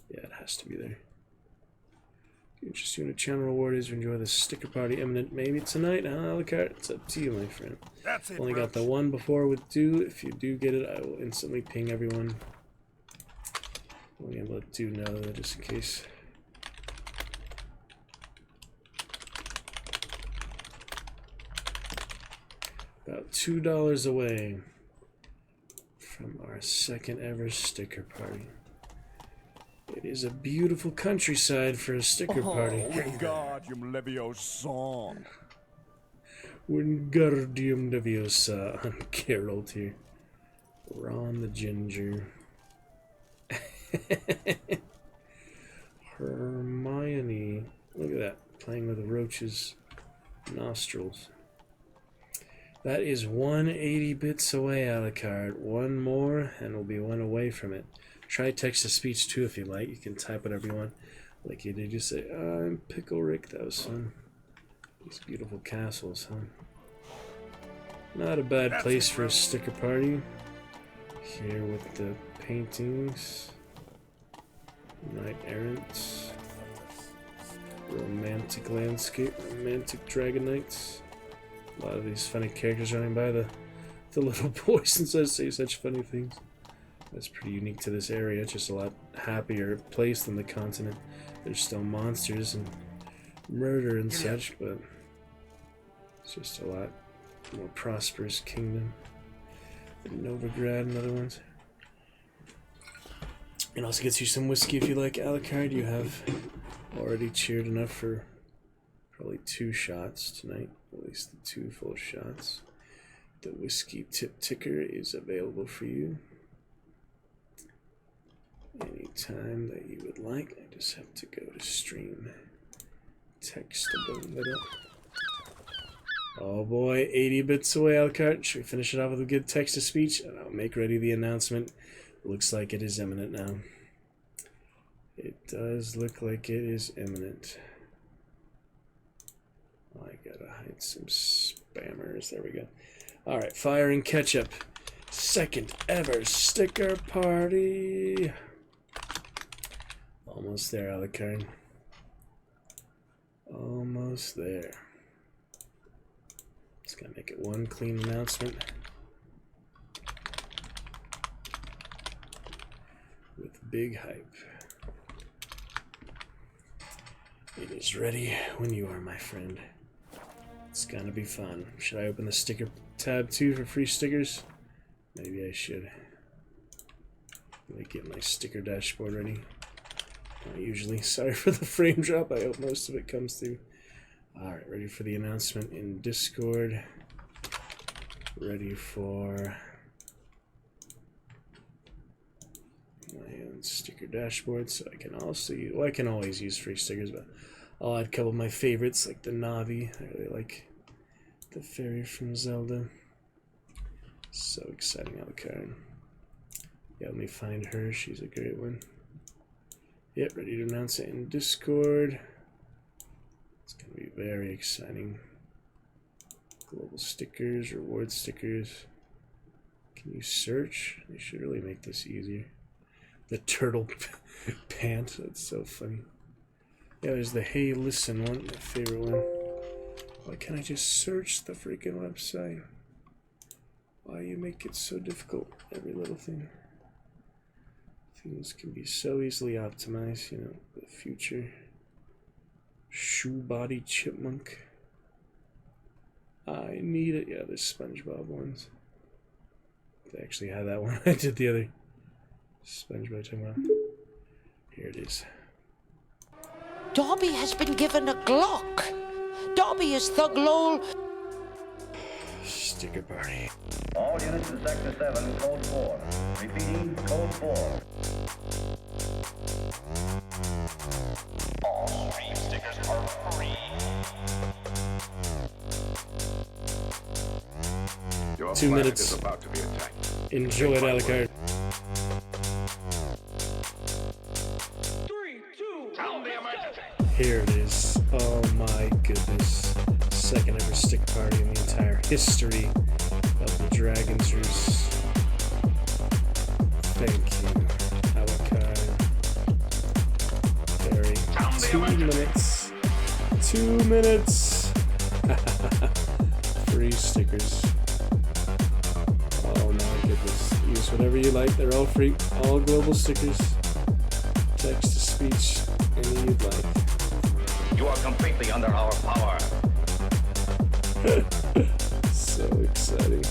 Yeah, it has to be there. Interesting what a channel reward is. Enjoy the sticker party imminent. Maybe tonight, huh, Alucard? It's up to you, my friend. That's it, Only got the one before with Do. If you do get it, I will instantly ping everyone. Only let Do know that just in case. About $2 away from our second ever sticker party. It is a beautiful countryside for a sticker party. Wingardium Leviosa. Wingardium Leviosa on Geralt here. Ron the Ginger. Hermione. Look at that. Playing with the roach's nostrils. That is 180 bits away, Alucard. One more, and we'll be one away from it. Try text-to-speech, too, if you like. You can type whatever you want. Like you did, just say, I'm Pickle Rick. That was fun. These beautiful castles, huh? Not a bad place for a sticker party. Here with the paintings. Knight Errant. Romantic landscape. Romantic Dragon Knights. A lot of these funny characters running by the little boy since I say such funny things. That's pretty unique to this area. It's just a lot happier place than the continent. There's still monsters and murder and such, but it's just a lot More prosperous kingdom. Novigrad and other ones. And also gets you some whiskey if you like. Alucard, you have already cheered enough for probably 2 shots tonight. At least the 2 full shots. The whiskey tip ticker is available for you anytime that you would like. I just have to go to stream. Text above the middle. Oh boy, 80 bits away, Alucard. Should we finish it off with a good text-to-speech? And I'll make ready the announcement. Looks like it is imminent now. It does look like it is imminent. Oh, I gotta hide some spammers. There we go. Alright, Fire and Ketchup. Second ever sticker party. Almost there, Alucard. Almost there. Just gotta make it one clean announcement. With big hype. It is ready when you are, my friend. It's gonna be fun. Should I open the sticker tab too for free stickers? Maybe I should. Let me get my sticker dashboard ready. Not usually. Sorry for the frame drop. I hope most of it comes through. Alright, ready for the announcement in Discord. Ready for my own sticker dashboard, so I can also use, well, I can always use free stickers, but I'll add a couple of my favorites, like the Navi. I really like the fairy from Zelda. So exciting, Alucard. Yeah, let me find her. She's a great one. Yep, ready to announce it in Discord. It's going to be very exciting. Global stickers, reward stickers. Can you search? They should really make this easier. The turtle pant, that's so funny. Yeah, there's the Hey Listen one, my favorite one. Why can't I just search the freaking website? Why you make it so difficult? Every little thing. Things can be so easily optimized, you know, the future. Shoe body chipmunk. I need it. Yeah, there's SpongeBob ones. They actually had that one. I did the other SpongeBob time. Here it is. Dobby has been given a Glock. Dobby is Thug Lol. Sticker party. All units in Sector 7, Code 4. Repeating, Code 4. All stream stickers are free. Your 2 planet minutes. is about to be attacked. Enjoy it, Alucard. 3, 2, sound the emergency. Here it is. Oh my goodness. Second ever sticker party in the entire history of the Dragon's Roost. Thank you, Alucard. Very. 2 minutes. 2 minutes. Free stickers. Oh my goodness. Use whatever you like. They're all free. All global stickers. Text to speech. Any you'd like. You are completely under our power. So exciting.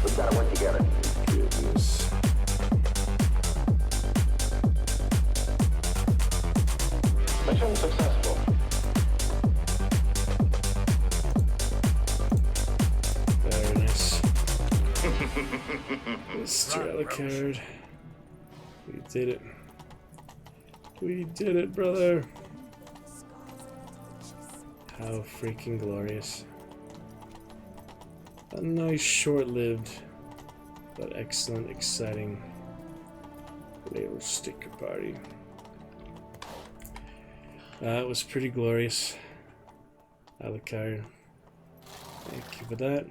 We've got to work together. Goodness. Mission successful. Very nice. Mr. Alucard. We did it. We did it, brother. How freaking glorious. A nice, short-lived, but excellent, exciting little sticker party. That was pretty glorious. Alucard. Thank you for that.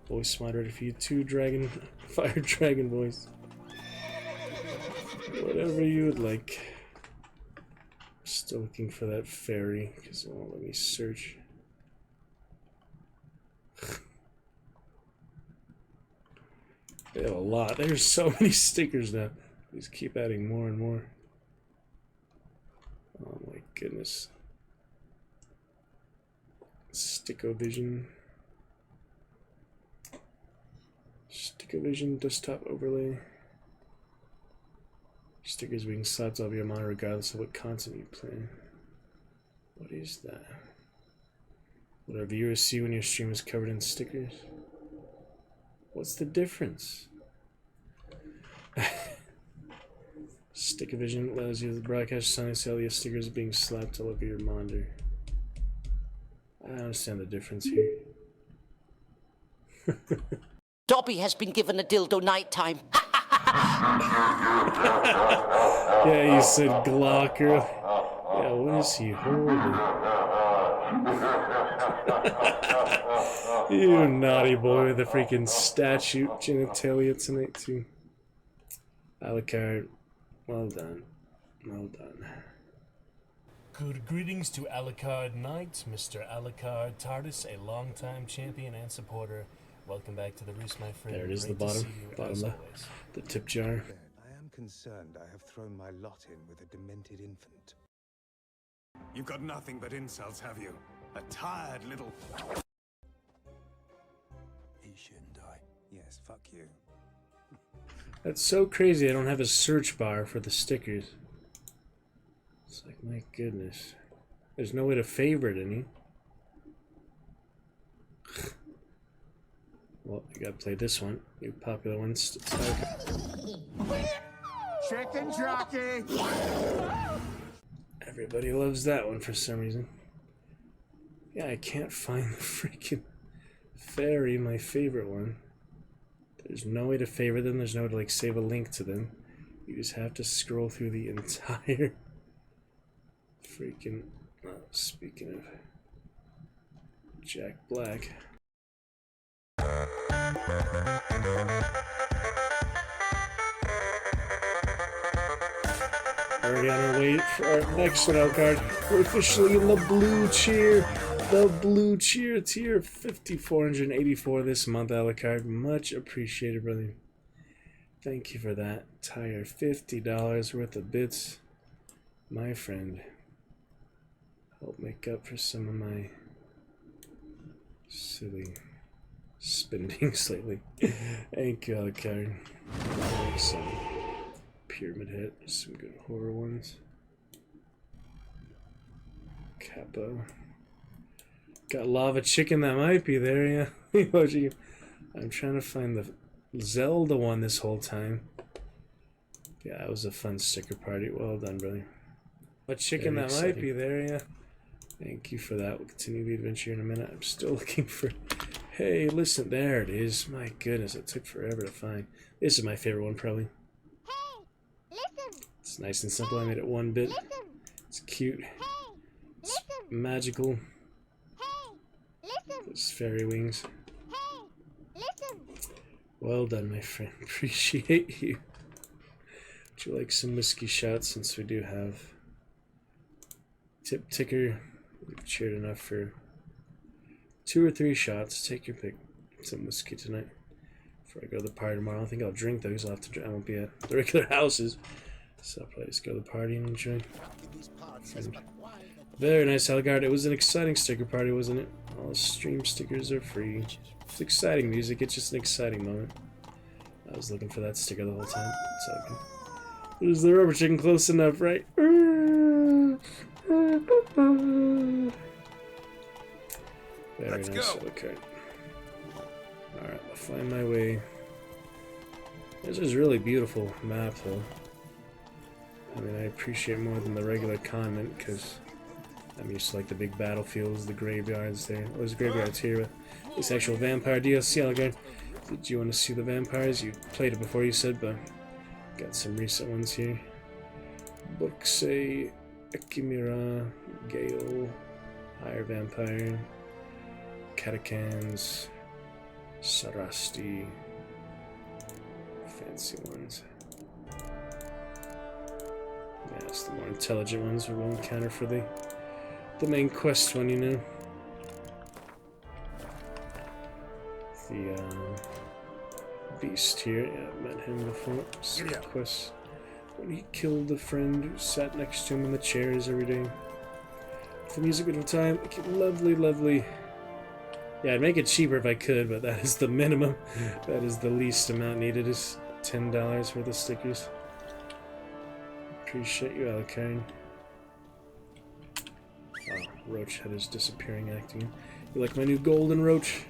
Voice moderator for you too, Dragon. Fire Dragon voice. Whatever you would like. Still looking for that fairy because it won't let me search. They have a lot. There's so many stickers now. Please keep adding more and more. Oh my goodness. Stickovision. Stickovision desktop overlay. Stickers being slapped over your monitor regardless of what content you play. What is that? What our viewers see when your stream is covered in stickers? What's the difference? Stickovision allows you to broadcast silence all your stickers being slapped all over your monitor. I don't understand the difference here. Dobby has been given a dildo nighttime. Yeah, you said Glocker. Yeah, what is he holding? You naughty boy with a freaking statue genitalia tonight too. Alucard, well done. Well done. Good greetings to Alucard Knight, Mr. Alucard TARDIS, a longtime champion and supporter. Welcome back to the Roost, my friend. There it is, the bottom left, the tip jar. I am concerned I have thrown my lot in with a demented infant. You've got nothing but insults, have you? A tired little... He shouldn't die. Yes, fuck you. That's so crazy I don't have a search bar for the stickers. It's like, my goodness. There's no way to favorite any. Well, you gotta play this one. New popular ones. Chicken jockey! Everybody loves that one for some reason. Yeah, I can't find the freaking fairy, my favorite one. There's no way to favorite them. There's no way to like save a link to them. You just have to scroll through the entire freaking... Oh, speaking of Jack Black. Already on our way for our next one, Alucard. We're officially in the blue cheer. The blue cheer tier, 5,484 this month, Alucard. Much appreciated, brother. Thank you for that. Tire, $50 worth of bits, my friend. Help make up for some of my silly spendings lately. Thank you, Alucard. Some Pyramid Head, some good horror ones. Capo. Got Lava Chicken, that might be there, yeah. I'm trying to find the Zelda one this whole time. Yeah, that was a fun sticker party. Well done, brother. A chicken that might be there, yeah. Thank you for that. We'll continue the adventure in a minute. I'm still looking for... Hey, listen, there it is. My goodness, it took forever to find. This is my favorite one, probably. Hey, listen. It's nice and simple. I made it one bit. Listen. It's cute. Hey, it's magical. Hey, listen. Those fairy wings. Hey, listen. Well done, my friend. Appreciate you. Would you like some whiskey shots since we do have tip ticker? We've cheered enough for 2 or 3 shots. Take your pick. Some whiskey tonight before I go to the party tomorrow. I don't think I'll drink though because I'll have to drink. I won't be at the regular houses. So I'll probably just go to the party and enjoy. Very nice, Alucard. It was an exciting sticker party, wasn't it? All the stream stickers are free. It's exciting music. It's just an exciting moment. I was looking for that sticker the whole time. It's all good. Is the rubber chicken close enough, right? Very nice, Alucard. Alright, I'll find my way. This is a really beautiful map, though. I mean, I appreciate more than the regular content, because I'm used to like the big battlefields, the graveyards there. Well, there's graveyards here, but this actual vampire DLC, Alucard. Did you want to see the vampires? You played it before, you said, but got some recent ones here. Boxey, Ekimira, Gale, Higher Vampire, Catacans, Sarasti, fancy ones. Yeah, it's the more intelligent ones we won't counter for the main quest one, you know. The beast here, yeah, I've met him before. Side quest. When he killed the friend who sat next to him in the chairs every day. The music of time, lovely, lovely Yeah, I'd make it cheaper if I could, but that is the minimum. That is the least amount needed, is $10 worth of stickers. Appreciate you, Alucard. Oh, Roach had his disappearing acting. You like my new golden Roach?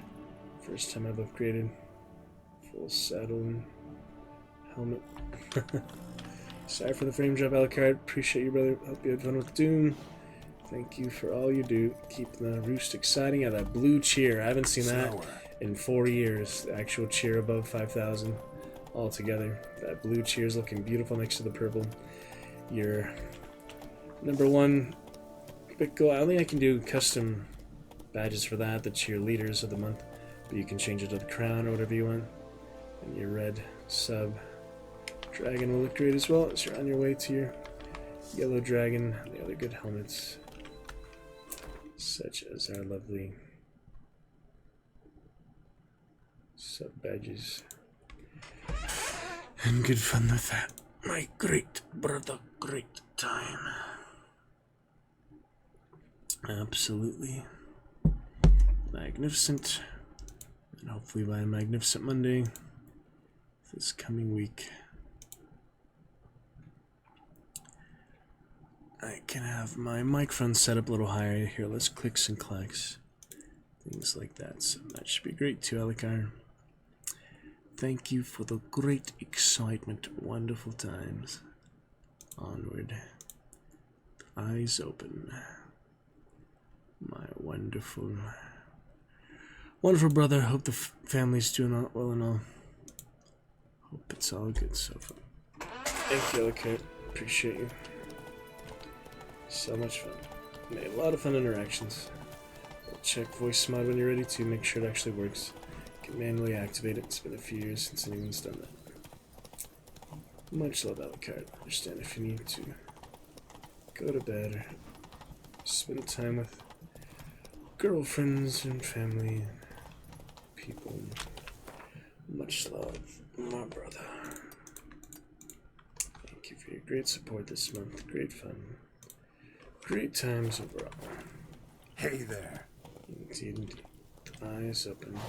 First time I've upgraded. Full saddle and helmet. Sorry for the frame drop, Alucard. Appreciate you, brother. Hope you had fun with Doom. Thank you for all you do. Keep the roost exciting. Yeah, that blue cheer. I haven't seen that in 4 years. The actual cheer above 5,000 altogether. That blue cheer is looking beautiful next to the purple. Your #1 big goal. I don't think I can do custom badges for that, the cheerleaders of the month. But you can change it to the crown or whatever you want. And your red sub dragon will look great as well as you're on your way to your yellow dragon and the other good helmets, such as our lovely sub badges. And good fun with that, my great brother, great time. Absolutely magnificent. And hopefully by a magnificent Monday this coming week, I can have my microphone set up a little higher. Here, let's clicks and clacks. Things like that. So that should be great too, Alucard. Thank you for the great excitement. Wonderful times. Onward. Eyes open. My wonderful, wonderful brother. Hope the family's doing all well and all. Hope it's all good so far. Thank you, Alucard. Appreciate you. So much fun. Made a lot of fun interactions. We'll check voice mod when you're ready to make sure it actually works. You can manually activate it. It's been a few years since anyone's done that. Much love, Alucard. Understand if you need to go to bed or spend time with girlfriends and family and people. Much love, my brother. Thank you for your great support this month. Great fun. Great times overall. Hey there. Indeed, indeed. Eyes open.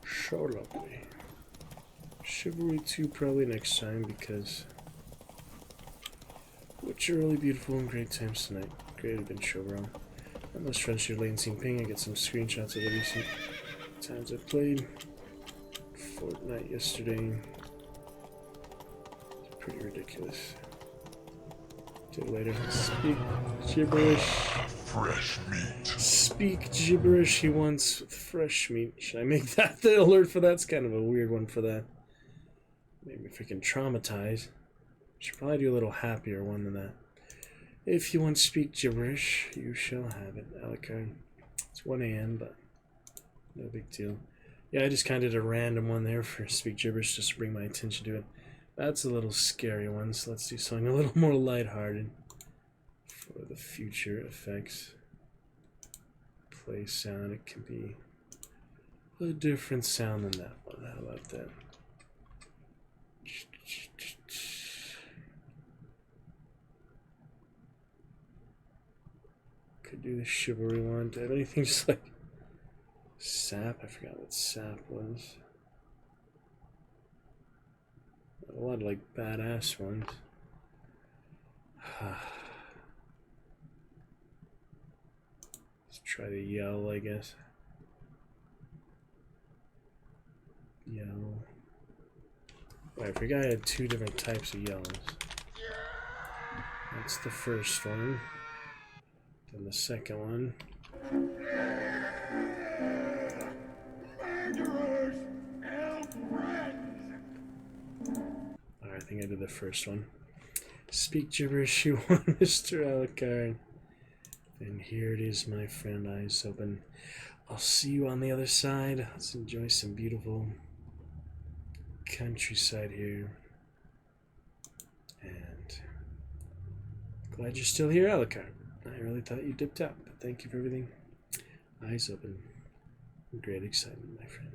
So lovely. Chivalry 2 probably next time because which are really beautiful and great times tonight. Great adventure overall. I'm most friends your latency ping. I get some screenshots of the recent times I've played. Fortnite yesterday. It's pretty ridiculous. Later. Speak gibberish. Fresh meat. Speak gibberish he wants with fresh meat. Should I make that the alert for that? It's kind of a weird one for that. Maybe freaking traumatized. Should probably do a little happier one than that. If you want to speak gibberish, you shall have it, Alucard. It's 1 AM, but no big deal. Yeah, I just kind of did a random one there for speak gibberish just to bring my attention to it. That's a little scary one, so let's do something a little more lighthearted for the future effects. Play sound, it can be a different sound than that one. How about that? Could do the chivalry one. Do I have anything just like sap? I forgot what sap was. A lot of like badass ones. Let's try to yell, I guess. Yell. Wait, I forgot I had 2 different types of yells. That's the first one. Then the second one. I think I did the first one. Speak gibberish you want, Mr. Alucard. And here it is, my friend. Eyes open. I'll see you on the other side. Let's enjoy some beautiful countryside here. And glad you're still here, Alucard. I really thought you dipped out, but thank you for everything. Eyes open. Great excitement, my friend.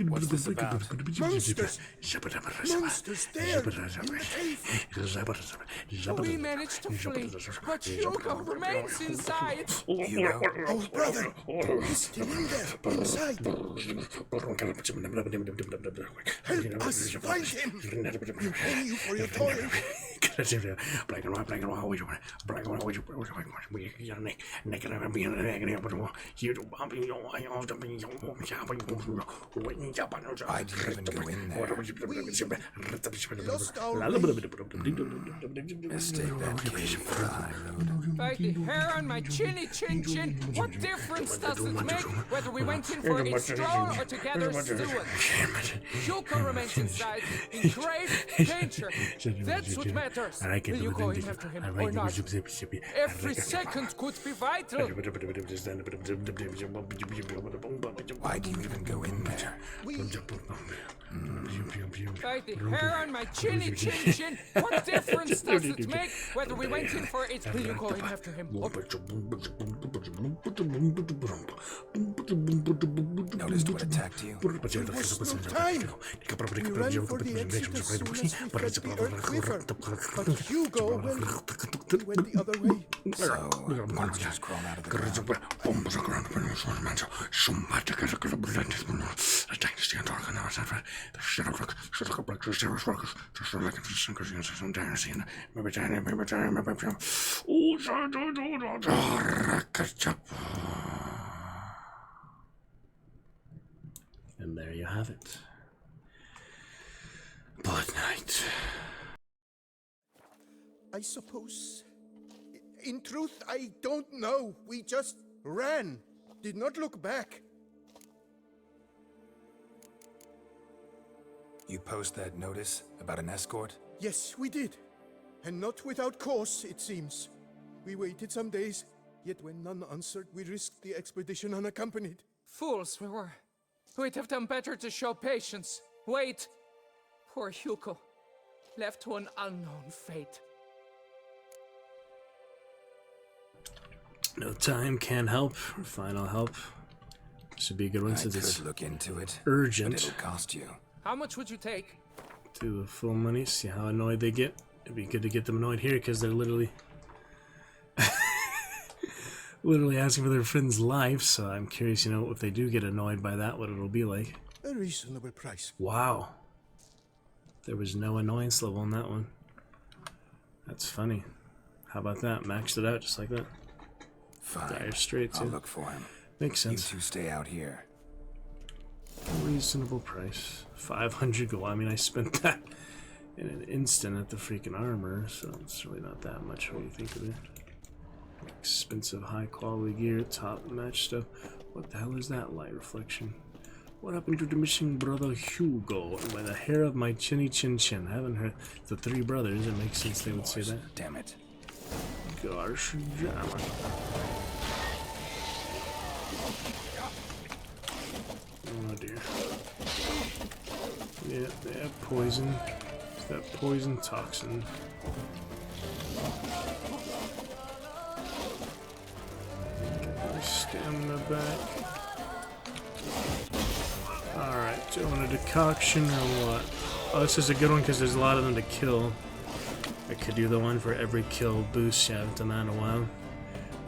What's this about? Monsters! Monsters there! In the cave! We managed to flee, but Hugo remains inside. Hugo? Oh, brother! He's still in there, inside! Help us find him! We'll pay you for your toil! Black and white, black and white, black and white, why do you even go in there? Mistake that cave for the high road. By the hair on my chinny chin chin, what difference does it make whether we went in for its throne or to gather steward? Hugo remains inside, in grave danger. That's what matters. Will you go in after him or not? Every second could be vital. Why do you even go in there? By the hair on my chinny chin chin, what difference does it make whether we went in for it? Will you go in after him or Noticed what attacked you? There was no time! We ran for the exit as soon as we felt the earth quiver, but Hugo went the other way. So, monsters crawled out of the ground. And there you have it. Blood Knight. I suppose. In truth, I don't know. We just ran. Did not look back. You post that notice about an escort? Yes, we did. And not without cause, it seems. We waited some days, yet when none answered, we risked the expedition unaccompanied. Fools we were. We'd have done better to show patience. Wait. Poor Hugo. Left to an unknown fate. No time, can't help. Final help. This would be a good one since it's look into it, urgent. but it'll cost you. How much would you take? Do the full money, see how annoyed they get. It'd be good to get them annoyed here because they're literally literally asking for their friend's life, so I'm curious, you know, if they do get annoyed by that, what it'll be like. A reasonable price. Wow. There was no annoyance level on that one. That's funny. How about that? Maxed it out just like that. Fine. Dire straight too. I'll look for him. Makes sense. You two stay out here. Reasonable price. 500 gold. I mean, I spent that in an instant at the freaking armor, so it's really not that much. What do you think of it? Expensive, high quality gear, top match stuff. What the hell is that? Light reflection. What happened to the missing brother Hugo? By the hair of my chinny chin chin. I haven't heard the three brothers. It makes sense they would say that. Damn it. Gosh, damn it. Oh dear. Yeah, they have poison. It's that poison toxin. Get my stamina back. Alright, do I want a decoction or what? Oh, this is a good one because there's a lot of them to kill. I could do the one for every kill boost. Yeah, I haven't done that in a while.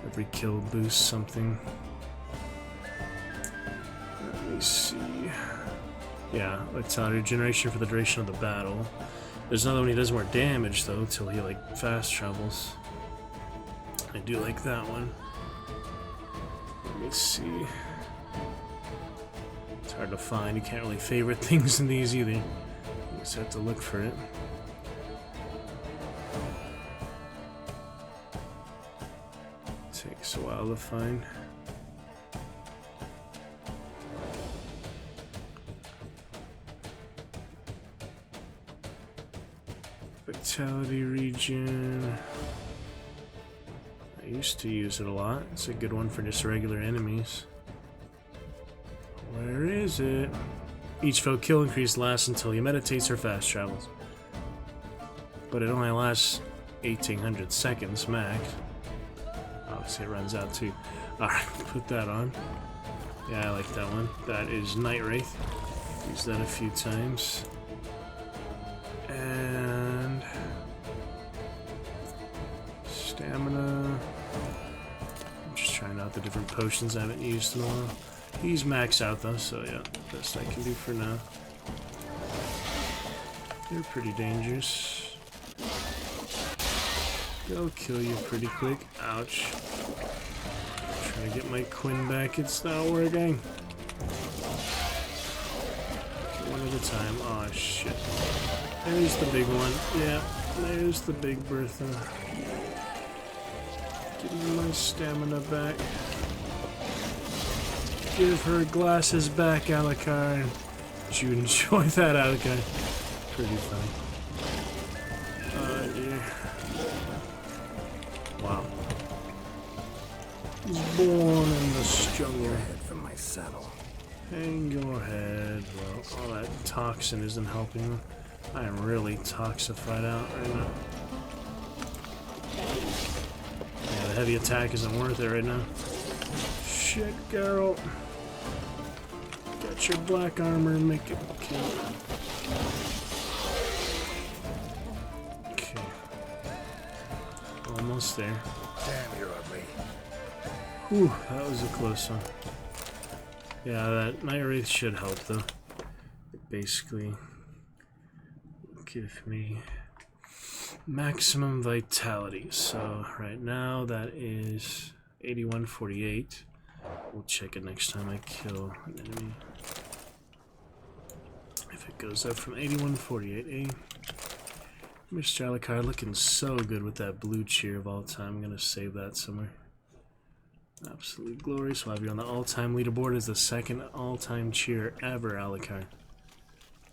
Every kill boost something. Let me see. Yeah, vitality regeneration for the duration of the battle. There's another one he does more damage though, till he like fast travels. I do like that one. Let me see. It's hard to find. You can't really favorite things in these either. You just have to look for it. Takes a while to find. Vitality regen. I used to use it a lot. It's a good one for just regular enemies. Where is it? Each foe kill increase lasts until he meditates or fast travels. But it only lasts 1800 seconds max. Obviously it runs out too. Alright, put that on. Yeah, I like that one. That is Night Wraith. Used that a few times. And stamina. I'm just trying out the different potions I haven't used in a while. He's maxed out though, so yeah, best I can do for now. They're pretty dangerous. They'll kill you pretty quick. Ouch. Trying to get my Quinn back, it's not working. Okay, one at a time. Oh shit. There's the big one. Yeah, there's the big Bertha. Getting my stamina back. Give her glasses back, Alucard. Did you enjoy that, Alucard? Pretty funny. Oh dear. Wow. He's born in the jungle. Head from my saddle. Hang your head. Well, all that toxin isn't helping him. I am really toxified out right now. Yeah, the heavy attack isn't worth it right now. Shit, girl. Get your black armor and make it kill. Okay. Almost there. Damn, you're ugly. Whew, that was a close one. Yeah, that Night Wraith should help though. It basically give me maximum vitality. So right now that is 8148. We'll check it next time I kill an enemy. If It goes up from 8148. Mr. Alucard looking so good with that blue cheer of all time. I'm gonna save that somewhere. Absolutely glorious. We'll have you on the all-time leaderboard as the second all-time cheer ever, Alucard.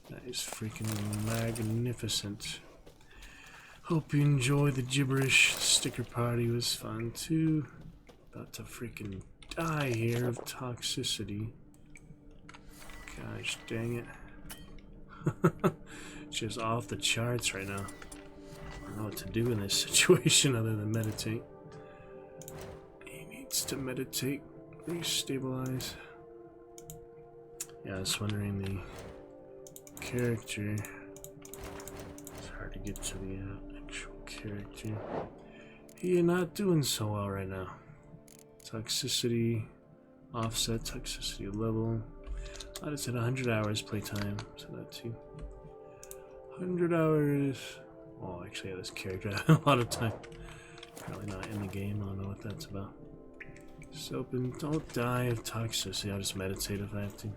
That is freaking magnificent. Hope you enjoy the gibberish. The sticker party was fun too. About to freaking die here of toxicity. Gosh dang it. Just off the charts right now. I don't know what to do in this situation other than meditate. He needs to meditate, restabilize. Yeah, I was wondering the character. It's hard to get to the actual character. He not doing so well right now. Toxicity, offset, toxicity level. I just said 100 hours playtime, so that too. 100 hours. Oh, actually, yeah, this character had a lot of time. Probably not in the game. I don't know what that's about. Just open. Don't die of toxicity. I'll just meditate if I have to.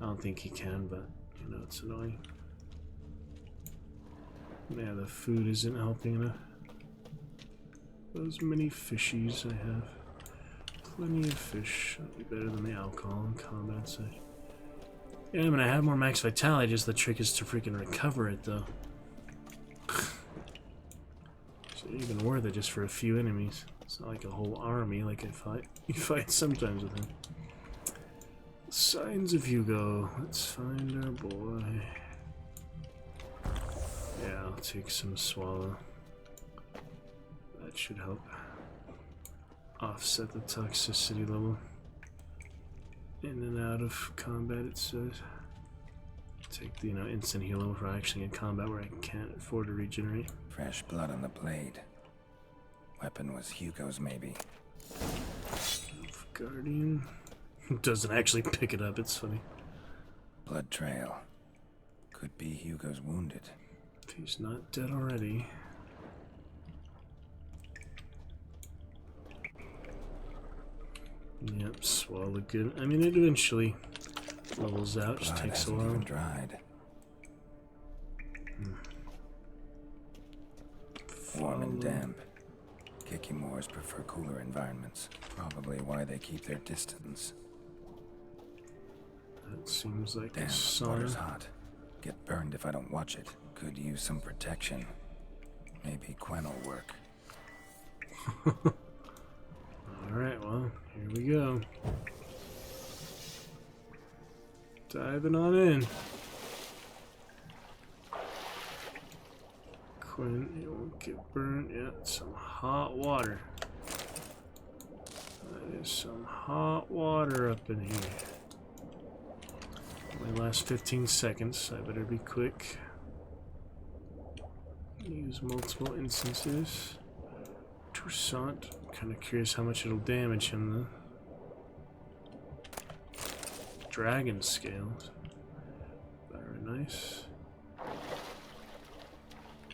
I don't think he can, but you know, it's annoying. Yeah, the food isn't helping enough. Those many fishies I have. Plenty of fish. That'll be better than the alcohol and combat side. Yeah, I mean, I have more max vitality, just the trick is to freaking recover it, though. So even worth it just for a few enemies. It's not like a whole army like you fight sometimes with him. Signs of Hugo. Let's find our boy. Yeah, I'll take some swallow. That should help. Offset the toxicity level. In and out of combat, it says. Take the, instant heal over actually in combat where I can't afford to regenerate. Fresh blood on the blade. Weapon was Hugo's, maybe. Guardian. Doesn't actually pick it up, it's funny. Blood trail. Could be Hugo's wounded. If he's not dead already. Yep, swallow good. I mean, it eventually levels out. Just takes a while. Dried. Warm and damp. Kikimores prefer cooler environments. Probably why they keep their distance. That seems like Damn, a sign. Water's hot. Get burned if I don't watch it. Could use some protection. Maybe Quen will work. Alright, well, here we go. Diving on in. Quen, it won't get burned. Yeah, some hot water. That is some hot water up in here. Only last 15 seconds. I better be quick. Use multiple instances. Toussaint. Kind of curious how much it'll damage him though. Dragon scales. Very nice.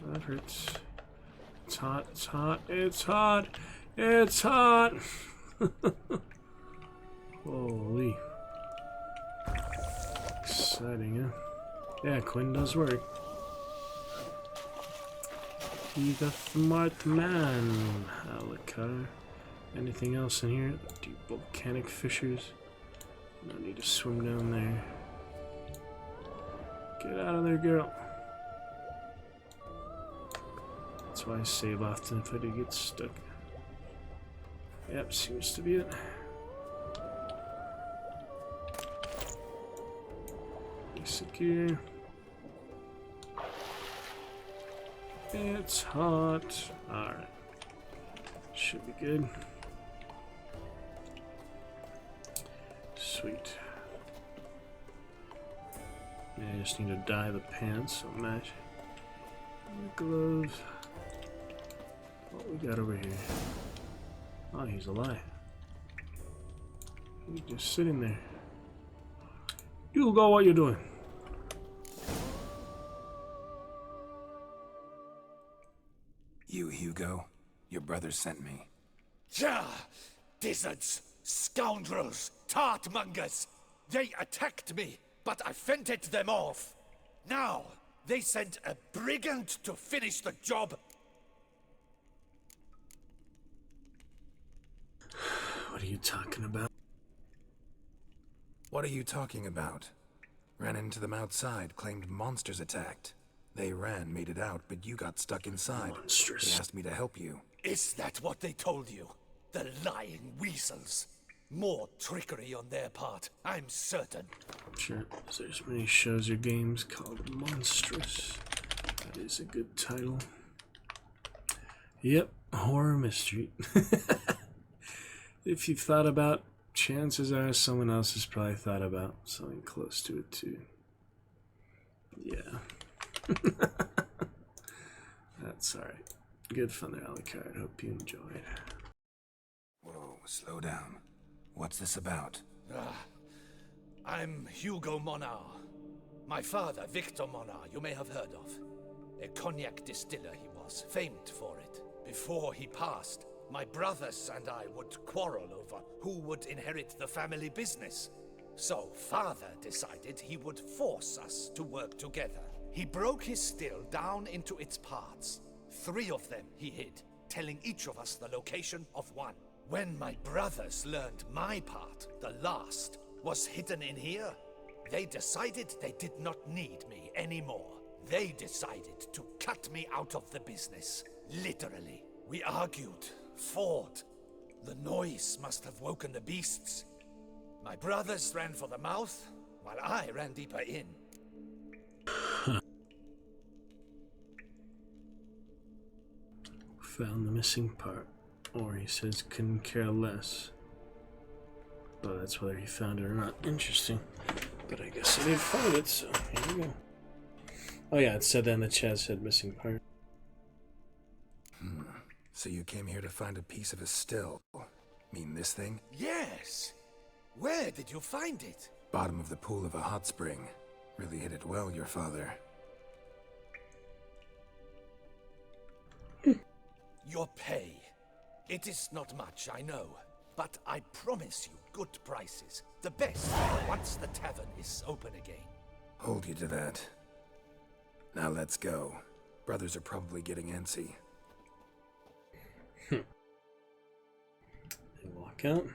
That hurts. It's hot, it's hot, it's hot, it's hot! Holy. Exciting, huh? Yeah, Quen does work. He's a smart man, Alucard. Anything else in here? Deep volcanic fissures. No need to swim down there. Get out of there, girl. That's why I save often if I do get stuck. Yep, seems to be it. Basic gear. It's hot. Alright. Should be good. Sweet. Yeah, I just need to dye the pants so match. The gloves. What we got over here? Oh, he's alive. He's just sitting there. You go, what you doing? You, Hugo? Your brother sent me. Ja! Dizzards, scoundrels, tartmongers! They attacked me, but I fended them off. Now, they sent a brigand to finish the job. What are you talking about? What are you talking about? Ran into them outside, claimed monsters attacked. They ran, made it out, but you got stuck inside. Monstrous. They asked me to help you. Is that what they told you? The lying weasels. More trickery on their part, I'm certain. Sure, there's many shows or games called Monstrous. That is a good title. Yep, horror mystery. If you've thought about, chances are someone else has probably thought about something close to it too. Yeah. That's alright. Good fun there, Alucard. Hope you enjoyed. Whoa, slow down. What's this about? I'm Hugo Monar. My father, Victor Monar, you may have heard of. A cognac distiller he was, famed for it. Before he passed, my brothers and I would quarrel over who would inherit the family business. So father decided he would force us to work together. He broke his still down into its parts. 3 of them he hid, telling each of us the location of one. When my brothers learned my part, the last, was hidden in here, they decided they did not need me anymore. They decided to cut me out of the business, literally. We argued, fought. The noise must have woken the beasts. My brothers ran for the mouth, while I ran deeper in. Found the missing part. Or he says couldn't care less. But that's whether he found it or not. Interesting. But I guess I did find it, so here we go. Oh yeah, it said that in the chat, said missing part. So you came here to find a piece of a still. Mean this thing? Yes! Where did you find it? Bottom of the pool of a hot spring. Really hit it well, your father. Your pay. It is not much, I know. But I promise you good prices. The best, once the tavern is open again. Hold you to that. Now let's go. Brothers are probably getting antsy. They walk out.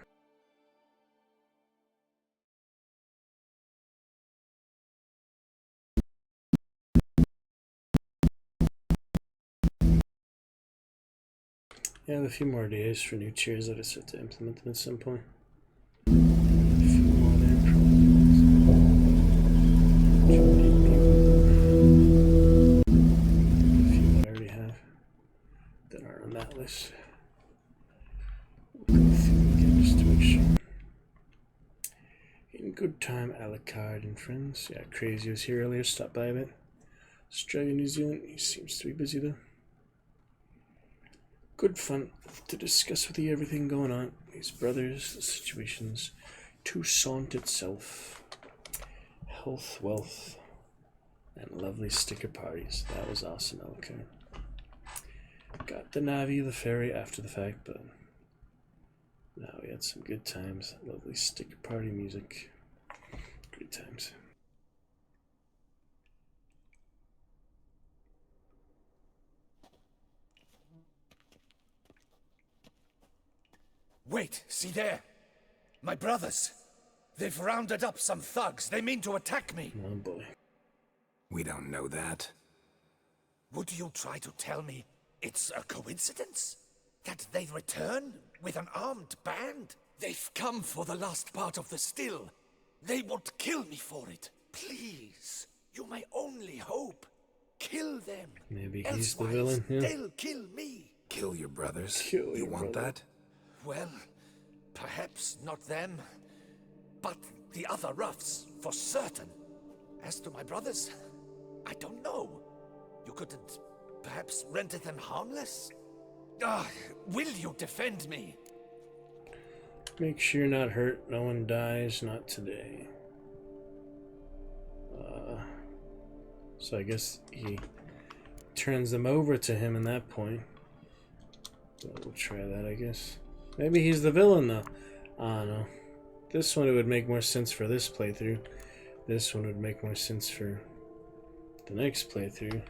Yeah, I have a few more days for new cheers that I start to implement them at some point. A few more there, probably. A few that I already have that are on that list. We'll go through them again just to make sure. In good time, Alucard and friends. Yeah, Crazy was here earlier, stopped by a bit. Australia, New Zealand, he seems to be busy though. Good fun to discuss with you everything going on. These brothers, the situations, Toussaint itself, health, wealth, and lovely sticker parties. That was awesome, Alucard. Got the Navi, the ferry after the fact, but now we had some good times. Lovely sticker party music. Good times. Wait, see there? My brothers. They've rounded up some thugs. They mean to attack me. Oh boy. We don't know that. Would you try to tell me it's a coincidence? That they return with an armed band? They've come for the last part of the still. They would kill me for it. Please, you're my only hope. Kill them. Maybe he's the villain. Yeah. They'll kill me. Kill your brothers? Kill you want brother. that? Well, perhaps not them, but the other roughs, for certain. As to my brothers, I don't know. You couldn't perhaps render them harmless? Will you defend me? Make sure you're not hurt. No one dies, not today. So I guess he turns them over to him in that point. But we'll try that, I guess. Maybe he's the villain, though. I don't know. This one, it would make more sense for this playthrough. This one would make more sense for the next playthrough.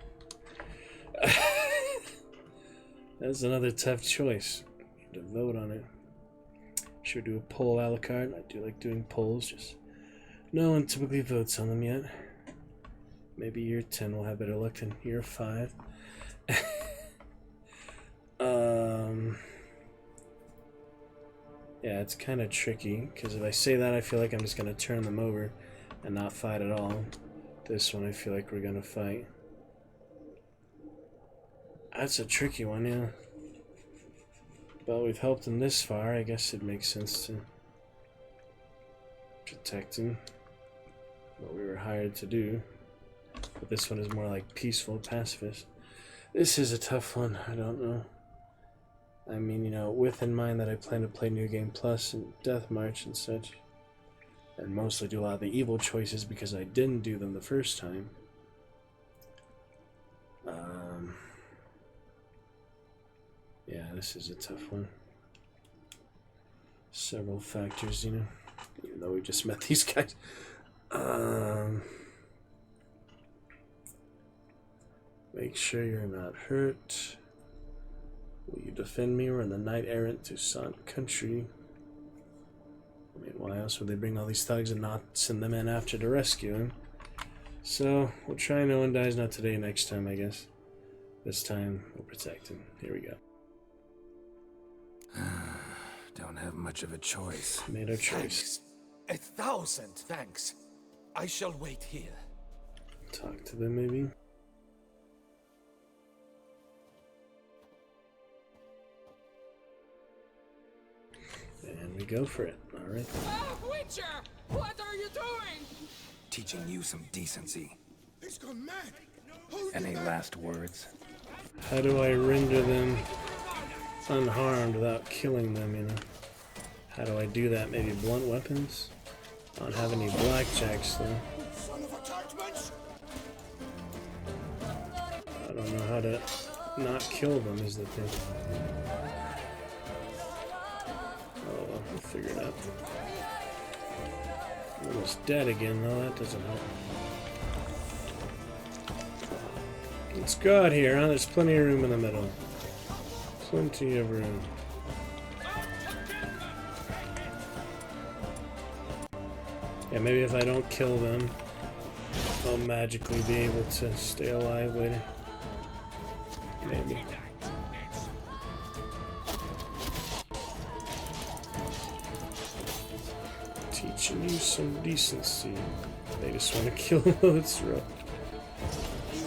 That's another tough choice. To vote on it. Should do a poll a la carte. I do like doing polls, just no one typically votes on them yet. Maybe year 10 will have better luck than year 5. Yeah, it's kind of tricky, because if I say that, I feel like I'm just going to turn them over and not fight at all. This one, I feel like we're going to fight. That's a tricky one, yeah. But we've helped him this far, I guess it makes sense to protect him. What we were hired to do. But this one is more like peaceful, pacifist. This is a tough one, I don't know. I mean, you know, with in mind that I plan to play New Game Plus and Death March and such. And mostly do a lot of the evil choices because I didn't do them the first time. Yeah, this is a tough one. Several factors, you know, even though we just met these guys. Make sure you're not hurt. Will you defend me? We're in the Knight Errant Toussaint country. I mean, why else would they bring all these thugs and not send them in after to rescue him? So, we'll try no one dies, not today, next time, I guess. This time, we'll protect him. Here we go. Don't have much of a choice. Made our choice. Thanks. 1,000 thanks. I shall wait here. Talk to them, maybe? And we go for it. Alright. Witcher! What are you doing? Teaching you some decency. He's gone mad. Any last words? How do I render them unharmed without killing them, you know? How do I do that? Maybe blunt weapons? I don't have any blackjacks, though. I don't know how to not kill them, is the thing. Oh, well, we'll figure it out. Almost dead again, though. That doesn't help. Let's go out here, huh? There's plenty of room in the middle. Plenty of room. Yeah, maybe if I don't kill them, I'll magically be able to stay alive later. Maybe. Teaching you some decency. They just want to kill him. It's rough.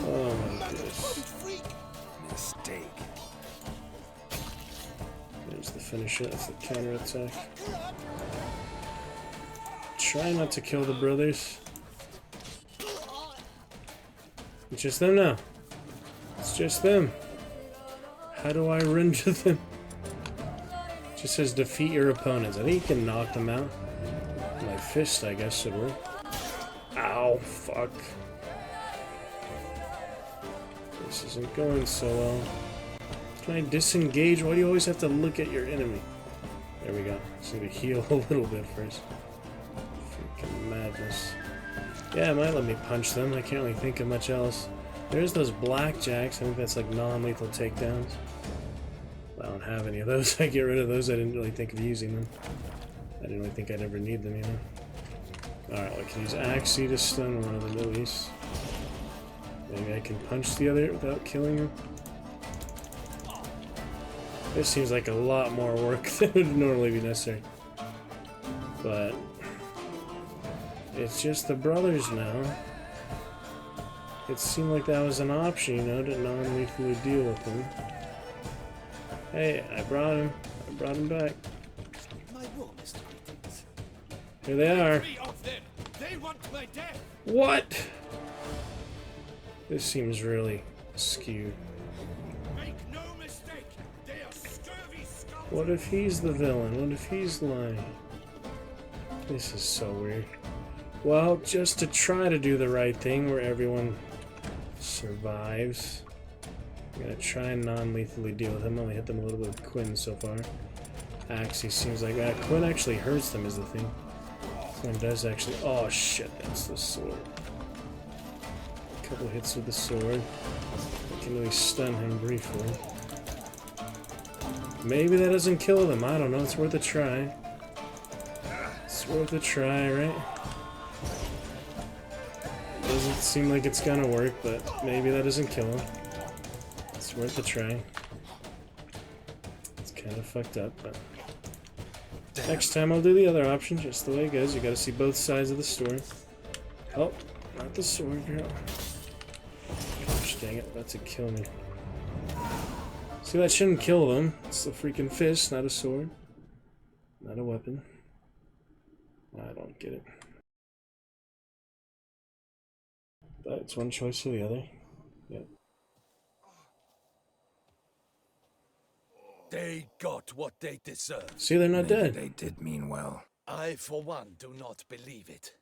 Oh my goodness. Mistake. There's the finisher. That's the counterattack. Try not to kill the brothers. It's just them now. It's just them. How do I render them? It just says defeat your opponents. I think you can knock them out. My fist, I guess, should work. Ow, fuck. This isn't going so well. Can I disengage? Why do you always have to look at your enemy? There we go. Just need to heal a little bit first. Freaking madness. Yeah, it might let me punch them. I can't really think of much else. There's those blackjacks. I think that's like non-lethal takedowns. I don't have any of those. I get rid of those. I didn't really think of using them. I didn't really think I'd ever need them, you know. Alright, well, I can use Axii to stun one of them at least. Maybe I can punch the other without killing him. This seems like a lot more work than would normally be necessary. But it's just the brothers now. It seemed like that was an option, you know, to non-lethally deal with them. Hey, I brought him. I brought him back. Here they are. What? This seems really skewed. What if he's the villain? What if he's lying? This is so weird. Well, just to try to do the right thing where everyone survives, I'm gonna try and non-lethally deal with him. Only hit them a little bit with Quinn so far. Axii seems like that. Quinn actually hurts them is the thing. Flame does actually. Oh shit, that's the sword. A couple hits with the sword. I can really stun him briefly. Maybe that doesn't kill them. I don't know. It's worth a try. It's worth a try, right? Doesn't seem like it's gonna work, but maybe that doesn't kill him. It's worth a try. It's kind of fucked up, but next time I'll do the other option, just the way it goes. You gotta see both sides of the story. Oh, not the sword, girl. Gosh dang it, about to kill me. See, that shouldn't kill them. It's a freaking fist, not a sword. Not a weapon. I don't get it. But it's one choice or the other. Yep. They got what they deserve. See, they're not dead. They did mean well. I, for one, do not believe it.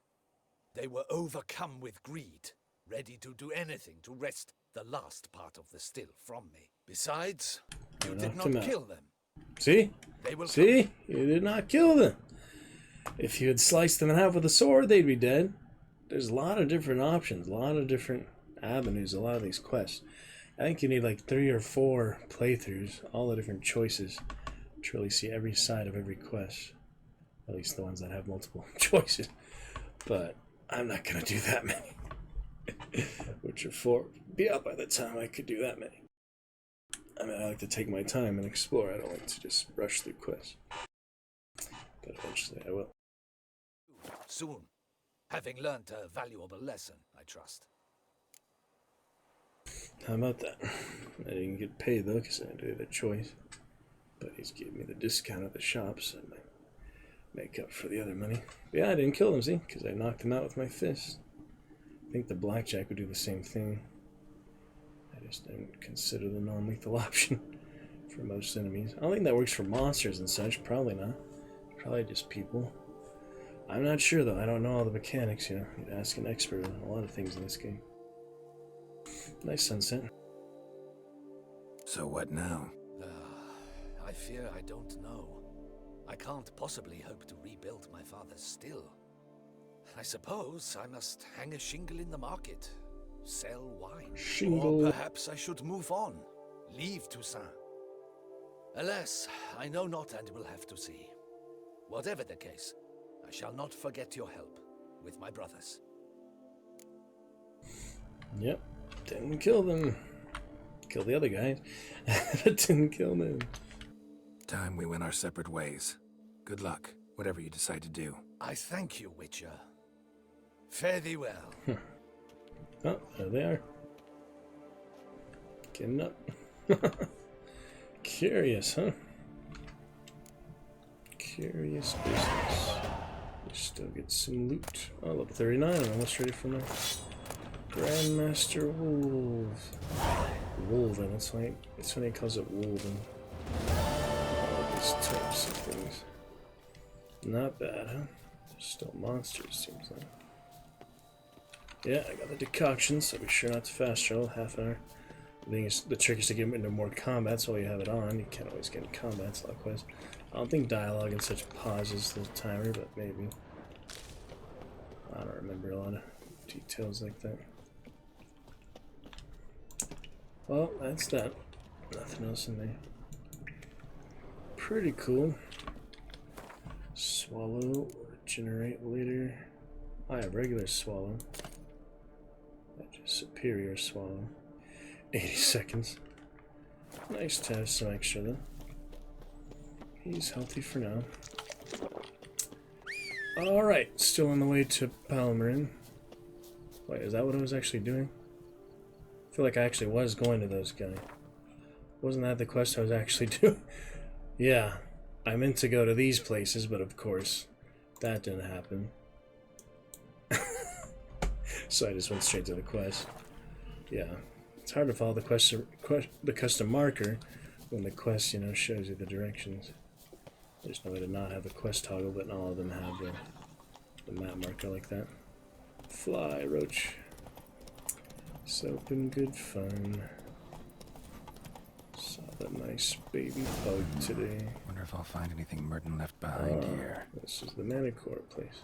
They were overcome with greed, ready to do anything to wrest the last part of the still from me. Besides, you did not kill them. See? They will See? You did not kill them. If you had sliced them in half with a sword, they'd be dead. There's a lot of different options, a lot of different avenues, a lot of these quests. I think you need like 3 or 4 playthroughs, all the different choices, to really see every side of every quest. At least the ones that have multiple choices. But I'm not going to do that many. Witcher 4 would be out by the time I could do that many. I mean, I like to take my time and explore. I don't like to just rush through quests. But eventually I will. Soon, having learned a valuable lesson, I trust. How about that? I didn't get paid though, because I didn't do the choice. But he's giving me the discount at the shop, so I might make up for the other money. But yeah, I didn't kill them, see? Because I knocked him out with my fist. I think the blackjack would do the same thing. I just didn't consider the non-lethal option for most enemies. I don't think that works for monsters and such. Probably not. Probably just people. I'm not sure though. I don't know all the mechanics, you know. You'd ask an expert on a lot of things in this game. Nice sunset. So what now? I fear I don't know. I can't possibly hope to rebuild my father's still. I suppose I must hang a shingle in the market, sell wine. Shingle. Or perhaps I should move on, leave Toussaint. Alas, I know not and will have to see. Whatever the case, I shall not forget your help with my brothers. Yep. Didn't kill them. Killed the other guys, but didn't kill them. Time we went our separate ways. Good luck, whatever you decide to do. I thank you, Witcher. Fare thee well. Oh, there they are. Getting up. Curious, huh? Curious business. We still get some loot. Oh, level 39. I'm almost ready for my Grandmaster Wolf. Wolven. That's why he calls it Wolven. All these types of things. Not bad, huh? Still monsters, seems like. Yeah, I got the decoction, so be sure not to fast travel. Half an hour. The trick is to get into more combats while you have it on. You can't always get in combats, likewise. I don't think dialogue and such pauses the timer, but maybe. I don't remember a lot of details like that. Well, that's that. Nothing else in there. Pretty cool. Swallow, regenerate later. I have regular swallow. Just superior swallow. 80 seconds. Nice to have some extra though. He's healthy for now. Alright, still on the way to Palmerin. Wait, is that what I was actually doing? I feel like I actually was going to those guys. Wasn't that the quest I was actually doing? Yeah, I meant to go to these places, but of course, that didn't happen. So I just went straight to the quest. Yeah, it's hard to follow the custom marker when the quest, you know, shows you the directions. There's no way to not have the quest toggle, but not all of them have the map marker like that. Fly, roach. Soap and good fun. Saw the nice baby bug today. Wonder if I'll find anything Merton left behind here. This is the Manicore place.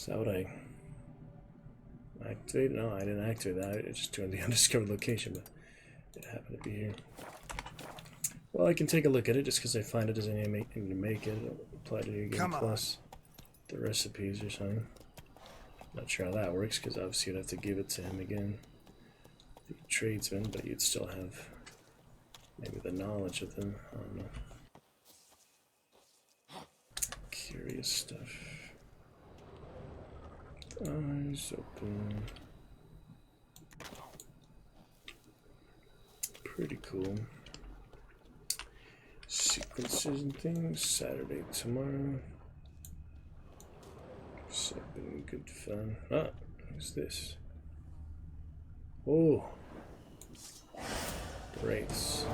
Is that what I activate? No, I didn't activate that. I just joined the undiscovered location, but it happened to be here. Well, I can take a look at it just because I find it doesn't even make it. It'll apply to New Game Plus, the recipes or something. Not sure how that works because obviously you'd have to give it to him again, the tradesman, but you'd still have maybe the knowledge of them. I don't know. Curious stuff. Eyes open. Pretty cool. Sequences and things. Saturday, tomorrow. So been good fun. Ah, what's this? Oh, greats.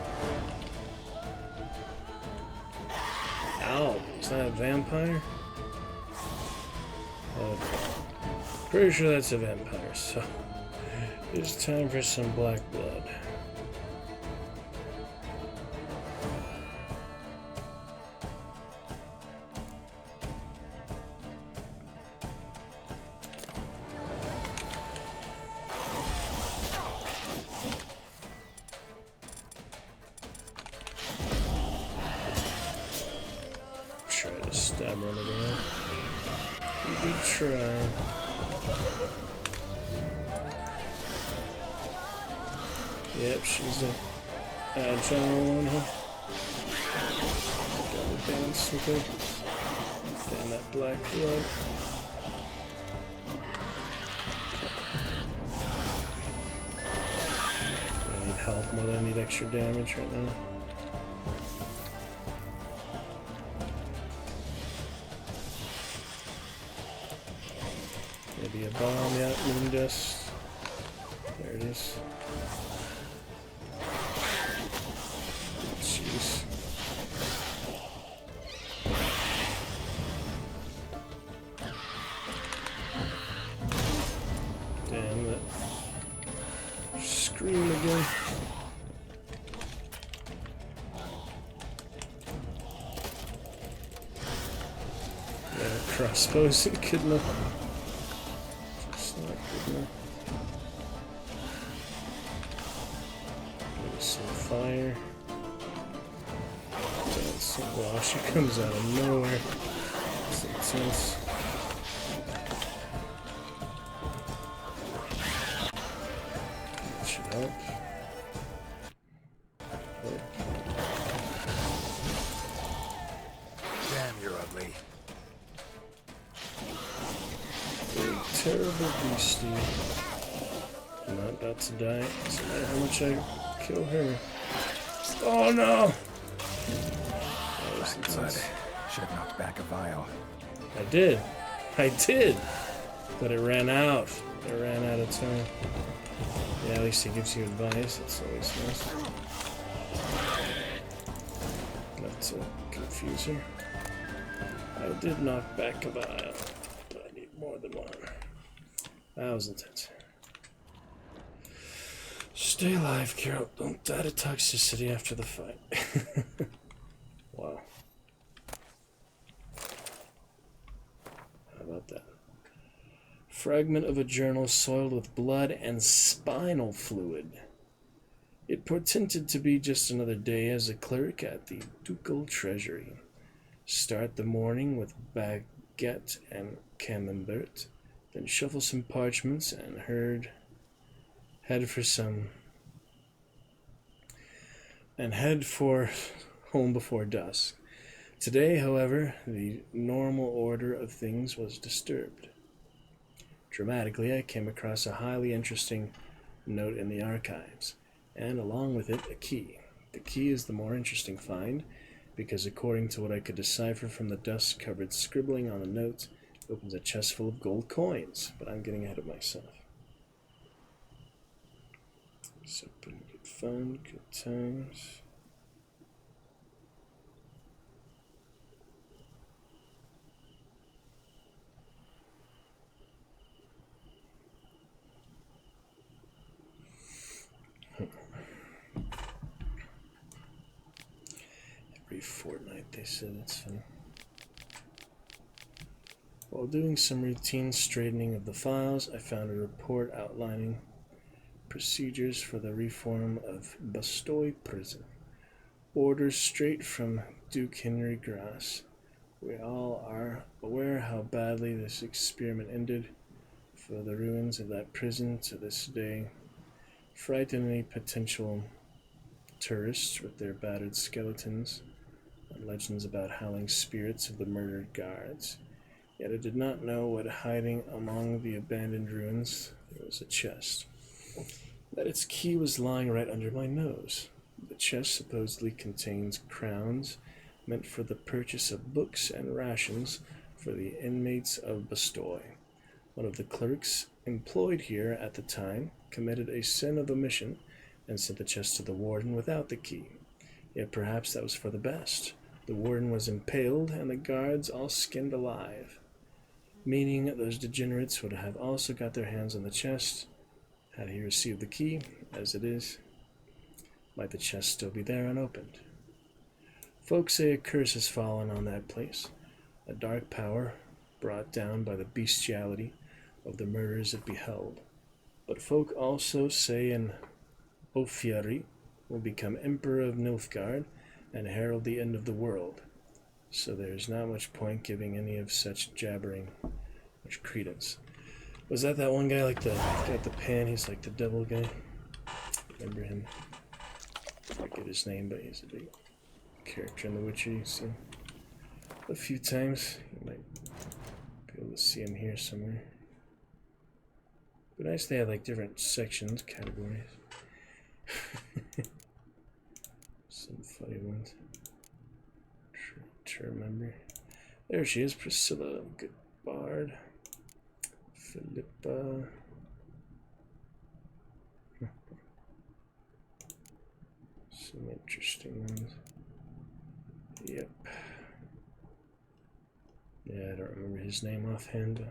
Ow, is that a vampire? Pretty sure that's a vampire, so it's time for some black blood. Try to stab one of them. We try. Yep, she's a agile one, huh? Gotta dance with her. Damn that black blood. I need help more than I need extra damage right now. Maybe a bomb, yeah, moon dust. There it is. Jeez. Damn it. Scream again. Yeah, crossbows and good enough. Just not good enough. Maybe some fire. Wow, she comes out of nowhere. That's intense. That should help. Damn, you're ugly. Big, terrible beastie. I'm not about to die. Doesn't matter how much I kill her. Oh no! Blood. Should have knocked back a vial. I did, but it ran out. It ran out of time. Yeah, at least it gives you advice. That's always nice. Not to confuse her. I did knock back a vial, but I need more than one. That was intense. Stay alive, Carol. Don't die to toxicity after the fight. Wow. How about that? Fragment of a journal soiled with blood and spinal fluid. It portended to be just another day as a clerk at the ducal treasury. Start the morning with baguette and camembert, then shuffle some parchments and head for home before dusk. Today, however, the normal order of things was disturbed. Dramatically, I came across a highly interesting note in the archives, and along with it, a key. The key is the more interesting find, because according to what I could decipher from the dust-covered scribbling on the note, it opens a chest full of gold coins, but I'm getting ahead of myself. So, pretty good fun, good times. Every fortnight, they said. It's funny. While doing some routine straightening of the files, I found a report outlining procedures for the reform of Bastoy Prison. Orders straight from Duke Henry Grass. We all are aware how badly this experiment ended, for the ruins of that prison to this day frighten any potential tourists with their battered skeletons and legends about howling spirits of the murdered guards. Yet I did not know what hiding among the abandoned ruins there was a chest. That its key was lying right under my nose. The chest supposedly contains crowns meant for the purchase of books and rations for the inmates of Bastoy. One of the clerks employed here at the time committed a sin of omission and sent the chest to the warden without the key. Yet perhaps that was for the best. The warden was impaled and the guards all skinned alive, meaning those degenerates would have also got their hands on the chest had he received the key. As it is, might the chest still be there unopened? Folks say a curse has fallen on that place, a dark power brought down by the bestiality of the murders it beheld. But folk also say an Ofieri will become Emperor of Nilfgaard and herald the end of the world, so there is not much point giving any of such jabbering much credence. Was that one guy like the got the pan? He's like the devil guy. Remember him? I forget his name, but he's a big character in The Witcher. You've seen a few times. You might be able to see him here somewhere. But nice they have like different sections, categories. Some funny ones. Try to remember. There she is, Priscilla, good bard. Philippa. Some interesting ones. Yep. Yeah, I don't remember his name offhand. I'm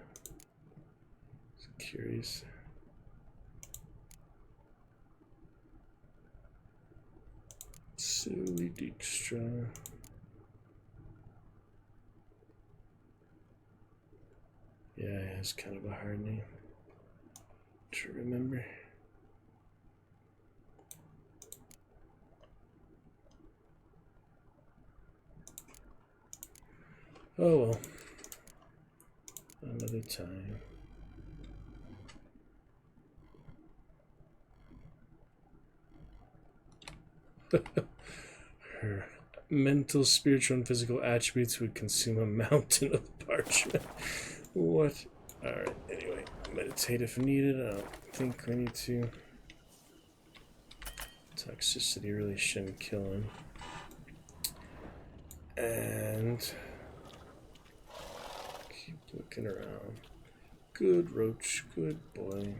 curious. Silly Dijkstra. Yeah, it has kind of a hard name to remember. Oh well. Another time. Her mental, spiritual, and physical attributes would consume a mountain of parchment. What? Alright, anyway. Meditate if needed. I don't think we need to. Toxicity really shouldn't kill him. And keep looking around. Good Roach, good boy.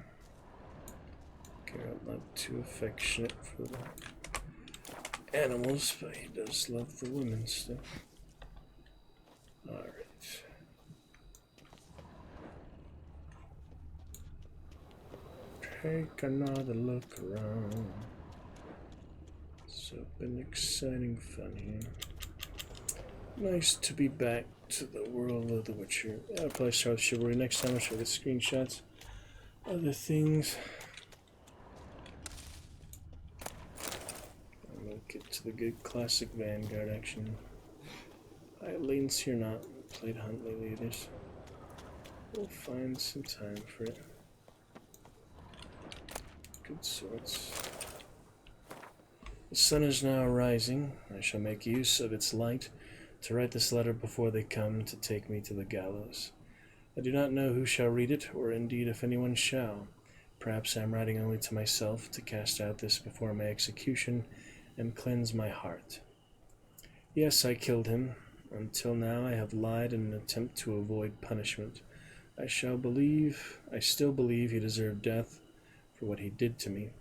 Geralt not too affectionate for the animals, but he does love the women still. Alright. Take another look around. It's been exciting fun here. Nice to be back to the world of The Witcher. I'll probably start with Chivalry next time. I'll show you the screenshots. Other things. We'll get to the good classic Vanguard action. I Lanes here not played Huntley Leaders. We'll find some time for it. Good sorts. The sun is now rising. I shall make use of its light to write this letter before they come to take me to the gallows. I do not know who shall read it, or indeed if anyone shall. Perhaps I am writing only to myself to cast out this before my execution and cleanse my heart. Yes, I killed him. Until now I have lied in an attempt to avoid punishment. I still believe he deserved death for what he did to me.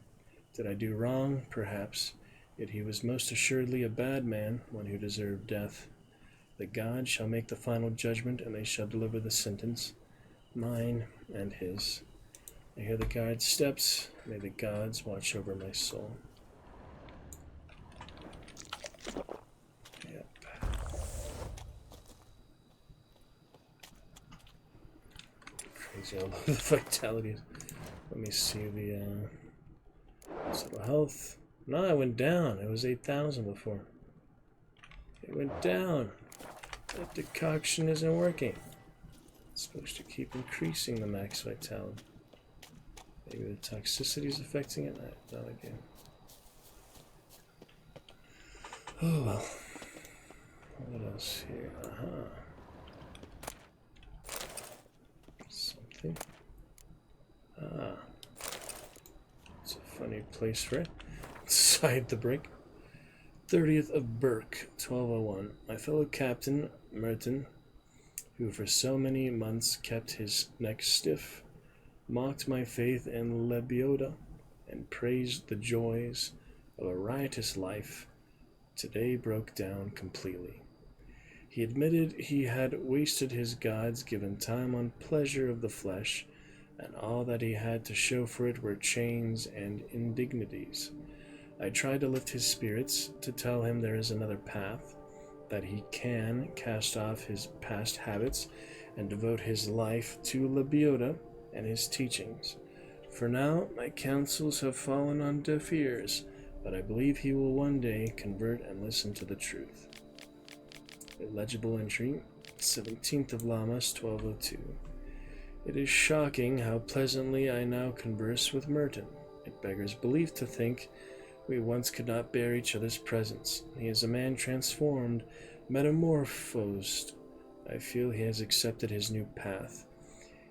Did I do wrong? Perhaps. Yet he was most assuredly a bad man, one who deserved death. The gods shall make the final judgment, and they shall deliver the sentence, mine and his. I hear the guard's steps. May the gods watch over my soul. Yep. Crazy how low the vitality is. Let me see the total health. No, it went down. It was 8,000 before. It went down. That decoction isn't working. It's supposed to keep increasing the max vitality. Maybe the toxicity is affecting it? No idea. Oh well. What else here? Something. It's a funny place for it. Inside the break. 30th of Burke, 1201. My fellow captain, Merton, who for so many months kept his neck stiff, mocked my faith in Lebioda, and praised the joys of a riotous life, today broke down completely. He admitted he had wasted his gods-given time on pleasure of the flesh, and all that he had to show for it were chains and indignities. I tried to lift his spirits, to tell him there is another path, that he can cast off his past habits and devote his life to Lebioda and his teachings. For now, my counsels have fallen on deaf ears, but I believe he will one day convert and listen to the truth. Illegible entry, 17th of Lammas, 1202. It is shocking how pleasantly I now converse with Merton. It beggars belief to think we once could not bear each other's presence. He is a man transformed, metamorphosed. I feel he has accepted his new path.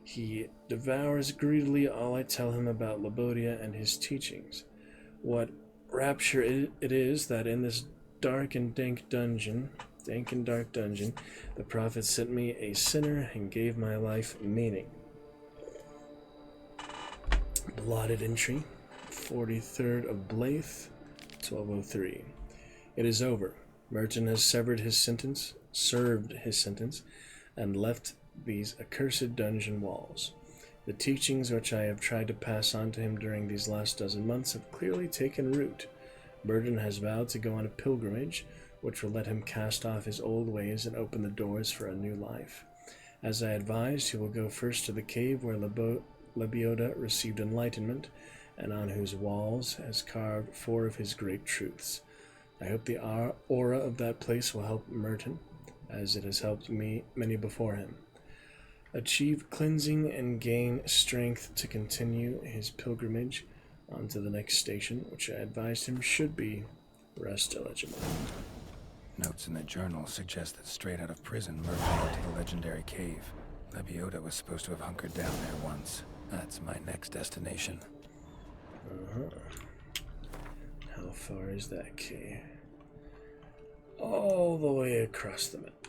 He devours greedily all I tell him about Labodia and his teachings. What rapture it is that in this dark and dank dungeon, the prophet sent me a sinner and gave my life meaning. Blotted entry, 43rd of Blythe, 1203. It is over. Merton has served his sentence, and left these accursed dungeon walls. The teachings which I have tried to pass on to him during these last dozen months have clearly taken root. Merton has vowed to go on a pilgrimage, which will let him cast off his old ways and open the doors for a new life. As I advised, he will go first to the cave where Lebioda received enlightenment, and on whose walls has carved 4 of his great truths. I hope the aura of that place will help Merton, as it has helped me many before him, achieve cleansing and gain strength to continue his pilgrimage on to the next station, which I advised him should be Rest Illegible. Notes in the journal suggest that straight out of prison, Merton went to the legendary cave. Lebioda was supposed to have hunkered down there once. That's my next destination. How far is that cave? All the way across the map.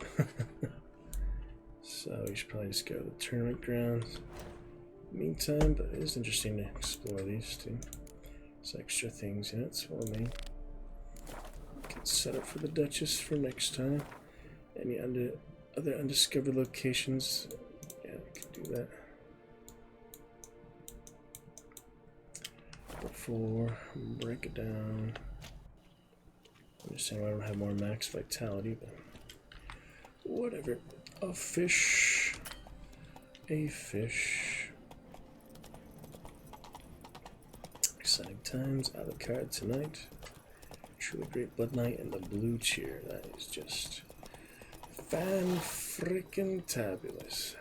So we should probably just go to the tournament grounds. Meantime, but it is interesting to explore these too. There's extra things in it, so we'll make get set up for the Duchess for next time. Any other undiscovered locations? Yeah, we can do that. Before break it down. I understand why I don't have more max vitality, but whatever. A fish. Exciting times. Alucard tonight. Truly Great Blood Knight and the Blue Cheer. That is just fan-frickin-tabulous.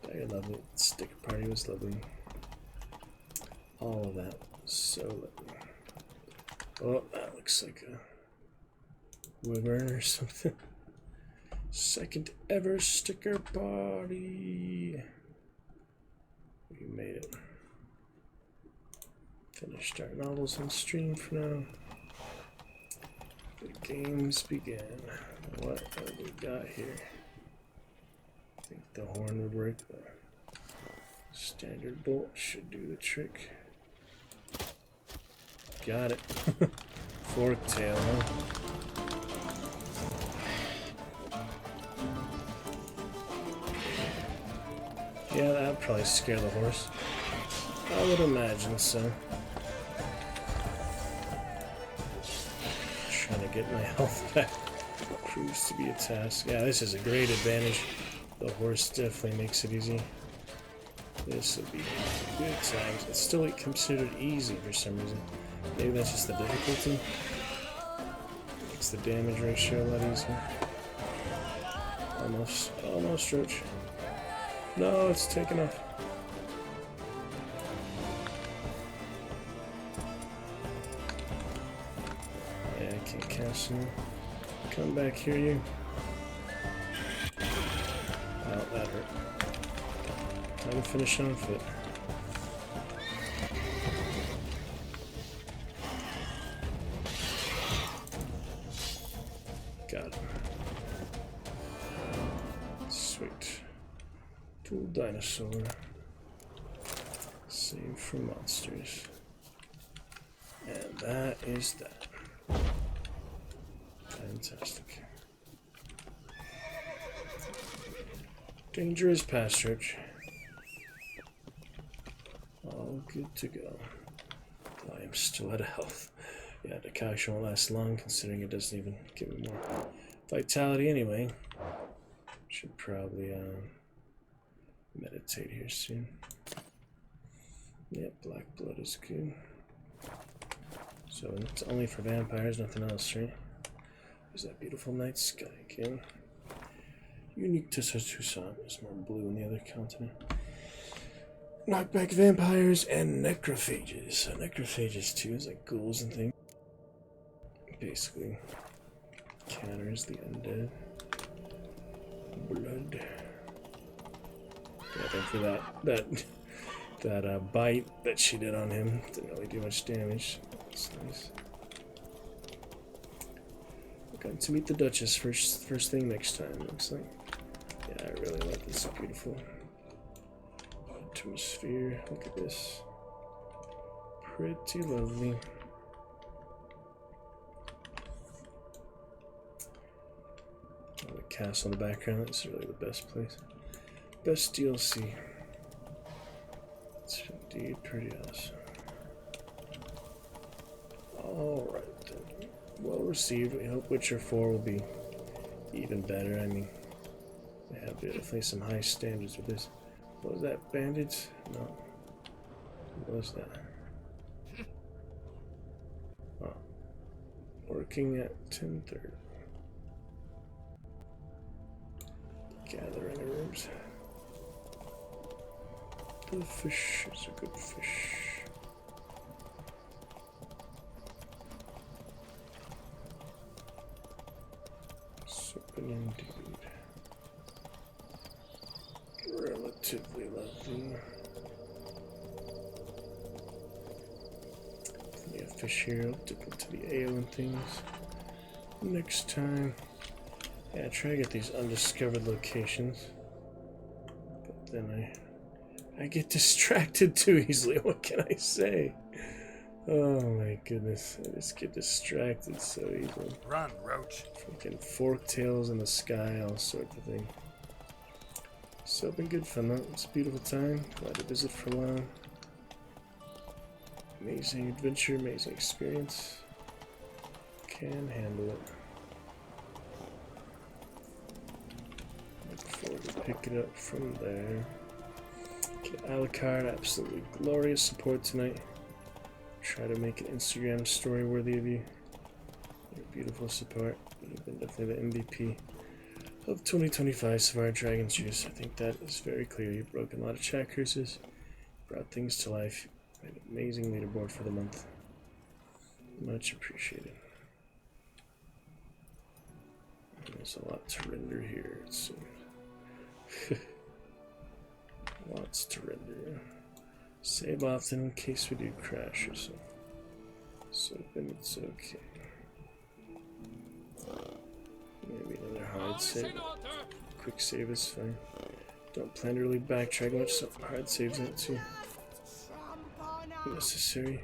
Very lovely. Sticker party was lovely. All of that was so lovely. Oh, that looks like a wyvern or something. Second ever sticker party. We made it. Finished our novels on stream for now. The games begin. What have we got here? I think the horn would work. The standard bolt should do the trick. Got it. Fork tail, huh? Yeah, that'd probably scare the horse. I would imagine so. Trying to get my health back proves to be a task. Yeah, this is a great advantage. The horse definitely makes it easy. This will be good times. It's still considered easy for some reason. Maybe that's just the difficulty. Makes the damage ratio a lot easier. Almost, Roach. No, it's taken off. Yeah, I can't cast him. Come back here, you. Oh, that hurt. Time to finish on foot. Got it. Sweet. Dual dinosaur. Save for monsters. And that is that. Fantastic. Dangerous passage. All good to go. I am still out of health. Yeah, the concoction won't last long considering it doesn't even give me more vitality anyway. Should probably meditate here soon. Yep, black blood is good. So it's only for vampires, nothing else, right? There's that beautiful night sky again. Unique to Tucson. There's more blue in the other continent. Knockback vampires and necrophages. So necrophages too is like ghouls and things. Basically counters the undead. Blood. Yeah, thankfully that bite that she did on him didn't really do much damage. That's nice. We're going to meet the Duchess first thing next time, looks like. Yeah, I really like this beautiful atmosphere. Look at this. Pretty lovely. Oh, the castle in the background, this is really the best place. Best DLC. It's indeed pretty awesome. Alright then. Well received. We hope Witcher 4 will be even better. I mean, they have definitely some high standards with this. What was that? Bandits? No. What was that? Oh. Working at 10:30. Gathering rooms. The fish is a good fish. Something indeed. Relatively lovely. Plenty of fish here. I'll dip into the ale and things next time. Yeah, try to get these undiscovered locations. But then I get distracted too easily. What can I say? Oh my goodness. I just get distracted so easily. Run, Roach. Freaking forktails in the sky, all sorts of things. So been good fun though. It's a beautiful time. Glad to visit for a while. Amazing adventure, amazing experience. Can handle it. Look forward to picking up from there. Get Alucard, absolutely glorious support tonight. Try to make an Instagram story worthy of you. Your beautiful support. You've been definitely the MVP of 2025 Savard Dragon's Juice. I think that is very clear. You've broken a lot of chat curses, brought things to life. Made an amazing leaderboard for the month. Much appreciated. And there's a lot to render here, it seems. Lots to render. Save often in case we do crash or so. So then it's okay. Maybe another hard save. Quick save is fine. Don't plan to really backtrack much, so hard saves it too. Necessary.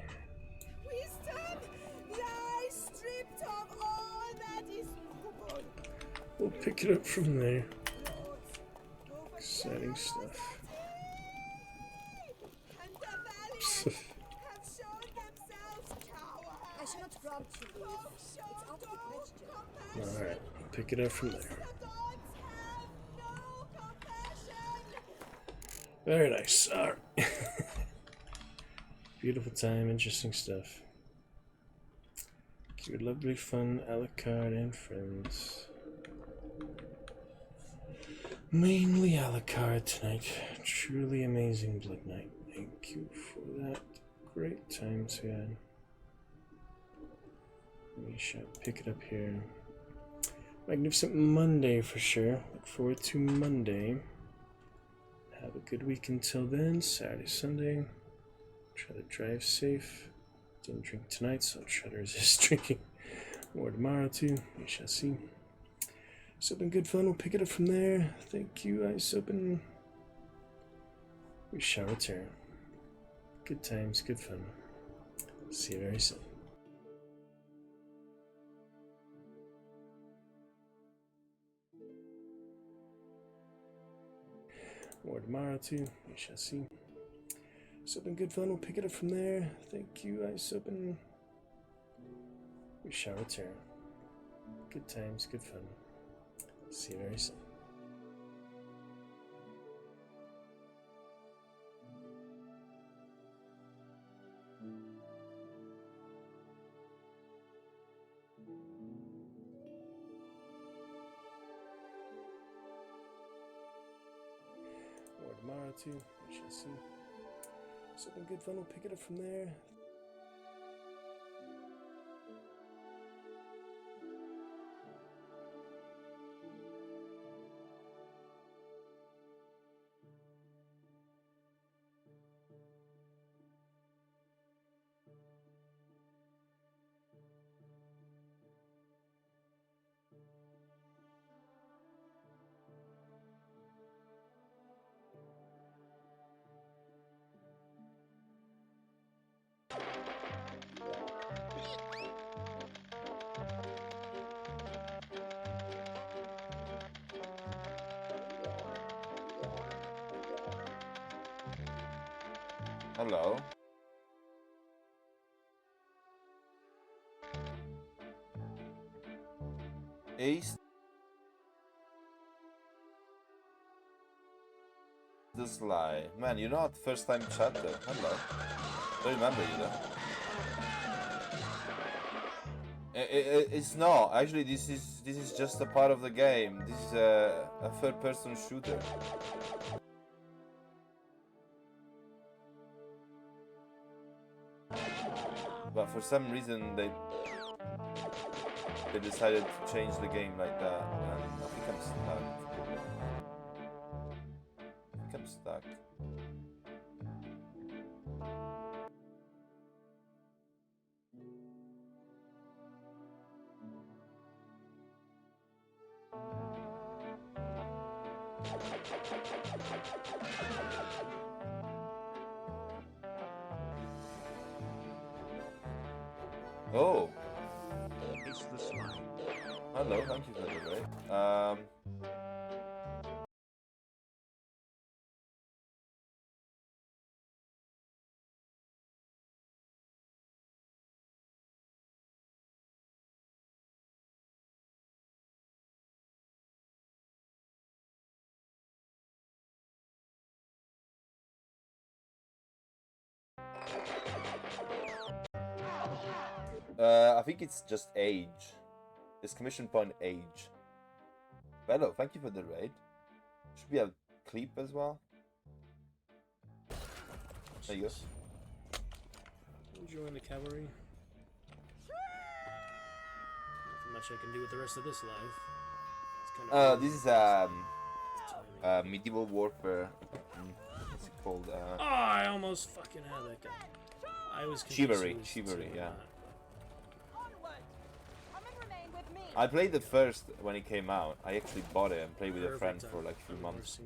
We'll pick it up from there. Exciting stuff. Alright, pick it up from there. Very nice. All right. Beautiful time, interesting stuff. Cute, lovely, fun, Alucard and friends. Mainly Alucard tonight. Truly amazing Blood Night. Thank you for that. Great times we had. We shall pick it up here. Magnificent Monday for sure. Look forward to Monday. Have a good week until then. Saturday, Sunday. Try to drive safe. Didn't drink tonight, so I'll try to resist drinking more tomorrow too. We shall see. It's been good fun. We'll pick it up from there. Thank you, Ice Open. We shall return. Good times, good fun. See you very soon. More tomorrow too. We shall see. It's been good fun. We'll pick it up from there. Thank you, Ice Open. We shall return. Good times, good fun. See you very soon. More tomorrow too. We shall see. It's been good fun. We'll pick it up from there. Hello. Ace. The Sly. Man, you're not first time chatter. Hello. Don't remember you though. It's not. Actually, this is just a part of the game. This is a third person shooter. But for some reason they decided to change the game like that, and I think I'm stuck. Oh. It's the slime. Hello, thank you for the raid. I think it's just age. Exclamation point age. Hello, thank you for the raid. Should we have clip as well? There you go. Join the cavalry. Nothing much I can do with the rest of this life. It's kind of this is medieval warfare. What's it called? Oh, I almost fucking had that guy. I was Chivalry, yeah. I played it first when it came out. I actually bought it and played with a friend for like a few months.